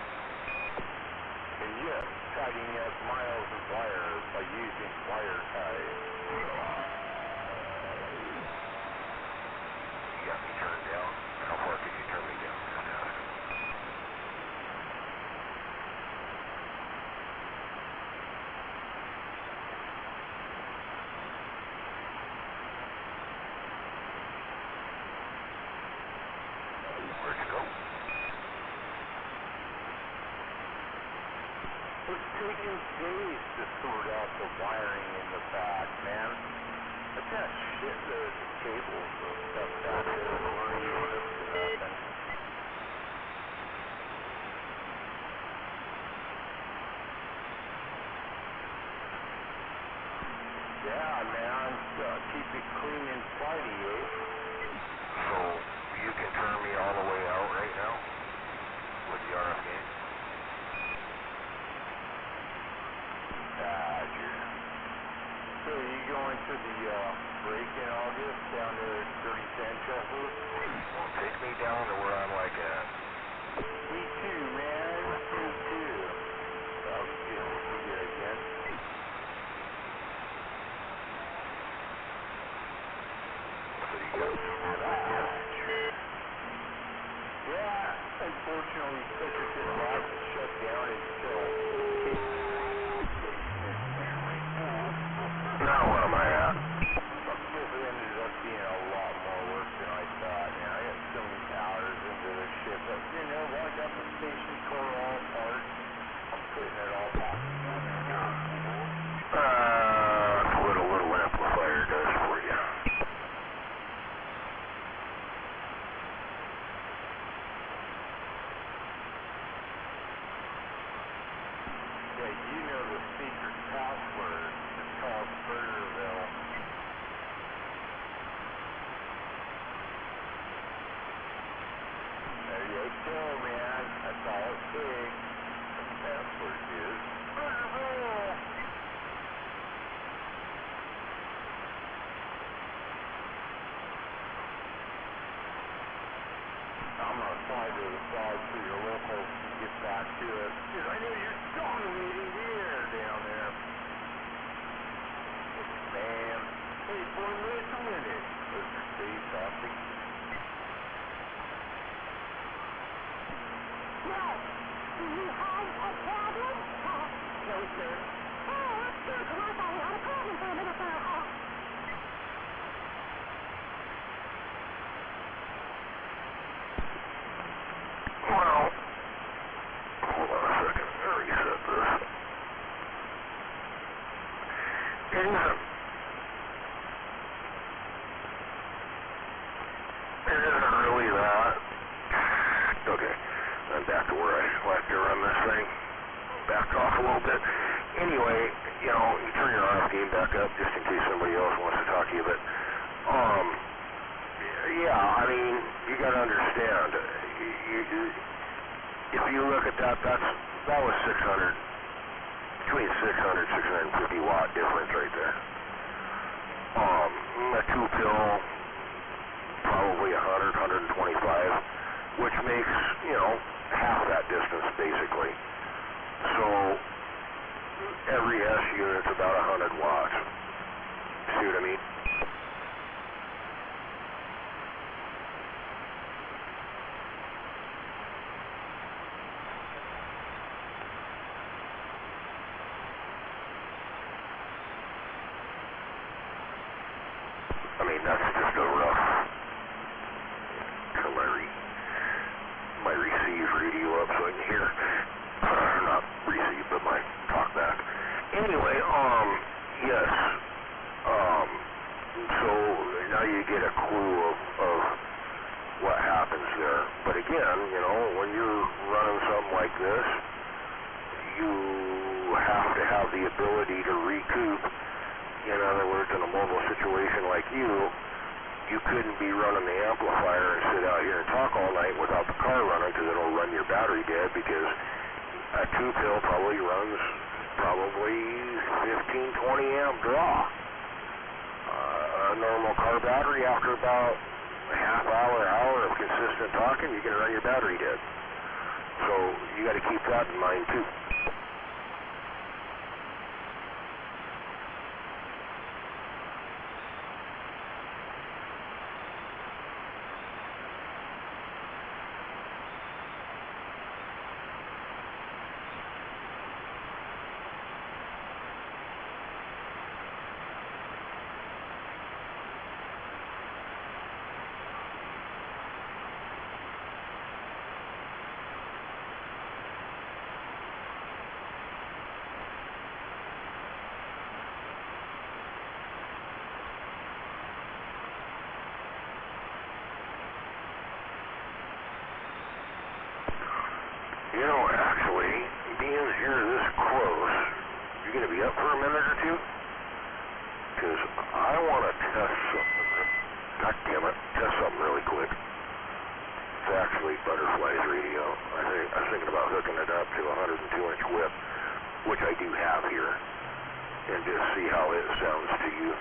And yes, tidying up miles of wire by using wire ties. You got me turned down. How far can you turn me down? Just ask. Where'd you go? It's taken days to sort out the wiring in the back, man. I've got shitloads of cables and stuff back there that weren't even hooked to nothing. Yeah, man. Keep it clean and tidy, eh? So, you can turn me all the way out right now? With the RF gain? So you going to the break in August down to 30 Sanchester? Well, take me down to where I'm like at. Me too, man. Me too. That was good to see you again. So you got yeah, unfortunately, Citrus Labs is shut down until now what am I at? This ended up being a lot more work than I thought. Man, I got so many hours into this shit, but you know, I got the station core all apart. I'm putting it all back together now. That's what a little amplifier does for you. Yeah, you know the secret password. It's called Burgerville. There you go, man. That's all it takes. The password is Burgerville. I'm gonna fly to the side so your locals can get back to us. Dude, I know you're dominating the air down there. Man. Hey, 4 minutes a minute. Mr. Steve Toxic. Yes. Do you have a problem? No, sir. Oh, that's good. Come on, I had a problem for a minute there. little bit. Anyway, you know, you turn your RF game back up just in case somebody else wants to talk to you, but, yeah, I mean, you gotta understand, if you look at that, that was 600, between 600 650 watt difference right there. A 2-pill, probably 100, 125, which makes, you know, half that distance basically. So every S unit's about 100 watts. See what I mean? I mean, that's just a rough, turn my receive radio up so I can hear, not receive, but my talk back. Anyway, yes, so now you get a clue of what happens there. But again, you know, when you're running something like this, you have to have the ability to recoup. In other words, in a mobile situation like you couldn't be running the amplifier and sit out here and talk all night without the car running, because it'll run your battery dead, because a 2-pill probably runs 15, 20 amp draw. A normal car battery, after about a half hour of consistent talking, you're going to run your battery dead. So you got to keep that in mind too. You know, actually, being here this close, you going to be up for a minute or two? Because I want to test something. God damn it, test something really quick. It's actually Butterfly's radio. I was thinking about hooking it up to a 102-inch whip, which I do have here, and just see how it sounds to you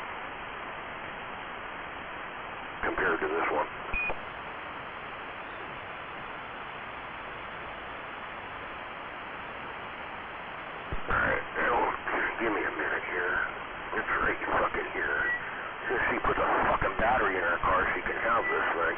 compared to this one. Alright, now, give me a minute here. It's right fucking here. Since she puts a fucking battery in her car, she can have this thing.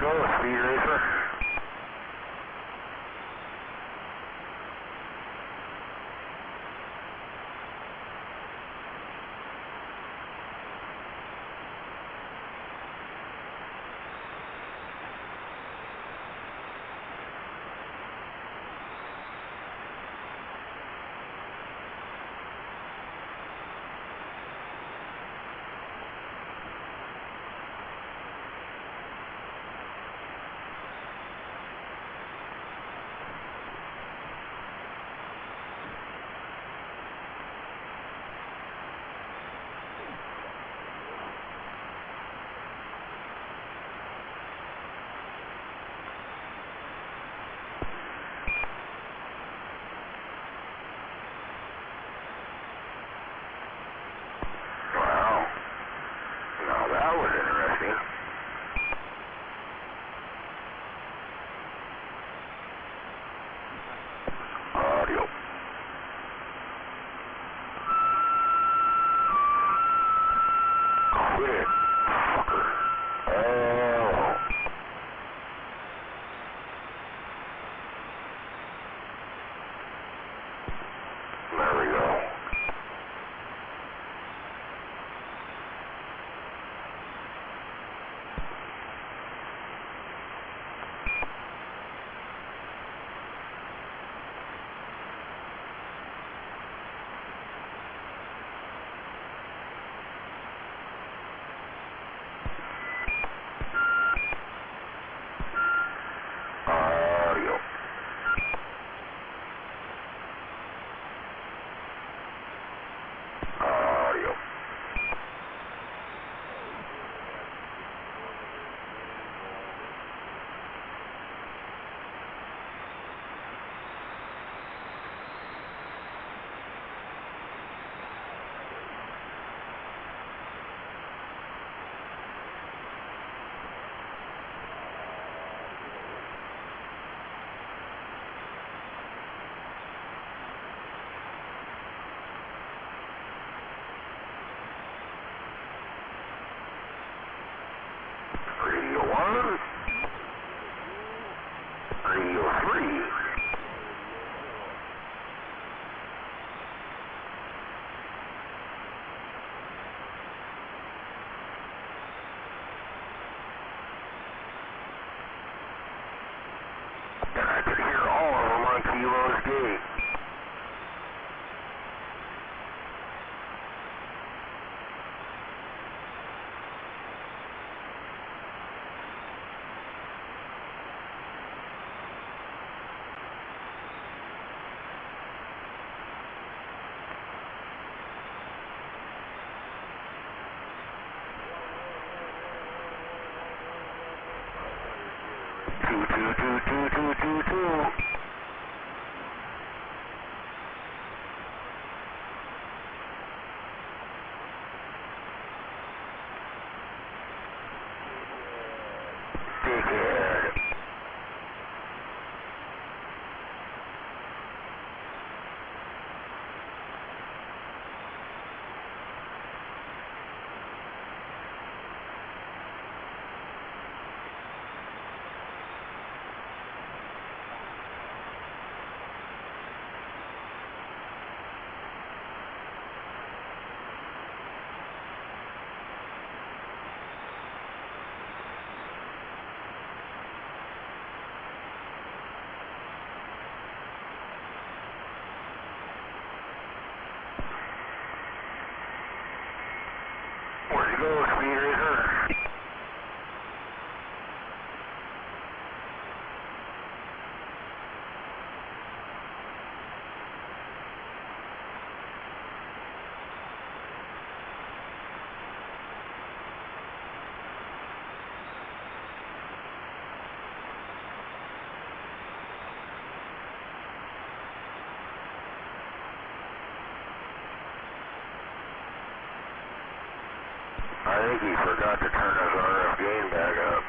go, Speed Racer? That was interesting. Audio. Quit, fucker. Oh. There we go. Audio. Audio. Radio 1. Radio 3. And I could hear all of them on Kilo's gate. Two. Dickhead. Where'd you go, Speed Racer? I think he forgot to turn his RF gain back up.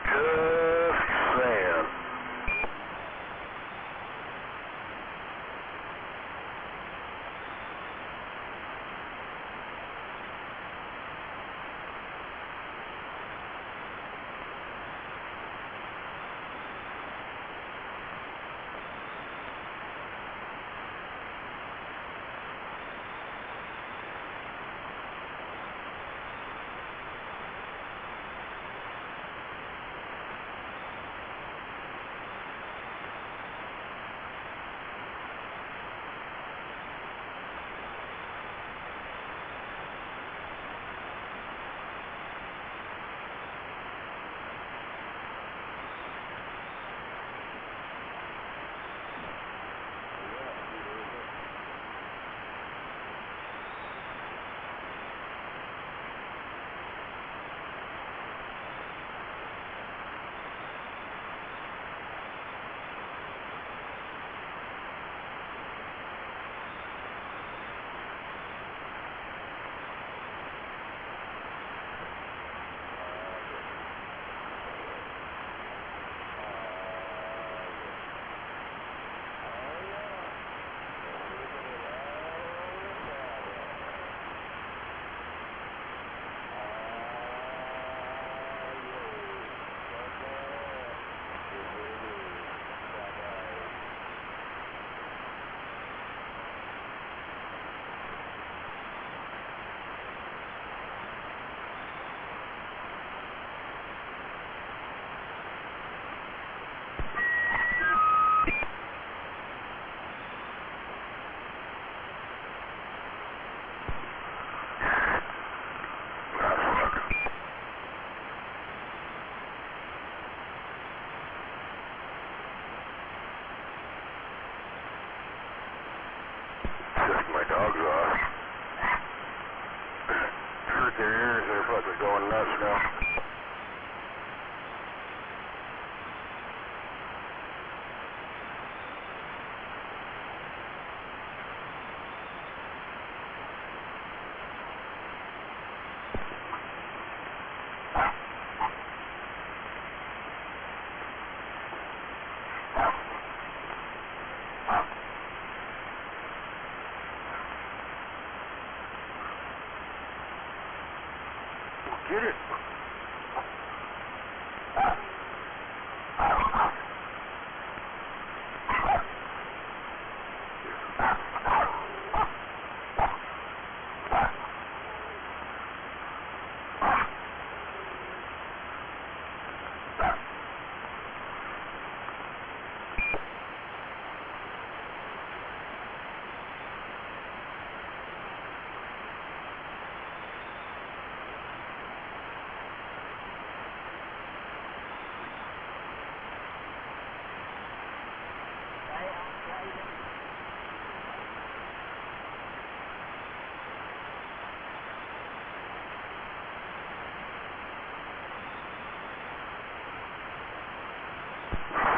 Just saying. now. Get it.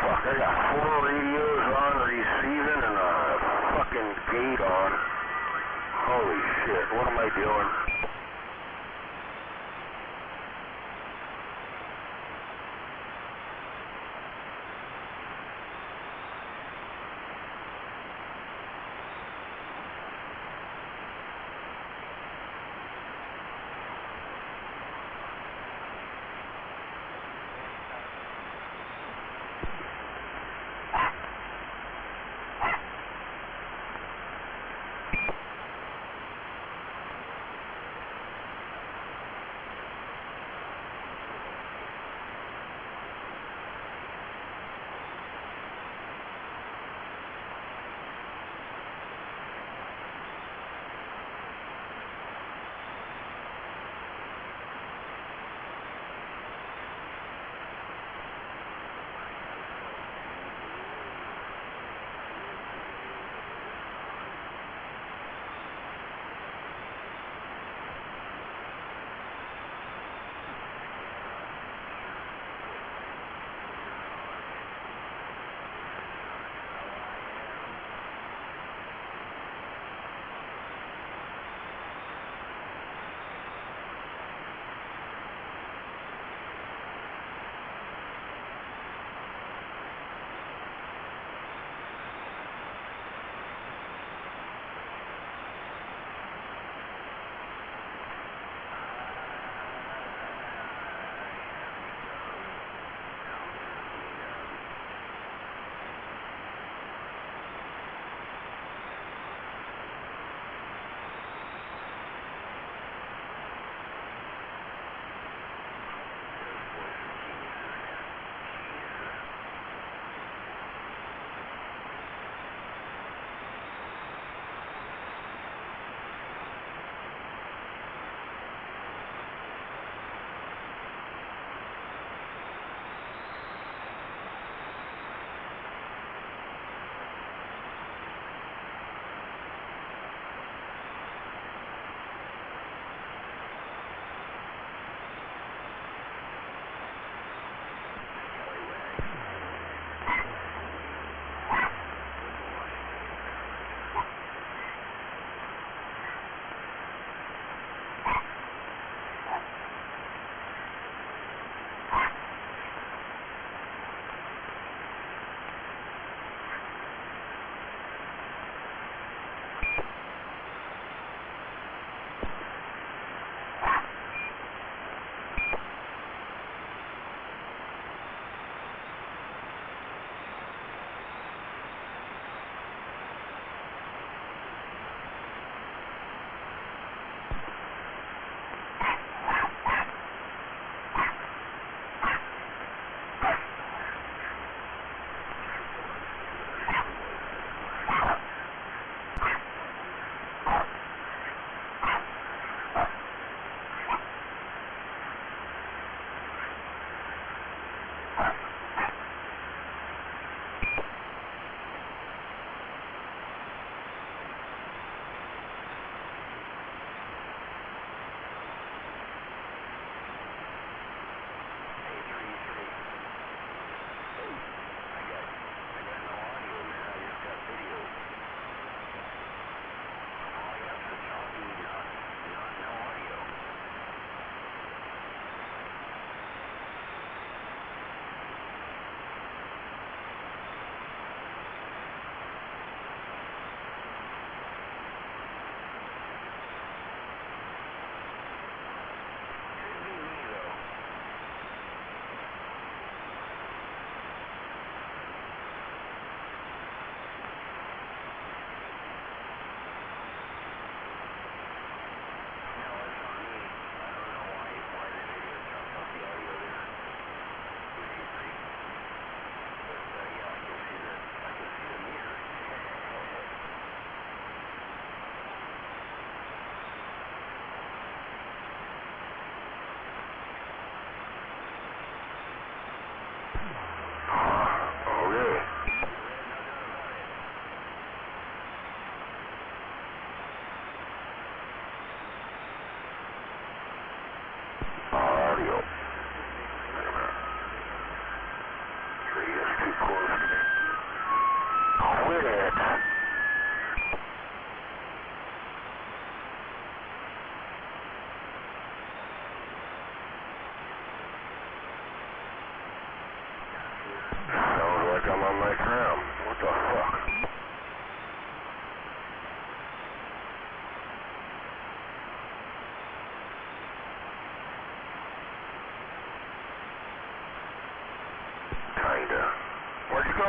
I got 4 radios on receiving and a fucking gate on. Holy shit, what am I doing?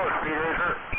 Speed Racer.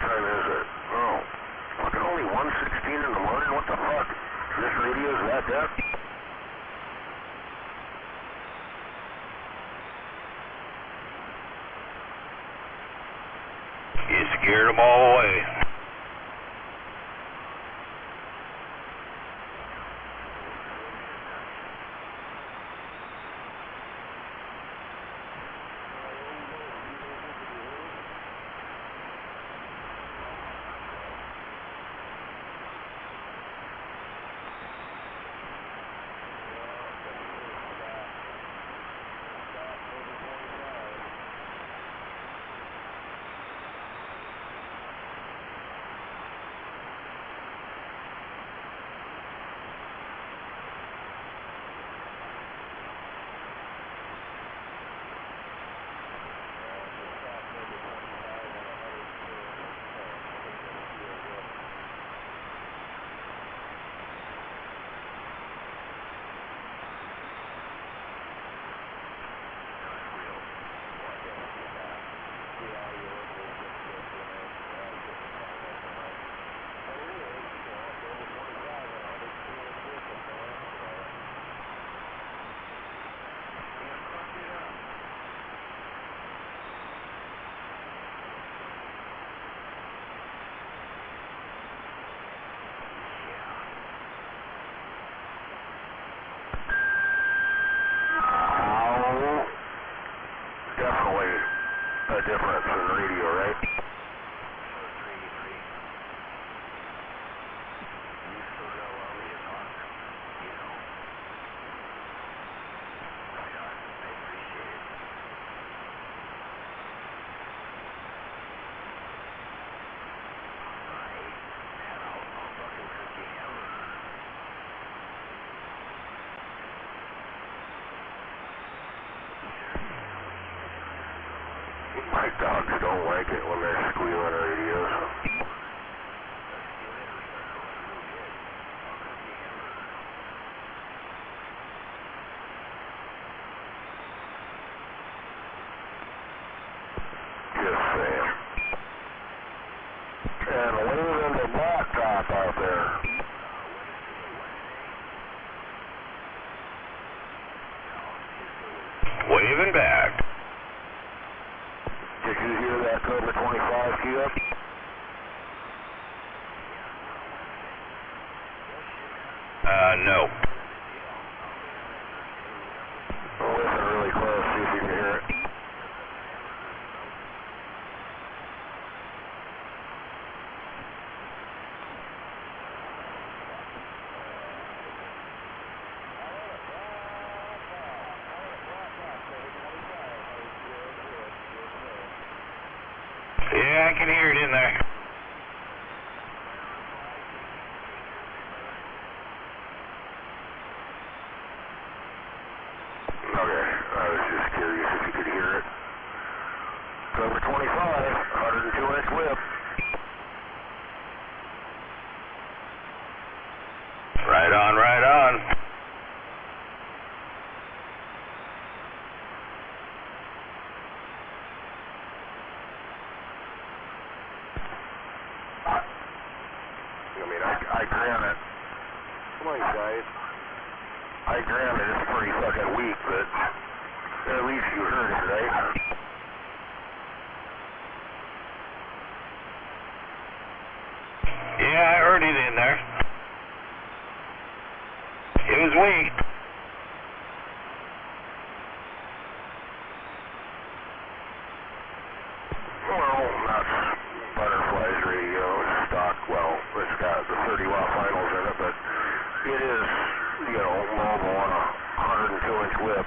time is it? Oh, fucking only 1:16 in the morning? What the fuck? This radio's that deaf? You scared them all away. difference in radio, right? My dogs don't like it when they're squealing radios. Just saying. And leaving the blacktop out there. Waving back. Did you hear that Cobra 25 key up? No. Listen really close, see if you can hear it. Yeah, I can hear it in there. Okay, I was just curious if you could hear it. Cobra 25, 102-inch whip. Right on, right on. I mean, I grant it. Come on, guys. I grant it, it's pretty fucking weak, but at least you heard it, right? Yeah, I heard it in there. It was weak. Well, that's Butterfly's radio, stock, well, it's got the 30-watt finals in it, but it is, you know, mobile on a 102-inch whip.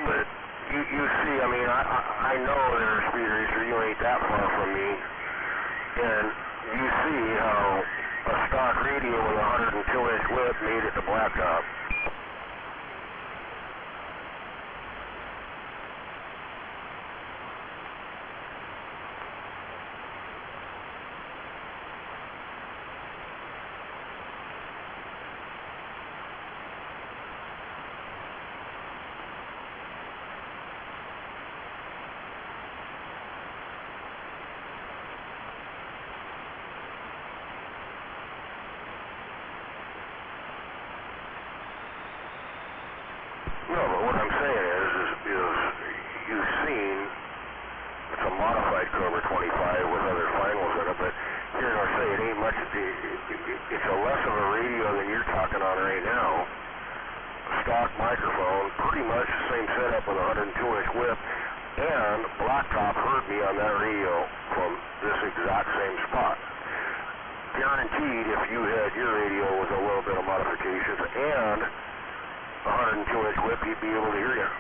But you see, I mean, I know there's a speed racer, you ain't that far from me, and you see how a stock radio with a 102-inch whip made it to blacktop. No, but what I'm saying is you've seen it's a modified Cobra 25 with other finals in it, but here I say it ain't much. It's a less of a radio than you're talking on right now. Stock microphone, pretty much the same setup with a 102-inch whip, and Blacktop heard me on that radio from this exact same spot. Guaranteed, if you had your radio with a little bit of modifications and 102-inch whip, he'd be able to hear you.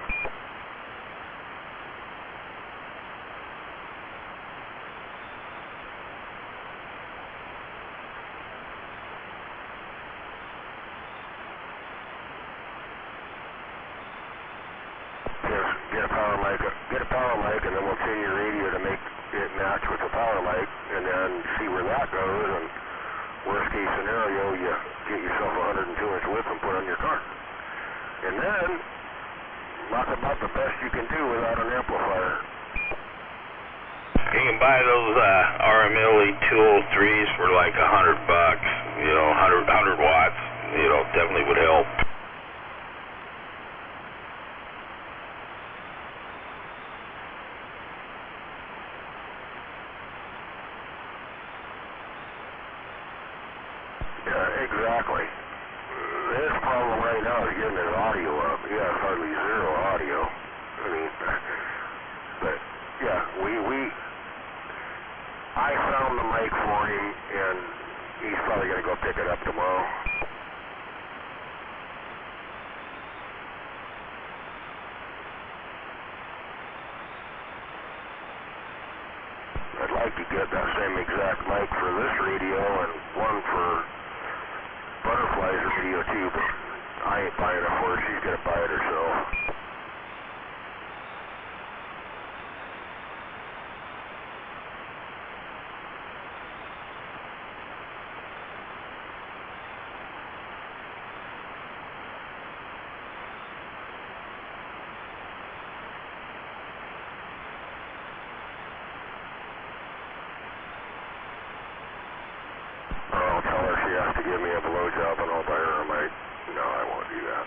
Get a power mic, and then we'll tune your radio to make it match with the power mic, and then see where that goes. And worst case scenario, you get yourself a 102-inch whip and put on your car. And then, that's about the best you can do without an amplifier. You can buy those RMLE 203s for like $100, you know, 100 watts, you know, definitely would help. exactly. His problem right now is getting his audio up. He has hardly zero audio. I mean, but yeah, I found the mic for him, and he's probably going to go pick it up tomorrow. I'd like to get that same exact mic for this radio and one for Butterfly's radio too, but I ain't buying it for her. She's going to buy it herself. I'll tell her she has to give me a blowjob and I'll buy her a mic. No, I won't do that.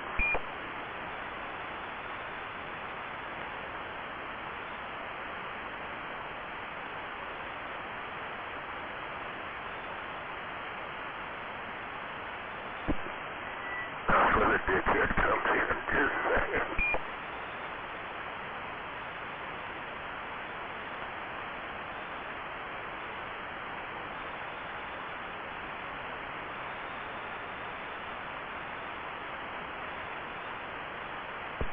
That's where the dickhead comes in, just saying.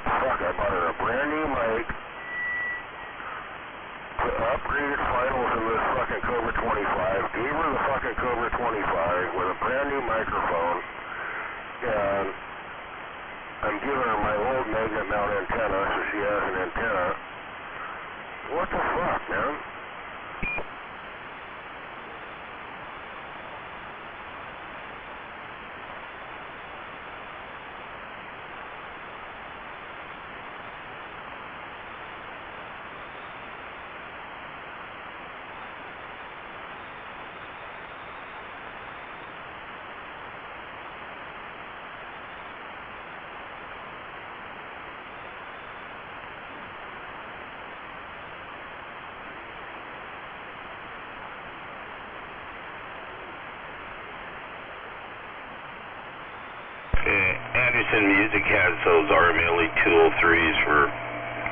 Fuck, I bought her a brand new mic, put upgraded finals in this fucking Cobra 25, gave her the fucking Cobra 25 with a brand new microphone, and I'm giving her my old magnet mount antenna so she has an antenna. What the fuck, man? Anderson Music has those RMLE 203s for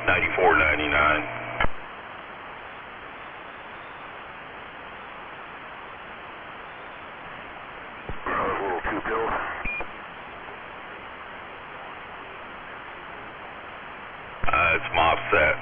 $94.99. Little two pills. It's MOSFET.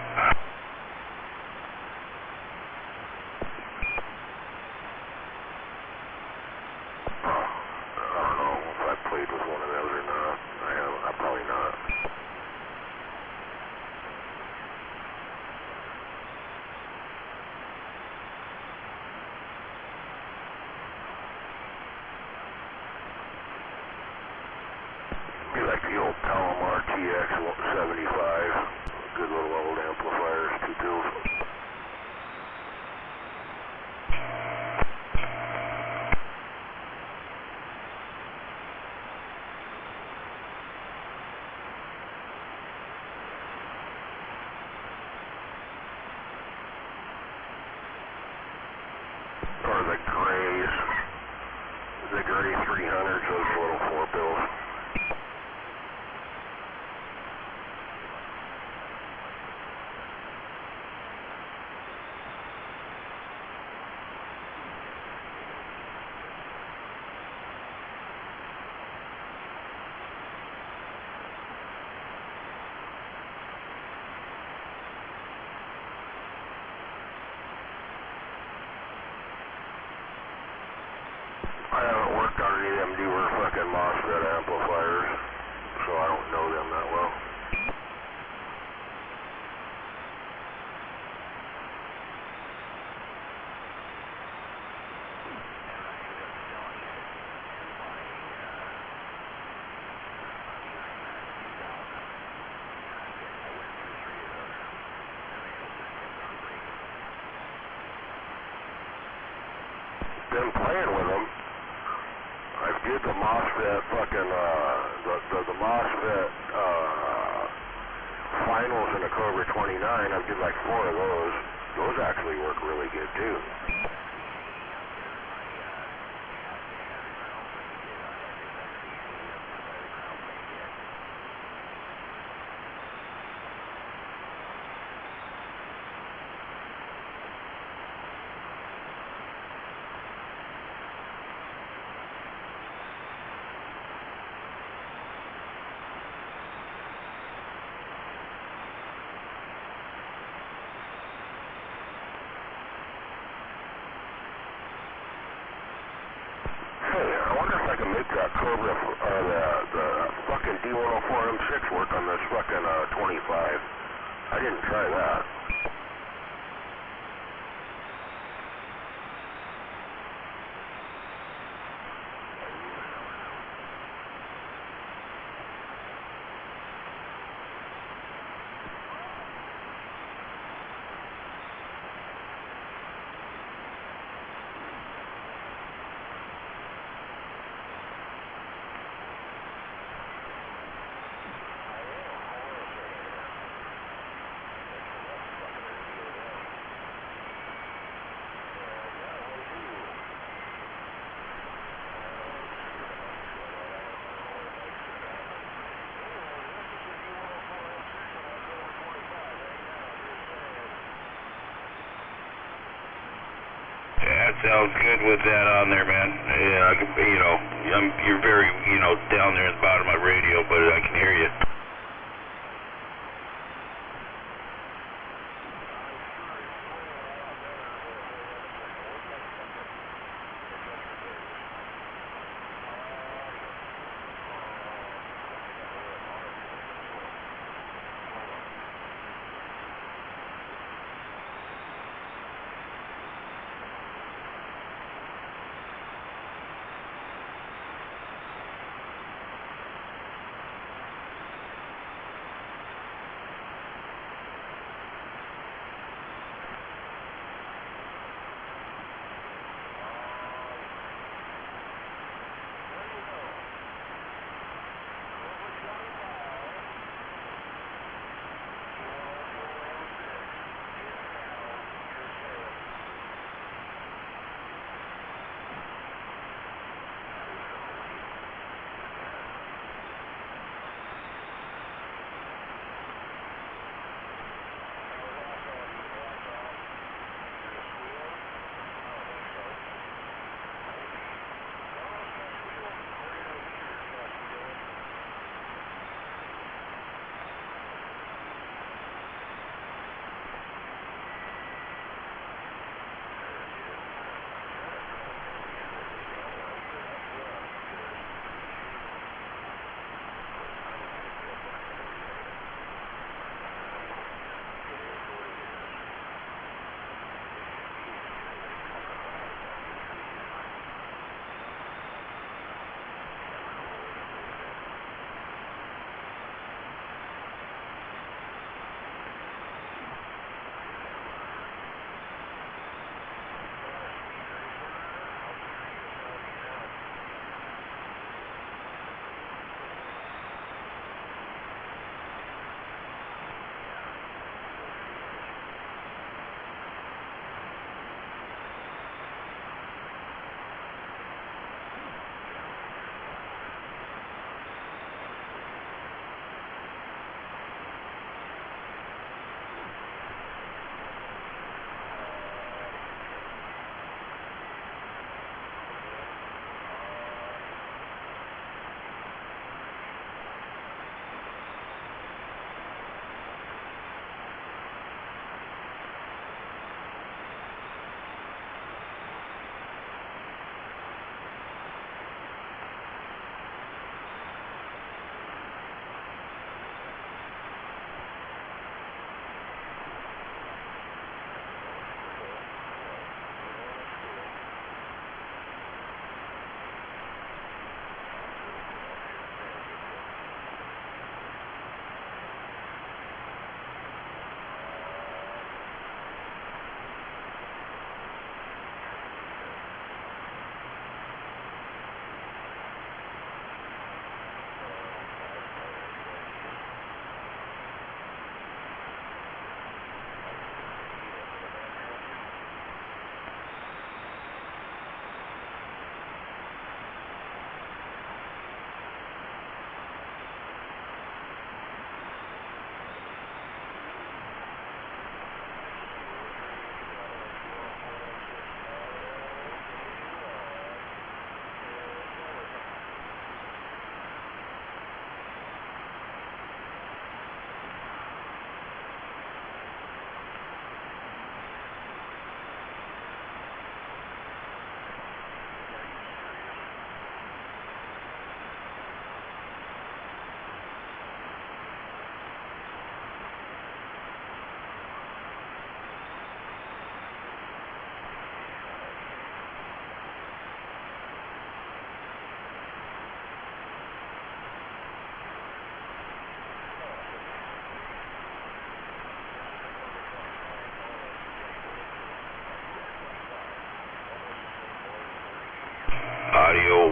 Be like the old Palomar TX75. Good little old amplifiers, two pills. Or the grays. The gray 300s, those little four pills. I haven't worked on any of them newer fucking MOSFET amplifiers, so I don't know them that well. Been playing with them. I did the MOSFET fucking, the MOSFET, finals in the Cobra 29. I did like 4 of those. Those actually work really good too. I can make that Cobra, the fucking D104M6 work on this fucking 25. I didn't try that. Sounds good with that on there, man. Yeah, I can, you're very, down there at the bottom of my radio, but I can hear you.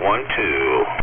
1-2.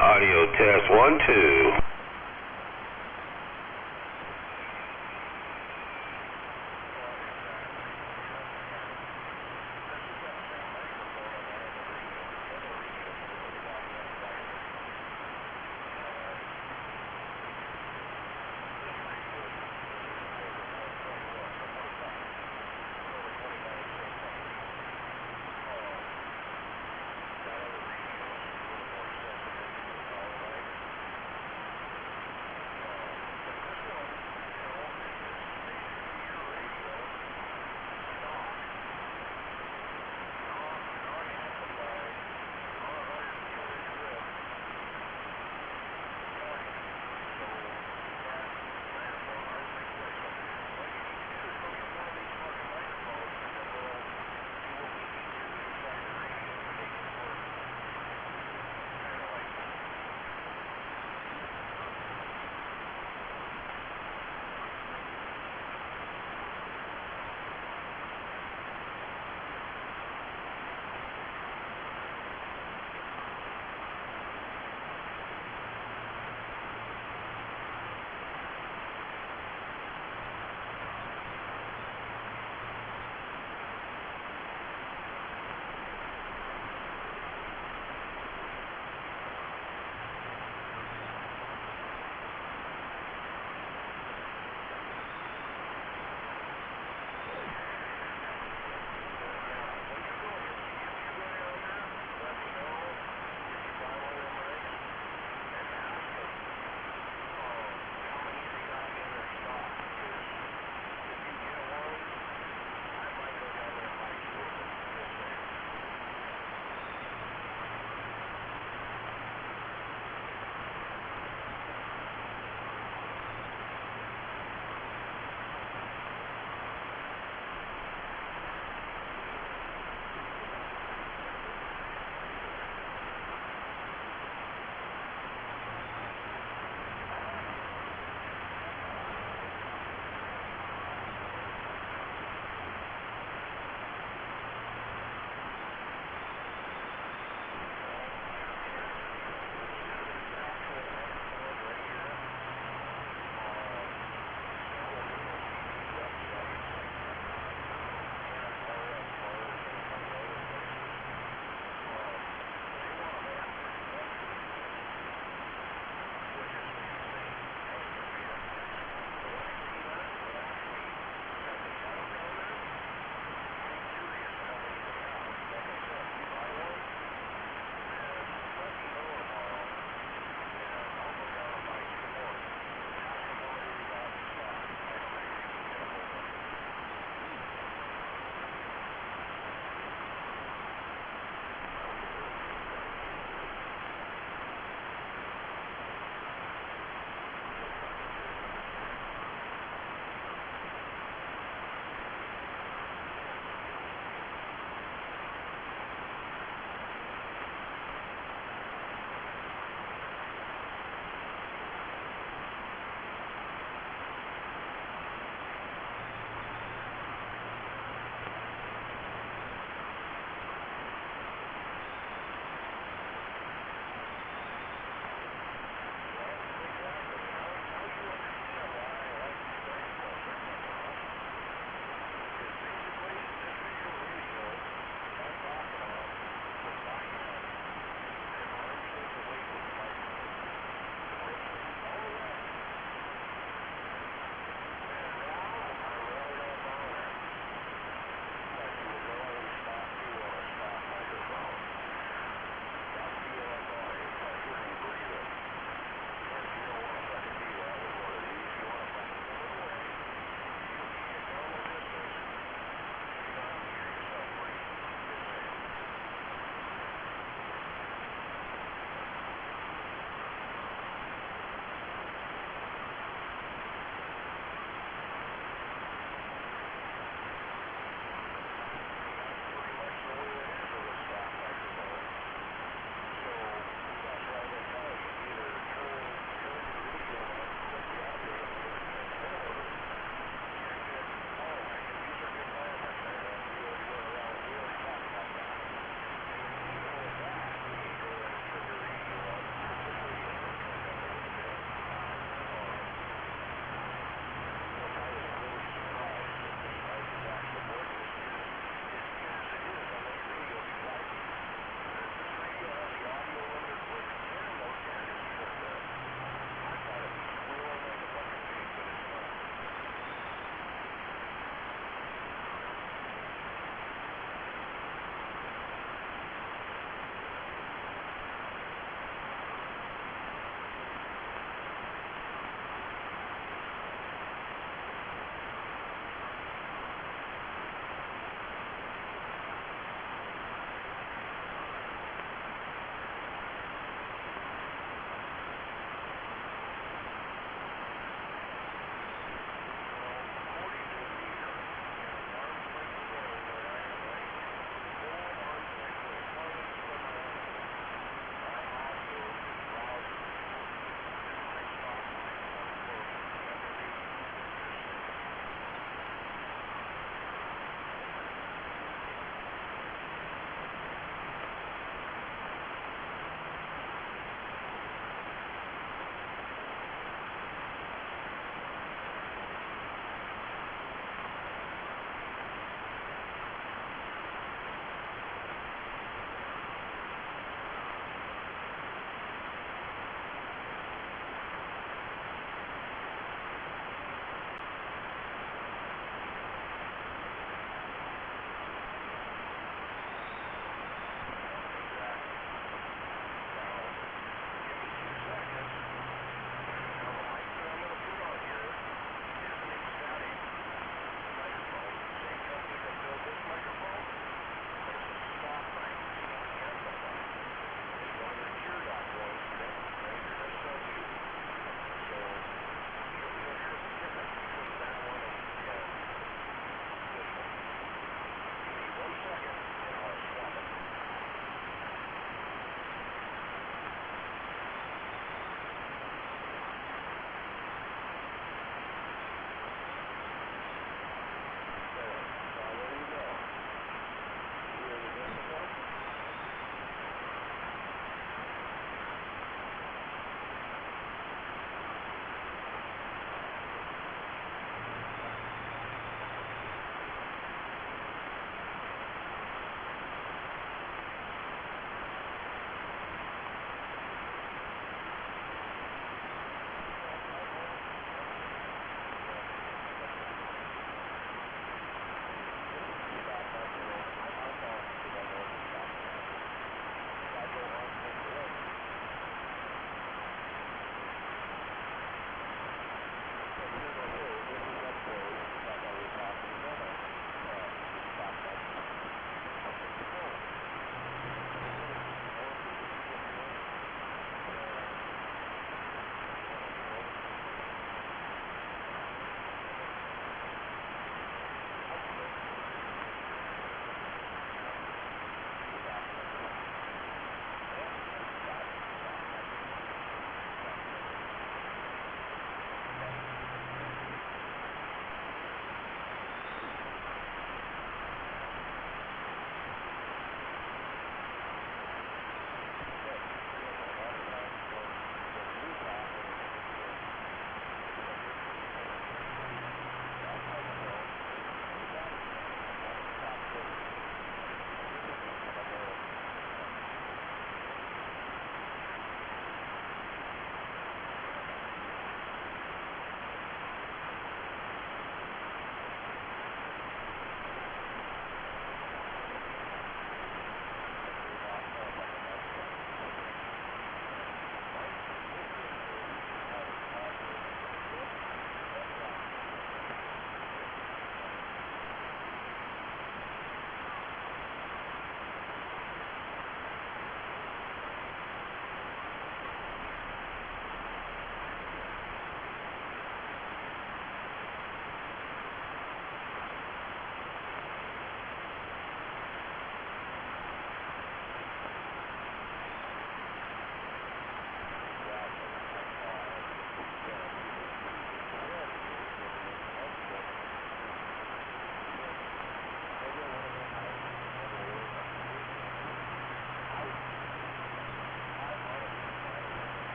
Audio test 1-2.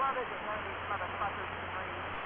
I'll visit none of these motherfuckers can read.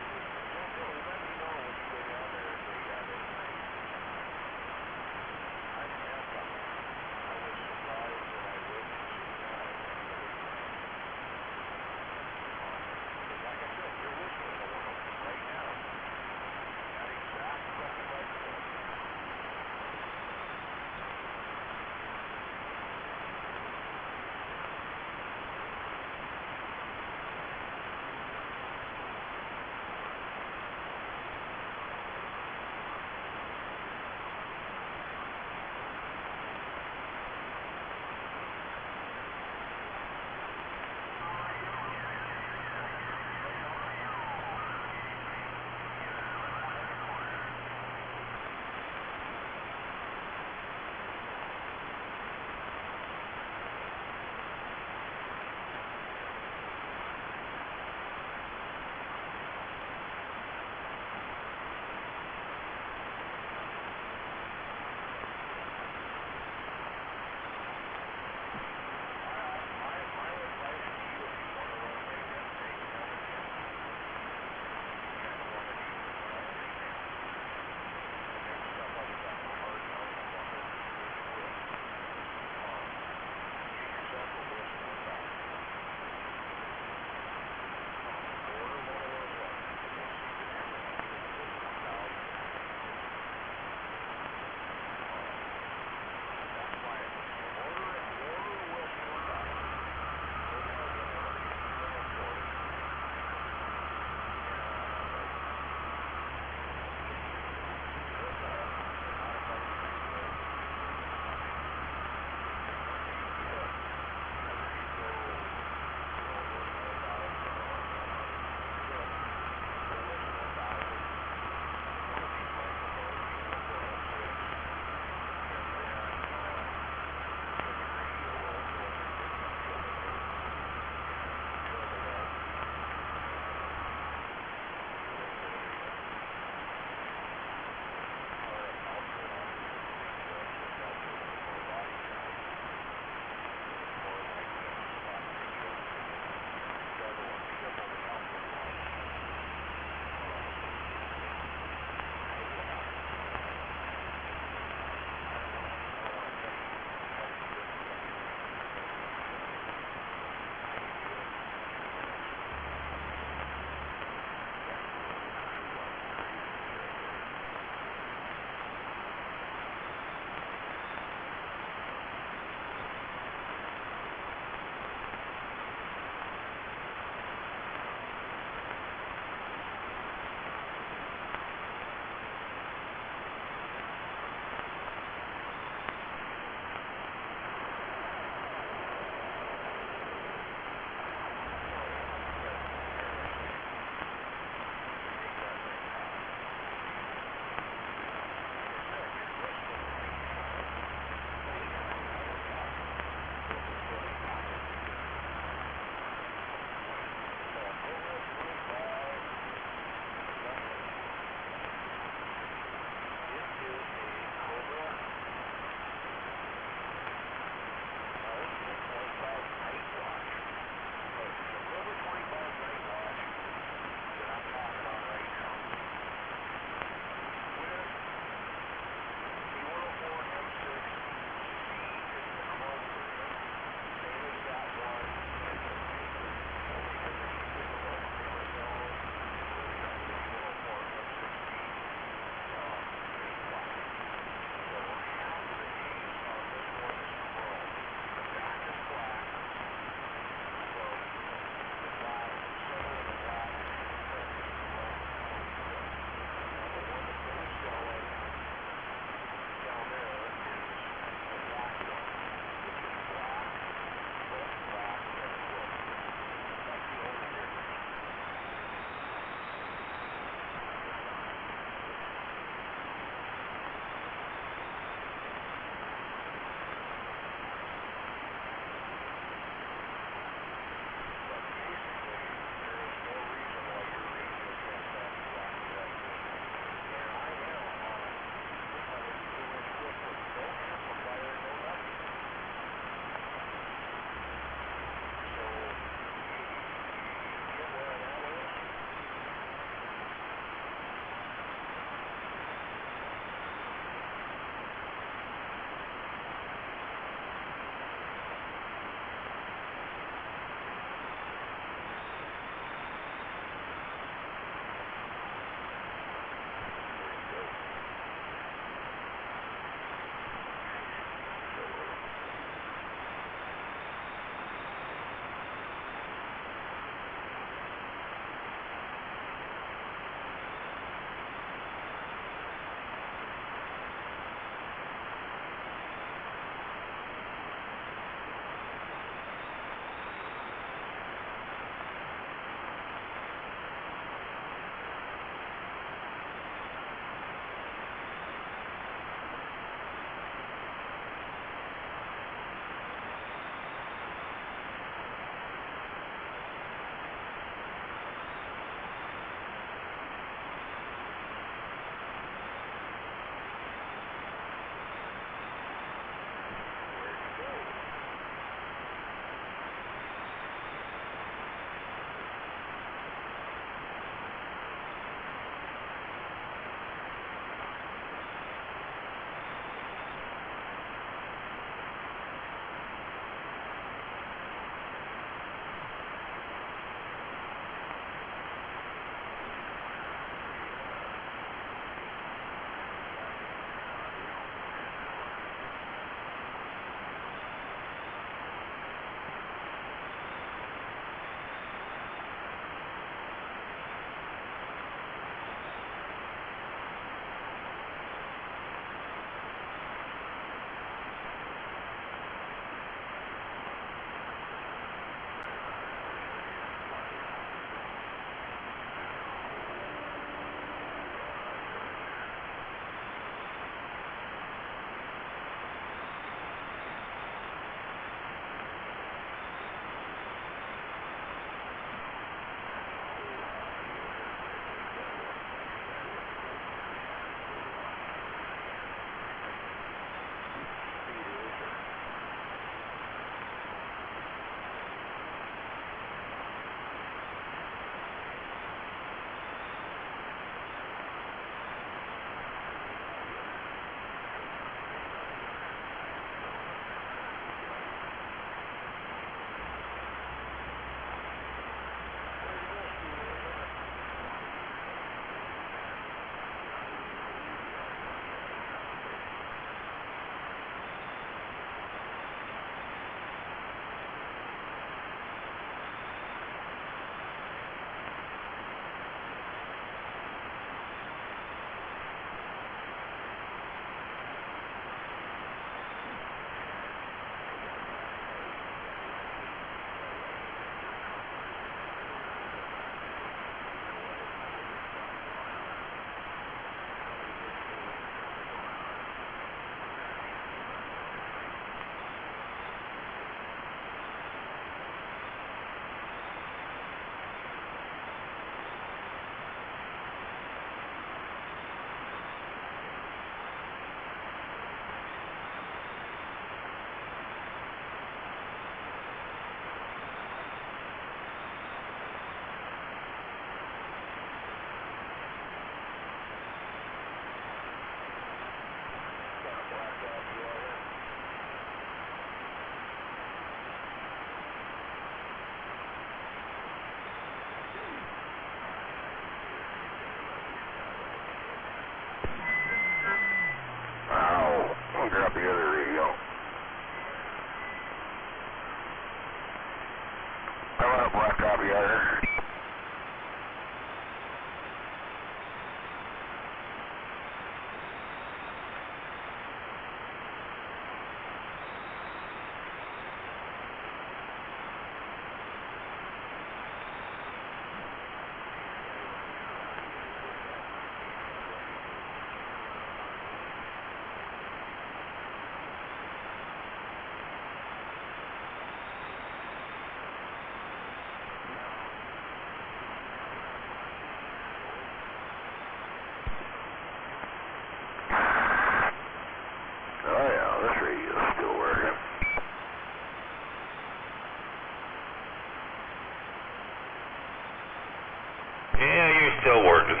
still working.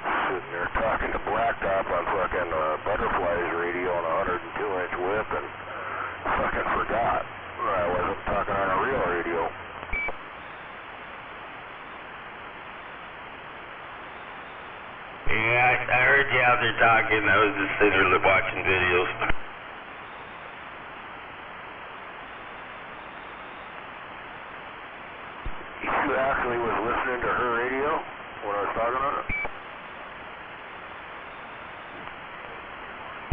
Sitting there talking to Blacktop on fucking Butterfly's radio on a 102-inch whip and fucking forgot I wasn't talking on a real radio. Yeah, I heard you out there talking. I was just sitting there watching videos. You actually was listening to her radio when I was talking on it?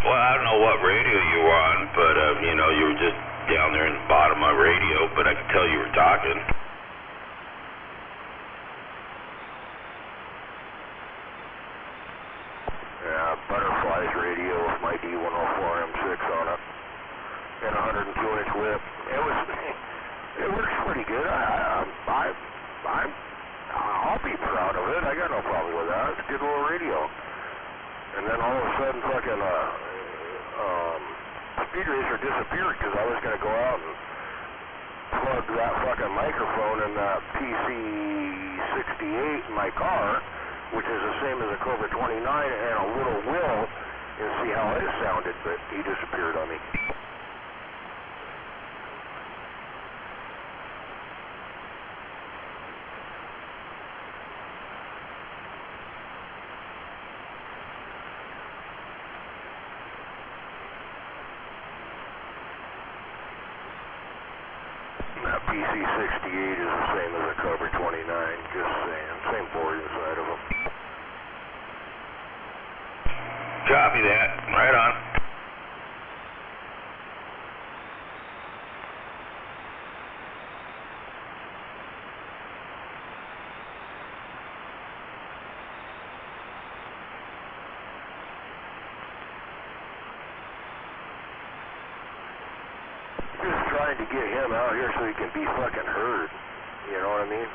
Well, I don't know what radio you were on, but, you know, you were just down there in the bottom of my radio, but I could tell you were talking. Yeah, Butterfly's radio with my D104M6 on it and a 102-inch whip. It works pretty good. I'll be proud of it. I got no problem with that. It's a good little radio. And then all of a sudden, fucking Speed Racer disappeared because I was going to go out and plug that fucking microphone in that PC68 in my car, which is the same as a Cobra 29, and a little Will, and see how it sounded, but he disappeared on me. That PC68 is the same as a Cobra 29, just saying. Same board inside of them. Copy that. Right on. Just trying to get him out here so he can be fucking heard. You know what I mean?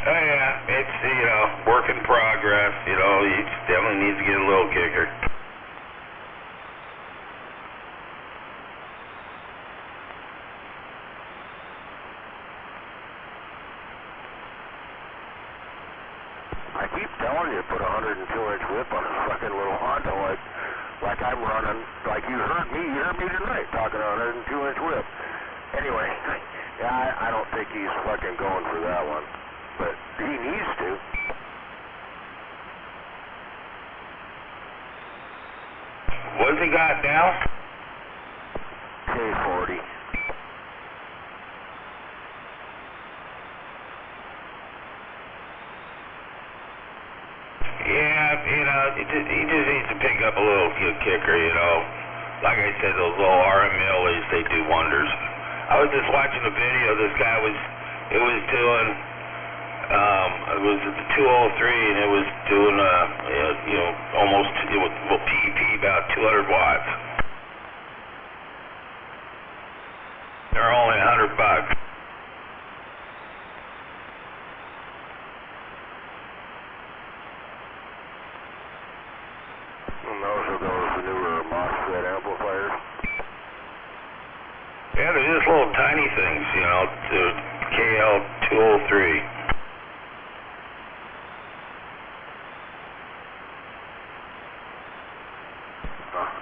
Oh yeah, it's, you know, work in progress, you know, he definitely needs to get a little kicker. I keep telling you to put a 102-inch whip on a fucking little Honda like I'm running, like you heard me tonight talking on a 102-inch whip. Anyway, yeah, I don't think he's fucking going for that one, but he needs to. What's he got now? K40. Yeah, you know, he just needs to pick up a little kicker, you know. Like I said, those little RMLs, they do wonders. I was just watching a video. This guy was doing, it was at the 203, and it was doing, you know, almost, it was PEP about 200 watts. They're only $100. And those are those newer MOSFET amplifiers. Yeah, they're just little tiny things, you know, KL203.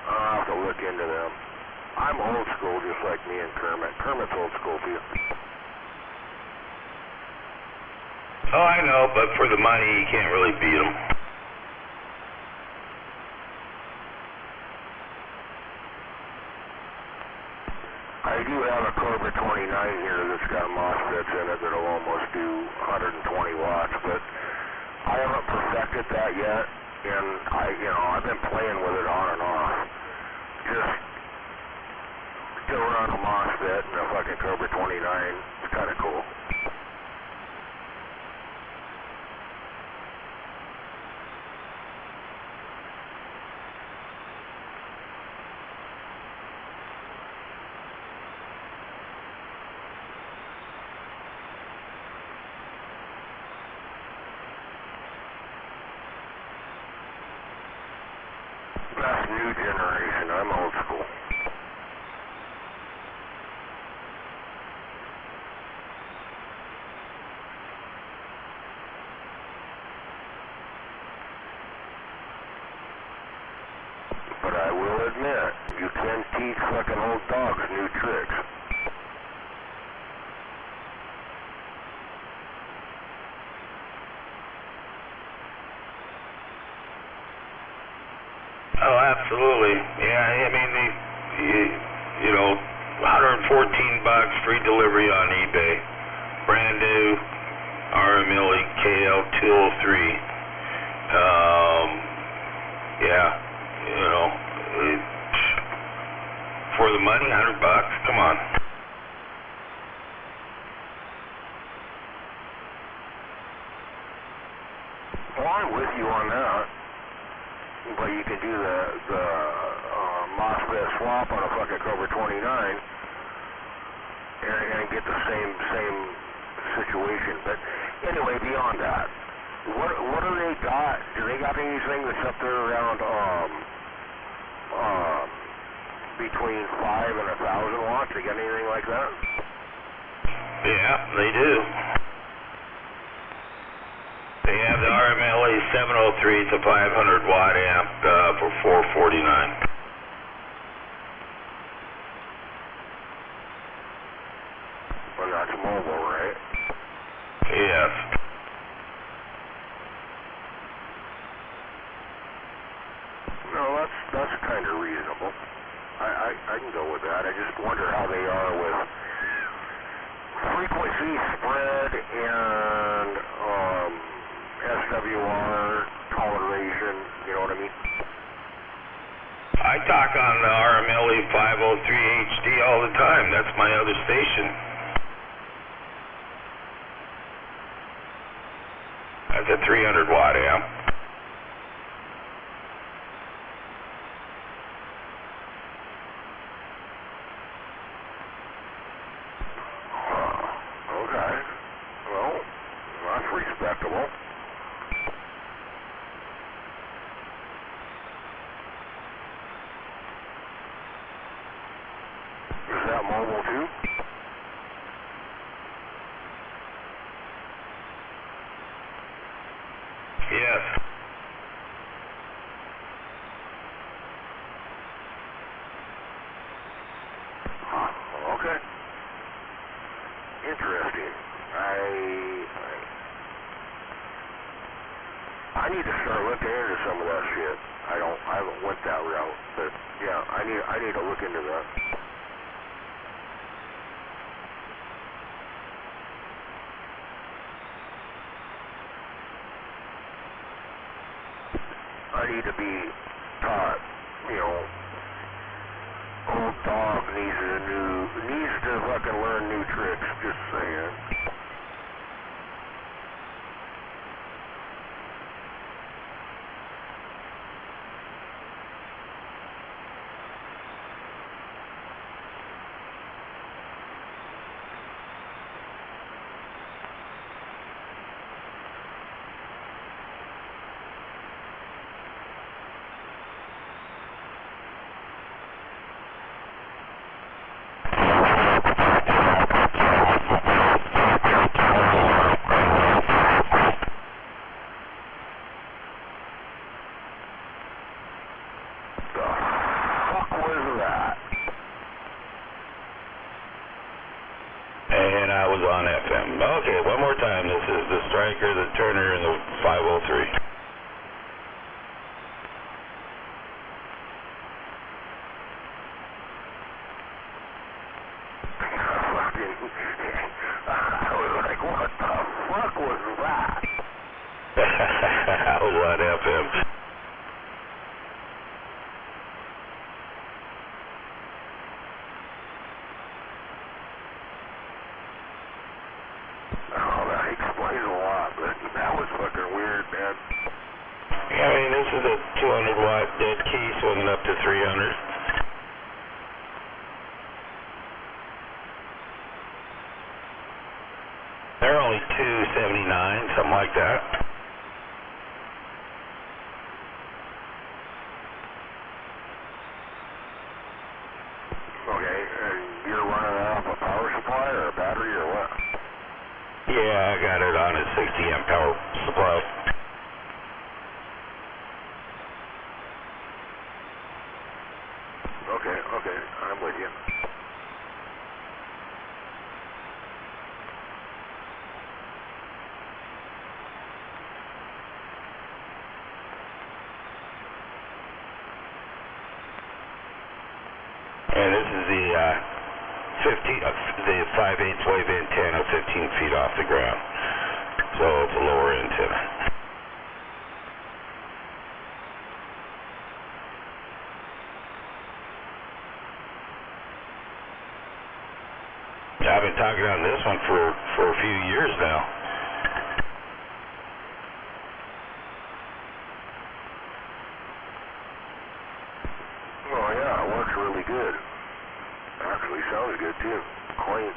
I'll have to look into them. I'm old school just like me and Kermit. Kermit's old school too. Oh, I know, but for the money, you can't really beat them. I do have a Cobra 29 here that's got MOSFETs in it that'll almost do 120 watts, but I haven't perfected that yet, and I've been playing with it on and off. Just to run a MOSFET and a fucking Cobra 29, it's kind of cool. That's new generation. I'm old school. then teach fucking old dogs new tricks. Oh, absolutely. Yeah, I mean, you know, $114 free delivery on eBay. Brand new RMLE KL203. Yeah, you know, for the money, $100. Come on. Well, I'm with you on that. But you can do the MOSFET swap on a fucking Cobra 29 and get the same situation. But anyway, beyond that, what do they got? Do they got anything that's up there around between 5 and 1,000 watts? They got anything like that? Yeah, they do. They have the RMLE 703. It's a 500 watt amp for $449. Well, that's mobile, right? Yes. No, that's kind of reasonable. I can go with that. I just wonder how they are with frequency spread and SWR toleration. You know what I mean? I talk on the RMLE 503 HD all the time. That's my other station. That's a 300 watt amp. Okay. Well, that's respectable. Is that mobile too? Yes. Okay. Interesting. I need to start looking into some of that shit. I haven't went that route, but yeah, I need to look into that. I need to be taught, you know, old dog needs to fucking learn new tricks, just saying. And I was on FM. Okay, one more time. This is the Striker, the Turner, and the 503. I was like, what the fuck was that? I was on FM. Oh, that explains a lot, but that was fucking weird, man. I mean, this is a 200 watt dead key swinging up to 300. They're only $279, something like that. Okay, and you're running it off a power supply or a battery or what? Yeah, I got it on a 60 amp power supply. Okay. is the 5/8 wave antenna, 15 feet off the ground. So it's a lower antenna. I've been talking on this one for a few years now. Oh yeah, it works really good. Actually sounds good too. Clean.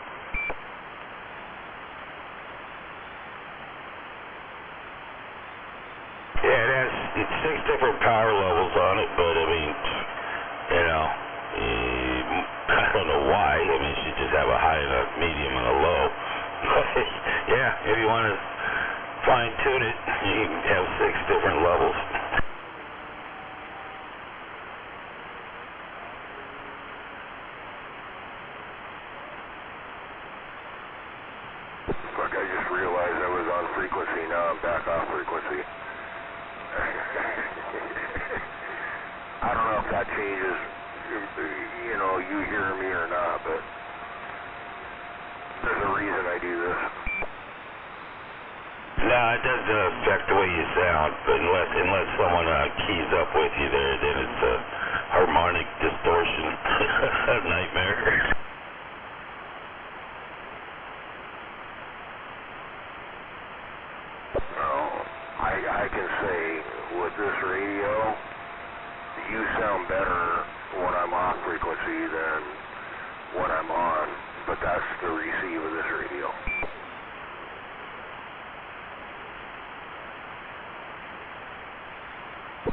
Yeah, it's 6 different power levels on it, but I mean, you know, I don't know why. I mean, you should just have a high and a medium and a low. Yeah, if you want to fine tune it, you can have 6 different levels. Fuck, I just realized I was on frequency. Now I'm back off frequency. I don't know if that changes, you know, you hear me or not, but there's a reason I do this. No, it doesn't affect the way you sound, but unless someone keys up with you there, then it's a harmonic distortion nightmare. I can say with this radio, you sound better when I'm off frequency than when I'm on, but that's the receive of this radio.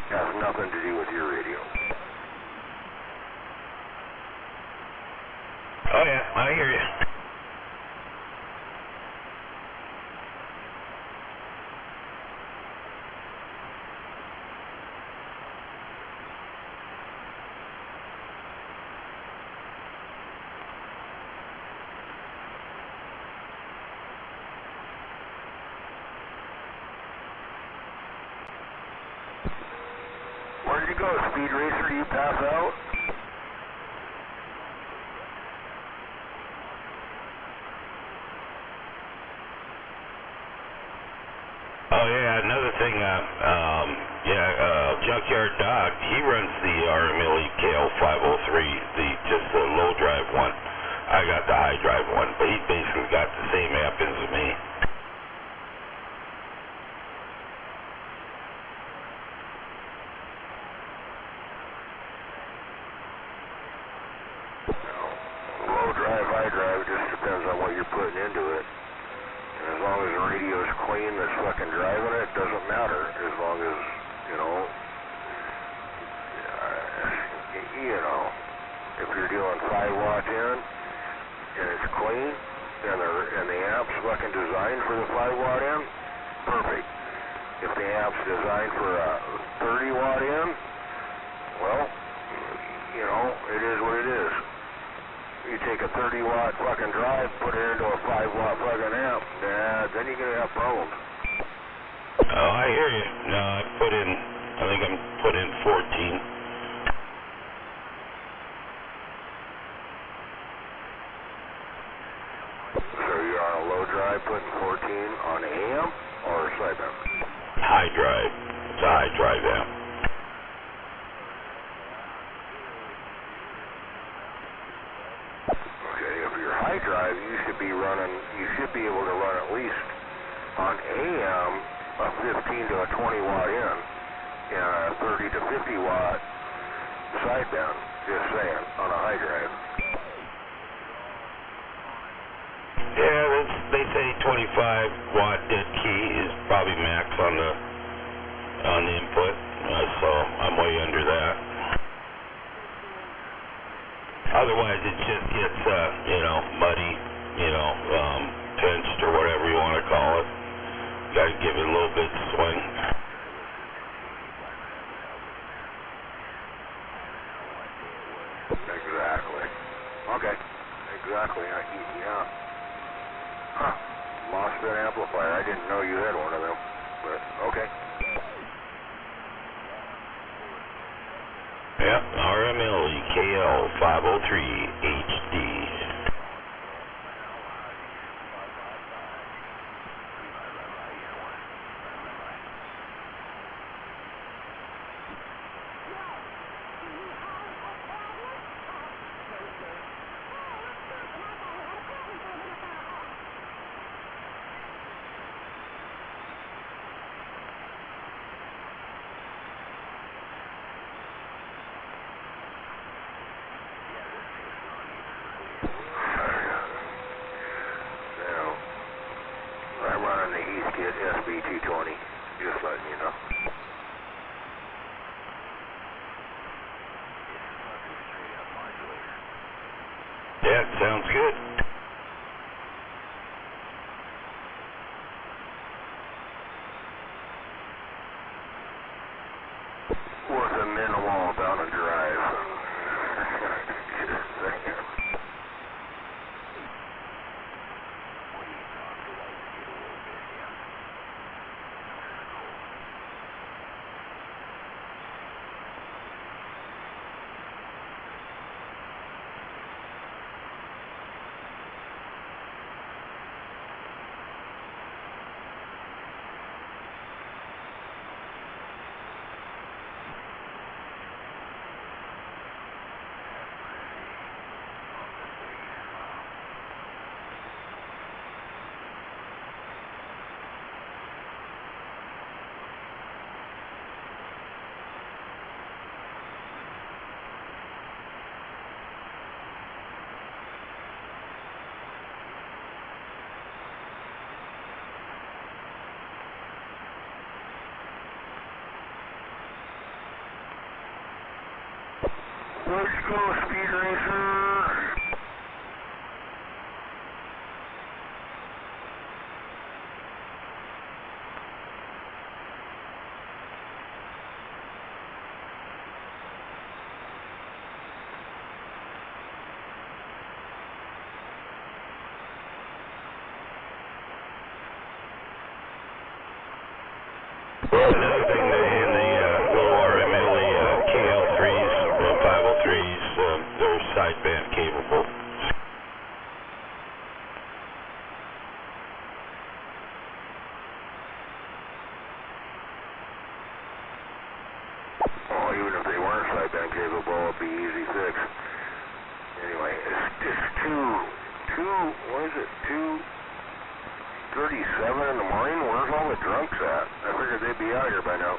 Has nothing to do with your radio. Oh yeah, I hear you. Where'd you go, Speed Racer? You pass out? Oh yeah, another thing, Junkyard Dog, he runs the RMLE KL503, just the low drive one. I got the high drive one, but he basically got the same amp-ins as me. Low drive, high drive, just depends on what you're putting into it. And as long as the radio's clean that's fucking driving it, doesn't matter. As long as, you know, if you're doing 5 watt in, and it's clean, and the amp's fucking designed for the 5 watt in, perfect. If the amp's designed for a 30 watt in, well, you know, it is what it is. You take a 30 watt fucking drive, put it into a 5 watt fucking amp, then you're gonna have problems. Oh, I hear you. No, I think I'm put in 14. So you're on a low drive putting 14 on AM or sideband? High drive. It's a high drive amp. Okay, if you're high drive, you should be able to run at least on AM a 15 to a 20 watt in and a 30 to 50 watt sideband, just saying, on a high drive. Yeah, they say 25 watt dead key is probably max on the input, so I'm way under that. Otherwise, it just gets muddy, pinched or whatever you want to call it. Got to give it a little bit of swing. Exactly. Okay. Exactly. Yeah. Huh. MOSFET amplifier. I didn't know you had one of them, but okay. Yep, RMLE KL 503 HD. I'm running the East Kit SB220, just letting you know. Yeah, sounds good. With a minimal down a drive. Where'd you go, Speed Racer? Another thing in the little RMLE KL3s, 503s, they're sideband capable. Oh, even if they weren't sideband capable, it'd be easy fix. Anyway, it's what is it, 2:37 in the morning? Where's all the drunks at? I figured they'd be out here by now.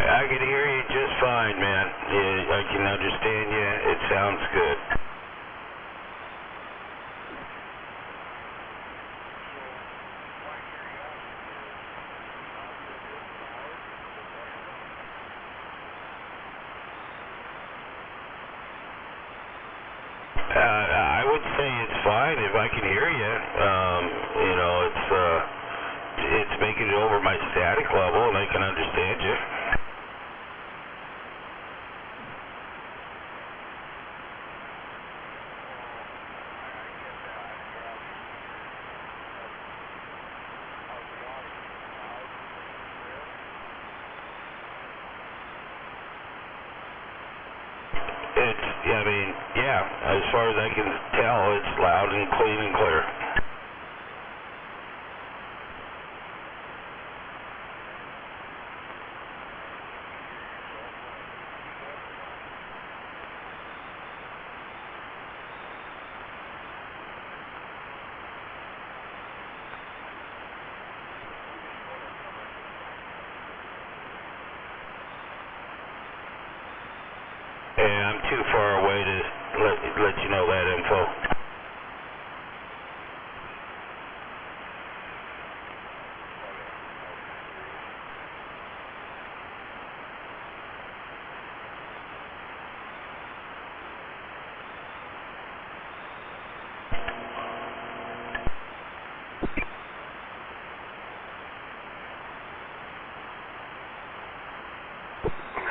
I can hear you just fine, man. Yeah, I can understand you. It sounds good. I would say it's fine if I can hear you. You know, it's making it over my static level, and I can understand you. I mean, yeah, as far as I can tell, it's loud and clean and clear. Yeah, I'm too far away to let you know that info.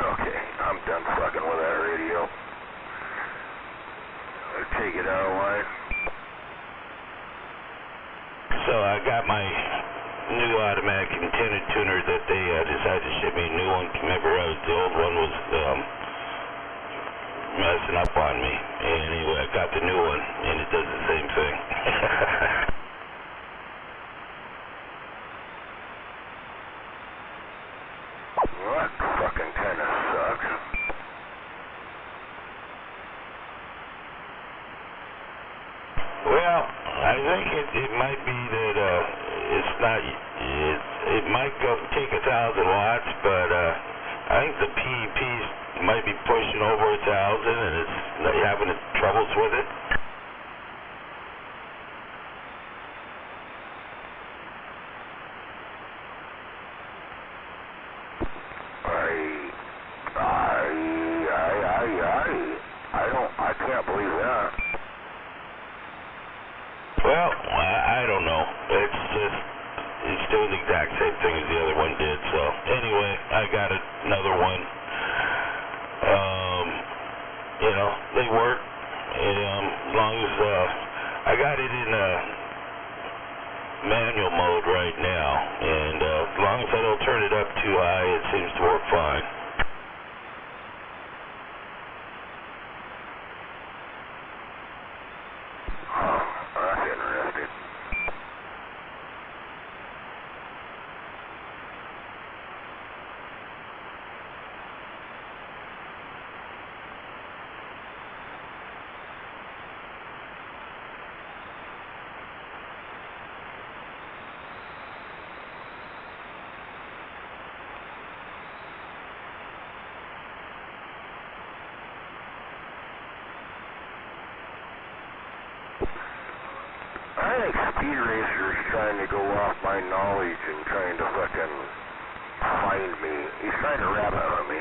Okay, I'm done fucking with that radio. Take it out of line. So I got my new automatic antenna tuner that they decided to ship me a new one. Remember, the old one was messing up on me. And anyway, I got the new one, and it does the same thing. What fucking tennis sucks. Well, I think it might be that it's not. It might take 1,000 watts, but I think the PEPs might be pushing over 1,000, and it's having troubles with it. I can't believe that. Well, I don't know. It's doing the exact same thing as the other one did. So anyway, I got another one. You know, they work. As long as I got it in manual mode right now, and as long as I don't turn it up too high, it seems to work fine. That's interesting. I think Speed Racer's trying to go off my knowledge and trying to fucking find me. He's trying to rabbit on me.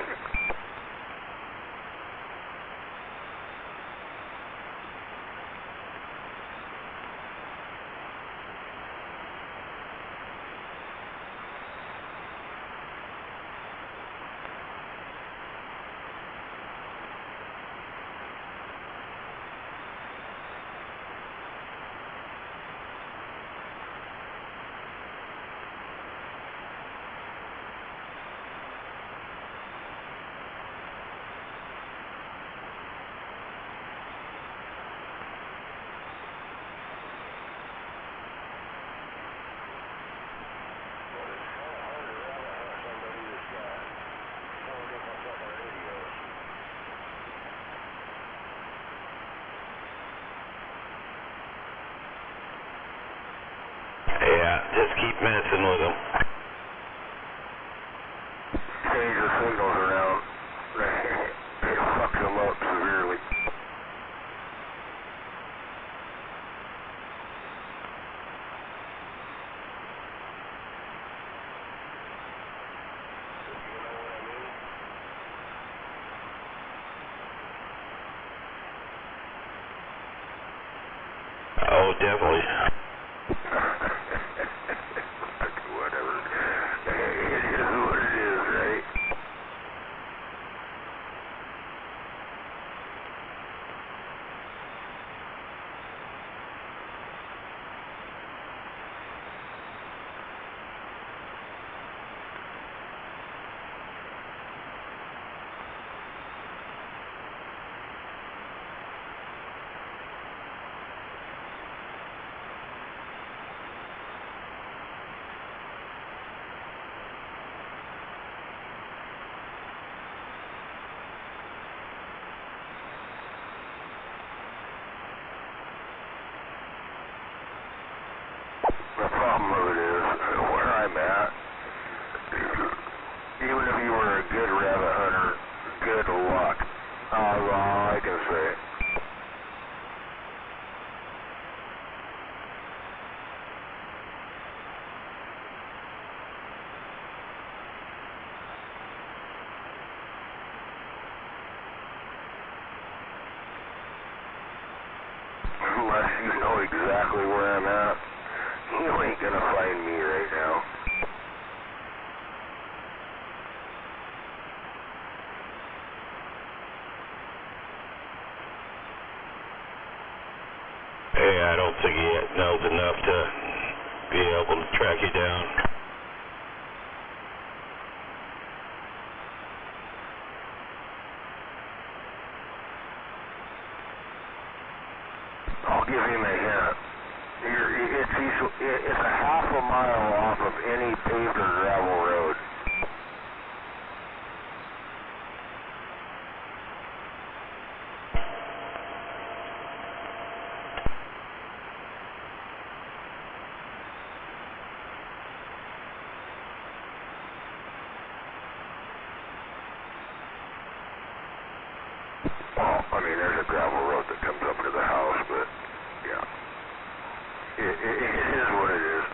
Yeah, just keep messing with them. Change the signals around. It fucks them up severely. Oh, definitely. Whatever. It is what it is, right? exactly where I'm at. You ain't gonna find me right now. Hey, I don't think he knows enough to be able to track you down. I'll give him a hint. It's a half a mile off of any paved or gravel road. Well, I mean, there's a gravel road that comes up to the house, but yeah. It is what it is.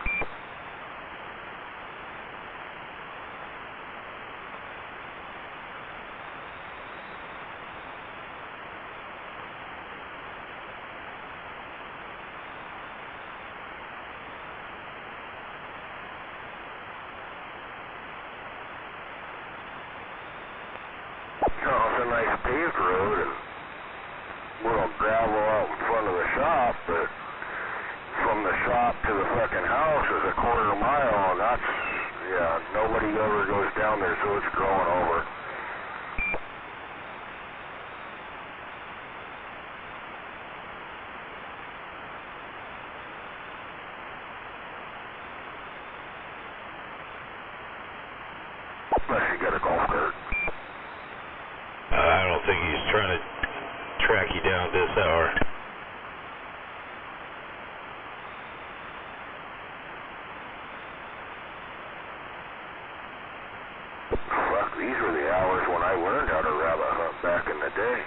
You know, it's a nice paved road and little gravel out in front of the shop, but from the shop to the fucking house is a quarter mile, and that's, yeah, nobody ever goes down there, so it's growing over. Unless you got a golf cart. I don't think he's trying to track you down this hour. Fuck, these were the hours when I learned how to rabbit hunt back in the day.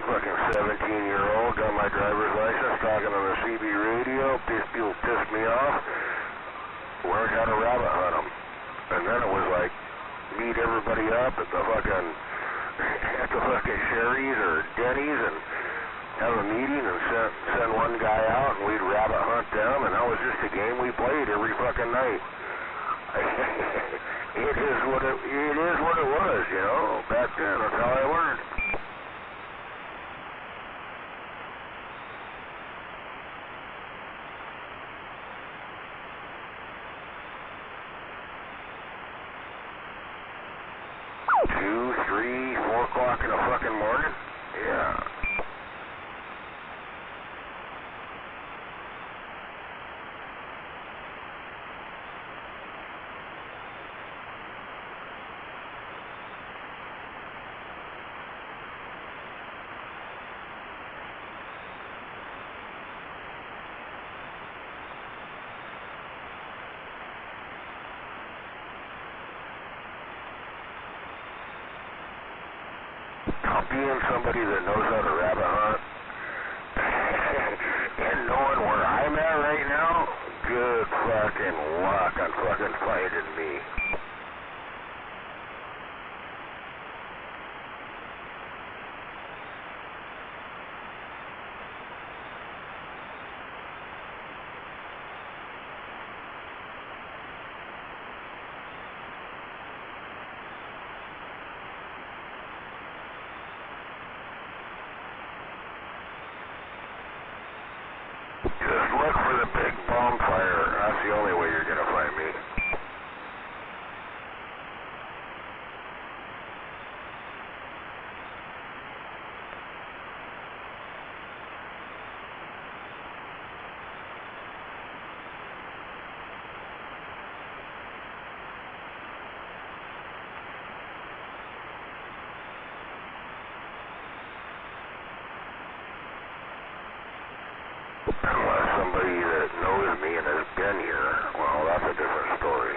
Fucking 17-year-old, got my driver's license, talking on the CB radio, people pissed me off, learned how to rabbit hunt them. And then it was like, meet everybody up at the fucking Sherry's or Denny's and have a meeting and send one guy out and we'd rabbit hunt them, and that was just a game we played every fucking night. It is what it was, you know, back then, that's how I learned. Two, 3, 4 o'clock in the fucking morning? Yeah. Being somebody that knows how to rabbit hunt and knowing where I'm at right now, good fucking luck on fucking finding me. Just look for the big bonfire. That's the only way you're gonna find me. Unless somebody that knows me money and has been here, well, that's a different story.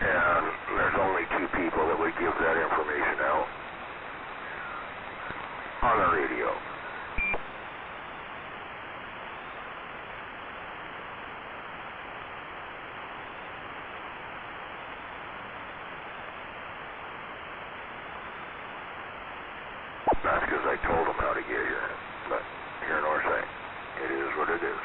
And there's only 2 people that would give that information out on the radio. That's because I told them how to get here. But here nor say, it is what it is.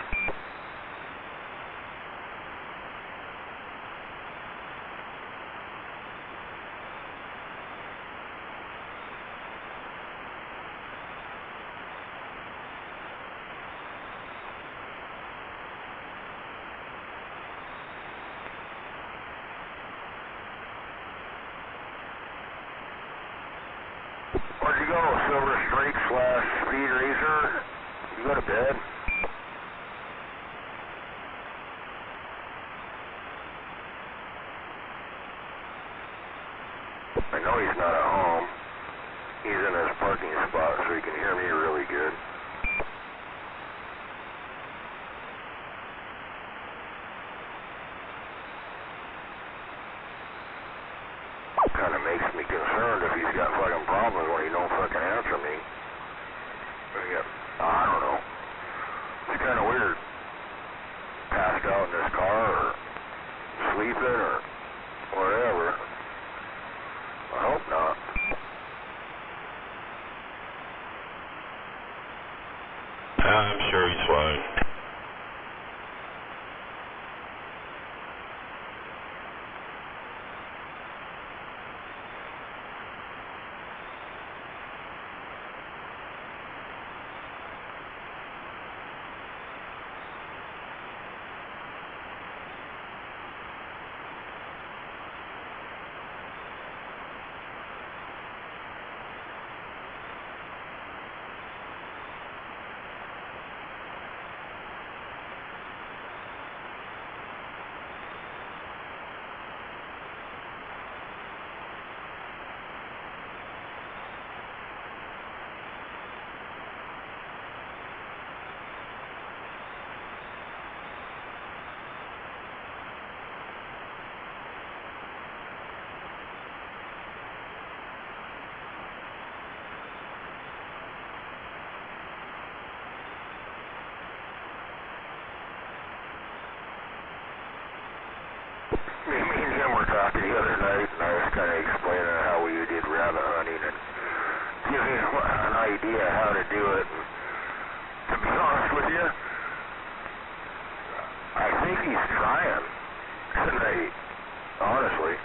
Where'd you go, Silver Streak / Speed Racer? You go to bed? I know he's not at home. He's in his parking spot so he can hear me really good. Kind of makes me concerned if he's got fucking problems when he don't fucking answer me. I don't know. It's kind of weird. Passed out in his car or sleeping or whatever. I hope not. I'm sure he's fine. Me and Jim were talking the other night, and I was kind of explaining how we did rabbit hunting and giving him an idea how to do it. And to be honest with you, I think he's trying tonight, honestly.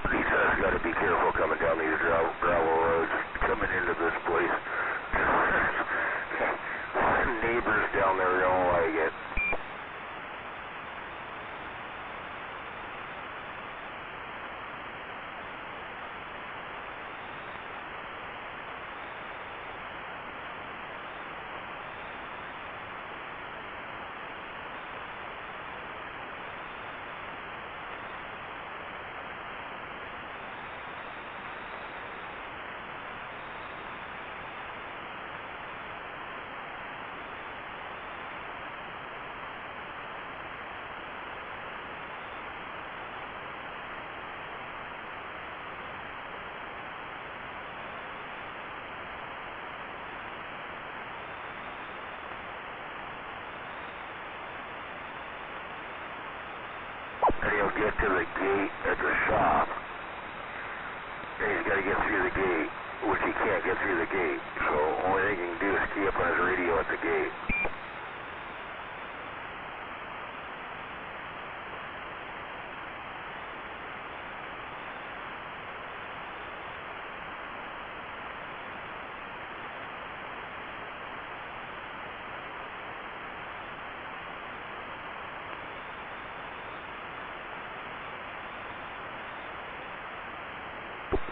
He says got to be careful coming down these gravel roads, coming into this place. Neighbors down there don't like it. And he'll get to the gate at the shop. And he's got to get through the gate. which he can't get through the gate. So only thing he can do is key up on his radio at the gate.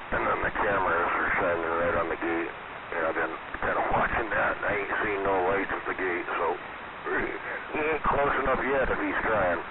And then the cameras are shining right on the gate. And I've been kind of watching that. I ain't seen no lights at the gate, so he ain't close enough yet if he's trying.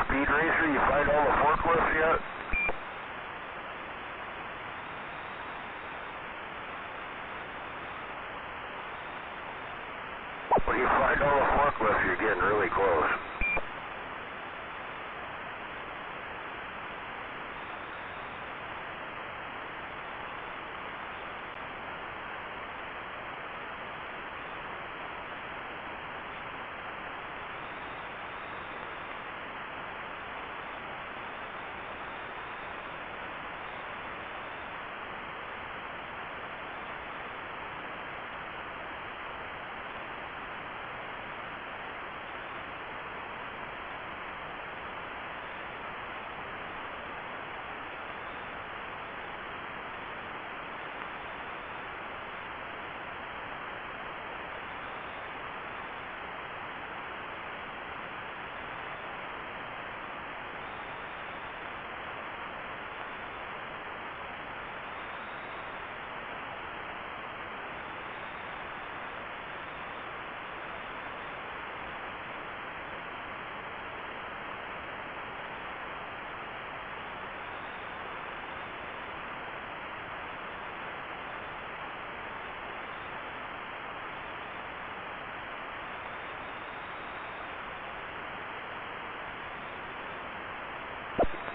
Speed Racer, you find all the forklifts yet? When you find all the forklifts, you're getting really close.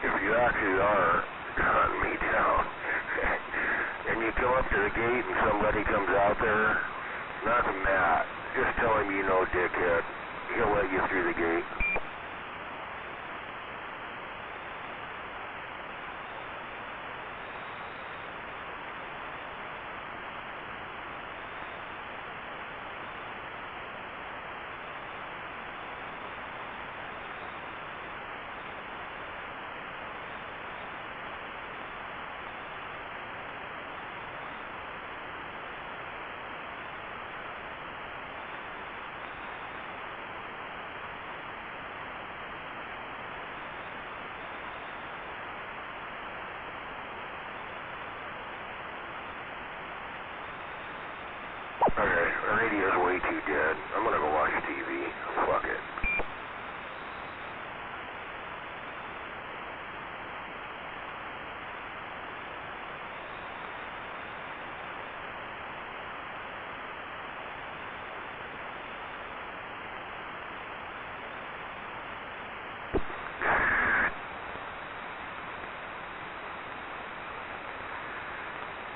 If you actually are hunting me down, and you come up to the gate and somebody comes out there, not Matt, just tell him you know dickhead. He'll let you through the gate. Okay, the radio's way too dead. I'm gonna go watch TV. Fuck it.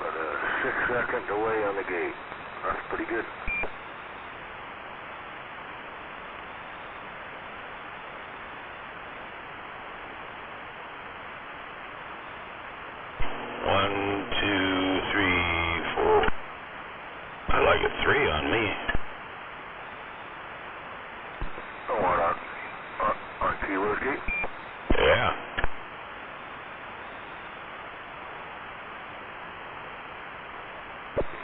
About a 6-second delay on the gate. That's pretty good. One, two, three, four. I like a 3 on me. Oh, what, on Kilo's gate? Yeah.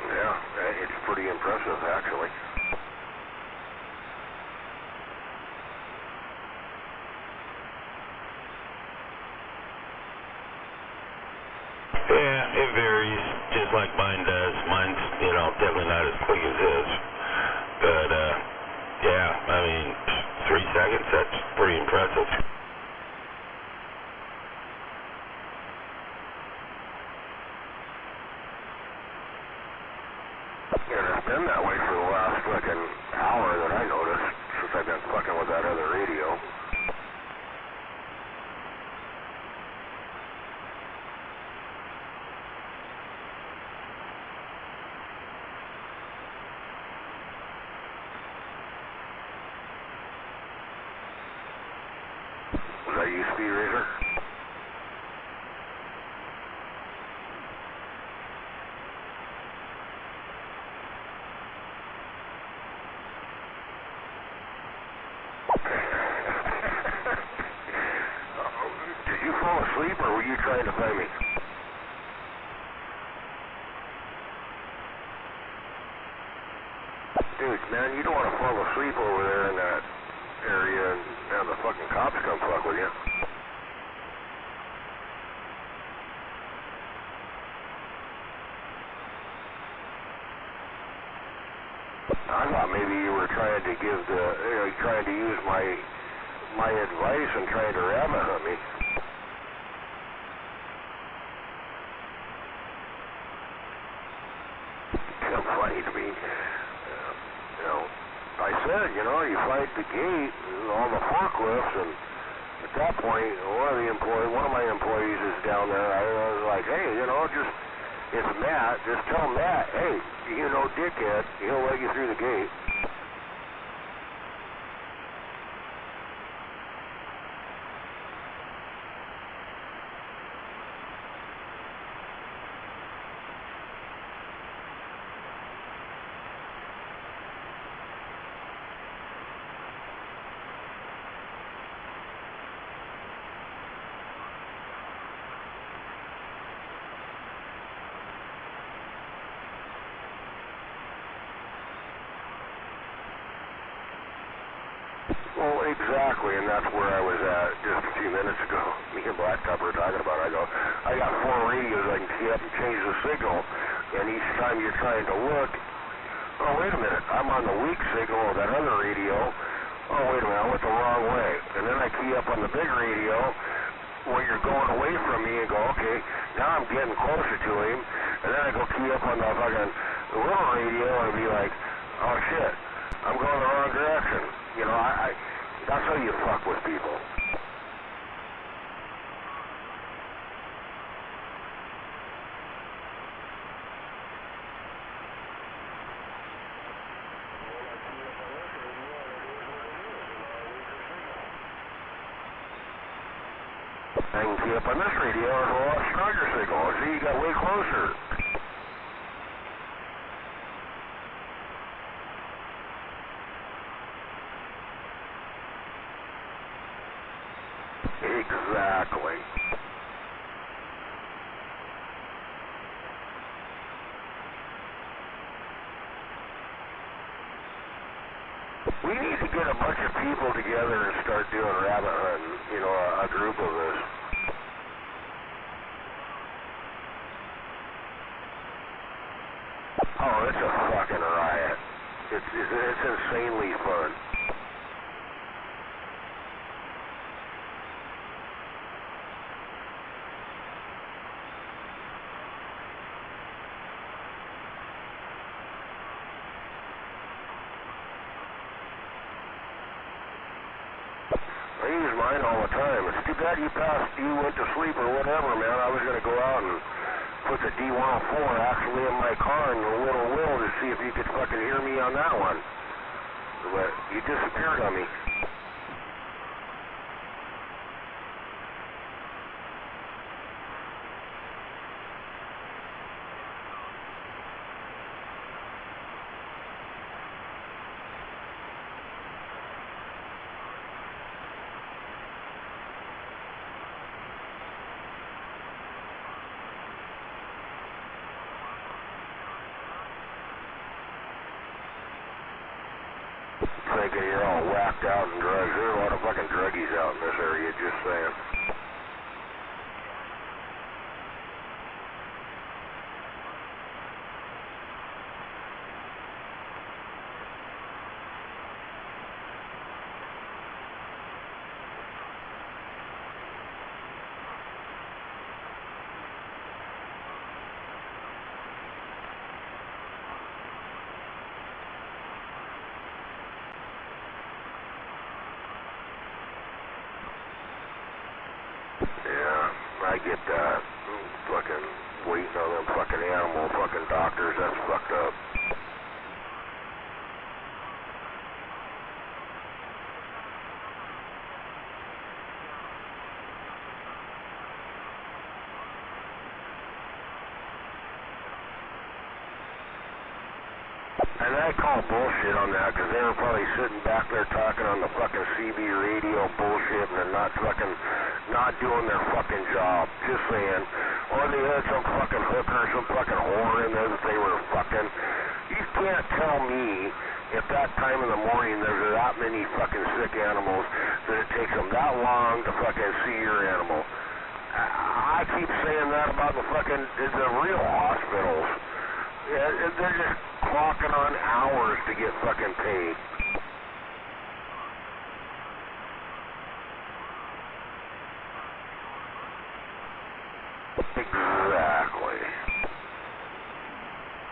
Yeah, it's pretty impressive, actually. Yeah. like mine does. Mine's, you know, definitely not as quick as his. But, yeah, I mean, 3 seconds, that's pretty impressive. Yeah, it's been that way for the last fucking hour that I noticed since I've been fucking with that other radio. Was that you, Speed Racer? Did you fall asleep or were you trying to find me? Dude, man, you don't want to fall asleep over there in that area and have the fucking cops come fuck with you. I thought maybe you were trying to give the, you know, trying to use my advice and trying to rabbit hunt me. It's funny to me. You know, I said, you know, you fight the gate and all the forklifts, and at that point, one of my employees is down there. I was like, hey, you know, it's Matt. Just tell Matt, hey, you know, dickhead, he'll let you through the gate. Well, exactly, and that's where I was at just a few minutes ago. Me and Blacktop were talking about it. I got 4 radios I can key up and change the signal, and each time you're trying to look, oh, wait a minute, I'm on the weak signal of that other radio. Oh, wait a minute, I went the wrong way. And then I key up on the big radio where you're going away from me and go, okay, now I'm getting closer to him. And then I go key up on the fucking little radio and be like, oh, shit, I'm going the wrong direction. You know, that's how you fuck with people. I can key up on this radio, it's a lot stronger signal. See, you got way closer. Exactly. We need to get a bunch of people together and start doing rabbit hunting, you know, a group of us. Oh, it's a fucking riot. It's insanely fun. I use mine all the time. It's too bad you went to sleep or whatever, man. I was going to go out and put the D104 actually in my car in the little wheel to see if you could fucking hear me on that one. But you disappeared on me. Thinking you're all whacked out and drugs. There are a lot of fucking druggies out in this area, just saying. them fucking animal fucking doctors. That's fucked up. And I call bullshit on that because they were probably sitting back there talking on the fucking CB radio bullshit and they're not doing their fucking job. Just saying. Or they had some fucking hooker, some fucking whore in there that they were fucking. You can't tell me at that time in the morning there's that many fucking sick animals that it takes them that long to fucking see your animal. I keep saying that about the real hospitals. Yeah, they're just clocking on hours to get fucking paid. Exactly.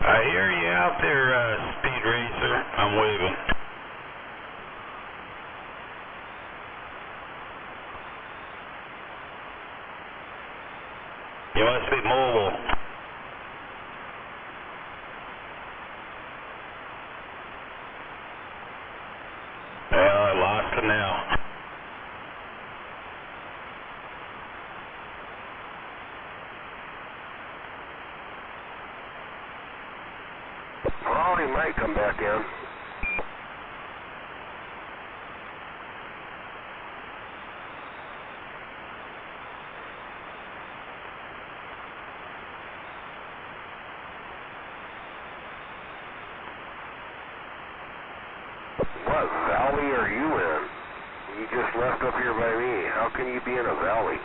I hear you out there, Speed Racer. I'm waving. You must be mobile. Well, I lost him now. Well, he might come back in. What valley are you in? You just left up here by me. How can you be in a valley?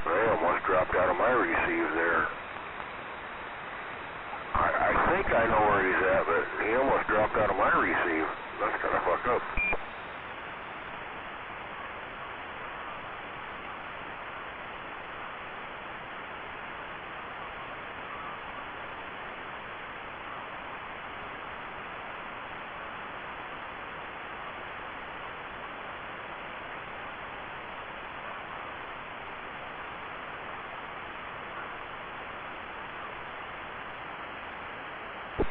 I almost dropped out of my receive there. I think I know where he's at, but he almost dropped out of my receive. That's kind of fucked up.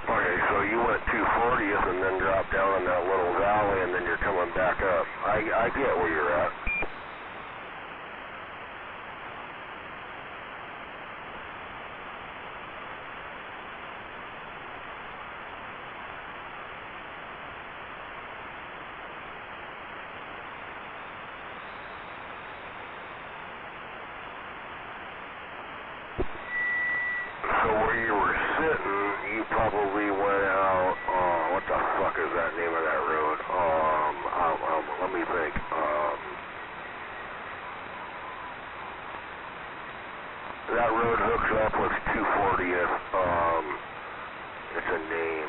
Okay, so you went 240th and then dropped down in that little valley and then you're coming back up. I get where you're at. So where you were sitting, you probably went out, what the fuck is that name of that road? Let me think. That road hooks up with 240th. It's a name.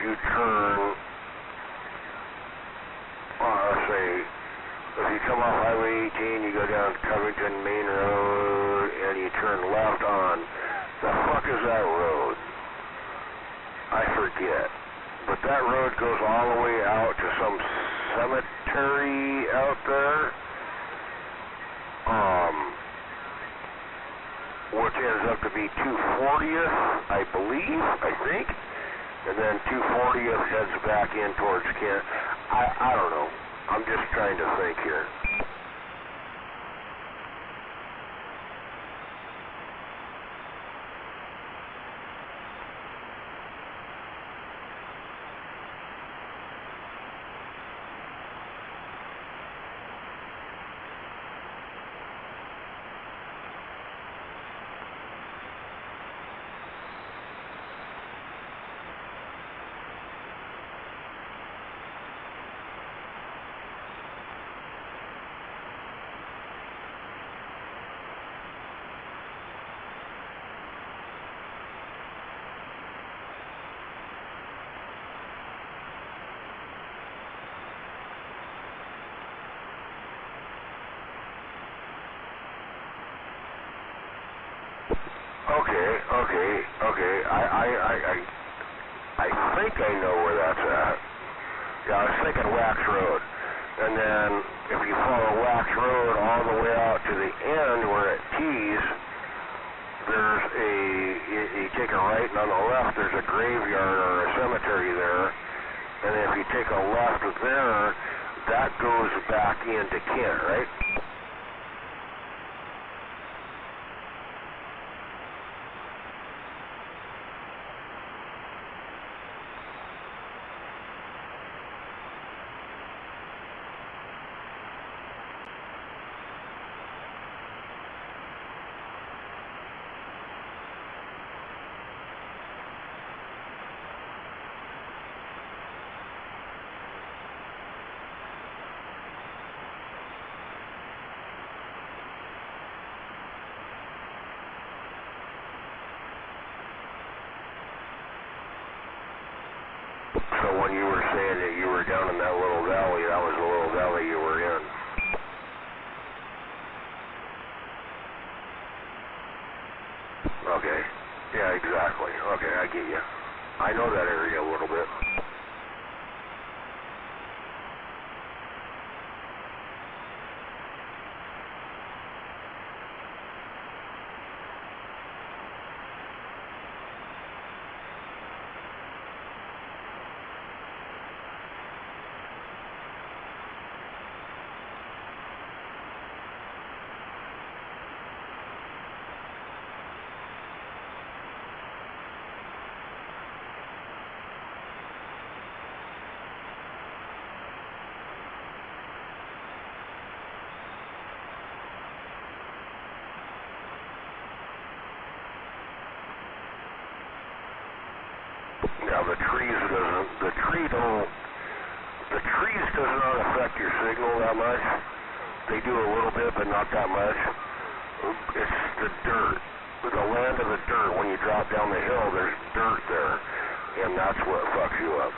you turn, let's say, if you come off Highway 18, you go down Covington Main Road, and you turn left on, the fuck is that road? I forget. But that road goes all the way out to some cemetery out there, which ends up to be 240th, I think, and then 240th heads back in towards Kent. I don't know. I'm just trying to think here. Okay. I think I know where that's at. Yeah, I was thinking Wax Road. And then if you follow Wax Road all the way out to the end where it tees, there's you take a right, and on the left there's a graveyard or a cemetery there. And if you take a left there, that goes back into Kent, right? So when you were saying that you were down in that little valley, that was the little valley you were in. Okay. Yeah, exactly. Okay, I get you. I know that area a little bit. Now the trees does not affect your signal that much. They do a little bit, but not that much. It's the dirt, the land of the dirt. When you drop down the hill, there's dirt there, and that's what fucks you up.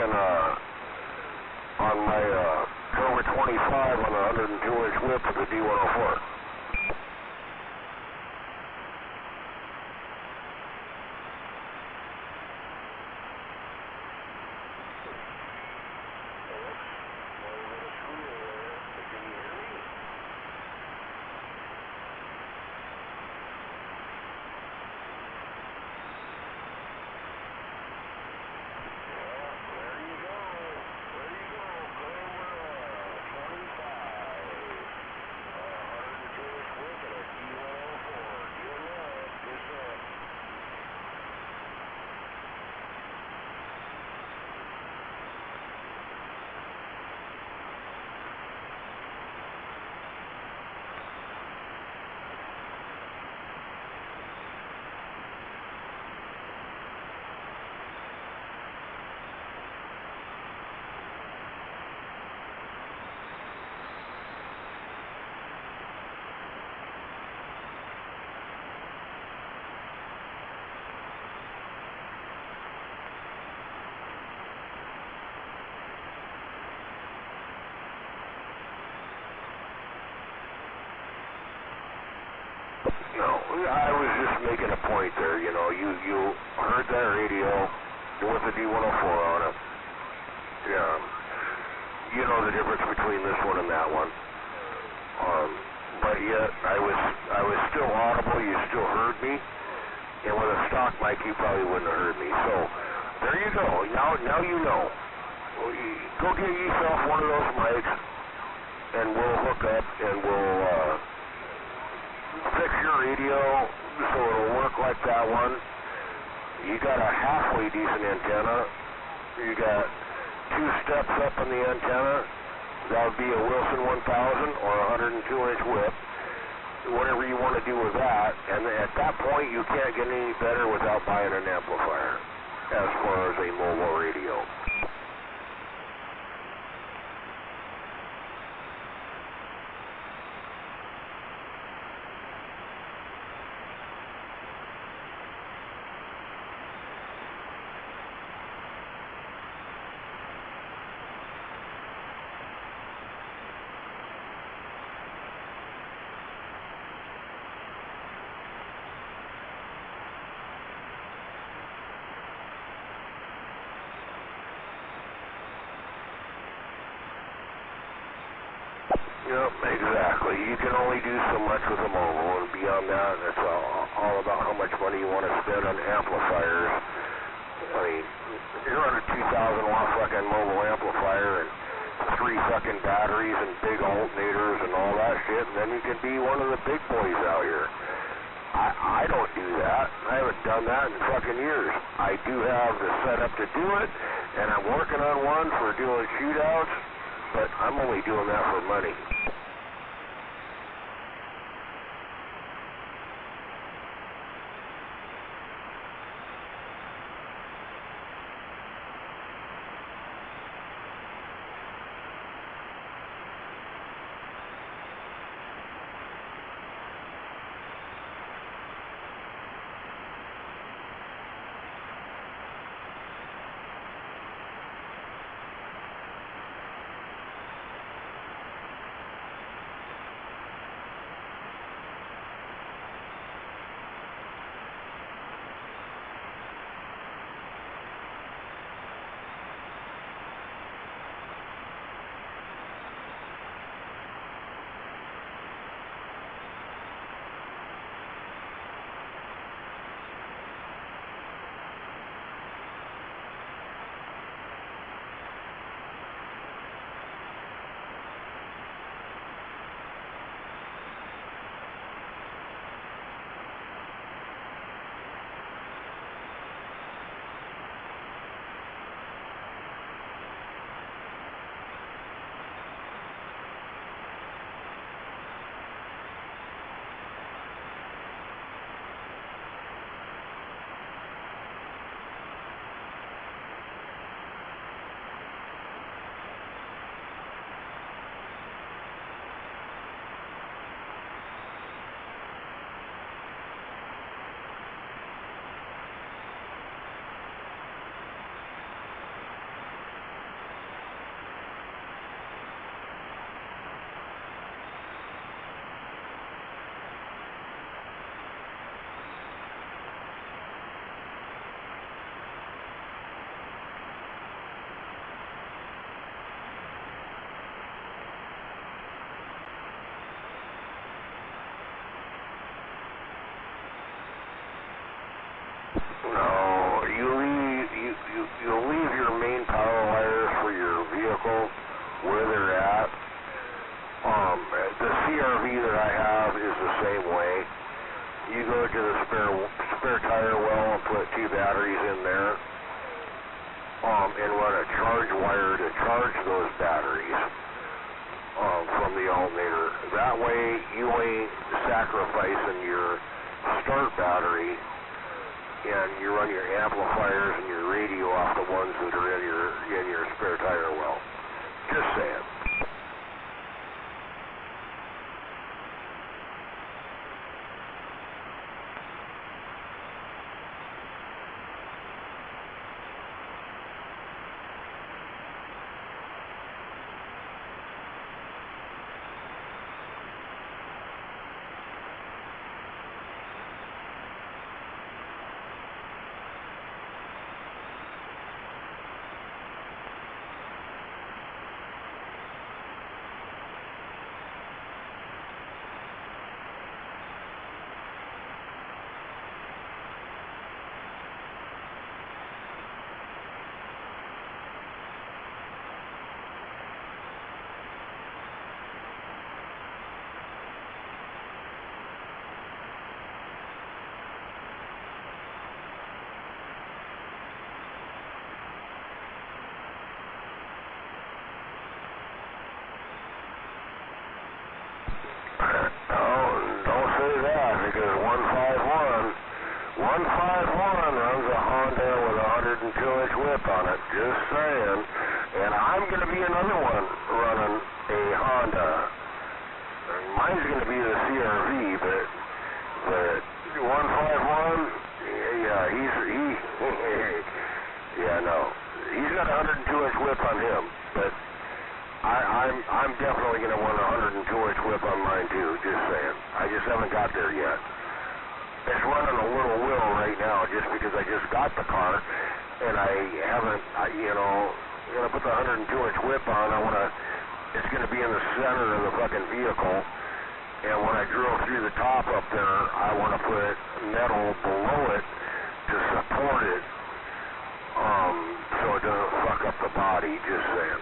playing on my Cobra 25 on a 102-inch whip with the D104. No, I was just making a point there. You know, you heard that radio with the D104 on it. Yeah, you know the difference between this one and that one. But yet I was still audible. You still heard me, and with a stock mic, you probably wouldn't have heard me. So there you go. Now you know. Go get yourself one of those mics, and we'll hook up and we'll fix your radio so it'll work like that one. You got a halfway decent antenna. You got 2 steps up on the antenna. That would be a Wilson 1000 or a 102-inch whip. Whatever you want to do with that. And at that point, you can't get any better without buying an amplifier as far as a mobile radio. Yep, exactly. You can only do so much with a mobile, and beyond that, it's all about how much money you want to spend on amplifiers. I mean, you're on a 2,000 watt fucking mobile amplifier and 3 fucking batteries and big alternators and all that shit, and then you can be one of the big boys out here. I don't do that. I haven't done that in fucking years. I do have the setup to do it, and I'm working on one for doing shootouts, but I'm only doing that for money. No, you'll leave your main power wires for your vehicle where they're at. The CRV that I have is the same way. You go to the spare tire well and put 2 batteries in there, and run a charge wire to charge those batteries from the alternator. That way you ain't sacrificing your start battery, and you run your amplifiers and your radio off the ones that are in your spare tire well. Just saying. Just saying. And I'm going to be another one running a Honda. Mine's going to be the CRV, but 151, he's got a 102-inch whip on him, but I'm definitely going to want a 102-inch whip on mine too. Just saying. I just haven't got there yet. It's running a little wheel right now, just because I just got the car. And I haven't, when I put the 102-inch whip on, it's going to be in the center of the fucking vehicle. And when I drill through the top up there, I want to put metal below it to support it, so it doesn't fuck up the body, just saying.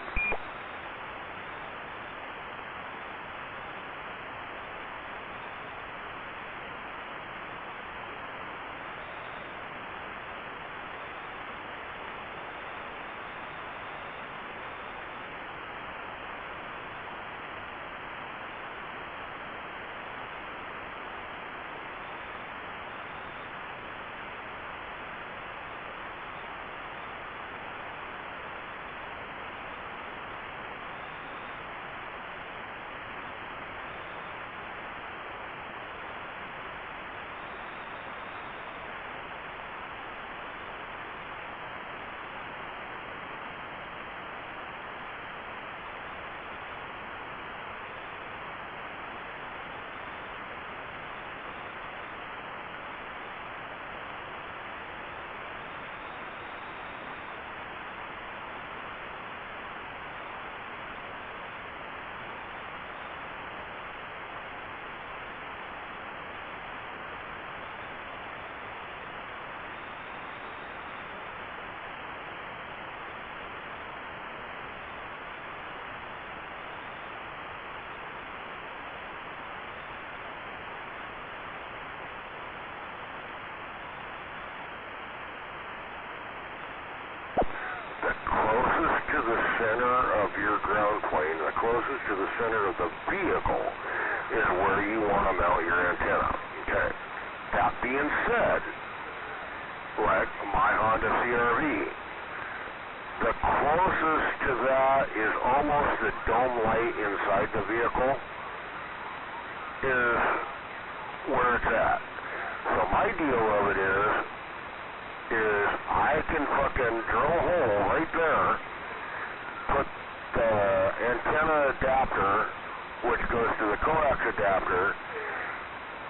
Closest to the center of the vehicle is where you want to mount your antenna. Okay. That being said, like my Honda CRV, the closest to that is almost the dome light inside the vehicle is where it's at. So my deal of it is I can fucking drill a hole right there, put the antenna adapter, which goes to the coax adapter,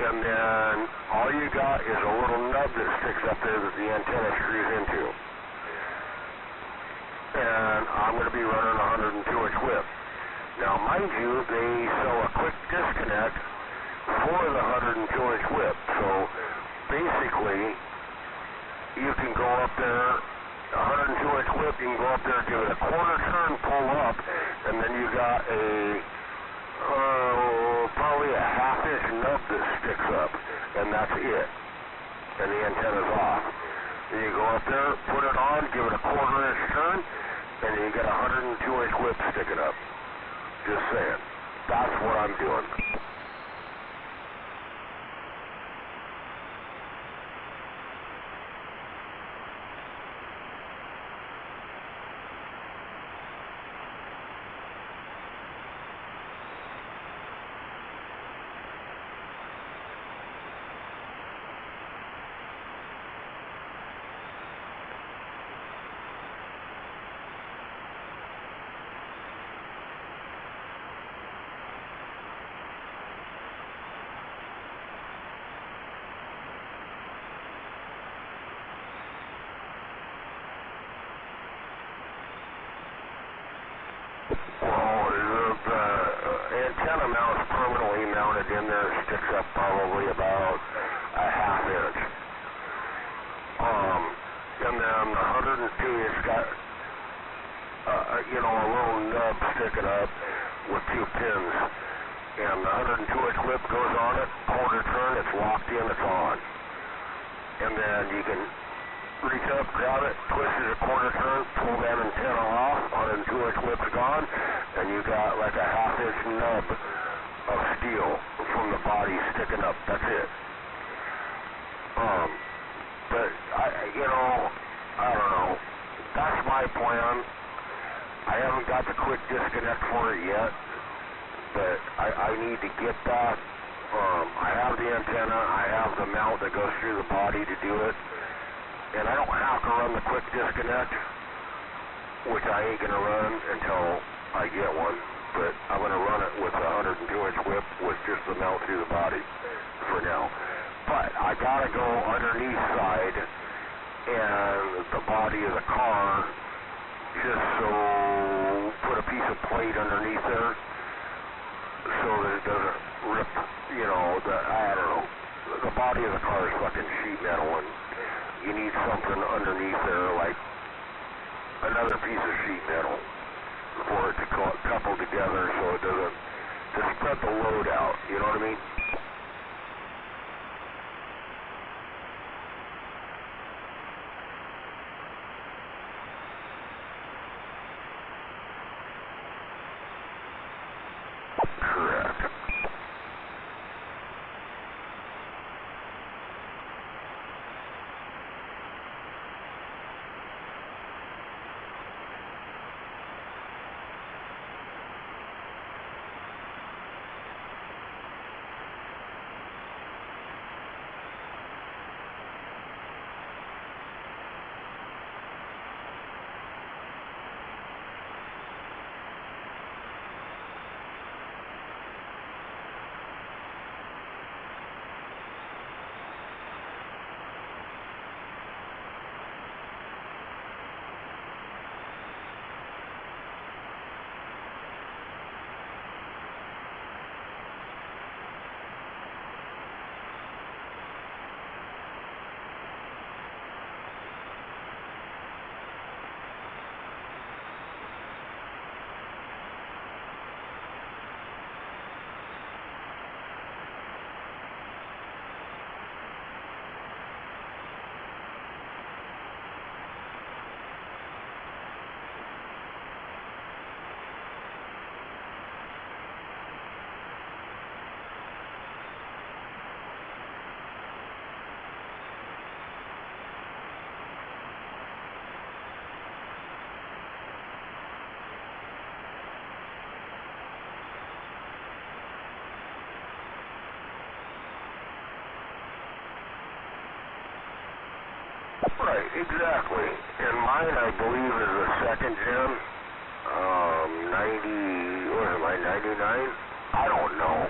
and then all you got is a little nub that sticks up there that the antenna screws into. And I'm going to be running a 102-inch whip. Now, mind you, they sell a quick disconnect for the 102-inch whip. So, basically, you can go up there, 102-inch whip, you can go up there, give it a quarter turn, pull up, and then you got probably a half-inch nub that sticks up, and that's it. And the antenna's off. Then you go up there, put it on, give it a quarter-inch turn, and you get a 102-inch whip sticking up. Just saying. That's what I'm doing. Antenna mount is permanently mounted in there, sticks up probably about a half-inch. And then the 102, it's got, a little nub sticking up with 2 pins. And the 102-inch whip goes on it, quarter turn, it's locked in, it's on. And then you can reach up, grab it, twist it a quarter turn, pull that antenna off, 102-inch whip's gone, and you got like a half-inch nub of steel from the body sticking up. That's it. But I don't know. That's my plan. I haven't got the quick disconnect for it yet, but I need to get that. I have the antenna, I have the mount that goes through the body to do it, and I don't have to run the quick disconnect, which I ain't gonna run until I get one, but I'm going to run it with a 102-inch whip with just the mount through the body for now. But I got to go underneath side and the body of the car, just so put a piece of plate underneath there so that it doesn't rip, I don't know. The body of the car is fucking sheet metal, and you need something underneath there, like another piece of sheet metal, for it to couple together so it doesn't, to spread the load out, you know what I mean? Correct. Right, exactly. And mine, I believe, is a second gen. 99? I don't know.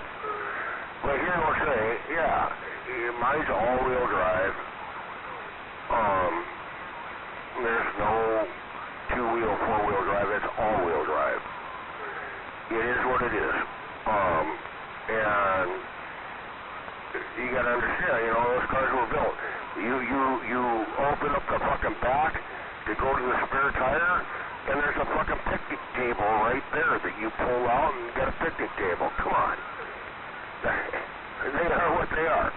But here's what I'm saying, mine's all-wheel drive. There's no two-wheel, four-wheel drive, it's all-wheel drive. It is what it is. And you gotta understand, those cars were built. You open up the fucking back to go to the spare tire, and there's a fucking picnic table right there that you pull out and get a picnic table. Come on. They are what they are.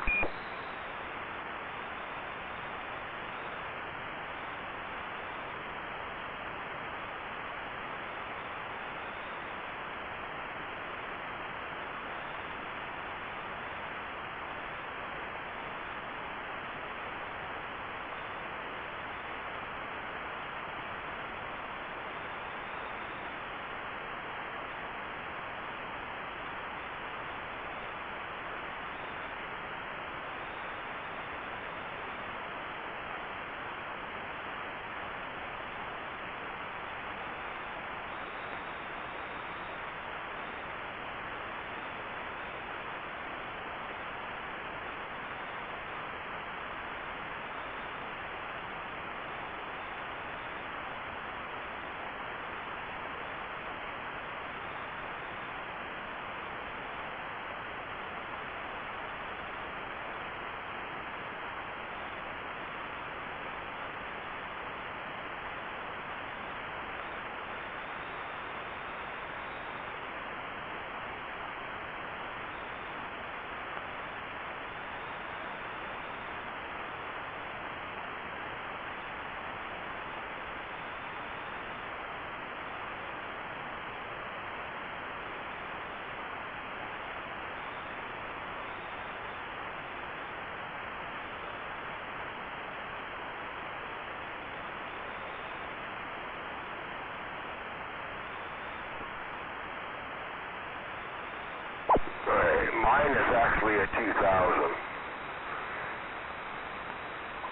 Mine is actually a 2000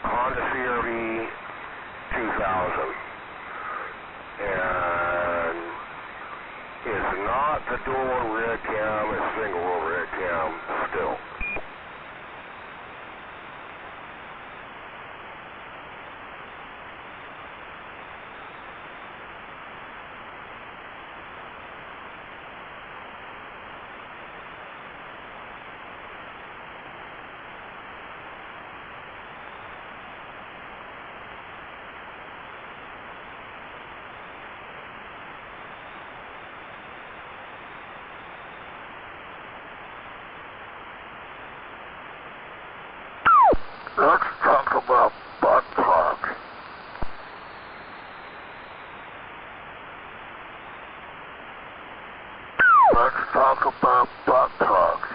Honda CR-V 2000, and it's not the dual red cam, it's single red cam still. Let's talk about butt plugs. Let's talk about butt plugs.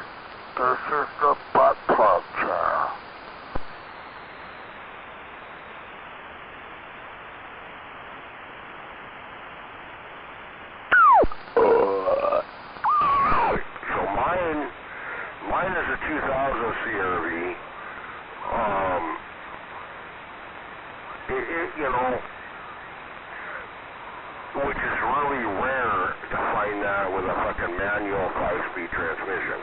This is the butt plug channel. So mine is a 2000 CR-V. You know, which is really rare to find that with a fucking manual 5-speed transmission.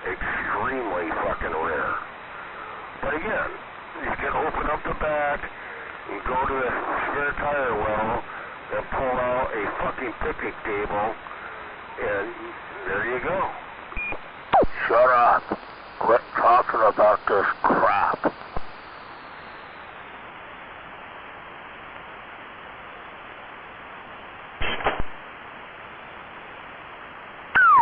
Extremely fucking rare. But again, you can open up the back and go to the spare tire well and pull out a fucking picnic table, and there you go. Shut up. Quit talking about this crap.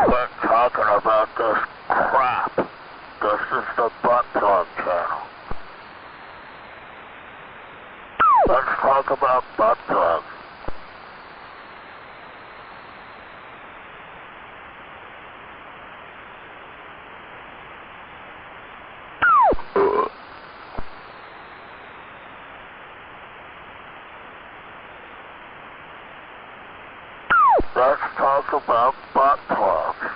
Quit talking about this crap. This is the butt plug channel. Let's talk about butt plugs. Let's talk about butt plugs.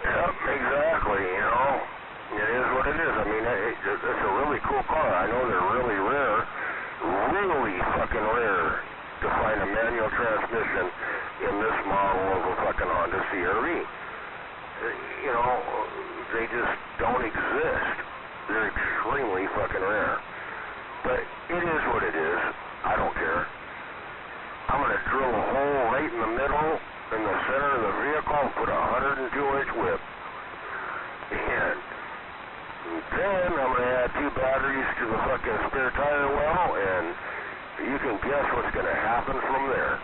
Yep, exactly, you know. It is what it is. I mean, it's a really cool car. I know they're really rare. Really fucking rare to find a manual transmission in this model of a fucking Honda CR-V. you know, they just don't exist. They're extremely fucking rare. But it is what it is. I don't care. I'm going to drill a hole right in the middle, in the center of the vehicle, and put a 102-inch whip. And then I'm going to add 2 batteries to the fucking spare tire well, and you can guess what's going to happen from there.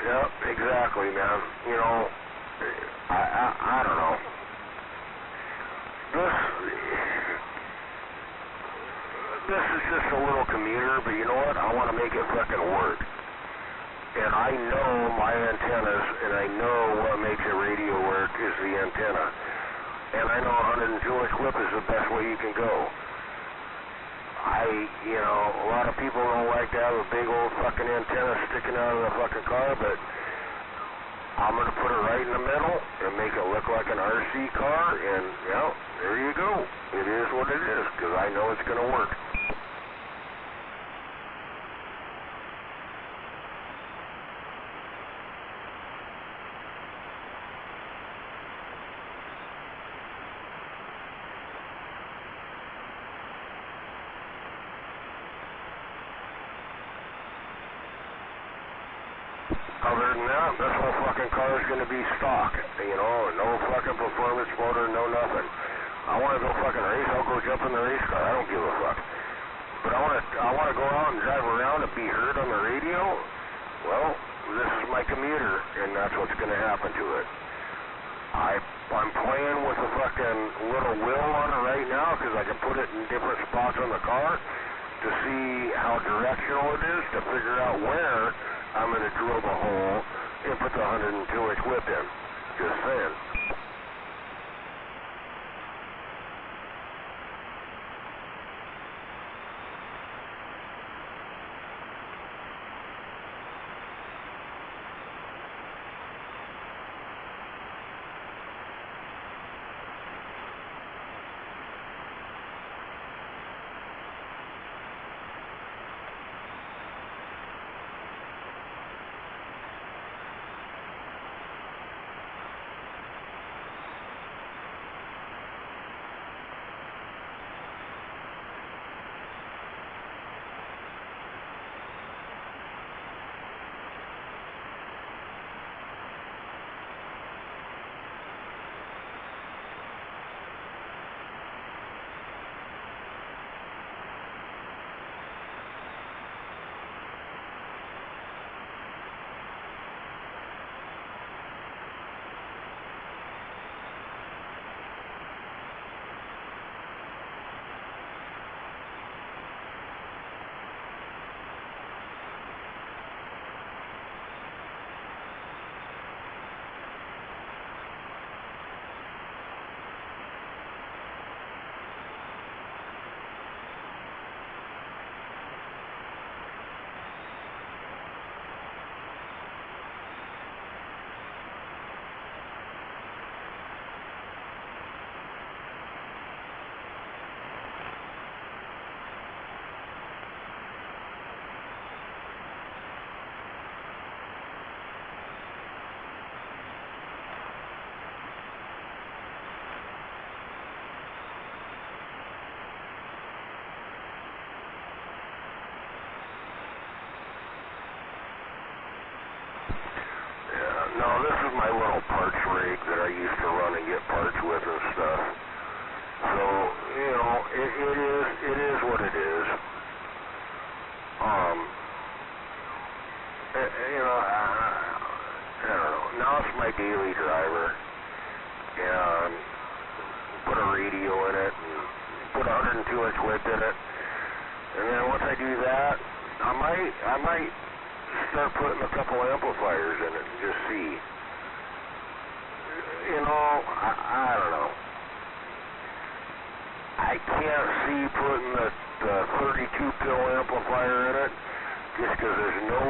Yep, exactly, man. You know, I don't know. This is just a little commuter, but you know what? I want to make it fucking work. And I know my antennas, and I know what makes a radio work is the antenna. And I know 102-inch whip is the best way you can go. You know, a lot of people don't like to have a big old fucking antenna sticking out of the fucking car, but I'm going to put it right in the middle and make it look like an RC car, and, you know, there you go. It is what it is, because I know it's going to work. Other than that, this whole fucking car is going to be stock, you know, no fucking performance motor, no nothing. I want to go fucking race, I'll go jump in the race car, I don't give a fuck. But I want to go out and drive around and be heard on the radio. Well, this is my commuter, and that's what's going to happen to it. I'm playing with a fucking little wheel on it right now, because I can put it in different spots on the car to see how directional it is, to figure out where I'm going to drill the hole and put the 102-inch whip in. Just saying. parts rig that I used to run and get parts with and stuff. So, you know, it is what it is. You know, I don't know. Now it's my daily driver, and put a radio in it, and put 102-inch width in it, and then once I do that, I might start putting a couple amplifiers in it and just see. You know, I don't know. I can't see putting the 32-pill amplifier in it just because there's no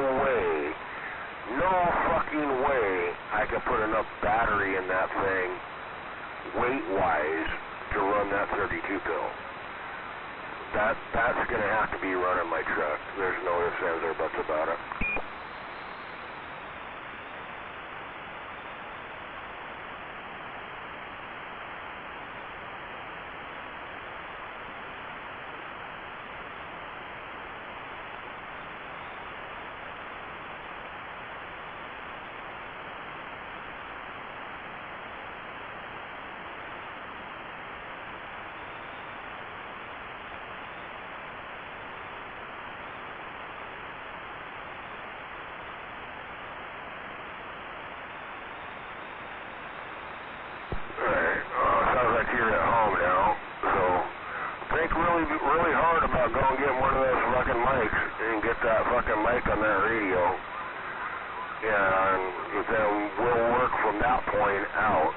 fucking way I can put enough battery in that thing weight-wise to run that 32-pill. That's going to have to be running my truck. There's no ifs, ands, or buts about it. Really hard about going getting one of those fucking mics and get that fucking mic on that radio. And then we'll work from that point out.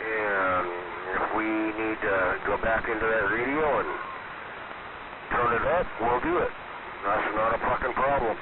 And if we need to go back into that radio and turn it up, we'll do it. That's not a fucking problem.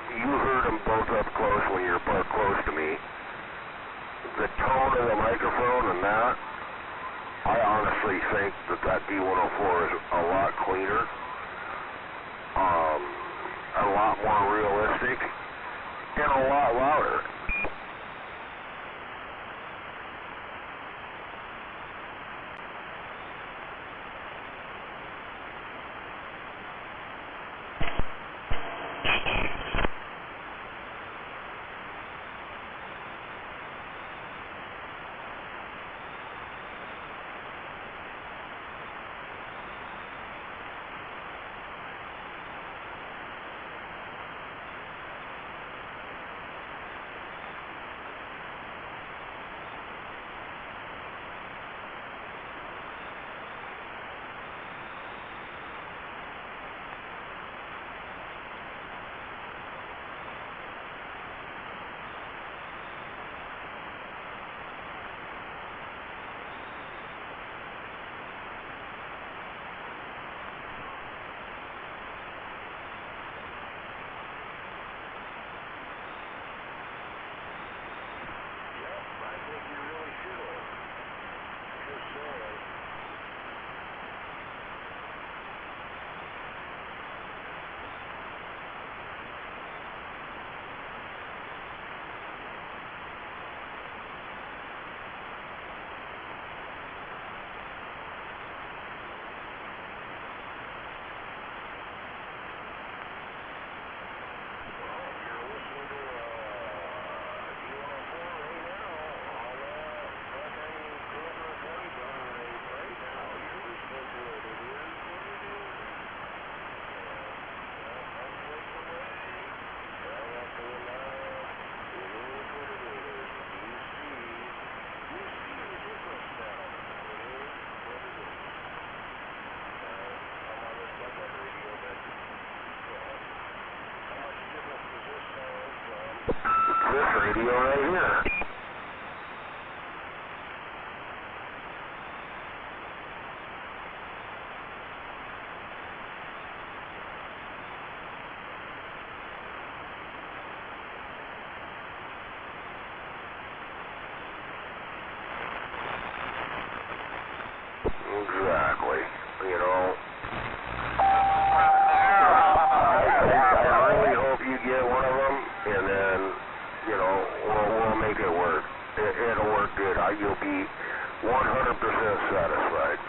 You heard them both up close when you're parked close to me. The tone of the microphone and that, I honestly think that D104 is a lot cleaner, a lot more realistic, and a lot louder. radio right here. Exactly. You know, I really hope you get one of them, and then, you know, we'll make it work. It'll work good. You'll be 100% satisfied.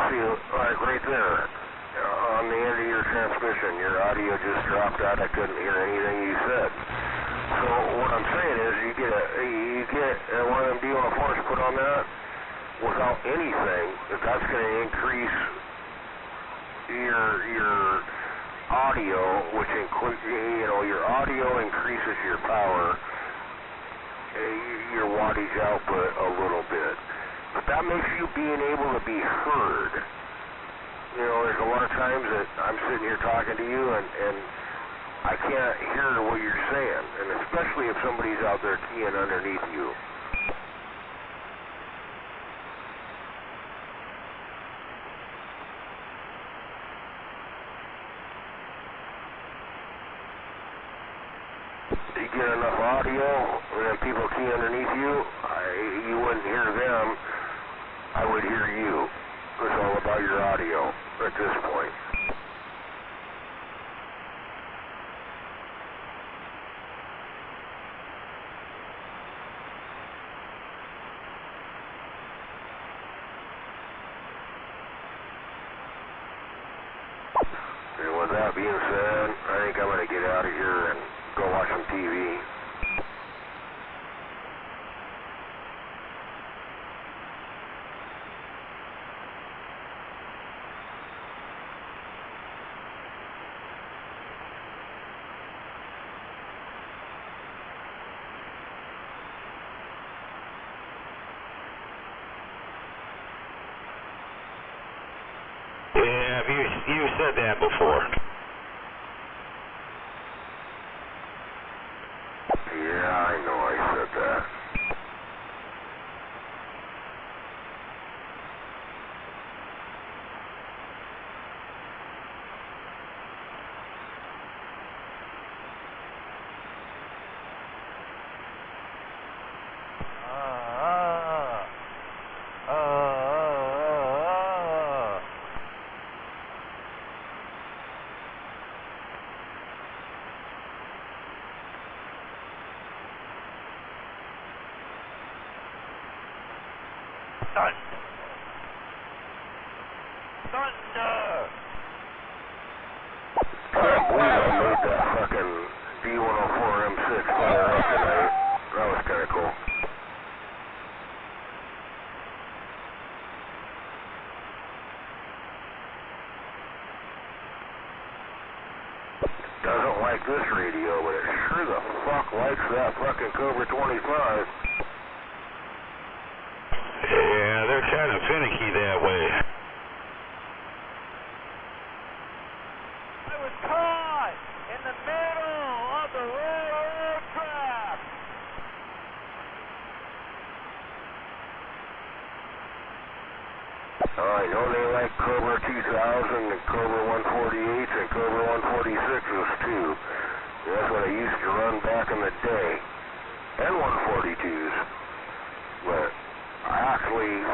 See, like right there, on the end of your transmission, your audio just dropped out. I couldn't hear anything you said. So what I'm saying is, you get one of them D104s put on that without anything. That's going to increase your audio, which includes, you know, your audio increases your power, your wattage output a little bit. But that makes you being able to be heard. You know, there's a lot of times that I'm sitting here talking to you and I can't hear what you're saying, and especially if somebody's out there keying underneath you. You get enough audio, and people key underneath you, you wouldn't hear them. I would hear you. It's all about your audio at this point. And with that being said, I think I'm going to get out of here and go watch some TV. Yeah, you said that before. Yeah, I know I said that. Thunder! I can't believe I made that fucking D104 M6 fire up tonight. That was kind of cool. doesn't like this radio, but it sure the fuck likes that fucking Cobra 25. Yeah, they're kind of finicky that way. I was caught in the middle of the railroad track. I know they like Cobra 2000 and Cobra 148s and Cobra 146s too. That's what I used to run back in the day. And 142s. But I actually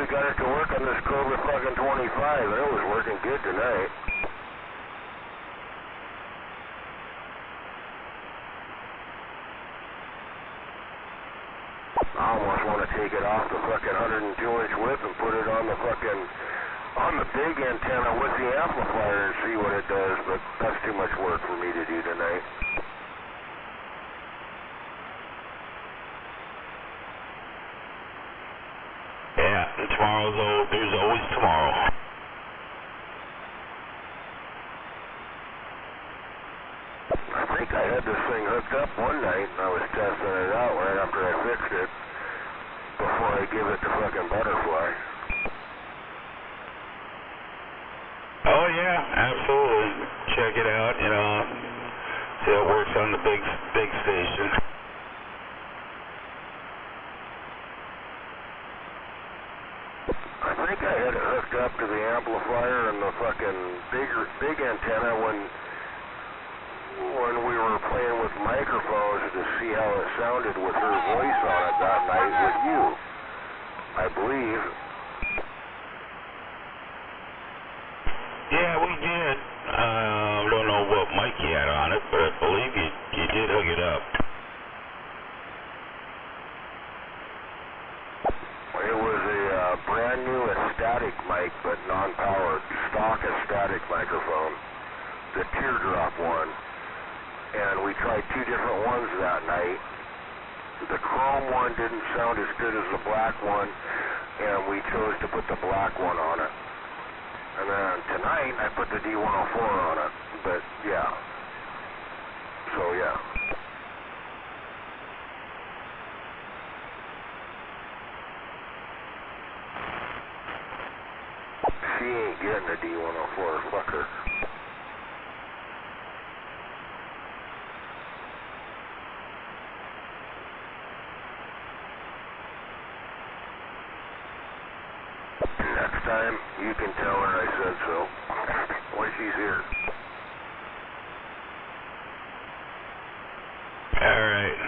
got it to work on this Cobra fucking 25 and it was working good tonight. I almost want to take it off the fucking 102-inch whip and put it on the big antenna with the amplifier and see what it does, but that's too much work for me to do tonight. Yeah, there's always tomorrow. I think I had this thing hooked up one night and I was testing it out right after I fixed it before I give it to fucking Butterfly. Oh yeah, absolutely. Check it out, see how it works on the big station. I think I had it hooked up to the amplifier and the fucking big antenna when we were playing with microphones to see how it sounded with her voice on it that night with you, I believe. Yeah, we did. Don't know what mic you had on it, but I believe you did hook it up. It was a brand new static mic, but non-powered, stock static microphone, the teardrop one. And we tried two different ones that night. The chrome one didn't sound as good as the black one, and we chose to put the black one on it. And then tonight I put the D104 on it, but yeah. So yeah. She ain't getting a D104, fuck her. Next time, you can tell her I said so when she's here. Alright.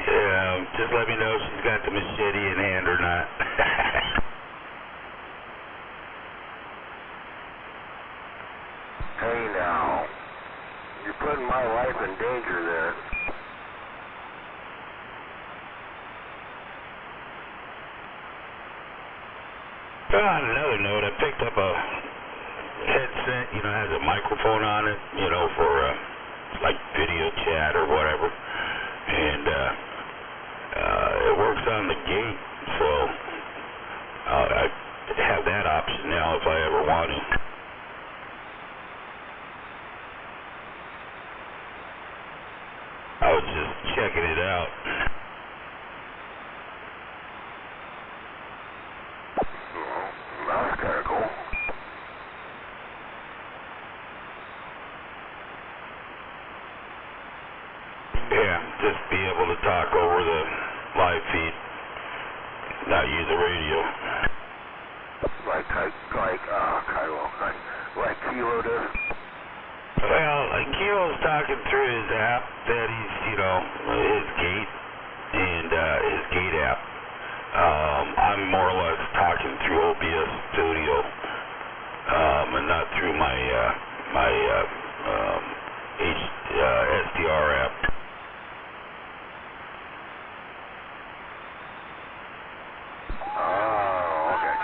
Yeah, just let me know if she's got the machete in hand or not. Hey now, you're putting my life in danger there. On another note, I picked up a headset, has a microphone on it, for like video chat or whatever, and it works on the gate, so I have that option now if I ever want to. I was just checking it out. That's kind of cool. Yeah, just be able to talk over the live feed, not use the radio. Like Kilo does? Well, Kilo's talking through his app that he's, his gate and his gate app. I'm more or less talking through OBS Studio, and not through my SDR app. Oh, okay.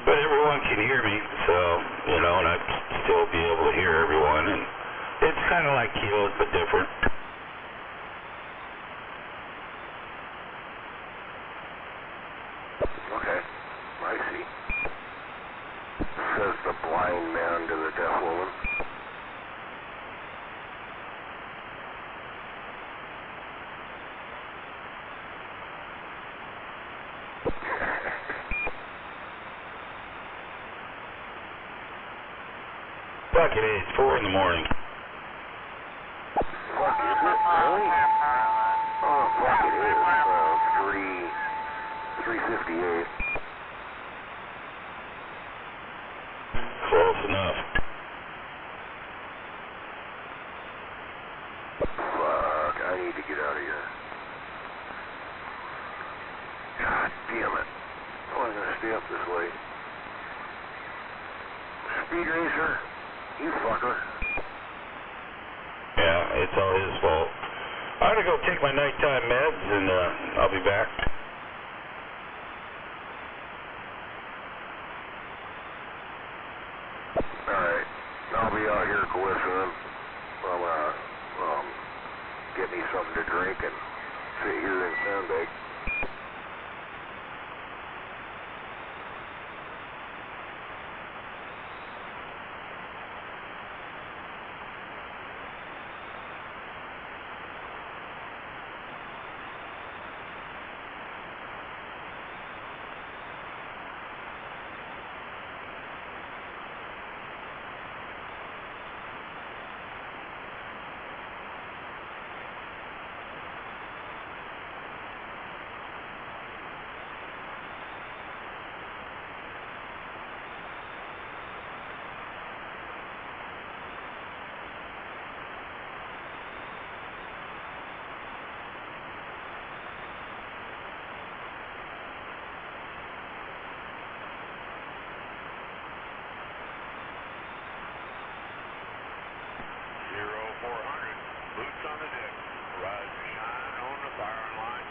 But everyone can hear me, so, and I'd still be able to hear everyone, and it's kind of like Kilo's, but different. Okay, I see. says the blind man to the deaf woman. Fuck it is, 4 in the morning. Fuck, is it? Really? Oh, fuck, it is. 3:58. Close enough. Fuck, I need to get out of here. God damn it. I wasn't gonna stay up this late. Speed racer? You fucker. Yeah, it's all his fault. I'm gonna go take my nighttime meds and I'll be back. Alright, I'll be out here glistening. I'm gonna get me something to drink and sit here and sandbag. Boots on the deck. Rise and shine on the firing line.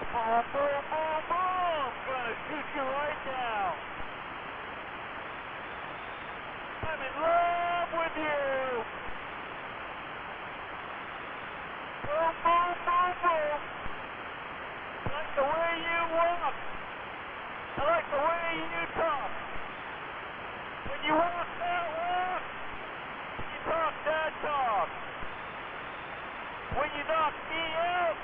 Boom, boom, boom, boom! Gonna shoot you right now. I'm in love with you. talk that talk. When you knock me out,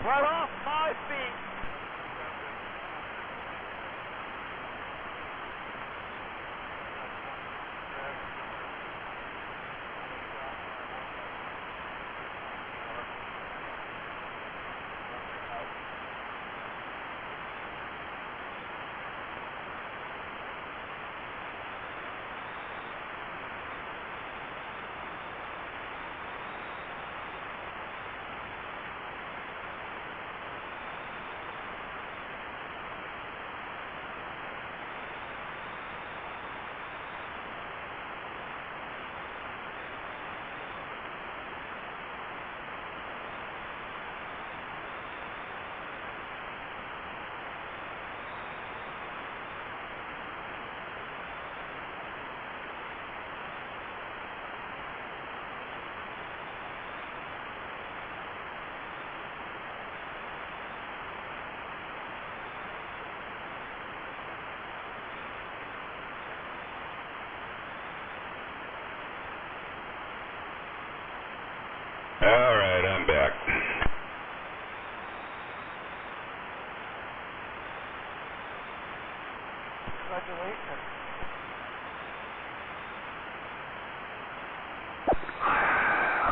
right off my feet. All right, I'm back. Congratulations.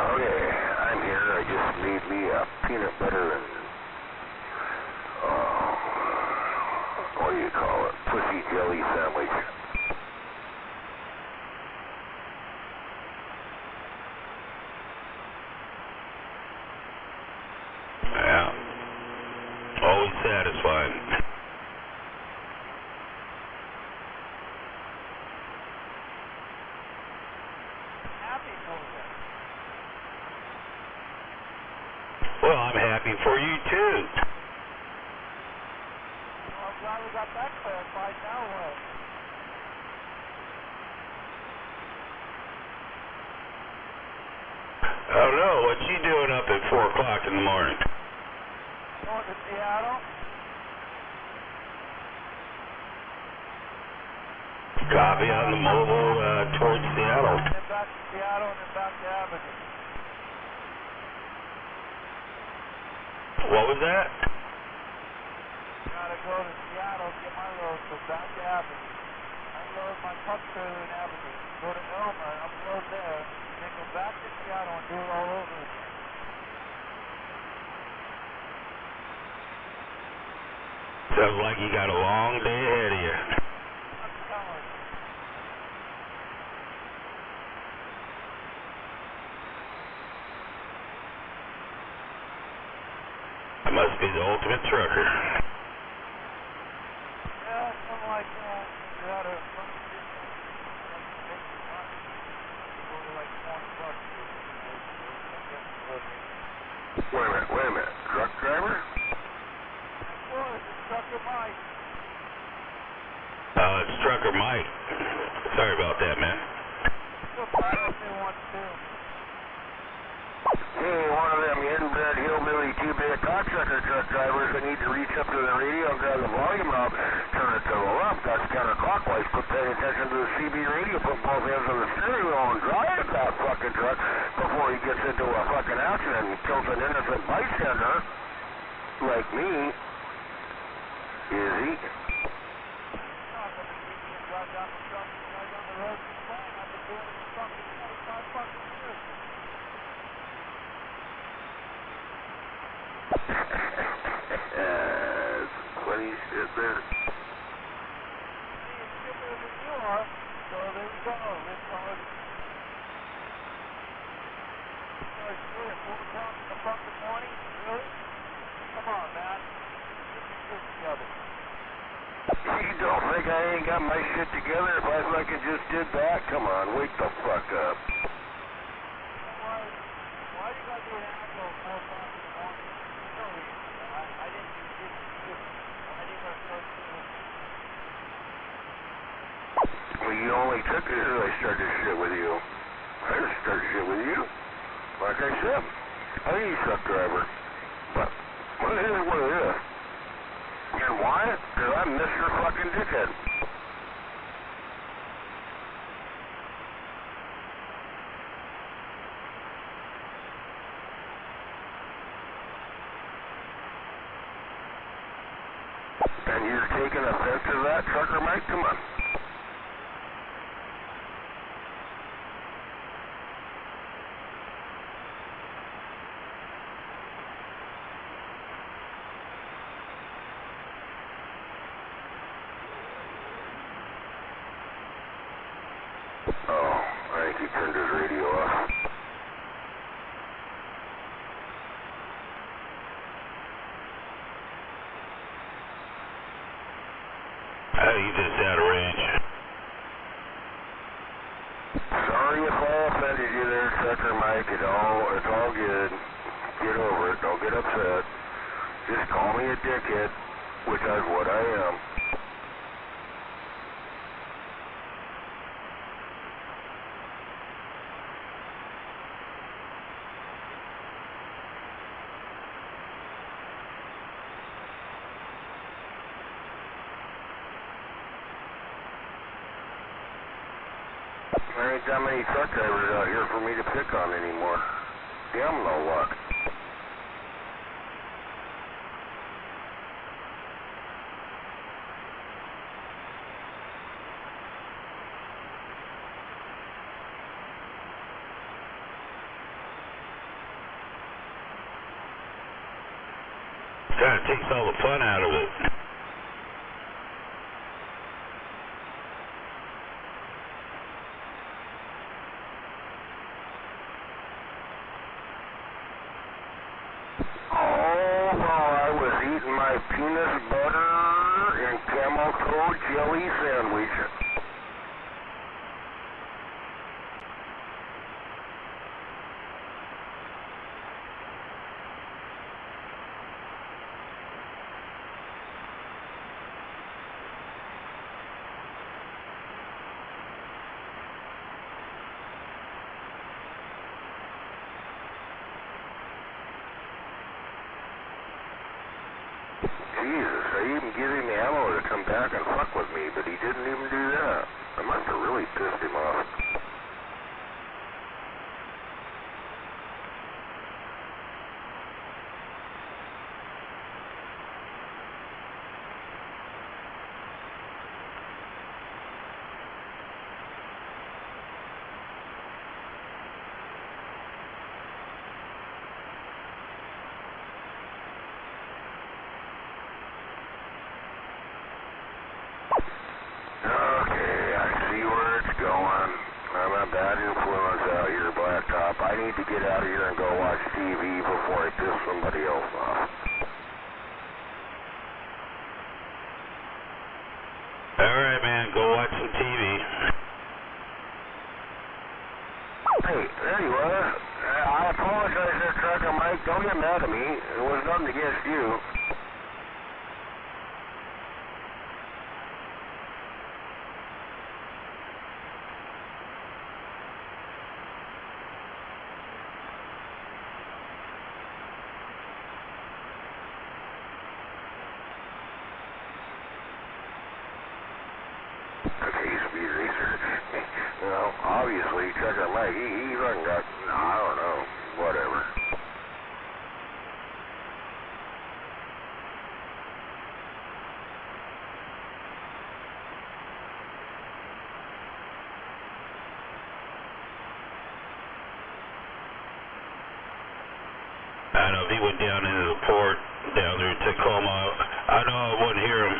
Okay, I'm here. I just made me a peanut butter and, what do you call it, pussy jelly sandwich. Yeah. Always satisfied. Happy for you. Well, I'm happy for you too. Well, I'm glad we got that clarified. Now what? Oh no, what you doing up at 4 o'clock in the morning? Going to Seattle? Copy on the mobile towards Seattle. And then back to Seattle and then back to Avenue. What was that? Gotta go to Seattle, get my load, go back to Avenue. Unload my truck trailer in Avenue. Go to Elma, unload there. Then go back to Seattle and do it all over again. Sounds like you got a long day ahead of you. I'm telling you. I must be the ultimate trucker. Yeah, something like that. You gotta go to like $20. Wait a minute. Truck driver? It's Trucker Mike. It's Trucker Mike. Sorry about that, man. Hey, one of them inbred hillbilly two-bit cocksucker truck drivers that need to reach up to the radio and grab the volume knob, turn it to the left, that's counterclockwise, quit paying attention to the CB radio, put both hands on the steering wheel and drive that fucking truck before he gets into a fucking accident and kills an innocent bystander like me. Is he? Funny shit there. So there you go. Let's go. 4 o'clock in the fucking morning? Really? Come on, man. Get your shit together. You don't think I ain't got my shit together if I fucking just did that? Come on, wake the fuck up. Why you gotta do an asshole 4 o'clock in the morning? No reason. I didn't do shit to you. Why do you gotta start doing it? Well, you only took it as I started shit with you. I didn't start shit with you. Like I said, I ain't a truck driver. But what is what it is? And why? Because I'm Mr. fucking Dickhead. And you're taking offense to that, Trucker Mike? Come on. Oh, I think he turned his radio off. He's just out of range. Sorry if I offended you there, Trucker Mike. It's all good. Get over it. Don't get upset. Just call me a dickhead, which is what I am. There ain't that many truck drivers out here for me to pick on anymore. Damn no luck. Kind of takes all the fun out of it. My peanut butter and camel toe jelly sandwich. Jesus, I even gave him ammo to come back and fuck with me, but he didn't even do that. I must have really pissed him off. I need to get out of here and go watch TV before I piss somebody else off. Alright, man, go watch some TV. Hey, there you are. I apologize there, Trucker Mike. Don't get mad at me. It was nothing against you. Obviously, Trucker Mike, he fucking got, I don't know, whatever. I know if he went down into the port down there in Tacoma, I know I wouldn't hear him.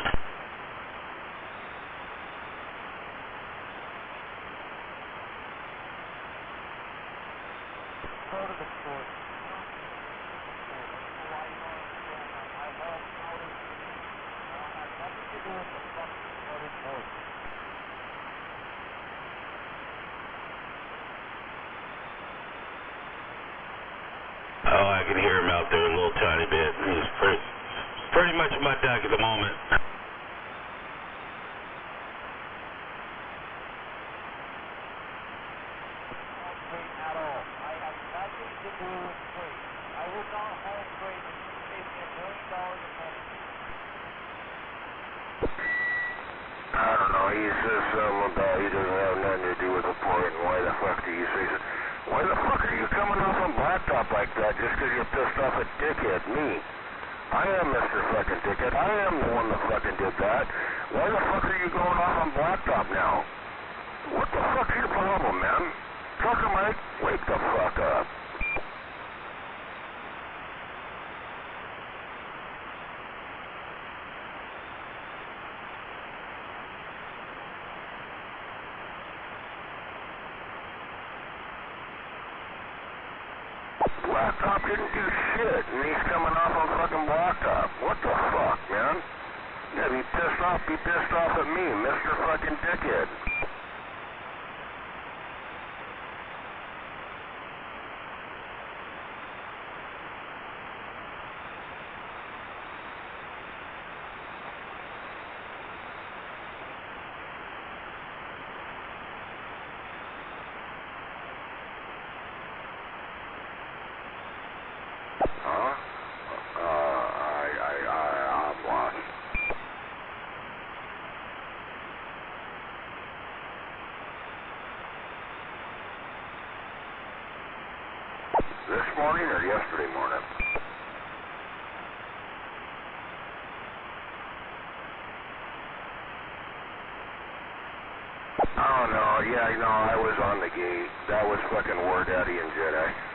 Oh, I can hear him out there a little tiny bit. He's pretty much my duck at the moment. I don't know, he says something about he doesn't have nothing to do with the port, and why the fuck do you say that? Why the fuck are you coming off on blacktop like that just because you're pissed off at dickhead, me? I am Mr. fucking Dickhead. I am the one that fucking did that. Why the fuck are you going off on blacktop now? What the fuck's your problem, man? Trucker Mike, wake the fuck up. Blacktop didn't do shit, and he's coming off on fucking blacktop. What the fuck, man? Yeah, be pissed off at me, Mr. fucking Dickhead. Huh? I'm lost. This morning or yesterday morning? Oh no, yeah, no, I was on the gate. That was fucking War Daddy and Jedi.